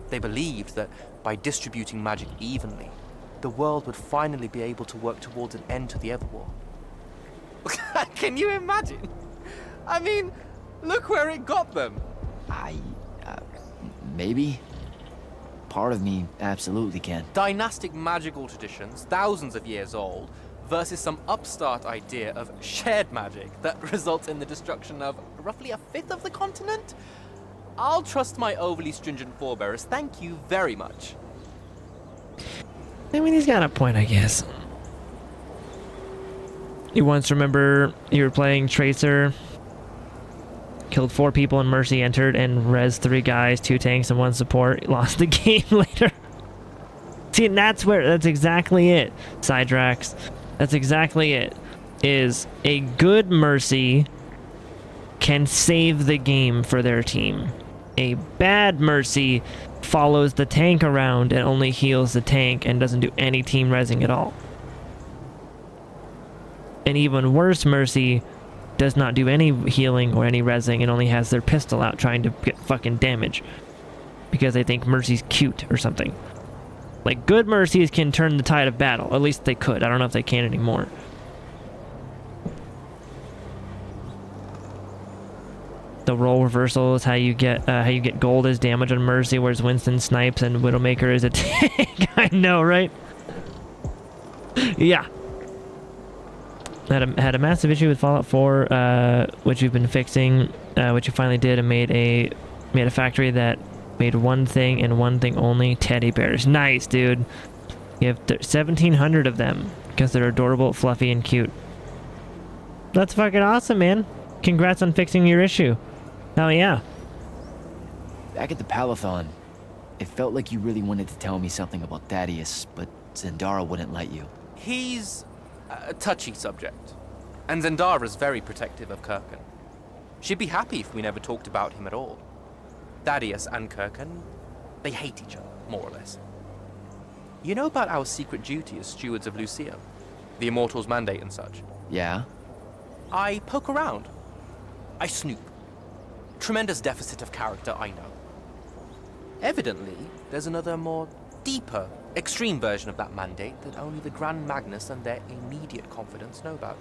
They believed that by distributing magic evenly, the world would finally be able to work towards an end to the Everwar. Can you imagine? I mean, look where it got them. Maybe? Part of me absolutely can. Dynastic magical traditions, thousands of years old, versus some upstart idea of shared magic that results in the destruction of roughly a fifth of the continent? I'll trust my overly stringent forebears, thank you very much. I mean, he's got a point, I guess. You once remember you were playing Tracer, killed 4 people and Mercy entered and res 3 guys, 2 tanks and 1 support, lost the game later. See, and that's exactly it, Sidrax. That's exactly it. Is a good Mercy can save the game for their team. A bad Mercy follows the tank around and only heals the tank and doesn't do any team resing at all. An even worse Mercy does not do any healing or any resing and only has their pistol out trying to get fucking damage because they think Mercy's cute or something. Like, good Mercies can turn the tide of battle. At least they could. I don't know if they can anymore. The role reversal is how you get gold as damage on Mercy, whereas Winston snipes and Widowmaker is a tank. I know, right? Yeah. Had a massive issue with Fallout 4, which we've been fixing, which we finally did, and made a factory that made one thing and one thing only: teddy bears. Nice, dude. You have 1,700 of them because they're adorable, fluffy, and cute. That's fucking awesome, man. Congrats on fixing your issue. Hell yeah. Back at the Palathon, It felt like you really wanted to tell me something about Thaddeus, but Zendara wouldn't let you. He's a touchy subject, and Zendara's very protective of Kirkan. She'd be happy if we never talked about him at all. Thaddeus and Kirkan, they hate each other, more or less. You know about our secret duty as stewards of Lucia? The Immortals' mandate and such? Yeah? I poke around. I snoop. Tremendous deficit of character, I know. Evidently, there's another more deeper, extreme version of that mandate that only the Grand Magnus and their immediate confidants know about.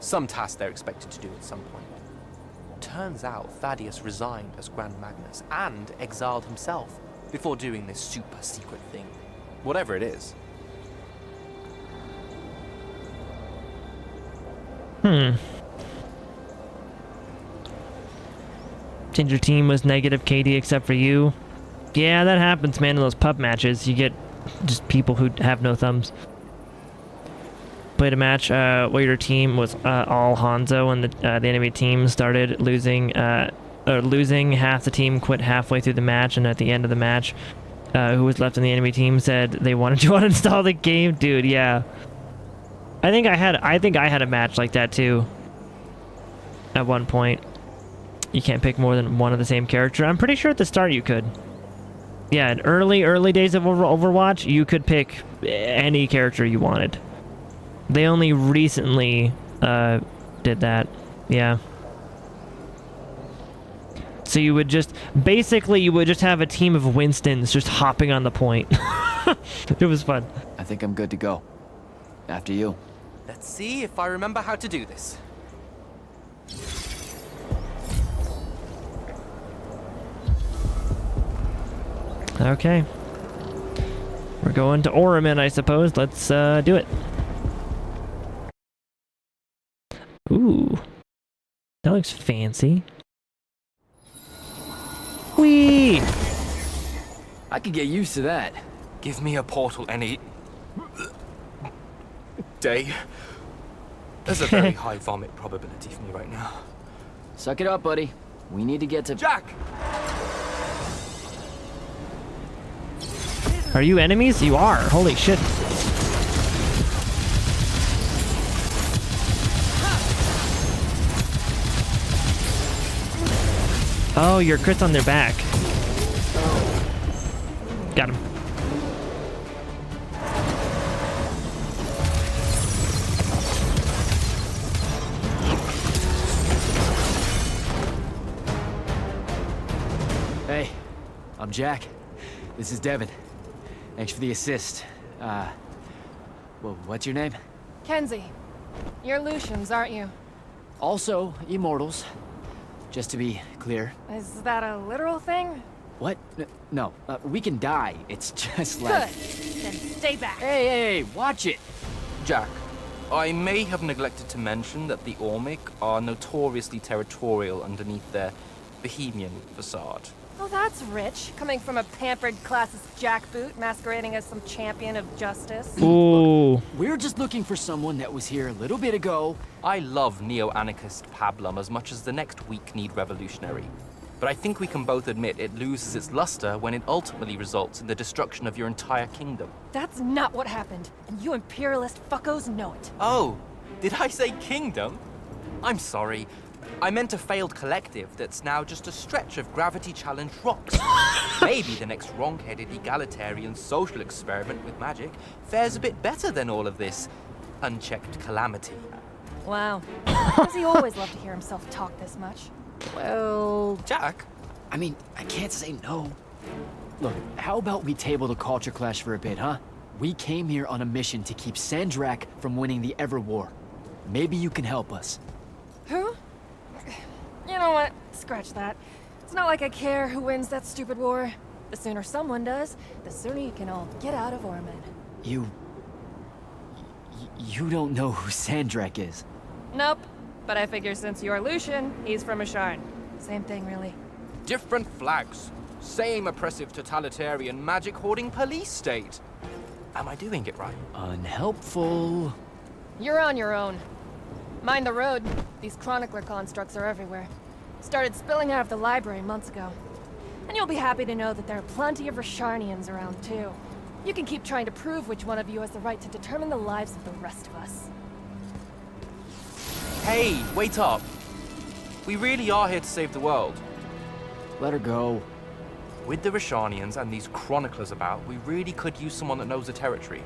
Some task they're expected to do at some point. Turns out Thaddeus resigned as Grand Magnus and exiled himself before doing this super secret thing. Whatever it is. Since your team was negative KD except for you. Yeah, that happens, man, in those pub matches. You get just people who have no thumbs. Played a match where your team was all Hanzo, and the enemy team started losing. Losing. Half the team quit halfway through the match, and at the end of the match, who was left in the enemy team said they wanted to uninstall the game. Dude, yeah. I think I had a match like that too. At one point, you can't pick more than one of the same character. I'm pretty sure at the start you could. Yeah, in early days of Overwatch, you could pick any character you wanted. They only recently did that. Yeah. So you would just have a team of Winstons just hopping on the point. It was fun. I think I'm good to go. After you. Let's see if I remember how to do this. Okay. We're going to Oramin, I suppose. Let's do it. Ooh. That looks fancy. Whee! I could get used to that. Give me a portal any day. There's a very high vomit probability for me right now. Suck it up, buddy. We need to get to... Jack! Are you enemies? You are. Holy shit. Oh, your crit's on their back. Got him. Hey, I'm Jack. This is Devin. Thanks for the assist. Well, what's your name? Kenzie. You're Lucians, aren't you? Also, Immortals. Just to be clear. Is that a literal thing? What? No, we can die. It's just like... Good. Then stay back. Hey, watch it! Jack, I may have neglected to mention that the Ormic are notoriously territorial underneath their Bohemian facade. Oh, that's rich. Coming from a pampered classist jackboot masquerading as some champion of justice. Ooh. We're just looking for someone that was here a little bit ago. I love neo-anarchist pablum as much as the next weak-kneed revolutionary. But I think we can both admit it loses its luster when it ultimately results in the destruction of your entire kingdom. That's not what happened, and you imperialist fuckos know it. Oh, did I say kingdom? I'm sorry. I meant a failed collective that's now just a stretch of gravity-challenged rocks. Maybe the next wrong-headed egalitarian social experiment with magic fares a bit better than all of this unchecked calamity. Wow. Does he always love to hear himself talk this much? Well... Jack? I mean, I can't say no. Look, how about we table the culture clash for a bit, huh? We came here on a mission to keep Sandrak from winning the Ever War. Maybe you can help us. Who? You know what? Scratch that. It's not like I care who wins that stupid war. The sooner someone does, the sooner you can all get out of Orman. You don't know who Sandrak is? Nope. But I figure since you're Lucian, he's from Asharn. Same thing, really. Different flags. Same oppressive totalitarian magic-hoarding police state. Am I doing it right? Unhelpful. You're on your own. Mind the road. These chronicler constructs are everywhere. Started spilling out of the library months ago. And you'll be happy to know that there are plenty of Rasharnians around too. You can keep trying to prove which one of you has the right to determine the lives of the rest of us. Hey, wait up. We really are here to save the world. Let her go. With the Rasharnians and these chroniclers about, we really could use someone that knows the territory.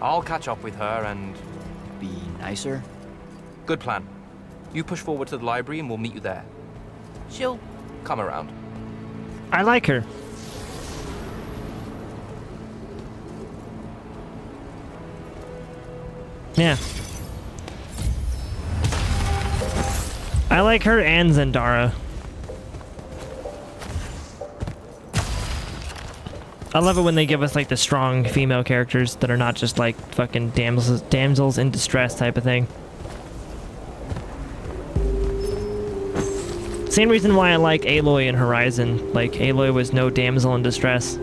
I'll catch up with her and... Be nicer? Good plan. You push forward to the library and we'll meet you there. She'll come around. I like her. Yeah. I like her and Zendara. I love it when they give us like the strong female characters that are not just like fucking damsels in distress type of thing. Same reason why I like Aloy in Horizon. Like, Aloy was no damsel in distress.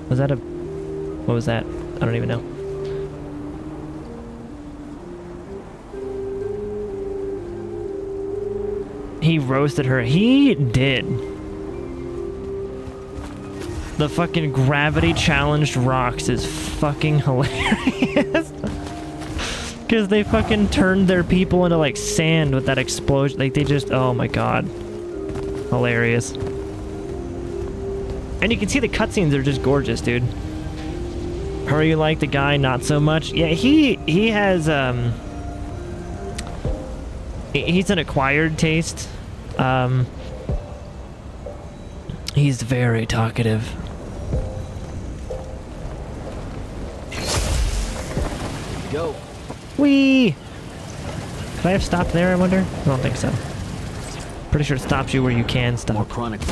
Was that a... What was that? I don't even know. He roasted her. He did. The fucking gravity challenged rocks is fucking hilarious. Because they fucking turned their people into like sand with that explosion. Like they just, oh my god. Hilarious. And you can see the cutscenes are just gorgeous, dude. How you like the guy? Not so much. Yeah, he has he's an acquired taste. He's very talkative. Go. Whee! Could I have stopped there, I wonder? I don't think so. Pretty sure it stops you where you can stop. More chroniclers.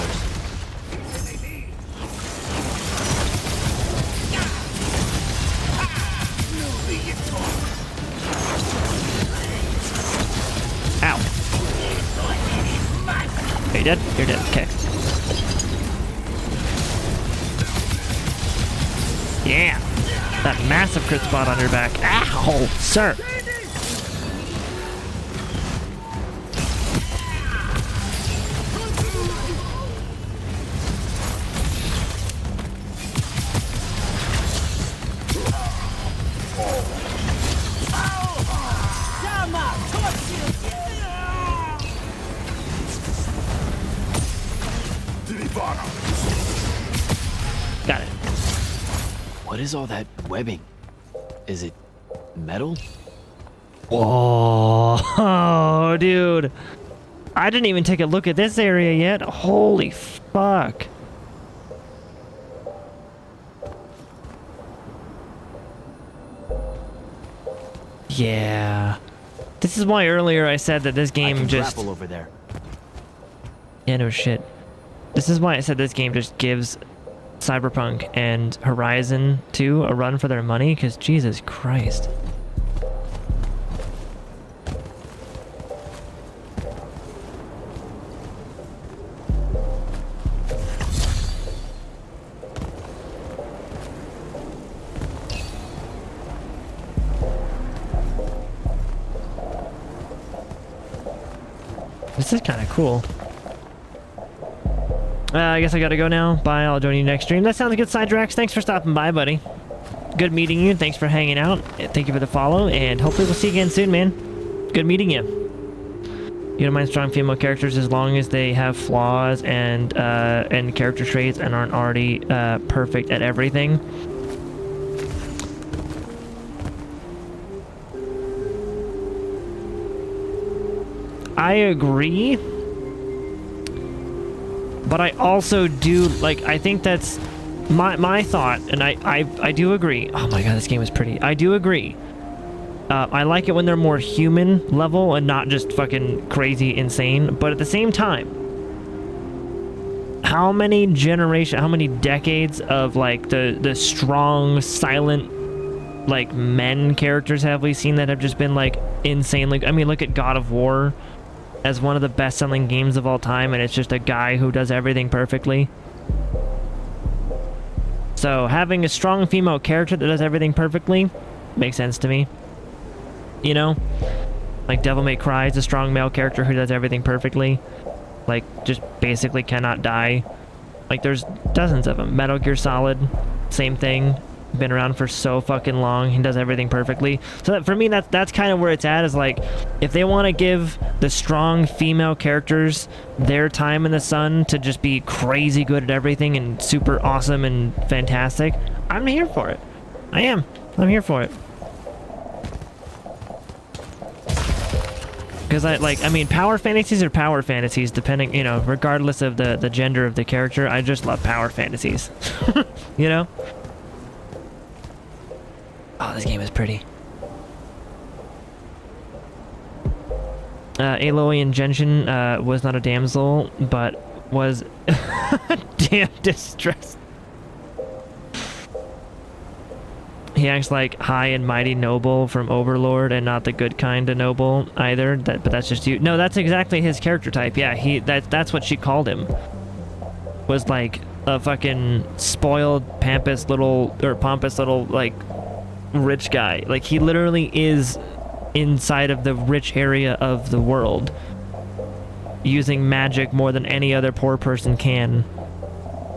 Ow. Are you dead? You're dead. Okay. Yeah. That massive crit spot on your back. Ow, sir. Got it. What is all that webbing? Is it metal? Oh, dude. I didn't even take a look at this area yet. Holy fuck. Yeah. This is why earlier I said that this game just... grapple over there. Yeah, no shit. This is why I said this game just gives Cyberpunk and Horizon 2 a run for their money, because Jesus Christ. This is kind of cool. I guess I gotta go now. Bye, I'll join you next stream. That sounds good, Sidrax. Thanks for stopping by, buddy. Good meeting you. Thanks for hanging out. Thank you for the follow, and hopefully we'll see you again soon, man. Good meeting you. You don't mind strong female characters as long as they have flaws and character traits and aren't already perfect at everything. I agree. But I also do, like, I think that's my thought, and I do agree. Oh my god, this game is pretty. I do agree. I like it when they're more human level and not just fucking crazy insane. But at the same time, how many decades of, like, the strong, silent, like, men characters have we seen that have just been, like, insanely... I mean, look at God of War as one of the best-selling games of all time, and it's just a guy who does everything perfectly. So having a strong female character that does everything perfectly makes sense to me. You know? Like Devil May Cry is a strong male character who does everything perfectly. like just basically cannot die. Like there's dozens of them. Metal Gear Solid, same thing. Been around for so fucking long. He does everything perfectly. So that, for me, that's kind of where it's at. Is like, if they want to give the strong female characters their time in the sun to just be crazy good at everything and super awesome and fantastic, I'm here for it. I am. I'm here for it. Because I mean, power fantasies are power fantasies, depending, you know, regardless of the gender of the character. I just love power fantasies. You know? Oh, this game is pretty. Aloy Genshin was not a damsel, but was damn distressed. He acts like high and mighty noble from Overlord, and not the good kind of noble either. But that's just you. No, that's exactly his character type. Yeah, that's what she called him. Was like a fucking spoiled, pompous little like rich guy. Like he literally is inside of the rich area of the world, using magic more than any other poor person can.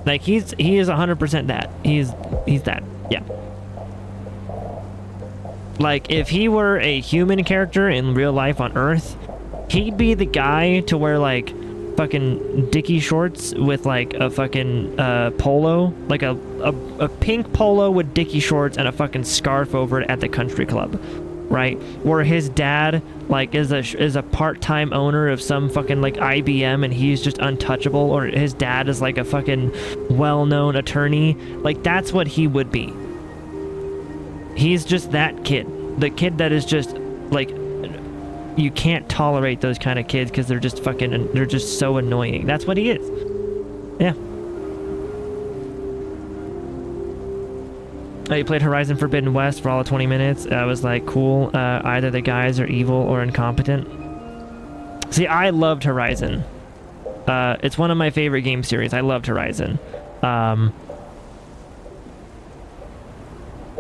Like he is 100% that. He's that. Yeah. Like, if he were a human character in real life on Earth, he'd be the guy to wear, like, fucking dicky shorts with, like, a fucking polo. Like, a pink polo with dicky shorts and a fucking scarf over it at the country club, right? Where his dad, like, is a part-time owner of some fucking, like, IBM and he's just untouchable. Or his dad is, like, a fucking well-known attorney. Like, that's what he would be. He's just that kid. The kid that is just, like, you can't tolerate those kind of kids because they're just so annoying. That's what he is. Yeah. You played Horizon Forbidden West for all of 20 minutes. I was like, cool. Either the guys are evil or incompetent. See, I loved Horizon. It's one of my favorite game series. I loved Horizon.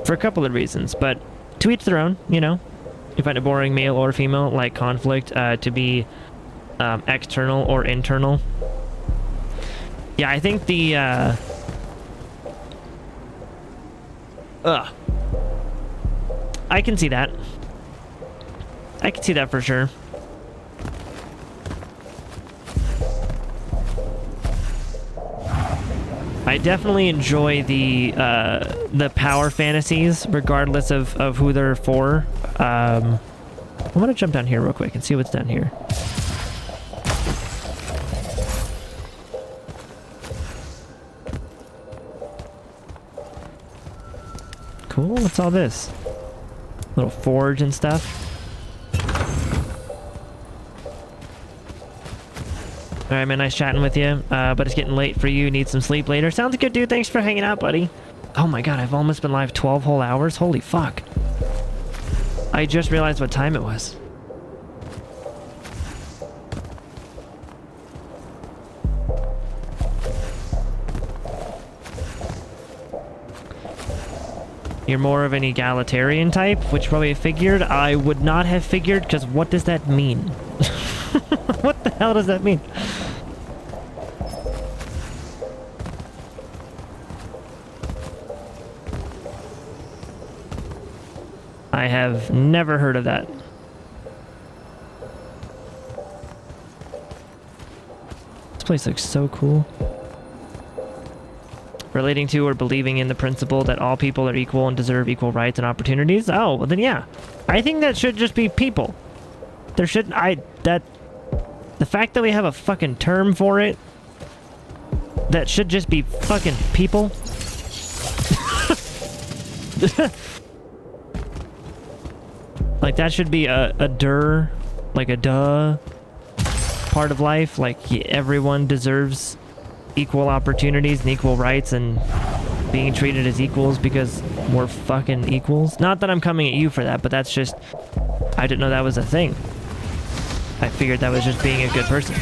For a couple of reasons, but to each their own, you know. You find it boring, male or female, like conflict, to be external or internal. Yeah, I think the I can see that. I can see that for sure. I definitely enjoy the power fantasies, regardless of who they're for. I'm gonna jump down here real quick and see what's down here. Cool. What's all this? Little forge and stuff. Alright, man, nice chatting with you, but it's getting late for you. Need some sleep later. Sounds good, dude. Thanks for hanging out, buddy. Oh my god, I've almost been live 12 whole hours? Holy fuck. I just realized what time it was. You're more of an egalitarian type, which probably figured. I would not have figured, because what does that mean? What the hell does that mean? I have never heard of that. This place looks so cool. Relating to or believing in the principle that all people are equal and deserve equal rights and opportunities. Oh, well then yeah. I think that should just be people. There shouldn't, the fact that we have a fucking term for it, that should just be fucking people. Like that should be a duh part of life. Like everyone deserves equal opportunities and equal rights and being treated as equals because we're fucking equals. Not that I'm coming at you for that, but that's just, I didn't know that was a thing. I figured that was just being a good person.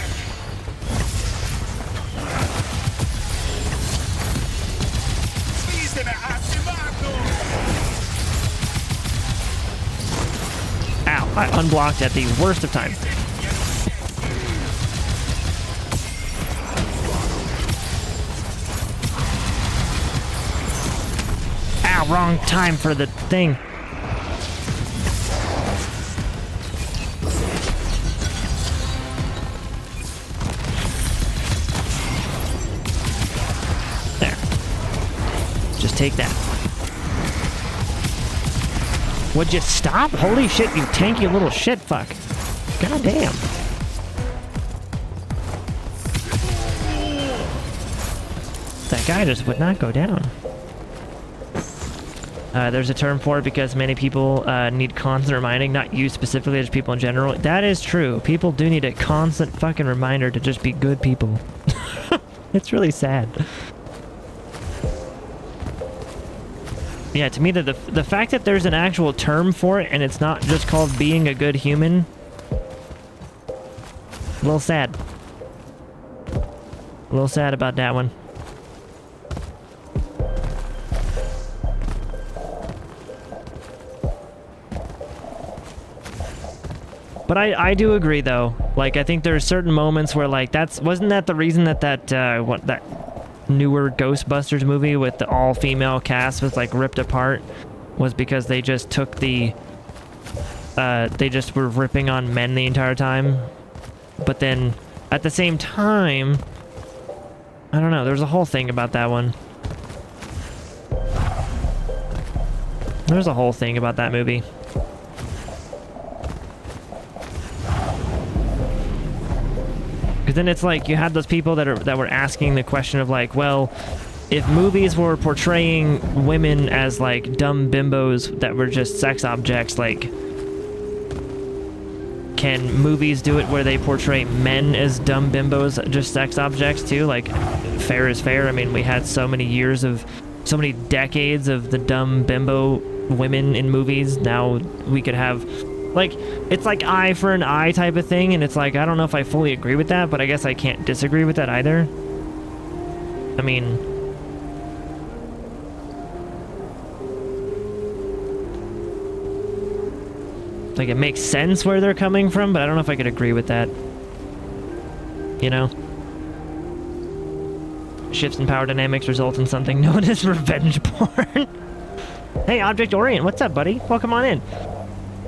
Ow, I unblocked at the worst of times. wrong time for the thing. There. Just take that. Would you stop? Holy shit, you tanky little shit fuck. God damn. That guy just would not go down. There's a term for it because many people need constant reminding, not you specifically, just people in general. That is true. People do need a constant fucking reminder to just be good people. It's really sad. Yeah, to me, the fact that there's an actual term for it and it's not just called being a good human, a little sad. A little sad about that one. But I do agree though. Like, I think there's certain moments where like wasn't that the reason that that newer Ghostbusters movie with the all-female cast was like ripped apart, was because they just took the they just were ripping on men the entire time. But then at the same time, I don't know, there's a whole thing about that one. There's a whole thing about that movie. Because then it's like you had those people that were asking the question of like, well, if movies were portraying women as like dumb bimbos that were just sex objects, like, can movies do it where they portray men as dumb bimbos, just sex objects too? Like, fair is fair. I mean, we had so many decades of the dumb bimbo women in movies. Now we could have, like, it's like eye for an eye type of thing, and it's like, I don't know if I fully agree with that, but I guess I can't disagree with that either. I mean, like, it makes sense where they're coming from, but I don't know if I could agree with that. You know? Shifts in power dynamics result in something known as revenge porn. Hey, Object Orient, what's up, buddy? Welcome on in.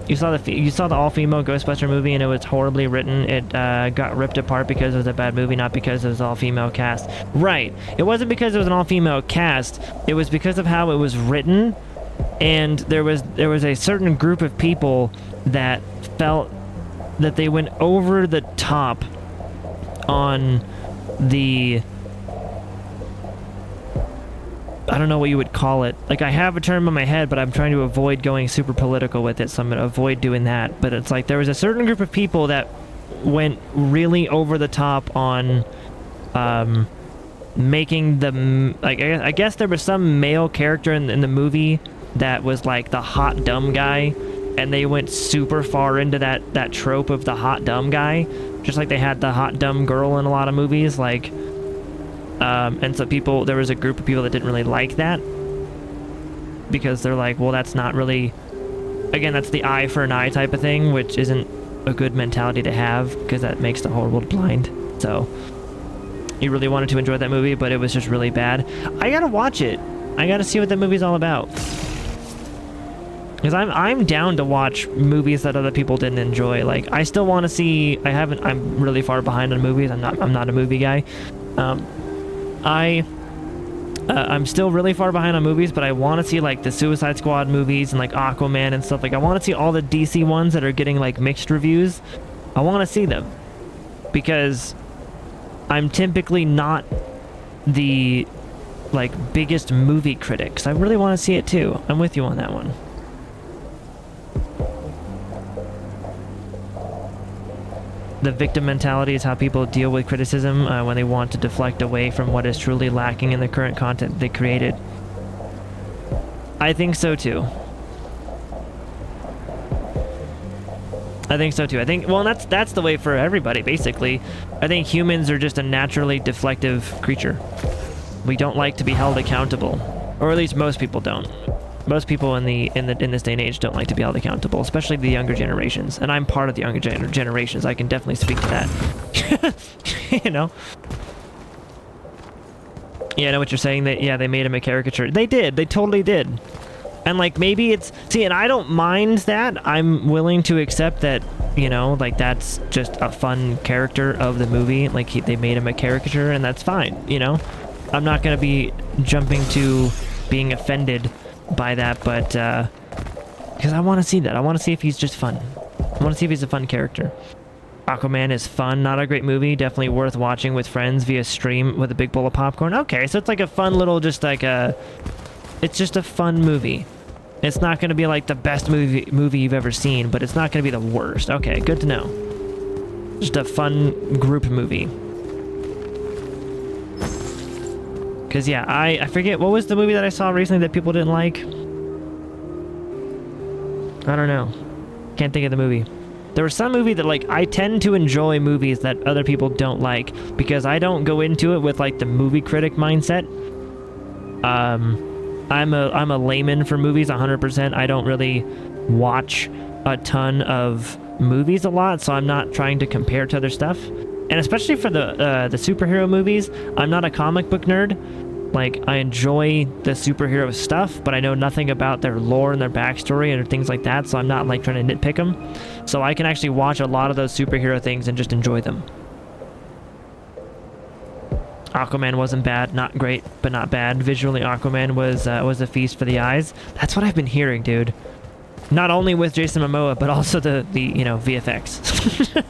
You saw the all-female Ghostbuster movie and it was horribly written. It got ripped apart because it was a bad movie, not because it was all-female cast. Right. It wasn't because it was an all-female cast. It was because of how it was written, and there was a certain group of people that felt that they went over the top on the, I don't know what you would call it. Like, I have a term in my head, but I'm trying to avoid going super political with it, so I'm going to avoid doing that. But it's like there was a certain group of people that went really over the top on making the, like, I guess there was some male character in the movie that was like the hot dumb guy, and they went super far into that trope of the hot dumb guy, just like they had the hot dumb girl in a lot of movies, like. And so there was a group of people that didn't really like that, because they're like, well, that's not really, again, that's the eye for an eye type of thing, which isn't a good mentality to have, because that makes the whole world blind. So you really wanted to enjoy that movie, but it was just really bad. I gotta watch it. I gotta see what that movie's all about, because I'm down to watch movies that other people didn't enjoy. Like, I still want to see. I'm really far behind on movies. I'm not a movie guy. I'm still really far behind on movies, but I want to see like the Suicide Squad movies and like Aquaman and stuff. Like, I want to see all the DC ones that are getting like mixed reviews. I want to see them, because I'm typically not the like biggest movie critic, so I really want to see it too. I'm with you on that one. The victim mentality is how people deal with criticism when they want to deflect away from what is truly lacking in the current content they created. I think so too. I think, well, that's the way for everybody, basically. I think humans are just a naturally deflective creature. We don't like to be held accountable, or at least most people don't. Most people in this day and age don't like to be held accountable, especially the younger generations. And I'm part of the younger generations. I can definitely speak to that. You know? Yeah, I know what you're saying. Yeah, they made him a caricature. They did. They totally did. And like maybe it's and I don't mind that. I'm willing to accept that, you know, like that's just a fun character of the movie. Like they made him a caricature, and that's fine, you know. I'm not gonna be jumping to being offended by that, but because I want to see that. I want to see if he's just fun. I want to see if he's a fun character. Aquaman is fun, not a great movie, definitely worth watching with friends via stream with a big bowl of popcorn. Okay, so it's like a fun little, just like a, it's just a fun movie. It's not going to be like the best movie you've ever seen, but it's not going to be the worst. Okay, good to know. Just a fun group movie. Because yeah, I forget, what was the movie that I saw recently that people didn't like? I don't know. Can't think of the movie. There was some movie that, like, I tend to enjoy movies that other people don't like because I don't go into it with like the movie critic mindset. I'm a layman for movies 100%. I don't really watch a ton of movies a lot, so I'm not trying to compare to other stuff. And especially for the superhero movies, I'm not a comic book nerd. Like, I enjoy the superhero stuff, but I know nothing about their lore and their backstory and things like that, so I'm not, like, trying to nitpick them. So I can actually watch a lot of those superhero things and just enjoy them. Aquaman wasn't bad, not great, but not bad. Visually, Aquaman was a feast for the eyes. That's what I've been hearing, dude. Not only with Jason Momoa, but also the you know, VFX.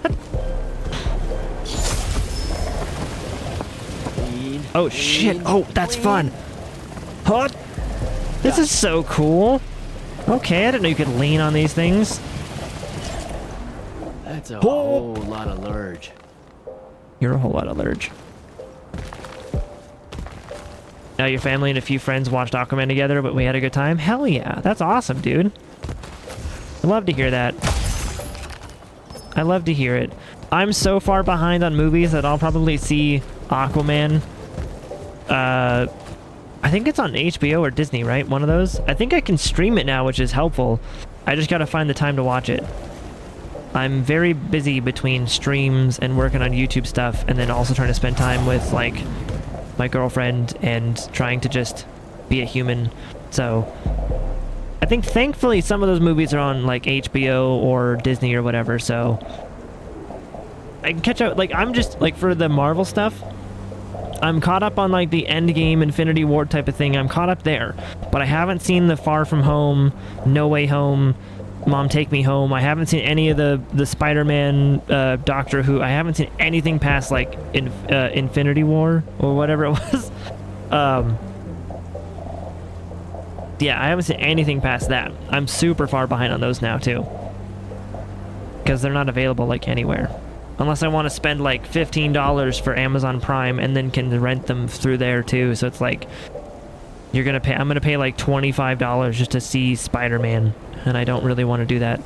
Oh shit! Oh, that's fun. Huh? This is so cool. Okay, I didn't know you could lean on these things. That's a whole lot of lurge. You're a whole lot of lurge. Now your family and a few friends watched Aquaman together, but we had a good time? Hell yeah, that's awesome, dude. I love to hear that. I love to hear it. I'm so far behind on movies that I'll probably see Aquaman. I think it's on HBO or Disney, right? One of those. I think I can stream it now, which is helpful. I just gotta find the time to watch it. I'm very busy between streams and working on YouTube stuff, and then also trying to spend time with, like, my girlfriend and trying to just be a human. So I think thankfully some of those movies are on, like, HBO or Disney or whatever, so I can catch up. Like, I'm just, like, for the Marvel stuff, I'm caught up on, like, the Endgame, Infinity War type of thing. I'm caught up there. But I haven't seen the Far From Home, No Way Home, Mom Take Me Home. I haven't seen any of the Spider-Man, Doctor Who. I haven't seen anything past, like, Infinity War or whatever it was. Yeah, I haven't seen anything past that. I'm super far behind on those now, too. Because they're not available, like, anywhere. Unless I want to spend like $15 for Amazon Prime and then can rent them through there too. So it's like, I'm gonna pay like $25 just to see Spider-Man, and I don't really want to do that.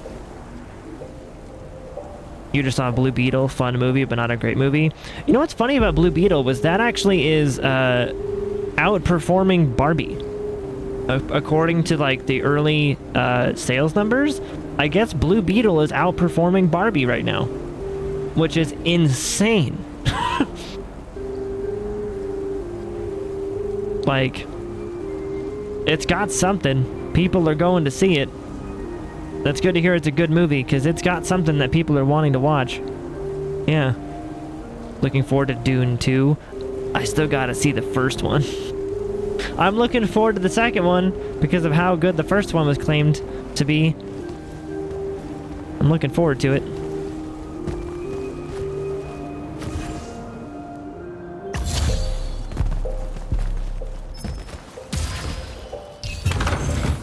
You just saw Blue Beetle, fun movie, but not a great movie. You know what's funny about Blue Beetle was that actually is outperforming Barbie. According to like the early sales numbers, I guess Blue Beetle is outperforming Barbie right now. Which is insane. Like, it's got something. People are going to see it. That's good to hear it's a good movie, because it's got something that people are wanting to watch. Yeah. Looking forward to Dune 2. I still gotta see the first one. I'm looking forward to the second one, because of how good the first one was claimed to be. I'm looking forward to it.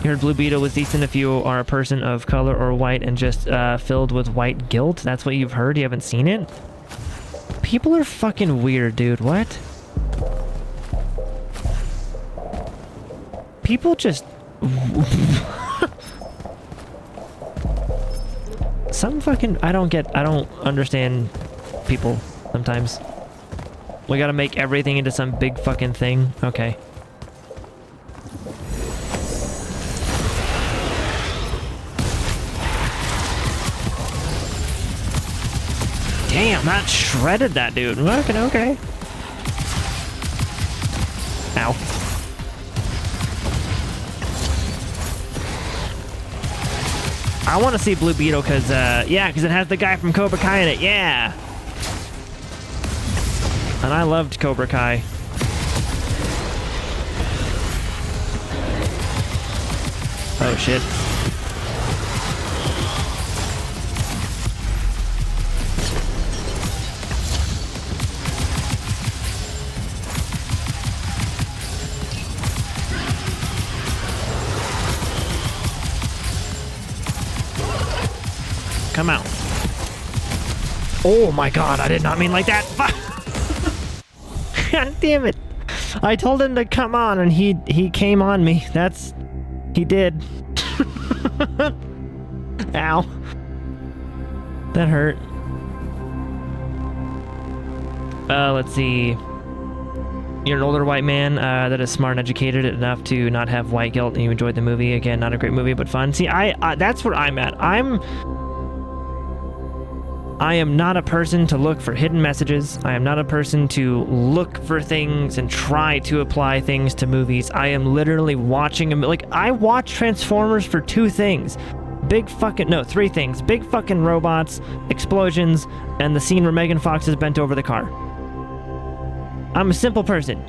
You heard Blue Beetle was decent if you are a person of color or white and just filled with white guilt. That's what you've heard? You haven't seen it? People are fucking weird, dude. What? People just... Some fucking... I don't understand people sometimes. We gotta make everything into some big fucking thing. Okay. Damn, that shredded that dude. Okay. Ow. I want to see Blue Beetle because, yeah, because it has the guy from Cobra Kai in it. Yeah. And I loved Cobra Kai. Oh, shit. Come out. Oh my god, I did not mean like that. God damn it. I told him to come on and he came on me. He did. Ow. That hurt. Let's see. You're an older white man that is smart and educated enough to not have white guilt, and you enjoyed the movie. Again, not a great movie, but fun. See, I that's where I'm at. I am not a person to look for hidden messages. I am not a person to look for things and try to apply things to movies. I am literally watching them. Like, I watch Transformers for two things. Three things. Big fucking robots, explosions, and the scene where Megan Fox is bent over the car. I'm a simple person.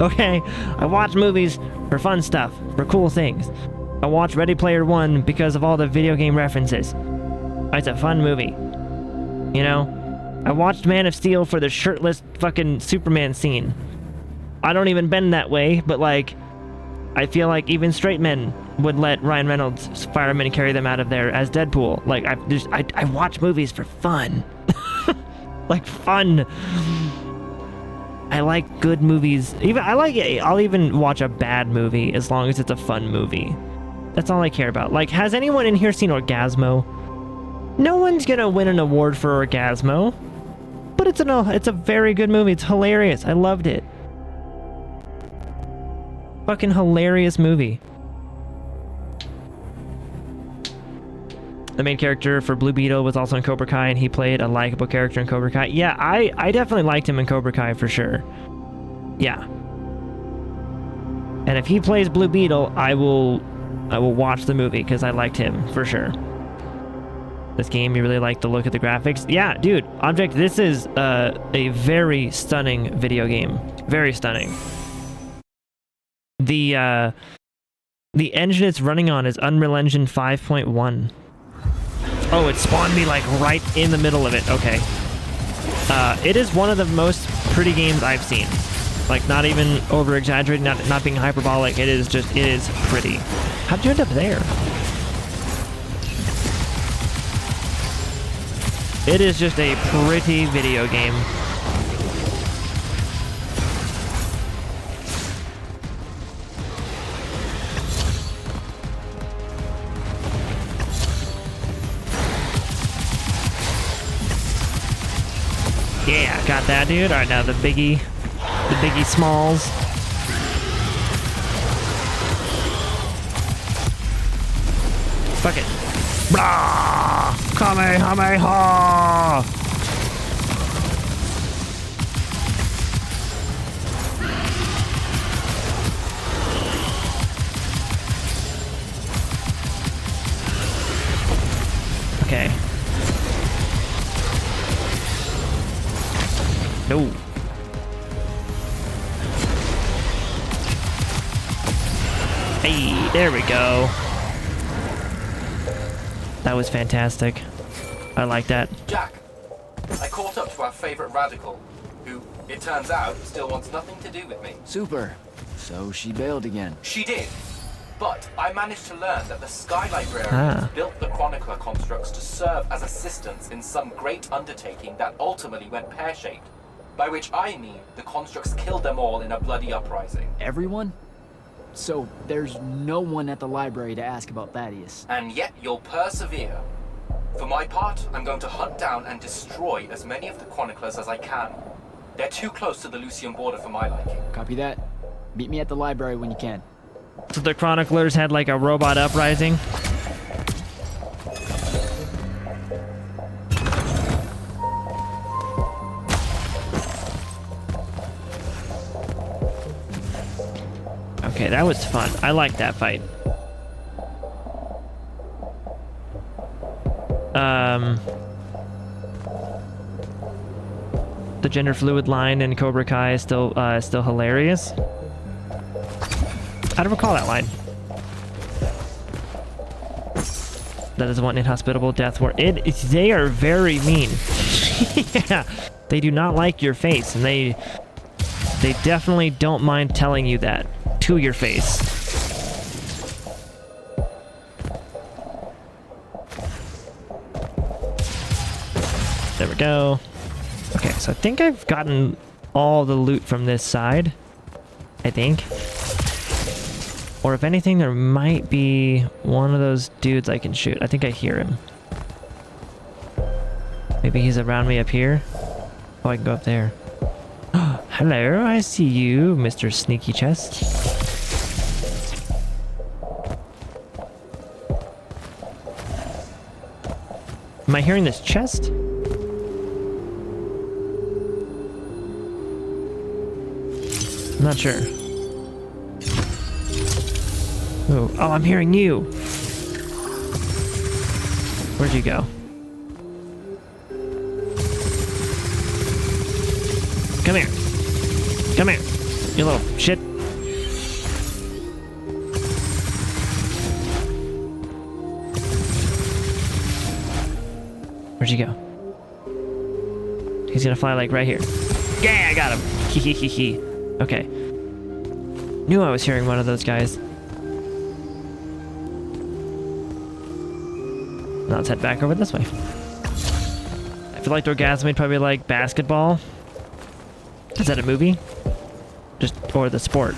Okay, I watch movies for fun stuff, for cool things. I watched Ready Player One because of all the video game references. It's a fun movie. You know? I watched Man of Steel for the shirtless fucking Superman scene. I don't even bend that way, but like, I feel like even straight men would let Ryan Reynolds' firemen carry them out of there as Deadpool. Like, I watch movies for fun. Like, fun. I like good movies. I'll even watch a bad movie as long as it's a fun movie. That's all I care about. Like, has anyone in here seen Orgasmo? No one's gonna win an award for Orgasmo. But it's a very good movie. It's hilarious. I loved it. Fucking hilarious movie. The main character for Blue Beetle was also in Cobra Kai, and he played a likable character in Cobra Kai. Yeah, I definitely liked him in Cobra Kai for sure. Yeah. And if he plays Blue Beetle, I will watch the movie because I liked him for sure. This game, you really like the look of the graphics? Yeah, dude. Object, this is a very stunning video game. Very stunning. The engine it's running on is Unreal Engine 5.1. Oh, it spawned me like right in the middle of it. Okay. It is one of the most pretty games I've seen. Like, not even over exaggerating, not being hyperbolic. It is pretty. How'd you end up there? It is just a pretty video game. Yeah, got that, dude. All right, now the biggie smalls. Fuck it. Blah! Kamehameha! Okay. No. Hey, there we go. That was fantastic. I like that. Jack, I caught up to our favorite radical, who, it turns out, still wants nothing to do with me. Super. So she bailed again. She did. But I managed to learn that the Sky Librarians built the Chronicler constructs to serve as assistants in some great undertaking that ultimately went pear-shaped. By which I mean the constructs killed them all in a bloody uprising. Everyone? So there's no one at the library to ask about Thaddeus. And yet you'll persevere. For my part, I'm going to hunt down and destroy as many of the Chroniclers as I can. They're too close to the Lucian border for my liking. Copy that. Meet me at the library when you can. So the Chroniclers had like a robot uprising? Okay, that was fun. I like that fight. The gender fluid line in Cobra Kai is still hilarious. I don't recall that line. That is the one inhospitable death war. They are very mean. Yeah, they do not like your face, and they definitely don't mind telling you that to your face. There we go. Okay, so I think I've gotten all the loot from this side. I think. Or if anything, there might be one of those dudes I can shoot. I think I hear him. Maybe he's around me up here. Oh, I can go up there. Hello, I see you, Mr. Sneaky Chest. Am I hearing this chest? I'm not sure. Oh, I'm hearing you. Where'd you go? Come here. Come here, you little shit. Where'd you go? He's gonna fly like right here. Yeah, I got him. Hee hee hee hee. Okay. Knew I was hearing one of those guys. Now let's head back over this way. I feel like Orgasm'd probably like basketball. Is that a movie? Just, or the sport?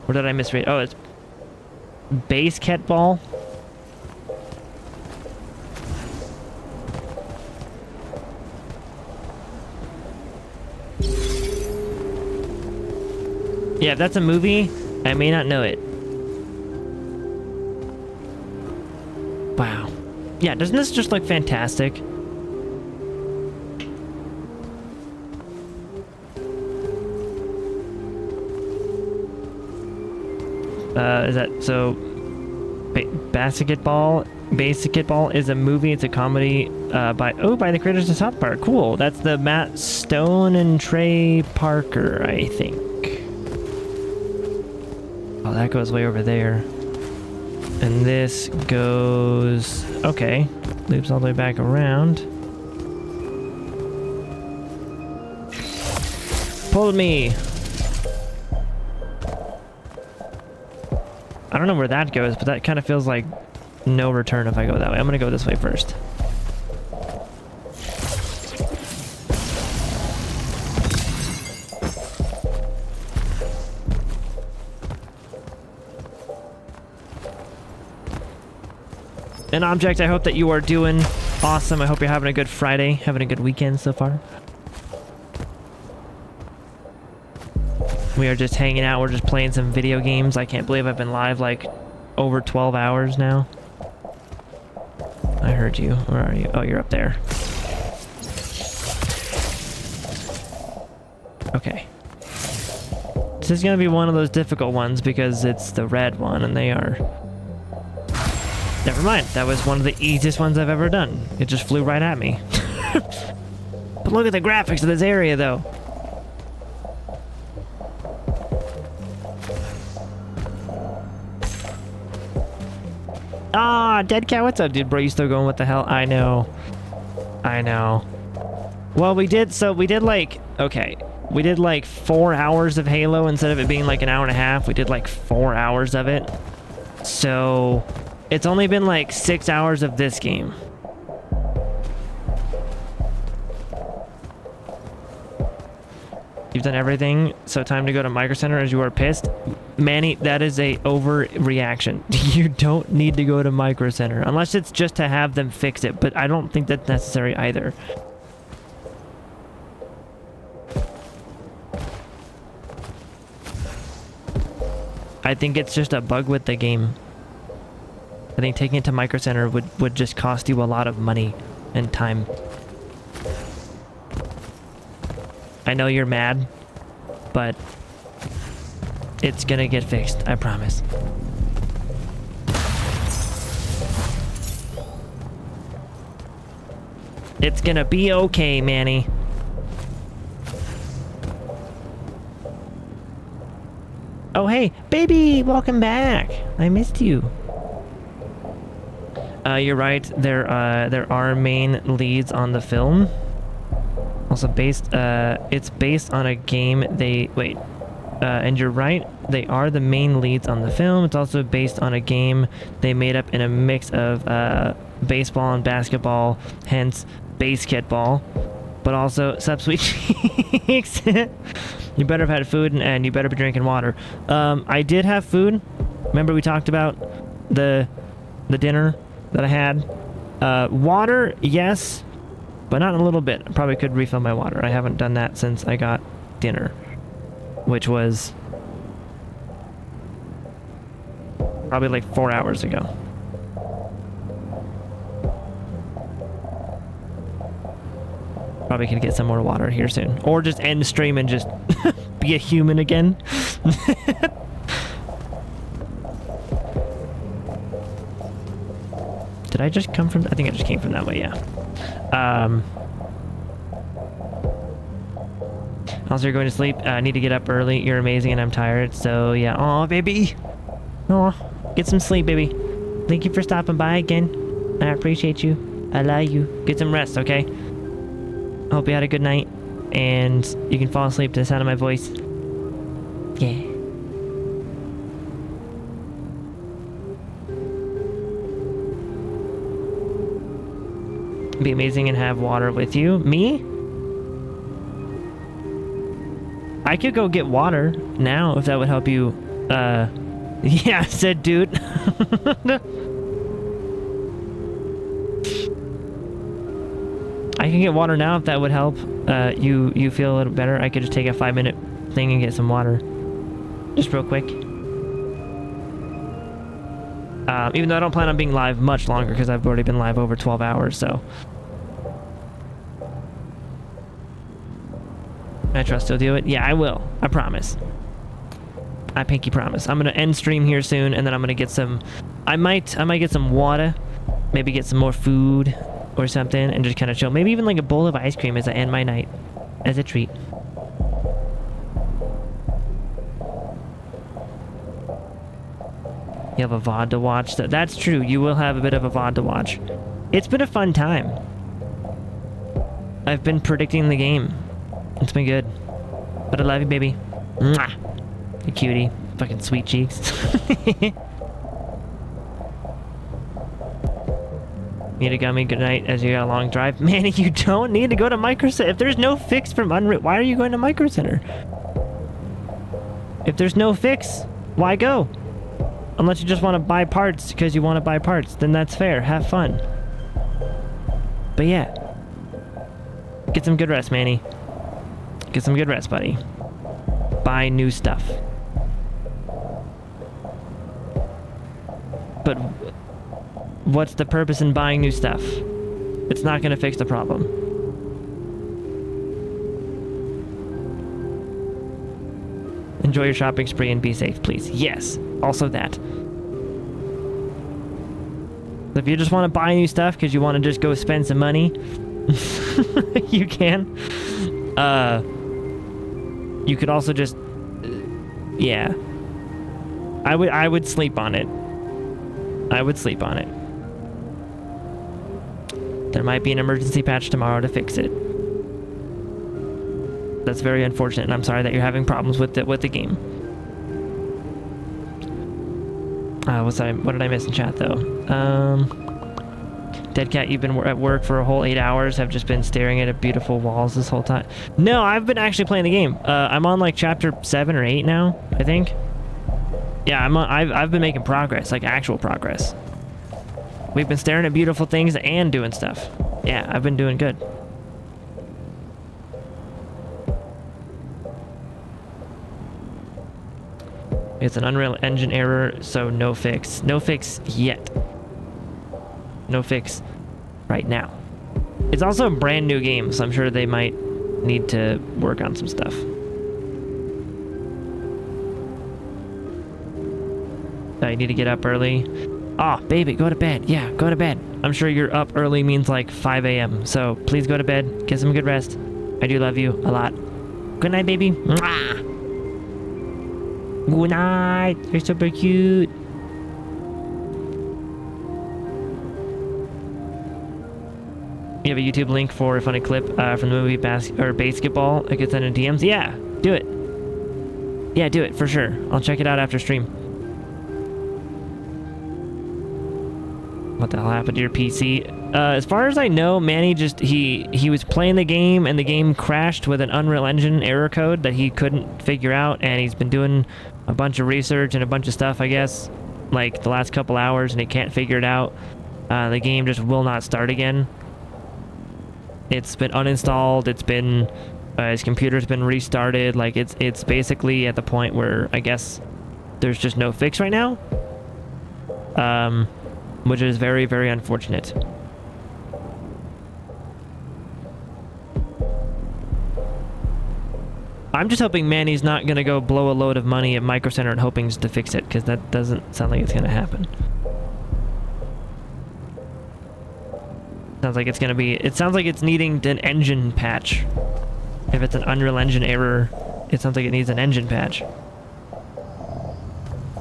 Or did I misread? Oh, it's basketball. Yeah, if that's a movie, I may not know it. Wow. Yeah, doesn't this just look fantastic? Is that so? Basketball is a movie. It's a comedy by the creators of South Park. Cool. That's the Matt Stone and Trey Parker, I think. Oh, that goes way over there. And this goes... Okay. Loops all the way back around. Pulled me! I don't know where that goes, but that kind of feels like no return if I go that way. I'm gonna go this way first. An object, I hope that you are doing awesome. I hope you're having a good Friday, having a good weekend so far. We are just hanging out. We're just playing some video games. I can't believe I've been live like over 12 hours now. I heard you. Where are you? Oh, you're up there. Okay. This is going to be one of those difficult ones because it's the red one and they are... Never mind. That was one of the easiest ones I've ever done. It just flew right at me. But look at the graphics of this area, though. Ah, Dead Cat, what's up, dude? Bro, you still going? What the hell? I know. I know. Well, we did like 4 hours of Halo instead of it being like an hour and a half. We did like 4 hours of it. So... It's only been like 6 hours of this game. You've done everything, so time to go to Micro Center as you are pissed. Manny, that is a overreaction. You don't need to go to Micro Center, unless it's just to have them fix it, but I don't think that's necessary either. I think it's just a bug with the game. I think taking it to Micro Center would just cost you a lot of money and time. I know you're mad, but it's gonna get fixed, I promise. It's gonna be okay, Manny. Oh, hey, baby, welcome back. I missed you. You're right. There are main leads on the film. Also it's based on a game and you're right. They are the main leads on the film. It's also based on a game they made up in a mix of baseball and basketball, hence basketball, but also sub-sweet cheeks. You better have had food and you better be drinking water. I did have food. Remember we talked about the dinner that I had? Water, yes, but not in a little bit. I probably could refill my water. I haven't done that since I got dinner, which was probably like 4 hours ago. Probably could get some more water here soon. Or just end the stream and just be a human again. Did I just come from... I think I just came from that way, yeah. Also, you're going to sleep. I need to get up early. You're amazing and I'm tired. So, yeah. Aw, baby. Aw. Get some sleep, baby. Thank you for stopping by again. I appreciate you. I love you. Get some rest, okay? I hope you had a good night. And you can fall asleep to the sound of my voice. Yeah. Be amazing and have water with you. Me? I could go get water now if that would help you. Yeah, said dude. I can get water now if that would help. You feel a little better. I could just take a 5-minute thing and get some water. Just real quick. Even though I don't plan on being live much longer because I've already been live over 12 hours, so. I trust you'll do it. Yeah, I will. I promise. I pinky promise. I'm gonna end stream here soon, and then I'm gonna get some. I might get some water, maybe get some more food or something, and just kind of chill. Maybe even like a bowl of ice cream as I end my night, as a treat. You have a VOD to watch. That's true. You will have a bit of a VOD to watch. It's been a fun time. I've been predicting the game. It's been good. But I love you, baby. Mwah. You cutie. Fucking sweet cheeks. Need a gummy. Good night as you got a long drive. Man, you don't need to go to Micro Center. If there's no fix from Unreal, why are you going to Micro Center? If there's no fix, why go? Unless you just want to buy parts because you want to buy parts, then that's fair. Have fun. But yeah. Get some good rest, Manny. Get some good rest, buddy. Buy new stuff. But what's the purpose in buying new stuff? It's not going to fix the problem. Enjoy your shopping spree and be safe, please. Yes, also that. If you just want to buy new stuff because you want to just go spend some money, you can. You could also just, yeah. I would sleep on it. I would sleep on it. There might be an emergency patch tomorrow to fix it. That's very unfortunate, and I'm sorry that you're having problems with the game. What did I miss in chat though? Dead Cat, you've been at work for a whole 8 hours, have just been staring at beautiful walls this whole time. No, I've been actually playing the game. I'm on like chapter 7 or 8 now, I think. Yeah, I've been making progress, like actual progress. We've been staring at beautiful things and doing stuff. Yeah, I've been doing good. It's an Unreal Engine error, so no fix. No fix yet. No fix right now. It's also a brand new game, so I'm sure they might need to work on some stuff. I need to get up early. Ah, baby, go to bed. Yeah, go to bed. I'm sure you're up early means like 5 a.m. So please go to bed. Get some good rest. I do love you a lot. Good night, baby. Mwah! Good night. You're super cute. You have a YouTube link for a funny clip from the movie Basketball. I could send in DMs. Yeah, do it. Yeah, do it for sure. I'll check it out after stream. What the hell happened to your PC? As far as I know, Manny just he was playing the game and the game crashed with an Unreal Engine error code that he couldn't figure out, and he's been doing a bunch of research and a bunch of stuff, I guess, like the last couple hours, and he can't figure it out. The game just will not start again. It's been uninstalled. It's been his computer's been restarted. Like it's basically at the point where I guess there's just no fix right now. Which is very, very unfortunate. I'm just hoping Manny's not gonna go blow a load of money at Micro Center and hoping to fix it, because that doesn't sound like it's gonna happen. Sounds like it's gonna be. It sounds like it's needing an engine patch. If it's an Unreal Engine error, it sounds like it needs an engine patch.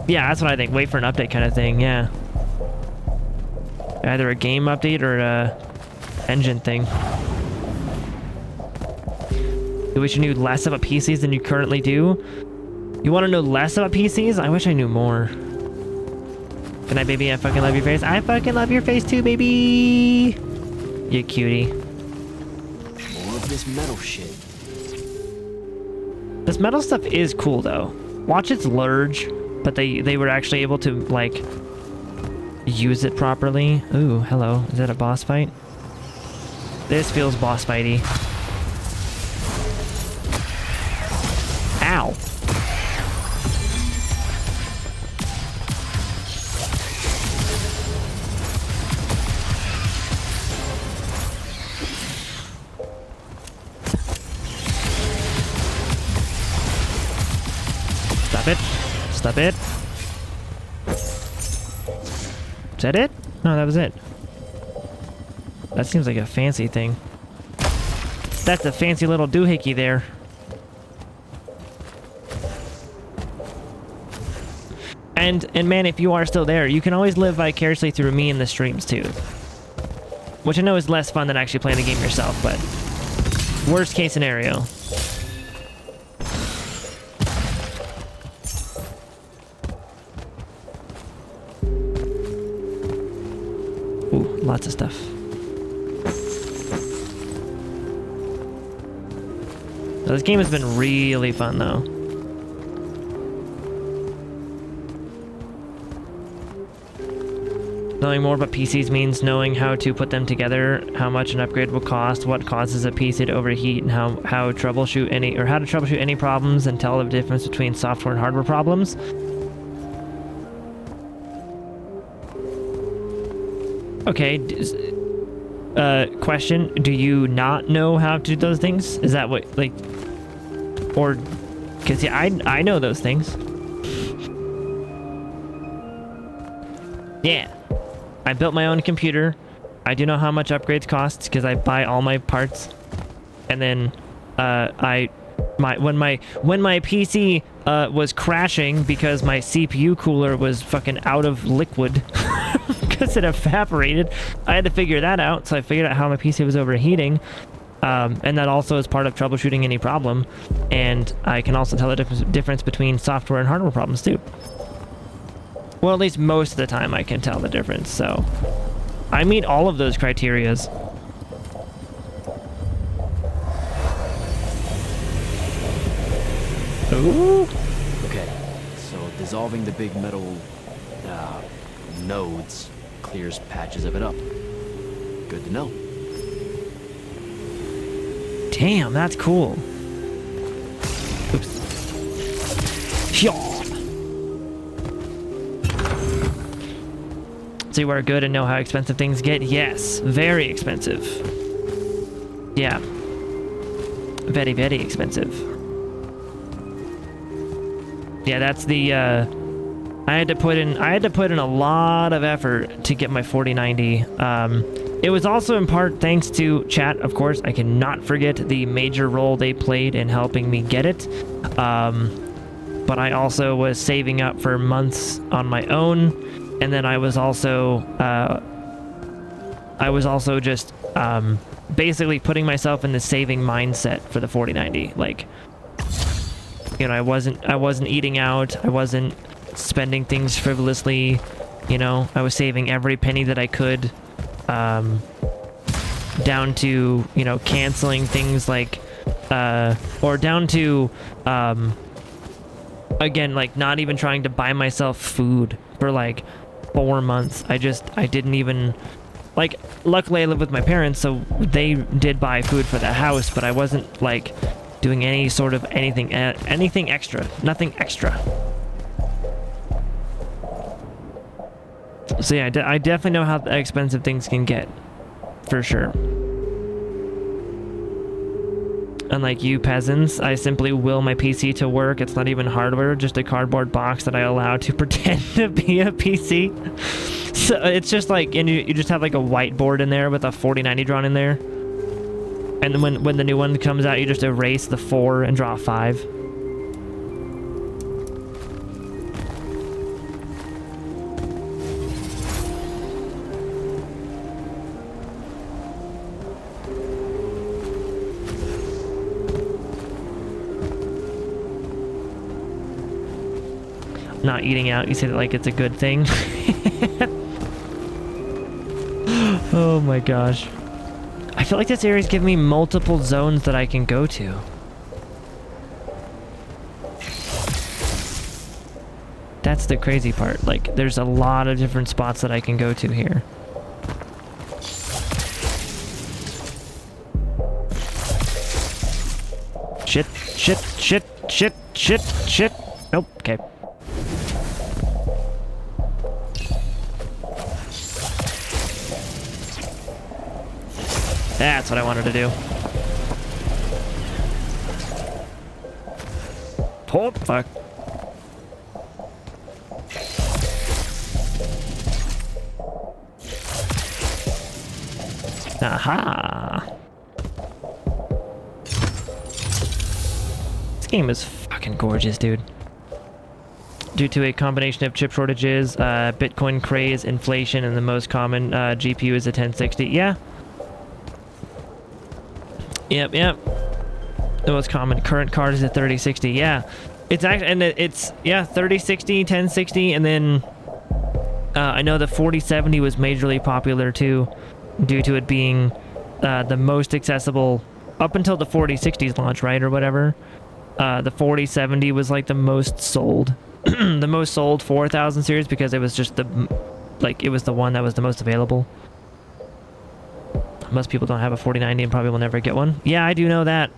Yeah, that's what I think. Wait for an update kind of thing. Yeah. Either a game update or a engine thing. You wish you knew less about PCs than you currently do? You want to know less about PCs? I wish I knew more. Good night, baby. I fucking love your face. I fucking love your face too, baby. You cutie. More of this metal shit. This metal stuff is cool though. Watch its lurge, but they were actually able to like use it properly. Ooh, hello. Is that a boss fight? This feels boss fighty. Ow. Stop it. Stop it. Is that it? No, that was it. That seems like a fancy thing. That's a fancy little doohickey there. And man, if you are still there, you can always live vicariously through me in the streams too. Which I know is less fun than actually playing the game yourself, but worst case scenario. Ooh, lots of stuff. This game has been really fun though. Knowing more about PCs means knowing how to put them together, how much an upgrade will cost, what causes a PC to overheat, and how to troubleshoot any problems, and tell the difference between software and hardware problems. Okay, question, do you not know how to do those things? Is that what, like, or, because yeah, I know those things. Yeah. I built my own computer. I do know how much upgrades cost because I buy all my parts. And then when my PC was crashing because my CPU cooler was fucking out of liquid because it evaporated, I had to figure that out. So I figured out how my PC was overheating. And that also is part of troubleshooting any problem. And I can also tell the difference between software and hardware problems too. Well, at least most of the time I can tell the difference, so I meet all of those criterias. Ooh. Okay, so dissolving the big metal nodes clears patches of it up. Good to know. Damn, that's cool. Oops. So you are good and know how expensive things get? Yes, very expensive. Yeah. Very, very expensive. Yeah, that's the, I had to put in a lot of effort to get my 4090. It was also in part thanks to chat, of course. I cannot forget the major role they played in helping me get it. But I also was saving up for months on my own, and then I was also just basically putting myself in the saving mindset for the 4090. Like, you know, I wasn't eating out, I wasn't spending things frivolously, you know, I was saving every penny that I could, down to, you know, canceling things like, or down to, again, like, not even trying to buy myself food for like 4 months. I didn't even, like, luckily I live with my parents, so they did buy food for the house, but I wasn't like doing any sort of anything extra, nothing extra. So yeah, I definitely know how expensive things can get, for sure. Unlike you peasants, I simply will my PC to work. It's not even hardware, just a cardboard box that I allow to pretend to be a PC. So it's just like, and you just have like a whiteboard in there with a 4090 drawn in there. And then when the new one comes out, you just erase the 4 and draw a 5. Not eating out, you say that like it's a good thing. Oh my gosh. I feel like this area's giving me multiple zones that I can go to. That's the crazy part. Like, there's a lot of different spots that I can go to here. Shit, shit, shit, shit, shit, shit. Nope, okay. That's what I wanted to do. Oh, fuck. Aha. This game is fucking gorgeous, dude. Due to a combination of chip shortages, Bitcoin craze, inflation, and the most common GPU is a 1060. Yeah. Yep. The most common current card is a 3060. Yeah, it's actually, and it's, yeah, 3060, 1060, and then I know the 4070 was majorly popular too, due to it being the most accessible up until the 4060's launch, right, or whatever. The 4070 was like the most sold, the most sold 4000 series, because it was just the, like, it was the one that was the most available. Most people don't have a 4090 and probably will never get one. Yeah, I do know that.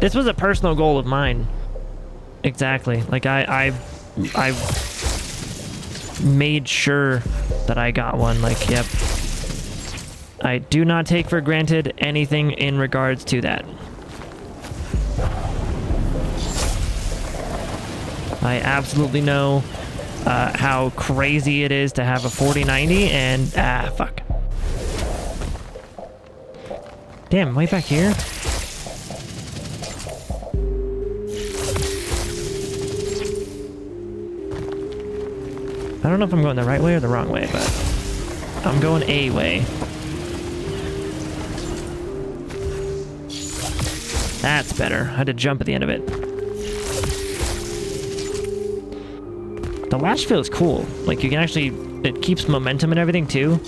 This was a personal goal of mine. Exactly. Like, I made sure that I got one. Like, yep. I do not take for granted anything in regards to that. I absolutely know how crazy it is to have a 4090, and fuck. Damn, way back here? I don't know if I'm going the right way or the wrong way, but I'm going a way. That's better. I had to jump at the end of it. The lash feels cool. Like, you can actually, it keeps momentum and everything too.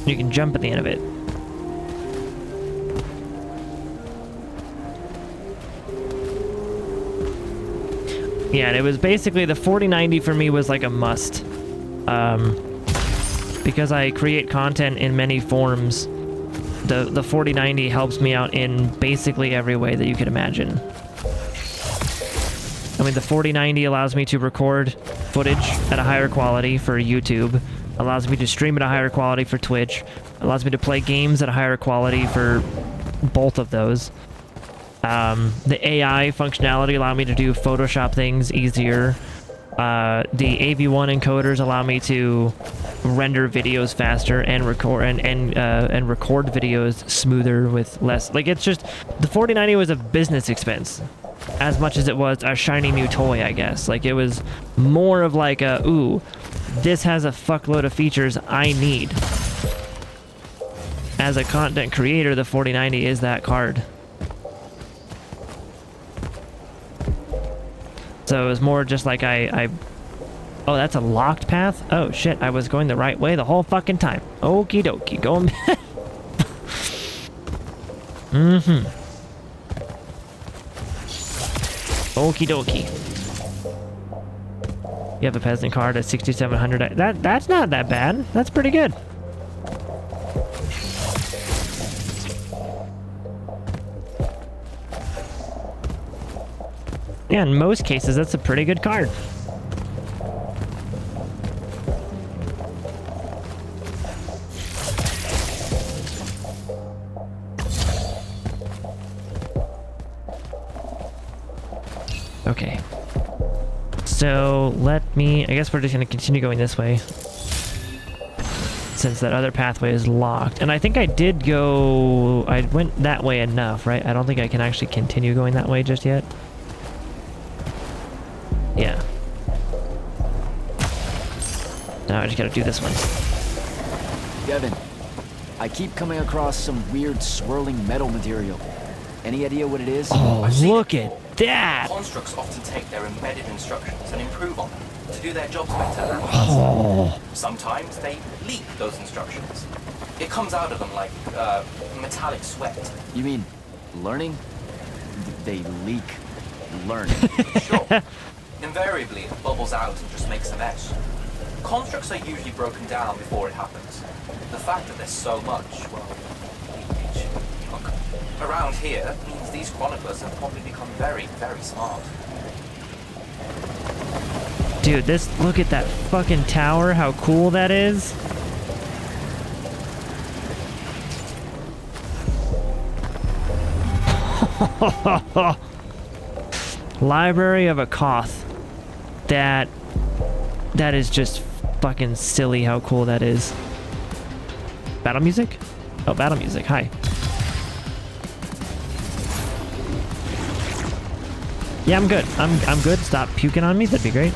You can jump at the end of it. Yeah, and it was basically, the 4090 for me was like a must. Because I create content in many forms, the 4090 helps me out in basically every way that you could imagine. I mean, the 4090 allows me to record footage at a higher quality for YouTube. allows me to stream at a higher quality for Twitch, allows me to play games at a higher quality for both of those. The AI functionality allow me to do Photoshop things easier. The AV1 encoders allow me to render videos faster and record and record videos smoother with less. Like, it's just, the 4090 was a business expense as much as it was a shiny new toy, I guess. Like, it was more of like a, ooh, this has a fuckload of features I need. As a content creator, the 4090 is that card. So it was more just like oh, that's a locked path? Oh shit, I was going the right way the whole fucking time. Okie dokie, going. Okie dokie. You have a peasant card at 6,700. That's not that bad. That's pretty good. Yeah, in most cases, that's a pretty good card. Okay. So, I guess we're just going to continue going this way, since that other pathway is locked. And I think I went that way enough, right? I don't think I can actually continue going that way just yet. Yeah. Now I just gotta do this one. Devin, I keep coming across some weird swirling metal material. Any idea what it is? Oh, look at that! Constructs often take their embedded instructions and improve on them to do their jobs better. Oh. Sometimes they leak those instructions. It comes out of them like metallic sweat. You mean learning? They leak learning. Sure. Invariably, it bubbles out and just makes a mess. Constructs are usually broken down before it happens. The fact that there's so much, well, leakage, look, around here means these chroniclers have probably become very, very smart. Dude, look at that fucking tower, how cool that is. Library of a Koth. That is just fucking silly how cool that is. Battle music? Oh, battle music. Hi. Yeah, I'm good. I'm good. Stop puking on me. That'd be great.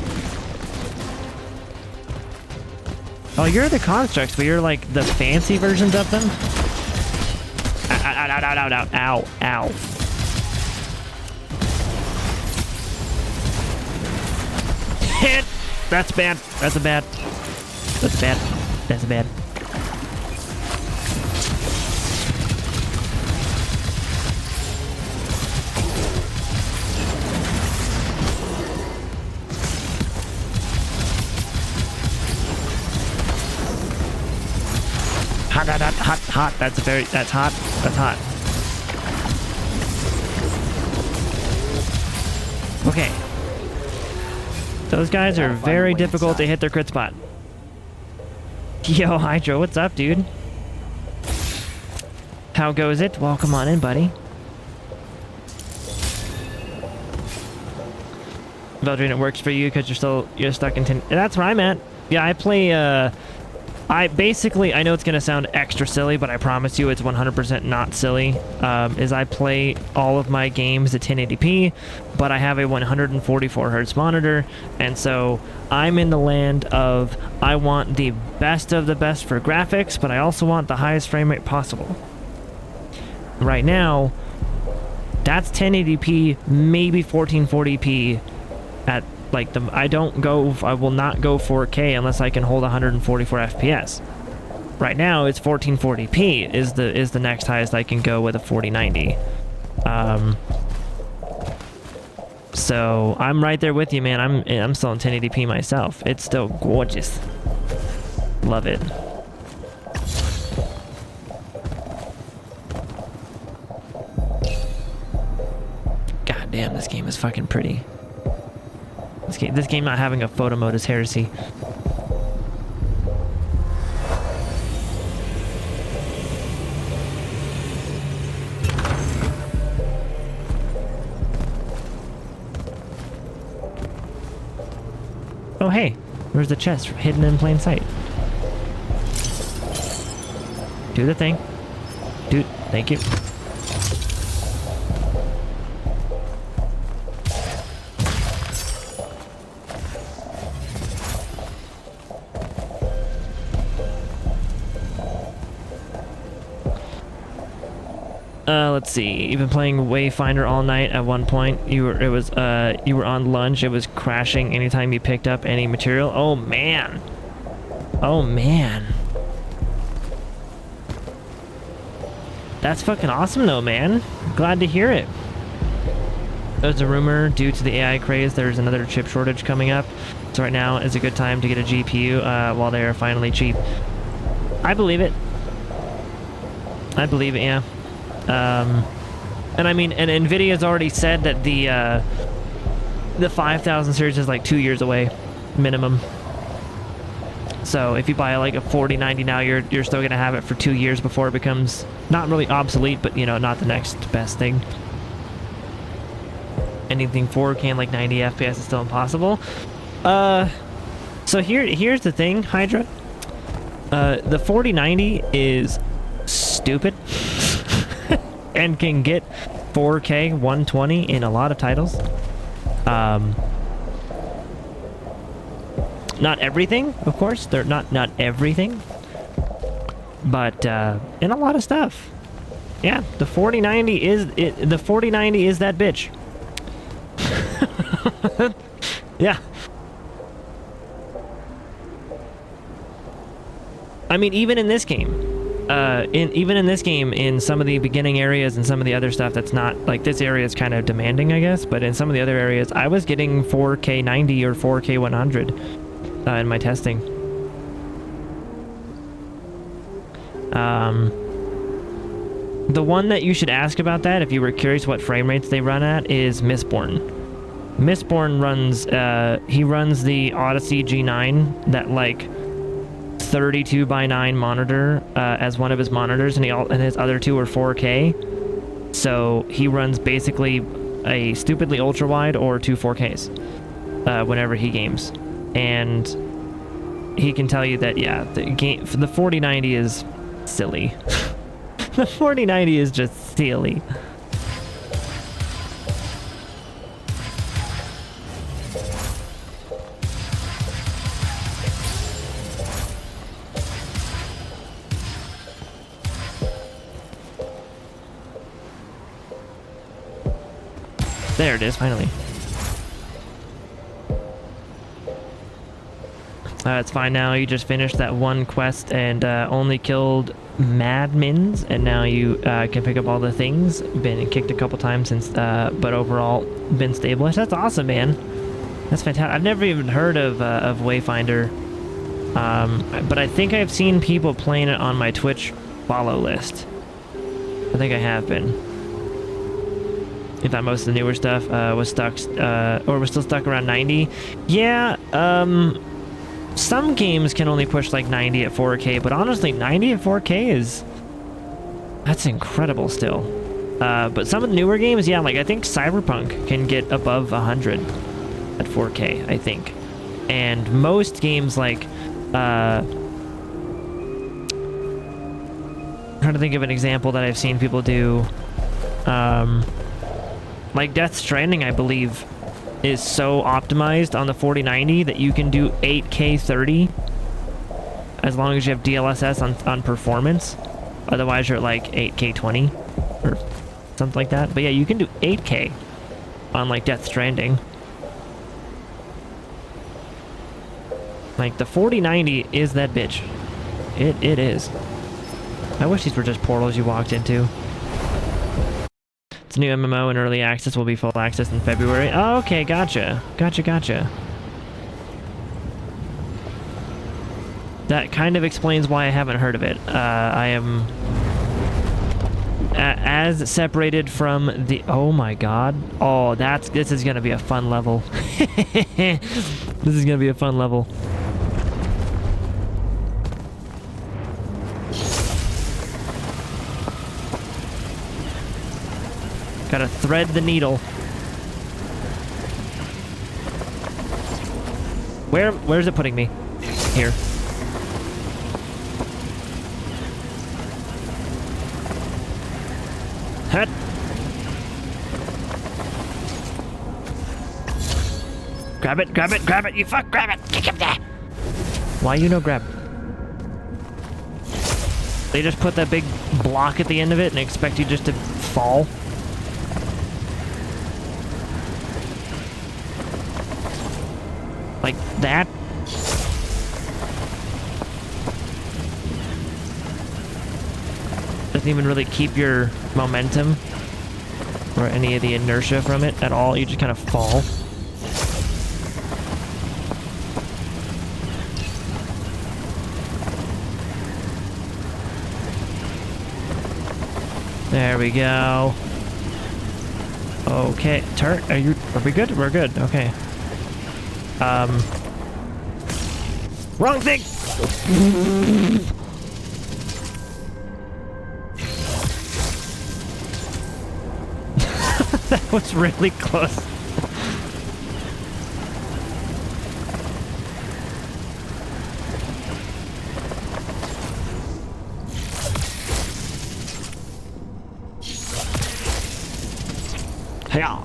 Oh, you're the constructs, but you're like the fancy versions of them? Ow, ow, ow, ow, ow, ow, ow. Hit! That's bad. That's a bad. That's bad. That's bad. Hot, hot, hot, hot, hot. That's hot. That's hot. Okay. Those guys are very difficult to hit their crit spot. Yo, Hydro, what's up, dude? How goes it? Well, come on in, buddy. Veldrin, it works for you because you're stuck in 10. That's where I'm at. Yeah, I play, I know it's gonna sound extra silly, but I promise you it's 100% not silly. Is I play all of my games at 1080p, but I have a 144 hertz monitor, and so I'm in the land of I want the best of the best for graphics, but I also want the highest frame rate possible. Right now, that's 1080p, maybe 1440p at like I will not go 4K unless I can hold 144 FPS. Right now it's 1440p is the next highest I can go with a 4090. So I'm right there with you, man. I'm still in 1080p myself. It's still gorgeous. Love it. God damn, this game is fucking pretty. This game not having a photo mode is heresy. hey, there's the chest hidden in plain sight. Do the thing. Dude, thank you. Let's see. You've been playing Wayfinder all night. At one point, you were on lunch. It was crashing anytime you picked up any material. Oh man. Oh man. That's fucking awesome though, man. Glad to hear it. There's a rumor due to the AI craze there's another chip shortage coming up. So right now is a good time to get a GPU while they are finally cheap. I believe it. I believe it, yeah. And I mean, and Nvidia's already said that the 5000 series is like 2 years away, minimum. So if you buy like a 4090 now, you're still gonna have it for 2 years before it becomes not really obsolete, but you know, not the next best thing. Anything 4K and like 90 FPS is still impossible. So here's the thing, Hydra. The 4090 is stupid. And can get 4K 120 in a lot of titles. Not everything, of course. They're not everything. But in a lot of stuff. Yeah, the 4090 is the 4090 is that bitch. Yeah. I mean, even in this game. Even in this game, in some of the beginning areas and some of the other stuff that's not, like, this area is kind of demanding, I guess, but in some of the other areas, I was getting 4K 90 or 4K 100 in my testing. The one that you should ask about that, if you were curious what frame rates they run at, is Mistborn. Mistborn runs, he runs the Odyssey G9, that, like, 32:9 monitor as one of his monitors, and his other two are 4K. So he runs basically a stupidly ultra wide or two 4Ks whenever he games, and he can tell you that yeah, the 4090 is silly. The 4090 is just silly. There it is, finally. It's fine now. You just finished that one quest and only killed madmins, and now you can pick up all the things. Been kicked a couple times since, but overall been stabilized. That's awesome, man. That's fantastic. I've never even heard of Wayfinder, but I think I've seen people playing it on my Twitch follow list. I think I have been. In fact, most of the newer stuff was stuck, or was still stuck around 90. Yeah, some games can only push like 90 at 4K, but honestly, 90 at 4K that's incredible still. But some of the newer games, yeah, like I think Cyberpunk can get above 100 at 4K, I think. And most games like, I'm trying to think of an example that I've seen people do, like Death Stranding, I believe, is so optimized on the 4090 that you can do 8K 30 as long as you have DLSS on performance. Otherwise, you're at like 8K 20 or something like that. But yeah, you can do 8K on like Death Stranding. Like the 4090 is that bitch. It is. I wish these were just portals you walked into. It's a new MMO and early access will be full access in February. Oh, okay, gotcha. Gotcha. That kind of explains why I haven't heard of it. I am as separated from the... Oh my god. Oh, this is gonna be a fun level. This is gonna be a fun level. Gotta thread the needle. Where's it putting me? Here. Hut. Grab it, grab it, grab it, you fuck, grab it! Kick him there! Why you no grab? They just put that big block at the end of it and expect you just to fall? Like that? Doesn't even really keep your momentum or any of the inertia from it at all. You just kind of fall. There we go. Okay, turn. Are we good? We're good. Okay. Wrong thing. That was really close. Yeah.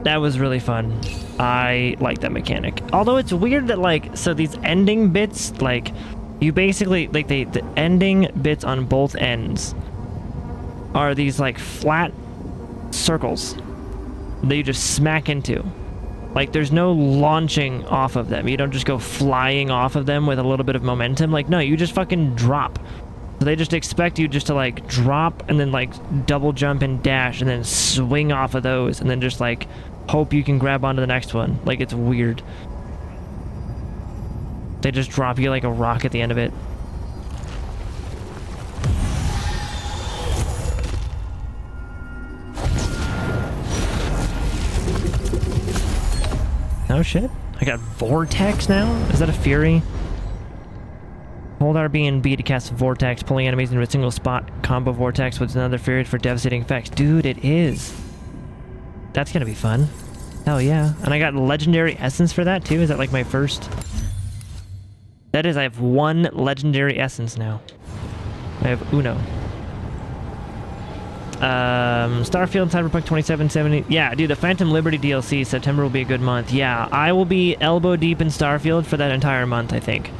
That was really fun. I like that mechanic. Although it's weird that, like, so these ending bits, like, you basically, like, the ending bits on both ends are these, like, flat circles that you just smack into. Like, there's no launching off of them. You don't just go flying off of them with a little bit of momentum. Like, no, you just fucking drop. So they just expect you just to, like, drop and then, like, double jump and dash and then swing off of those and then just, like, hope you can grab onto the next one. Like, it's weird. They just drop you like a rock at the end of it. Oh shit. I got Vortex now? Is that a Fury? Hold RB and B to cast Vortex, pulling enemies into a single spot. Combo Vortex with another Fury for devastating effects. Dude, it is. That's gonna be fun. Hell yeah. And I got Legendary Essence for that too? Is that like my first? That is, I have 1 Legendary Essence now. I have Uno. Starfield, Cyberpunk 2077. Yeah, dude, the Phantom Liberty DLC, September will be a good month. Yeah, I will be elbow deep in Starfield for that entire month, I think.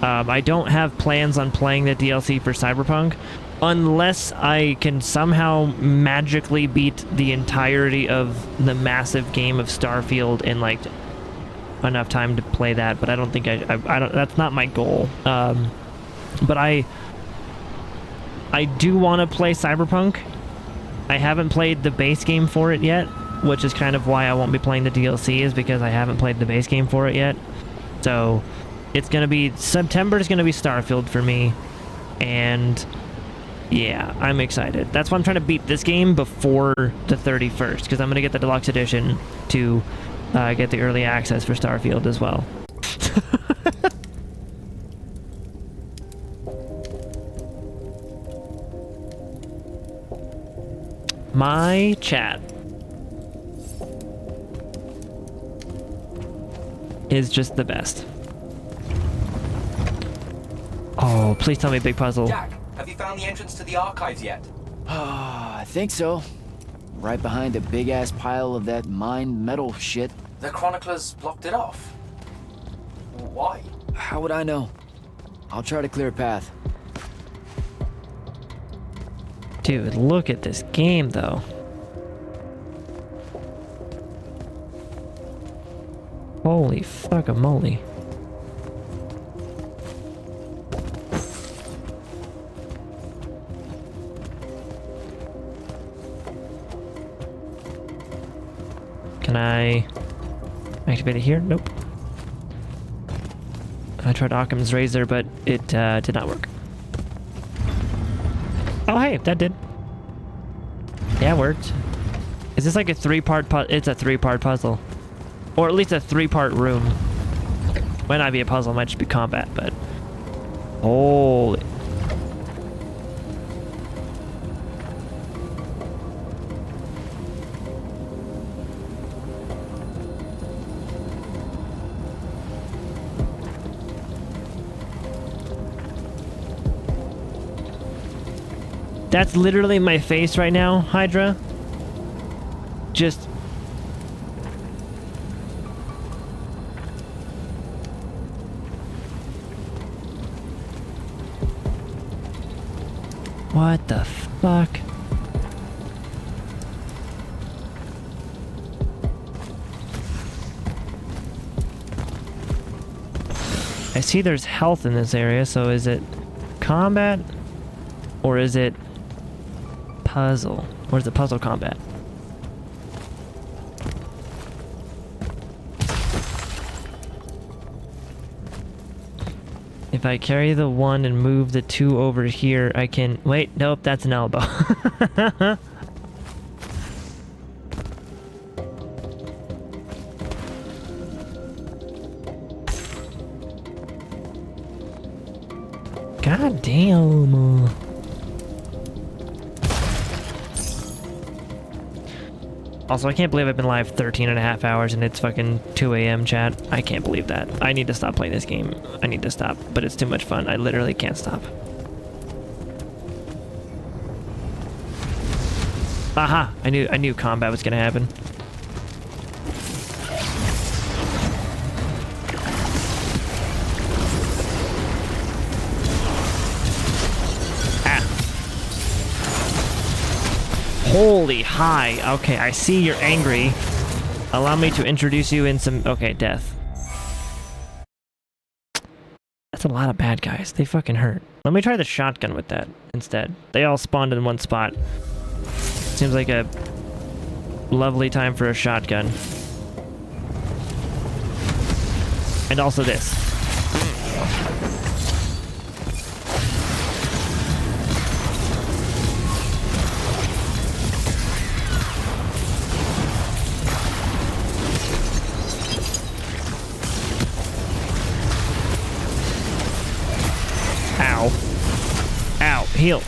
I don't have plans on playing the DLC for Cyberpunk unless I can somehow magically beat the entirety of the massive game of Starfield in like enough time to play that, but I don't think I don't, that's not my goal. But I do want to play Cyberpunk. I haven't played the base game for it yet, which is kind of why I won't be playing the DLC, is because I haven't played the base game for it yet. So it's gonna be, September is gonna be Starfield for me, and yeah, I'm excited. That's why I'm trying to beat this game before the 31st, because I'm gonna get the deluxe edition to get the early access for Starfield as well. My chat is just the best. Oh, please tell me big puzzle. Jack, have you found the entrance to the archives yet? I think so. Right behind a big-ass pile of that mined metal shit. The chroniclers blocked it off. Why? How would I know? I'll try to clear a path. Dude, look at this game, though. Holy fuck-a-moly. Can I activate it here? Nope. I tried Occam's razor, but it did not work. Oh, hey, that did. Yeah, it worked. Is this like a 3-part puzzle? It's a 3-part puzzle. Or at least a 3-part room. Might not be a puzzle, might just be combat, but... Holy... That's literally my face right now, Hydra. Just... What the fuck? I see there's health in this area, so is it combat? Or is it puzzle? Or is it puzzle combat? If I carry the 1 and move the 2 over here, I can... Wait, nope, that's an elbow. God damn. Also, I can't believe I've been live 13 and a half hours and it's fucking 2 a.m. chat. I can't believe that. I need to stop playing this game. I need to stop, but it's too much fun. I literally can't stop. Aha! I knew combat was gonna happen. Holy hi. Okay, I see you're angry. Allow me to introduce you in some... Okay, death. That's a lot of bad guys. They fucking hurt. Let me try the shotgun with that instead. They all spawned in one spot. Seems like a lovely time for a shotgun. And also this. Ow. Ow. Heal.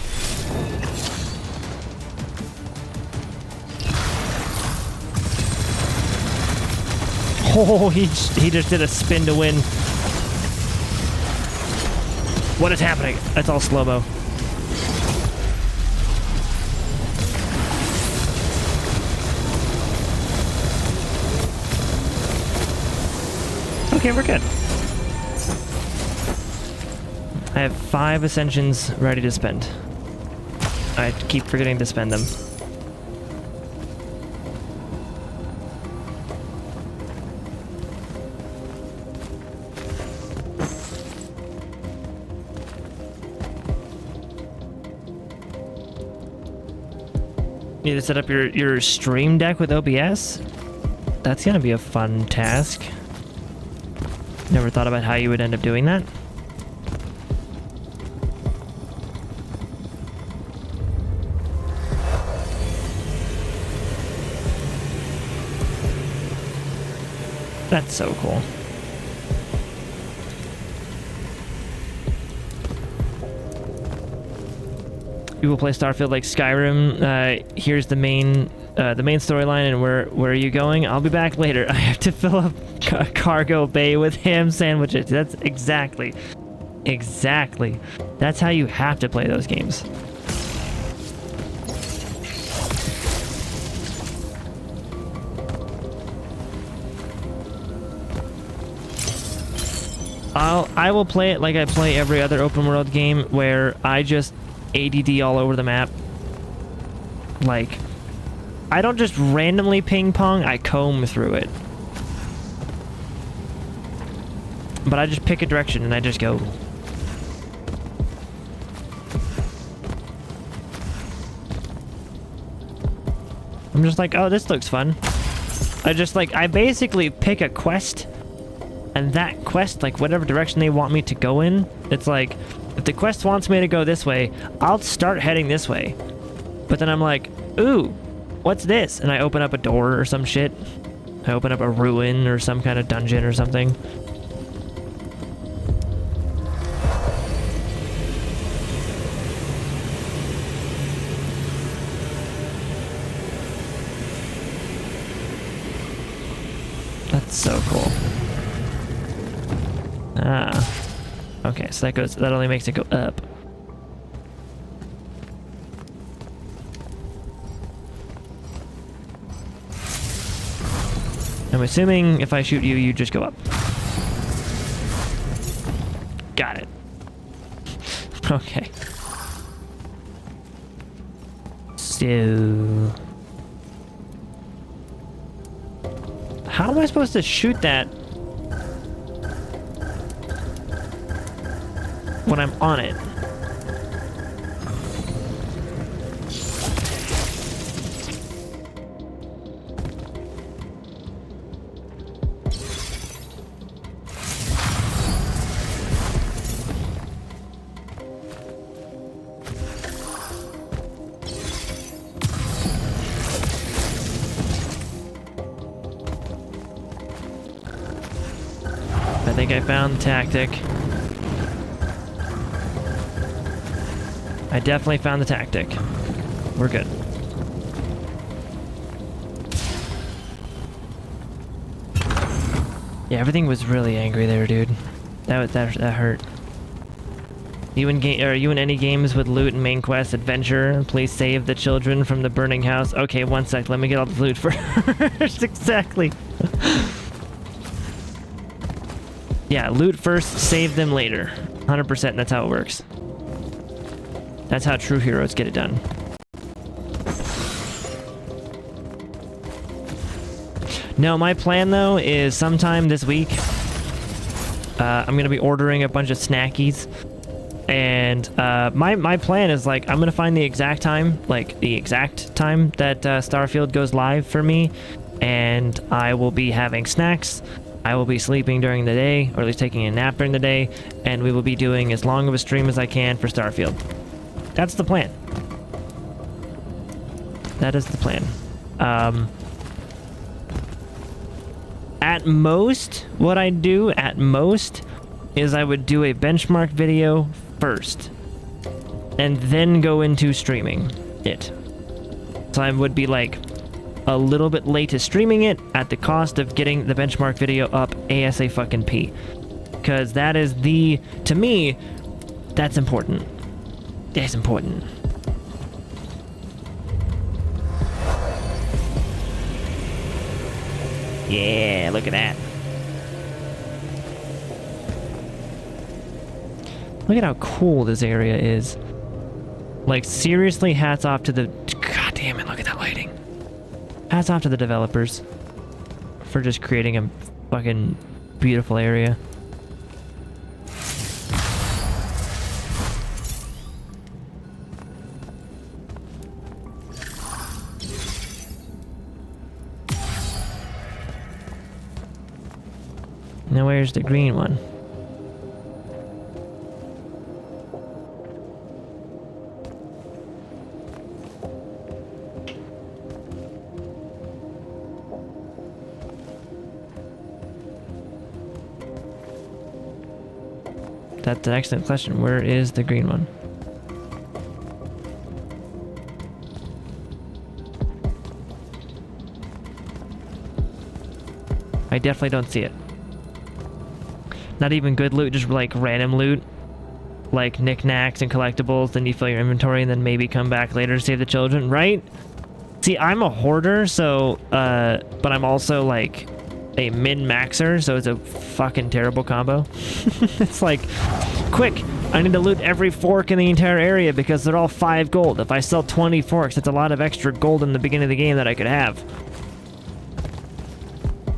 Oh, he just did a spin to win. What is happening? That's all slow-mo. Okay, we're good. I have 5 ascensions ready to spend. I keep forgetting to spend them. Need to set up your stream deck with OBS? That's gonna be a fun task. Never thought about how you would end up doing that. That's so cool. You will play Starfield like Skyrim. Here's the main storyline, and where are you going? I'll be back later. I have to fill up a cargo bay with ham sandwiches. That's exactly. That's how you have to play those games. I will play it like I play every other open world game, where I just ADD all over the map. Like, I don't just randomly ping pong, I comb through it. But I just pick a direction and I just go. I'm just like, oh, this looks fun. I basically pick a quest, and that quest, like whatever direction they want me to go in, it's like, if the quest wants me to go this way, I'll start heading this way. But then I'm like, ooh, what's this? And I open up a door or some shit. I open up a ruin or some kind of dungeon or something. That's so cool. Ah. Okay, so that only makes it go up. I'm assuming if I shoot you, you just go up. Got it. Okay. So... how am I supposed to shoot that when I'm on it? I think I found the tactic. I definitely found the tactic. We're good. Yeah, everything was really angry there, dude. That hurt. You in any games with loot and main quest adventure? Please save the children from the burning house. Okay, one sec. Let me get all the loot first. Exactly. Yeah, loot first, save them later. 100%, that's how it works. That's how true heroes get it done. No, my plan though is sometime this week, I'm gonna be ordering a bunch of snackies. And my plan is like, I'm gonna find the exact time, that Starfield goes live for me, and I will be having snacks. I will be sleeping during the day, or at least taking a nap during the day, and we will be doing as long of a stream as I can for Starfield. That's the plan. That is the plan. At most, what I'd do, is I would do a benchmark video first, and then go into streaming it. So I would be like a little bit late to streaming it at the cost of getting the benchmark video up ASAP. Because that is to me, that's important. That's important. Yeah, look at that. Look at how cool this area is. Like, seriously, hats off to the... God damn it, look at that lighting. Hats off to the developers for just creating a fucking beautiful area. Now where's the green one? That's an excellent question. Where is the green one? I definitely don't see it. Not even good loot, just like random loot. Like knickknacks and collectibles, then you fill your inventory and then maybe come back later to save the children, right? See, I'm a hoarder, so, but I'm also like a min-maxer, so it's a fucking terrible combo. It's like, quick, I need to loot every fork in the entire area because they're all 5 gold. If I sell 20 forks, that's a lot of extra gold in the beginning of the game that I could have.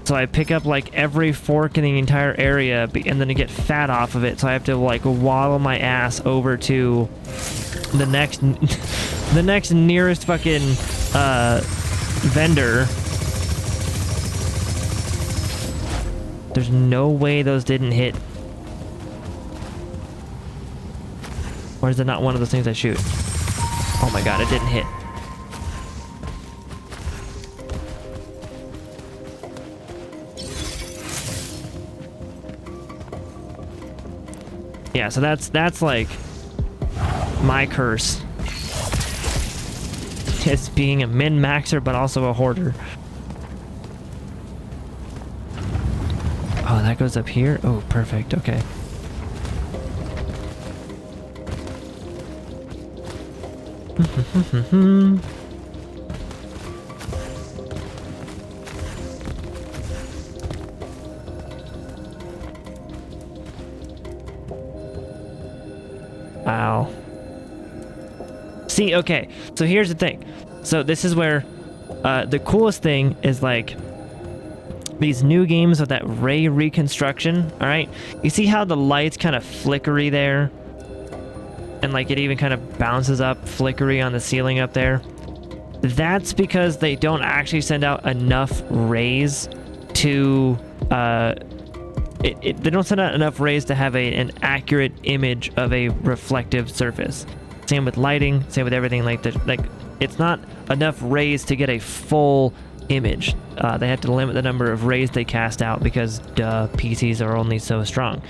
So I pick up like every fork in the entire area and then I get fat off of it, so I have to like waddle my ass over to the next the next nearest fucking vendor. There's no way those didn't hit. Or is it not one of those things I shoot? Oh my god, it didn't hit. Yeah, so that's like my curse. It's being a min-maxer, but also a hoarder. Oh, that goes up here? Oh, perfect. Okay. Wow. See, okay. So here's the thing. So this is where the coolest thing is like these new games with that ray reconstruction, all right? You see how the light's kind of flickery there? And like it even kind of bounces up flickery on the ceiling up there? That's because they don't actually send out enough rays to... they don't send out enough rays to have an accurate image of a reflective surface. Same with lighting, same with everything like that. Like, it's not enough rays to get a full image. They have to limit the number of rays they cast out because PCs are only so strong.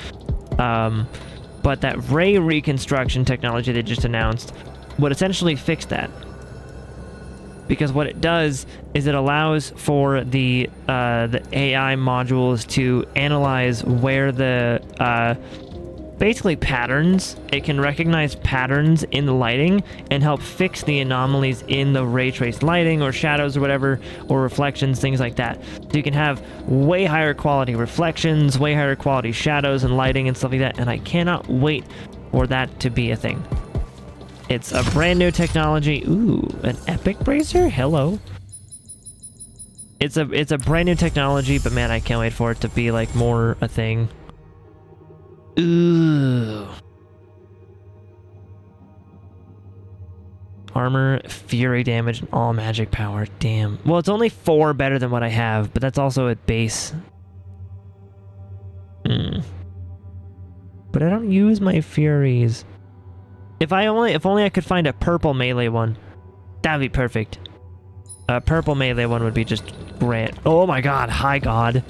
But that ray reconstruction technology they just announced would essentially fix that. Because what it does is it allows for the AI modules to analyze where the basically patterns. It can recognize patterns in the lighting and help fix the anomalies in the ray trace lighting or shadows or whatever, or reflections, things like that. So you can have way higher quality reflections, way higher quality shadows and lighting and stuff like that. And I cannot wait for that to be a thing. It's a brand new technology. Ooh, an epic bracer? Hello. It's a brand new technology, but man, I can't wait for it to be like more a thing. Ooh. Armor, fury damage, and all magic power. Damn. Well, it's only 4 better than what I have, but that's also at base. But I don't use my furies. If only I could find a purple melee one. That'd be perfect. A purple melee one would be just great. Oh my god, hi god.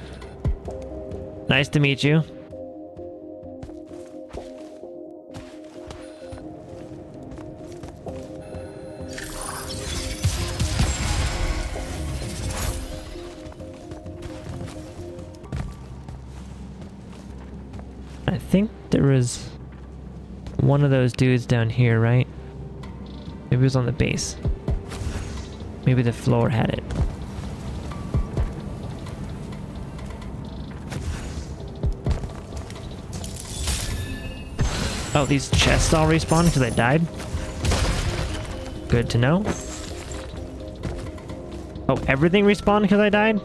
Nice to meet you. I think there was one of those dudes down here, right? Maybe it was on the base. Maybe the floor had it. Oh, these chests all respawned because I died? Good to know. Oh, everything respawned because I died?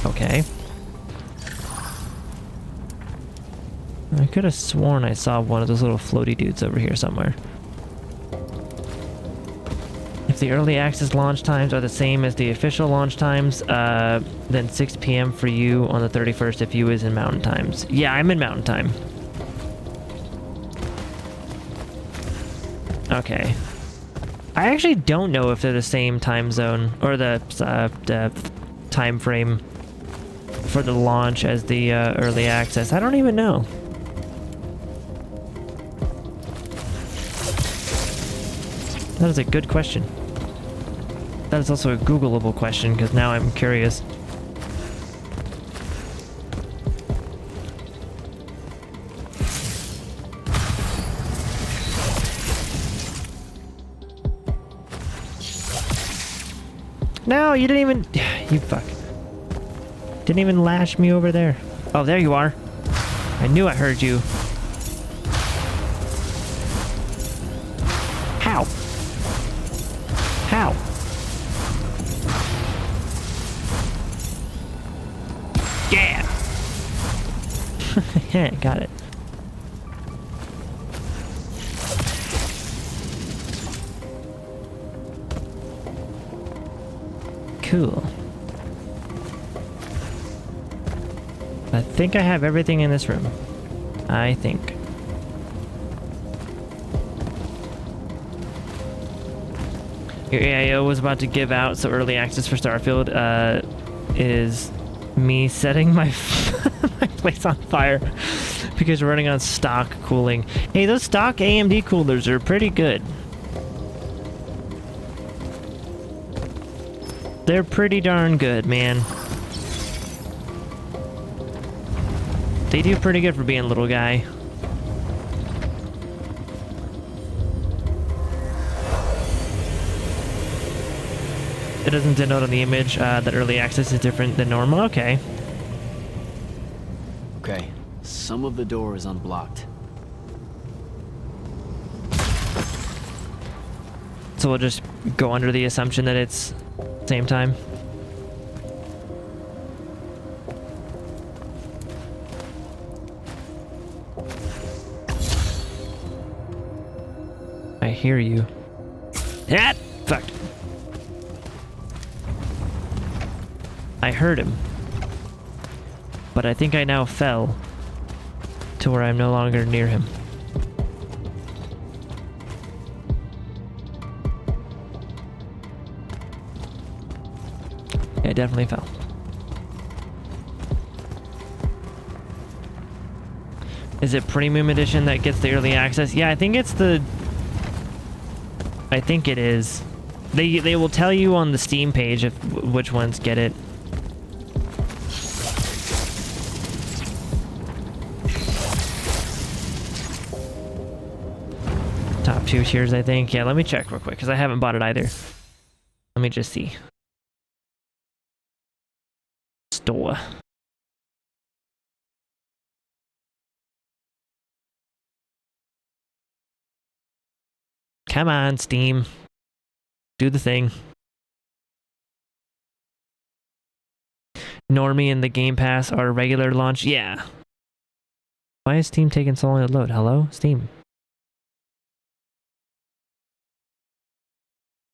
Okay. I could have sworn I saw one of those little floaty dudes over here somewhere. If the early access launch times are the same as the official launch times, then 6 p.m. for you on the 31st if you is in mountain times. Yeah, I'm in mountain time. Okay. I actually don't know if they're the same time zone or the time frame for the launch as the early access. I don't even know. That is a good question. That is also a Googleable question because now I'm curious. No, you didn't even... You fuck. Didn't even lash me over there. Oh, there you are. I knew I heard you. How? How? Yeah! Yeah, got it. Cool. I think I have everything in this room. I think. Your AIO was about to give out, so early access for Starfield is me setting my my place on fire because we're running on stock cooling. Hey, those stock AMD coolers are pretty good. They're pretty darn good, man. They do pretty good for being a little guy. It doesn't denote on the image that early access is different than normal. Okay. Okay, some of the door is unblocked. So we'll just go under the assumption that it's same time. I hear you. Ah, fuck. I heard him. But I think I now fell to where I'm no longer near him. Yeah, I definitely fell. Is it Premium Edition that gets the early access? Yeah, I think it's the... I think it is. They will tell you on the Steam page if which ones get it. Top 2 tiers, I think. Yeah, let me check real quick because I haven't bought it either. Let me just see. Store. Come on, Steam. Do the thing. Normie and the Game Pass are regular launch. Yeah. Why is Steam taking so long to load? Hello? Steam.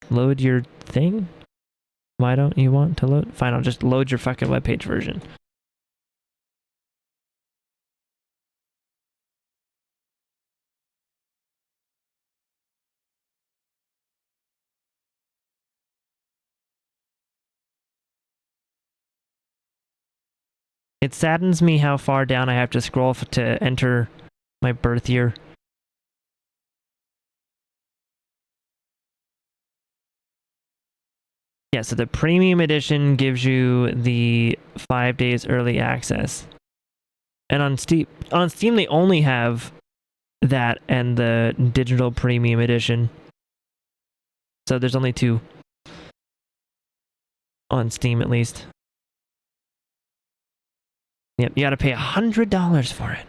Load your thing? Why don't you want to load? Fine, I'll just load your fucking webpage version. It saddens me how far down I have to scroll to enter my birth year. Yeah, so the Premium Edition gives you the 5 days early access. And on Steam they only have that and the Digital Premium Edition. So there's only 2 on Steam at least. Yep, you gotta pay $100 for it.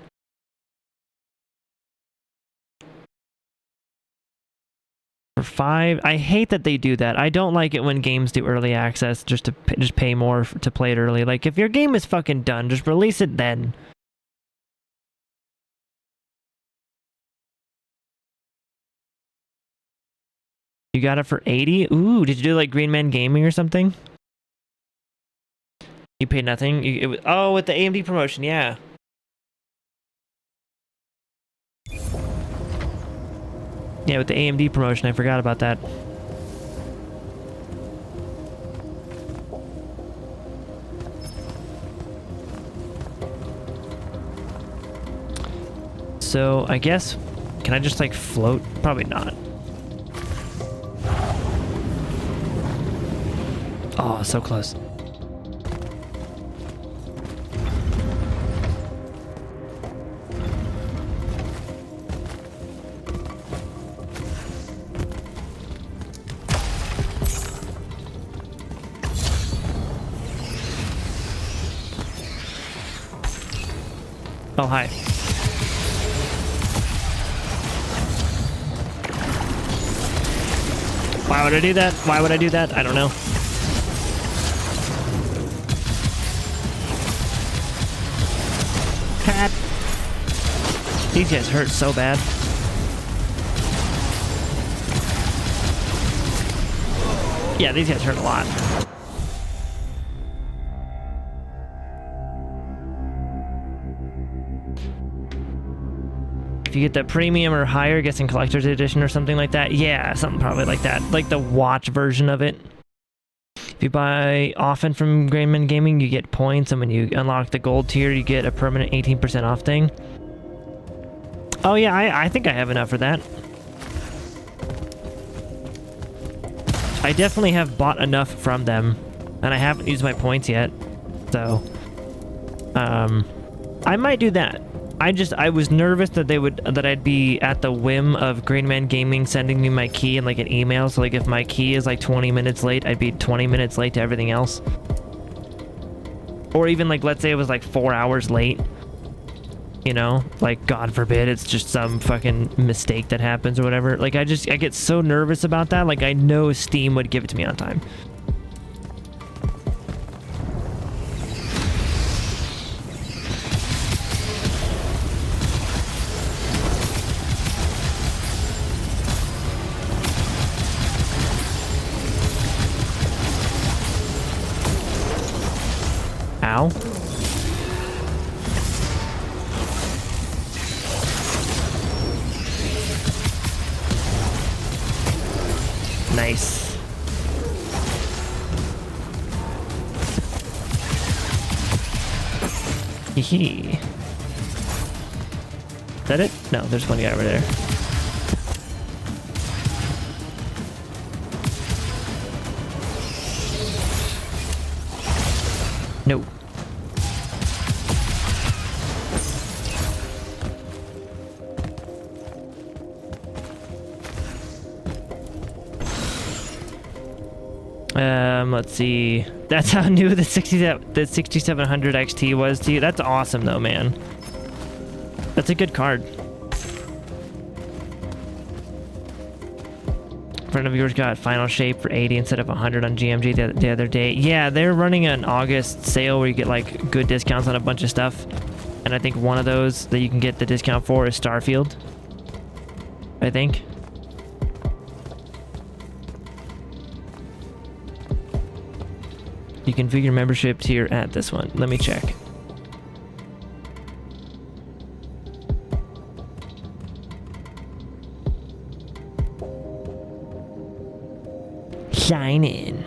For 5, I hate that they do that. I don't like it when games do early access just to pay more to play it early. Like, if your game is fucking done, just release it then. You got it for 80? Ooh, did you do like Green Man Gaming or something? You paid nothing? Oh, with the AMD promotion, yeah. Yeah, with the AMD promotion, I forgot about that. So, I guess, can I just like float? Probably not. Oh, so close. Oh, hi. Why would I do that? Why would I do that? I don't know. Cat. These guys hurt so bad. Yeah, these guys hurt a lot. if you get the premium or higher, gets in collector's edition or something like that. Yeah, something probably like that. Like the watch version of it. If you buy often from Grainman Gaming, you get points, and when you unlock the gold tier, you get a permanent 18% off thing. Oh yeah, I think I have enough for that. I definitely have bought enough from them, and I haven't used my points yet. So, I might do that. I was nervous that I'd be at the whim of Grainman Gaming sending me my key in like an email. So like if my key is like 20 minutes late, I'd be 20 minutes late to everything else. Or even like, let's say it was like 4 hours late. You know, like God forbid it's just some fucking mistake that happens or whatever. Like I get so nervous about that. Like I know Steam would give it to me on time. Ow. Nice. Hee. Is that it? No, there's one guy over there. No. Let's see. That's how new the 6700 XT was to you. That's awesome though, man. That's a good card. A friend of yours got final shape for 80 instead of 100 on GMG the other day. Yeah, they're running an August sale where you get like good discounts on a bunch of stuff. And I think one of those that you can get the discount for is Starfield. I think. You configure membership tier at this one. Let me check. Sign in.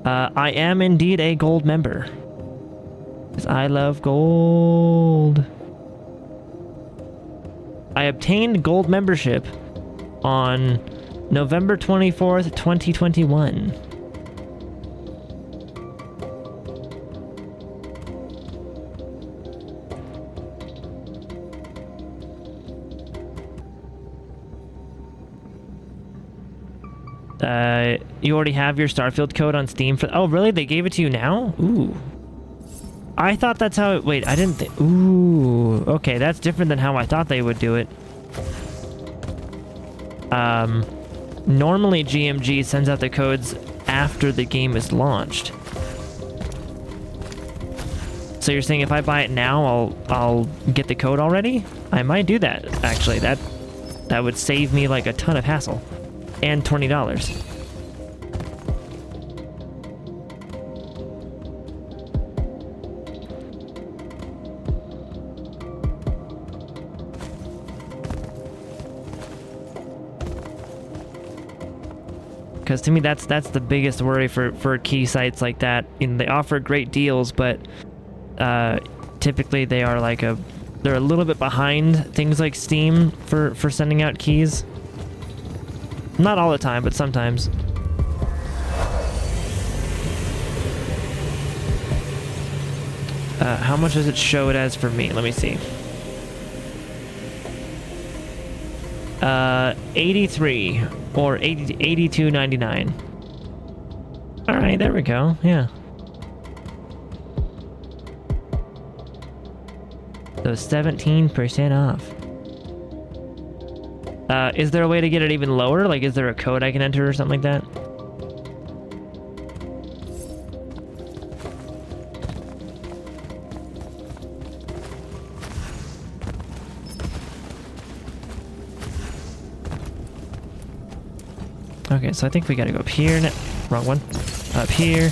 I am indeed a gold member. Because I love gold. I obtained gold membership on November 24th, 2021. You already have your Starfield code on Steam for... Oh, really? They gave it to you now? Ooh. I thought that's how it... Wait, I didn't think... Ooh. Okay, that's different than how I thought they would do it. Normally GMG sends out the codes after the game is launched. So you're saying if I buy it now, I'll get the code already? I might do that, actually. That would save me like a ton of hassle. And $20. Because to me, that's the biggest worry for key sites like that. And they offer great deals, but typically they are like they're a little bit behind things like Steam for sending out keys. Not all the time, but sometimes. How much does it show it as for me? Let me see. 83 or 82.99. All right, there we go. Yeah. So 17% off. Is there a way to get it even lower? Like, is there a code I can enter or something like that? Okay, so I think we gotta go up here. No, wrong one. Up here.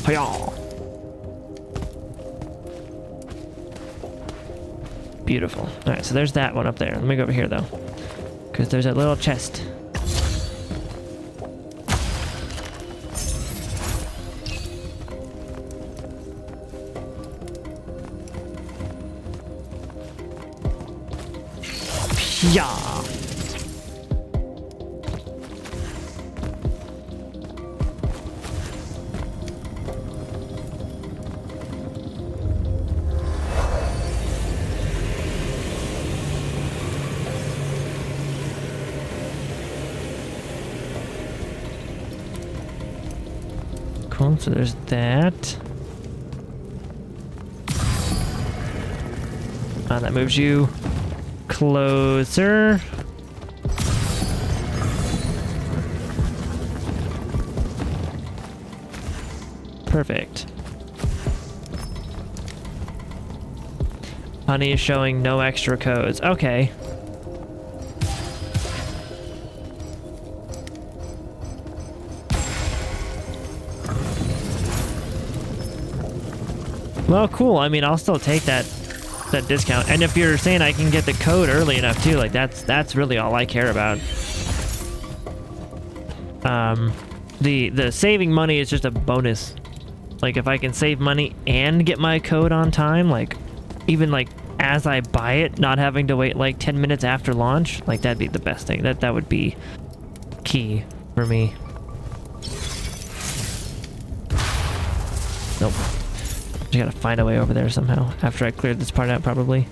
Hi-yaw. Beautiful. All right, so there's that one up there. Let me go over here though, because there's that little chest. Yeah. Cool, so there's that. That moves you closer. Perfect. Honey is showing no extra codes. Okay. Well, cool. I mean, I'll still take that discount. And if you're saying I can get the code early enough too, like that's really all I care about. The saving money is just a bonus. Like if I can save money and get my code on time, like even like as I buy it, not having to wait like 10 minutes after launch, like that'd be the best thing. That would be key for me. Nope. Just gotta find a way over there somehow after I cleared this part out, probably.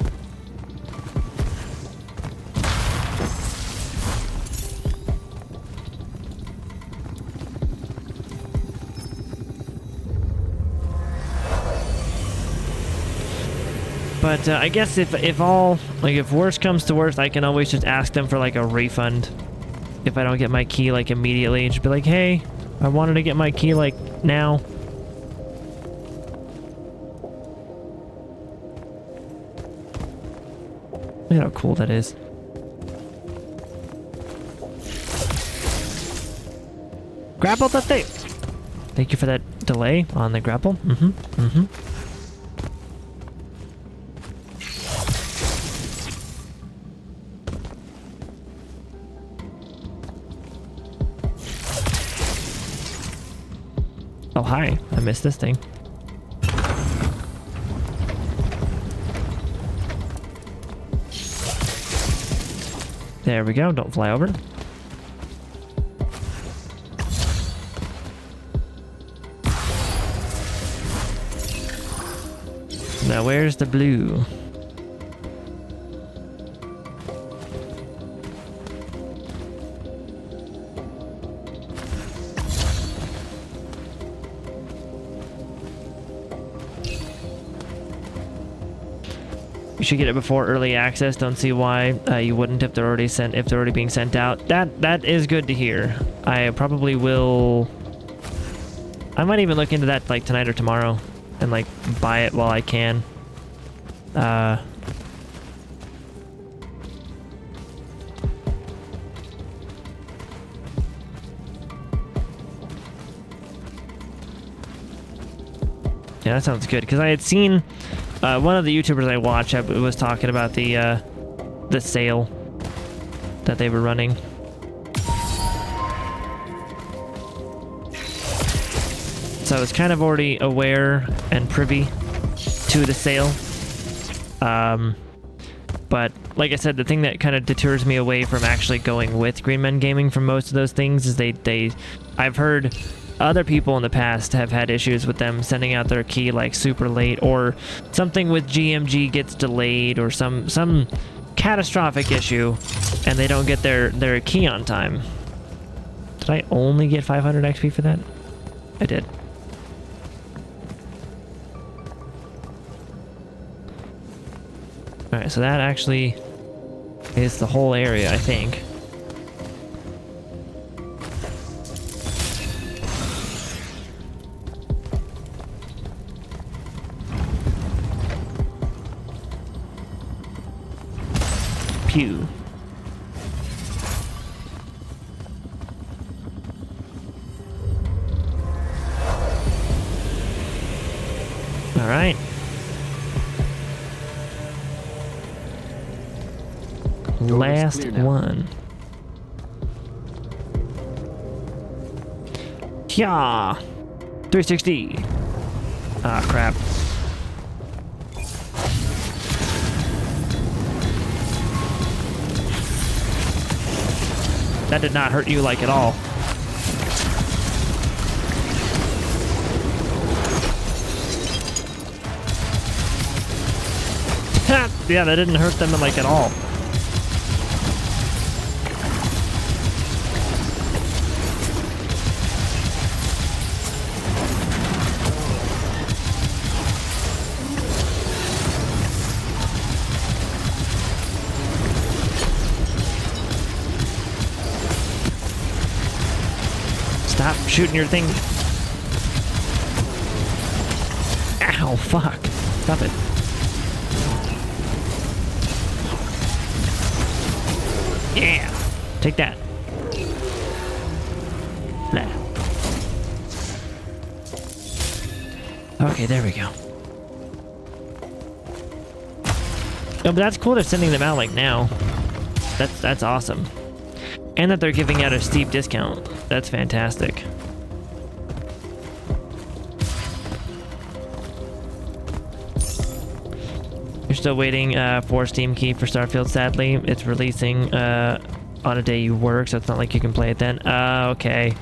But I guess if worst comes to worst, I can always just ask them for like a refund if I don't get my key like immediately, and just be like, hey, I wanted to get my key like now. Look at how cool that is. Grapple the thing. Thank you for that delay on the grapple. Oh, hi. I missed this thing. There we go. Don't fly over. Now, where's the blue? You should get it before early access. Don't see why you wouldn't if they're already being sent out. That is good to hear. I probably will. I might even look into that like tonight or tomorrow, and like buy it while I can. Yeah, that sounds good, because I had seen one of the YouTubers I watch was talking about the sale that they were running. So I was kind of already aware and privy to the sale. But like I said, the thing that kind of deters me away from actually going with Green Men Gaming for most of those things is I've heard other people in the past have had issues with them sending out their key like super late, or something with GMG gets delayed, or some catastrophic issue, and they don't get their key on time. Did I only get 500 XP for that? I did. Alright, so that actually is the whole area, I think. Pew. All right. last clear now. one. Yeah. 360. Ah, crap. That did not hurt you like at all. Yeah, that didn't hurt them like at all. Stop shooting your thing. Ow, fuck. Stop it. Yeah. Take that. Nah. Okay, there we go. Oh, but that's cool they're sending them out like now. That's awesome. And that they're giving out a steep discount. That's fantastic. You're still waiting for Steam Key for Starfield, sadly. It's releasing on a day you work, so it's not like you can play it then. Okay.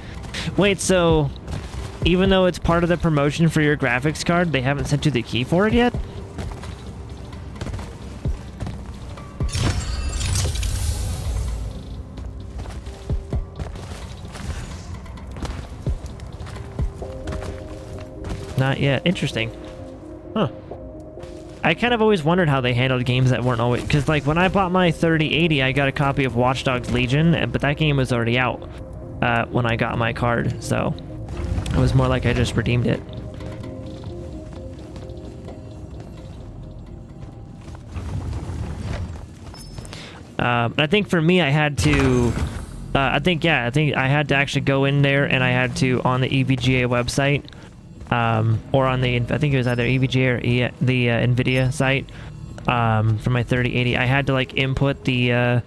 Wait, so even though it's part of the promotion for your graphics card, they haven't sent you the key for it yet? Not yet. Interesting. Huh. I kind of always wondered how they handled games that weren't always... Because, like, when I bought my 3080, I got a copy of Watch Dogs Legion, but that game was already out when I got my card, so it was more like I just redeemed it. I think for me, I had to... I think I had to actually go in there, and I had to, on the EVGA website... or on the, I think it was either EVGA or the NVIDIA site for my 3080. I had to like input the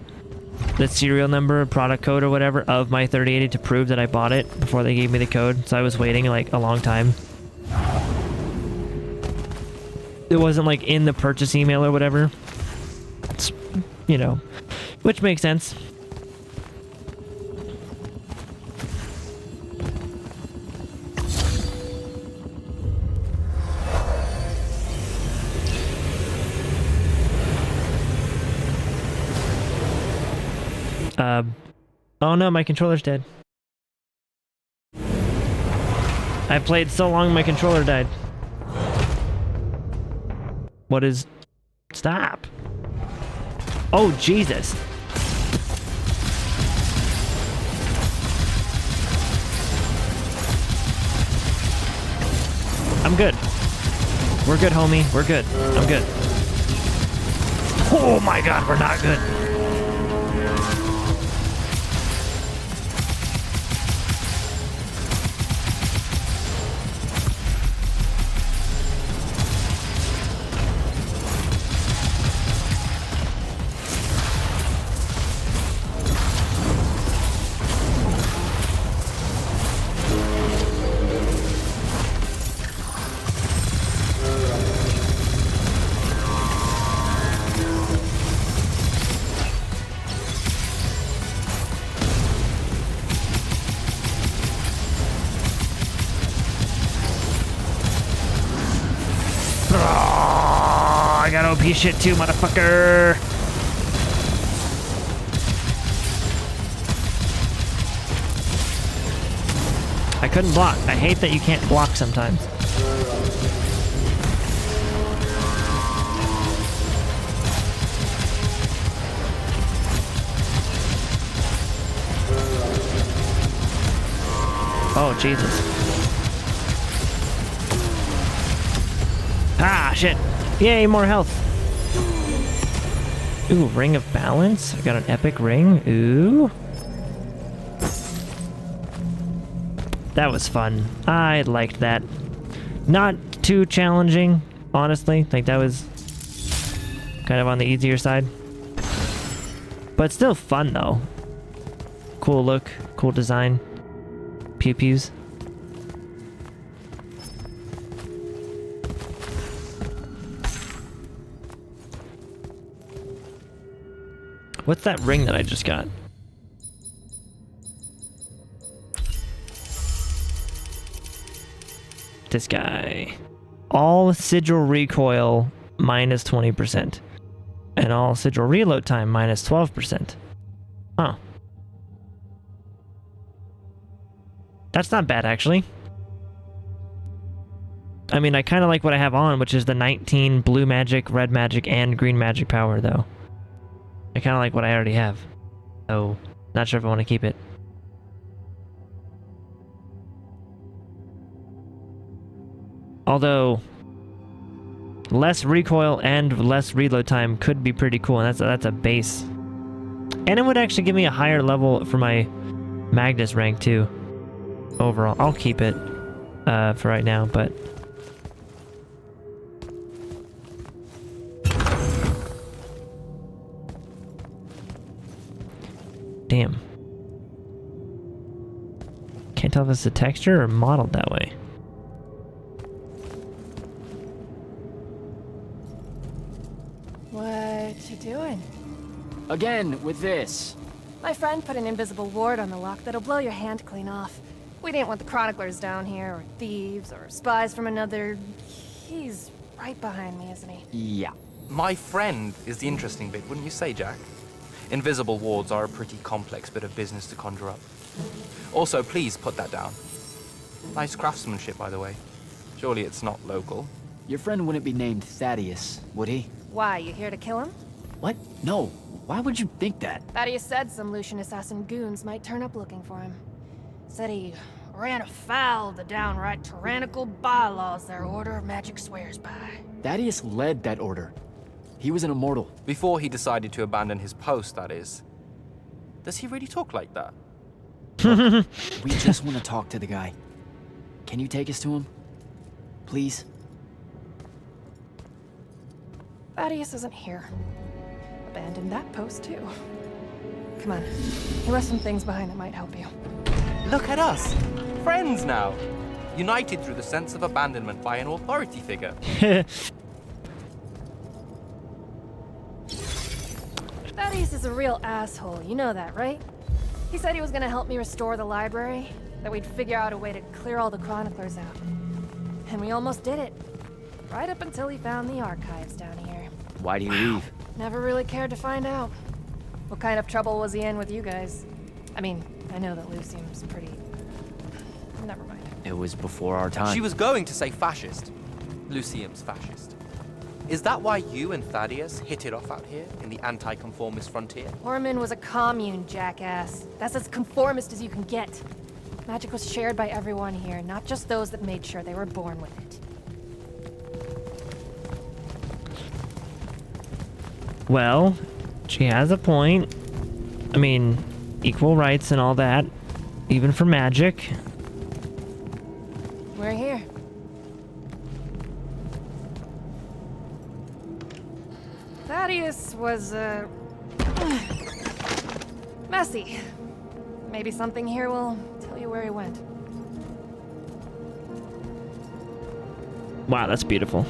serial number, product code or whatever of my 3080 to prove that I bought it before they gave me the code. So I was waiting like a long time. It wasn't like in the purchase email or whatever. It's, you know, which makes sense. Oh no, my controller's dead. I played so long, my controller died. What is... Stop. Oh, Jesus. I'm good. We're good, homie. We're good. I'm good. Oh my God, we're not good. I got OP shit too, motherfucker. I couldn't block. I hate that you can't block sometimes. Oh, Jesus. Ah, shit. Yay, more health. Ooh, Ring of Balance. I got an epic ring. Ooh. That was fun. I liked that. Not too challenging, honestly. Like, that was kind of on the easier side. But still fun though. Cool look, cool design. Pew pews. What's that ring that I just got? This guy. All sigil recoil minus 20%. And all sigil reload time minus 12%. Huh. That's not bad, actually. I mean, I kind of like what I have on, which is the 19 blue magic, red magic, and green magic power, though. I kind of like what I already have. So, not sure if I want to keep it. Although, less recoil and less reload time could be pretty cool, and that's a base. And it would actually give me a higher level for my Magnus rank, too. Overall, I'll keep it for right now, but... Damn. Can't tell if it's a texture or modeled that way. What you doing? Again, with this. My friend put an invisible ward on the lock that'll blow your hand clean off. We didn't want the chroniclers down here, or thieves, or spies from another... He's right behind me, isn't he? Yeah. My friend is the interesting bit, wouldn't you say, Jack? Invisible wards are a pretty complex bit of business to conjure up. Also, please put that down. Nice craftsmanship, by the way. Surely it's not local. Your friend wouldn't be named Thaddeus, would he? Why, you here to kill him? What? No. Why would you think that? Thaddeus said some Lucian assassin goons might turn up looking for him. Said he ran afoul of the downright tyrannical bylaws their Order of Magic swears by. Thaddeus led that order. He was an immortal. Before he decided to abandon his post, that is. Does he really talk like that? Look, we just want to talk to the guy. Can you take us to him? Please? Thaddeus isn't here. Abandoned that post, too. Come on. He left some things behind that might help you. Look at us! Friends now! United through the sense of abandonment by an authority figure. Thaddeus is a real asshole, you know that, right? He said he was gonna help me restore the library, that we'd figure out a way to clear all the chroniclers out. And we almost did it. Right up until he found the archives down here. Why'd he leave? Never really cared to find out. What kind of trouble was he in with you guys? I mean, I know that Lucium's pretty... Never mind. It was before our time. She was going to say fascist. Lucium's fascist. Is that why you and Thaddeus hit it off out here in the anti-conformist frontier? Orman was a commune, jackass. That's as conformist as you can get. Magic was shared by everyone here, not just those that made sure they were born with it. Well, she has a point. I mean, equal rights and all that, even for magic. We're here. Thaddeus was, messy. Maybe something here will tell you where he went. Wow, that's beautiful.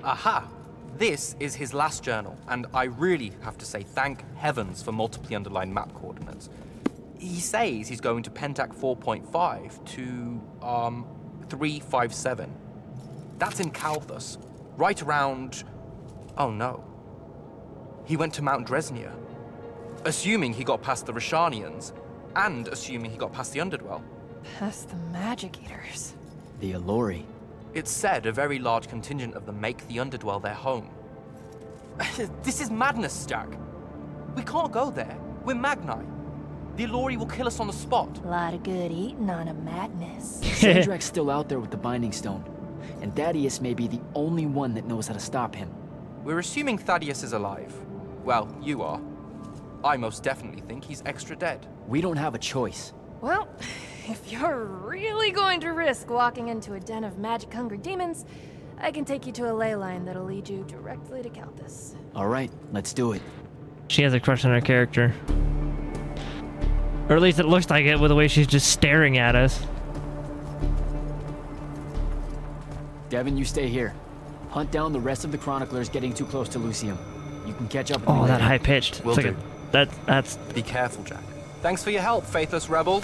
Aha! This is his last journal, and I really have to say thank heavens for multiply underlined map coordinates. He says he's going to Pentac 4.5 to, 357. That's in Calthus, right around... Oh no. He went to Mount Dresnia. Assuming he got past the Rashanians, and assuming he got past the Underdwell. Past the Magic Eaters. The Allori. It's said a very large contingent of them make the Underdwell their home. This is madness, Jack. We can't go there. We're Magni. The Allori will kill us on the spot. A lot of good eating on a madness. Sandrak's still out there with the Binding Stone, and Thaddeus may be the only one that knows how to stop him. We're assuming Thaddeus is alive. Well, you are. I most definitely think he's extra dead. We don't have a choice. Well, if you're really going to risk walking into a den of magic-hungry demons, I can take you to a ley line that'll lead you directly to Calthus. All right, let's do it. She has a crush on her character. Or at least it looks like it with the way she's just staring at us. Devin, you stay here. Hunt down the rest of the chroniclers getting too close to Lucium. You can catch up with me Oh, that later. high-pitched. Will It's like do. that's... Be careful, Jack. Thanks for your help, faithless rebel.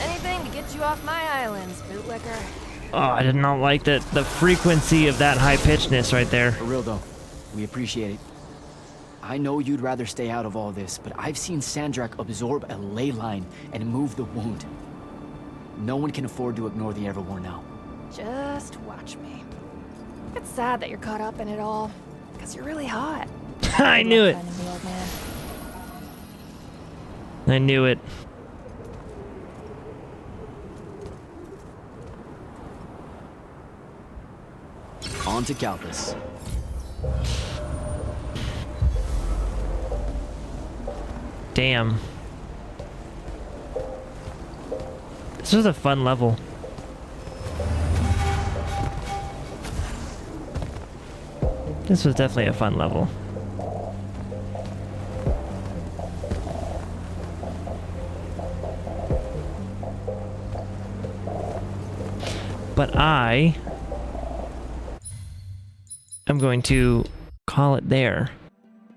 Anything to get you off my islands, bootlicker. Oh, I did not like the frequency of that high-pitchedness right there. For real though, we appreciate it. I know you'd rather stay out of all this, but I've seen Sandrak absorb a ley line and move the wound. No one can afford to ignore the Everwar now. Just watch me. It's sad that you're caught up in it all, because you're really hot. I knew it. Finding the old man. I knew it. On to Calthus. Damn. This was a fun level. This was definitely a fun level. But I am going to call it there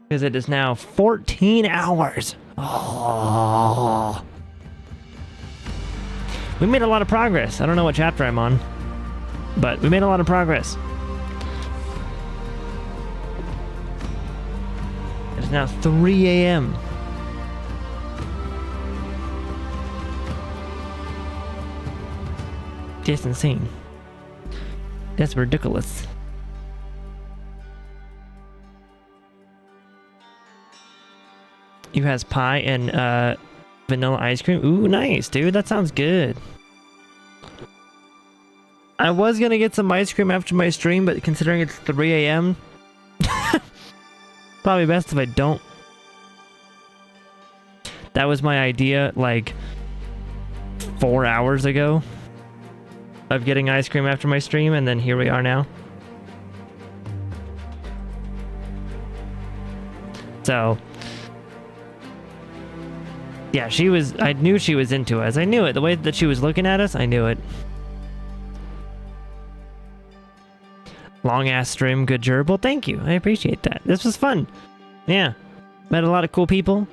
because it is now 14 hours. Oh. We made a lot of progress. I don't know what chapter I'm on, but we made a lot of progress. It is now 3 a.m. That's insane. That's ridiculous. You has pie and vanilla ice cream. Ooh, nice, dude. That sounds good. I was gonna get some ice cream after my stream, but considering it's 3 a.m., probably best if I don't. That was my idea like 4 hours ago of getting ice cream after my stream, and then here we are now. So yeah, I knew she was into us. I knew it. The way that she was looking at us, I knew it. Long ass stream, good gerbil. Thank you. I appreciate that. This was fun. Yeah. Met a lot of cool people.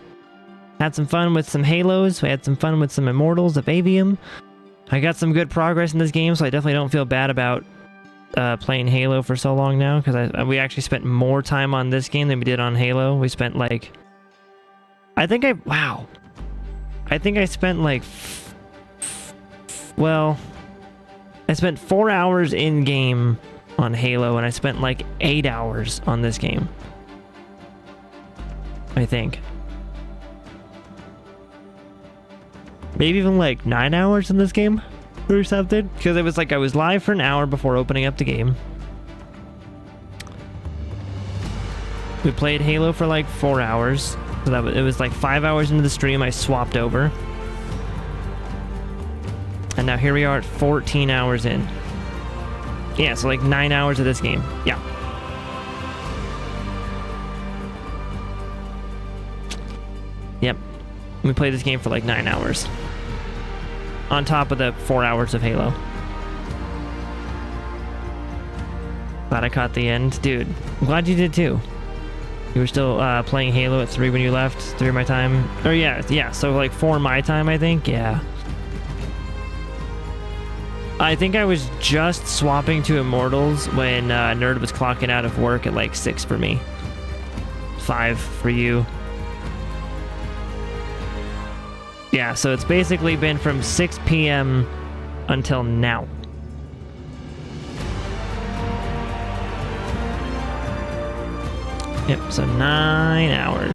Had some fun with some Halos. We had some fun with some Immortals of Aveum. I got some good progress in this game, so I definitely don't feel bad about playing Halo for so long now, because we actually spent more time on this game than we did on Halo. We spent like... I think I spent like... Well... I spent 4 hours in-game on Halo, and I spent like 8 hours on this game. I think. Maybe even like 9 hours in this game or something, because it was like I was live for an hour before opening up the game. We played Halo for like 4 hours, so it was like 5 hours into the stream I swapped over, and now here we are at 14 hours in. Yeah, so like 9 hours of this game. Yeah. Yep. We played this game for like 9 hours. On top of the 4 hours of Halo. Glad I caught the end. Dude, I'm glad you did too. You were still playing Halo at 3 when you left? 3 my time? Or yeah, so like 4 my time, I think? Yeah. I think I was just swapping to Immortals when Nerd was clocking out of work at like 6 for me. 5 for you. Yeah, so it's basically been from 6 p.m. until now. Yep, so 9 hours.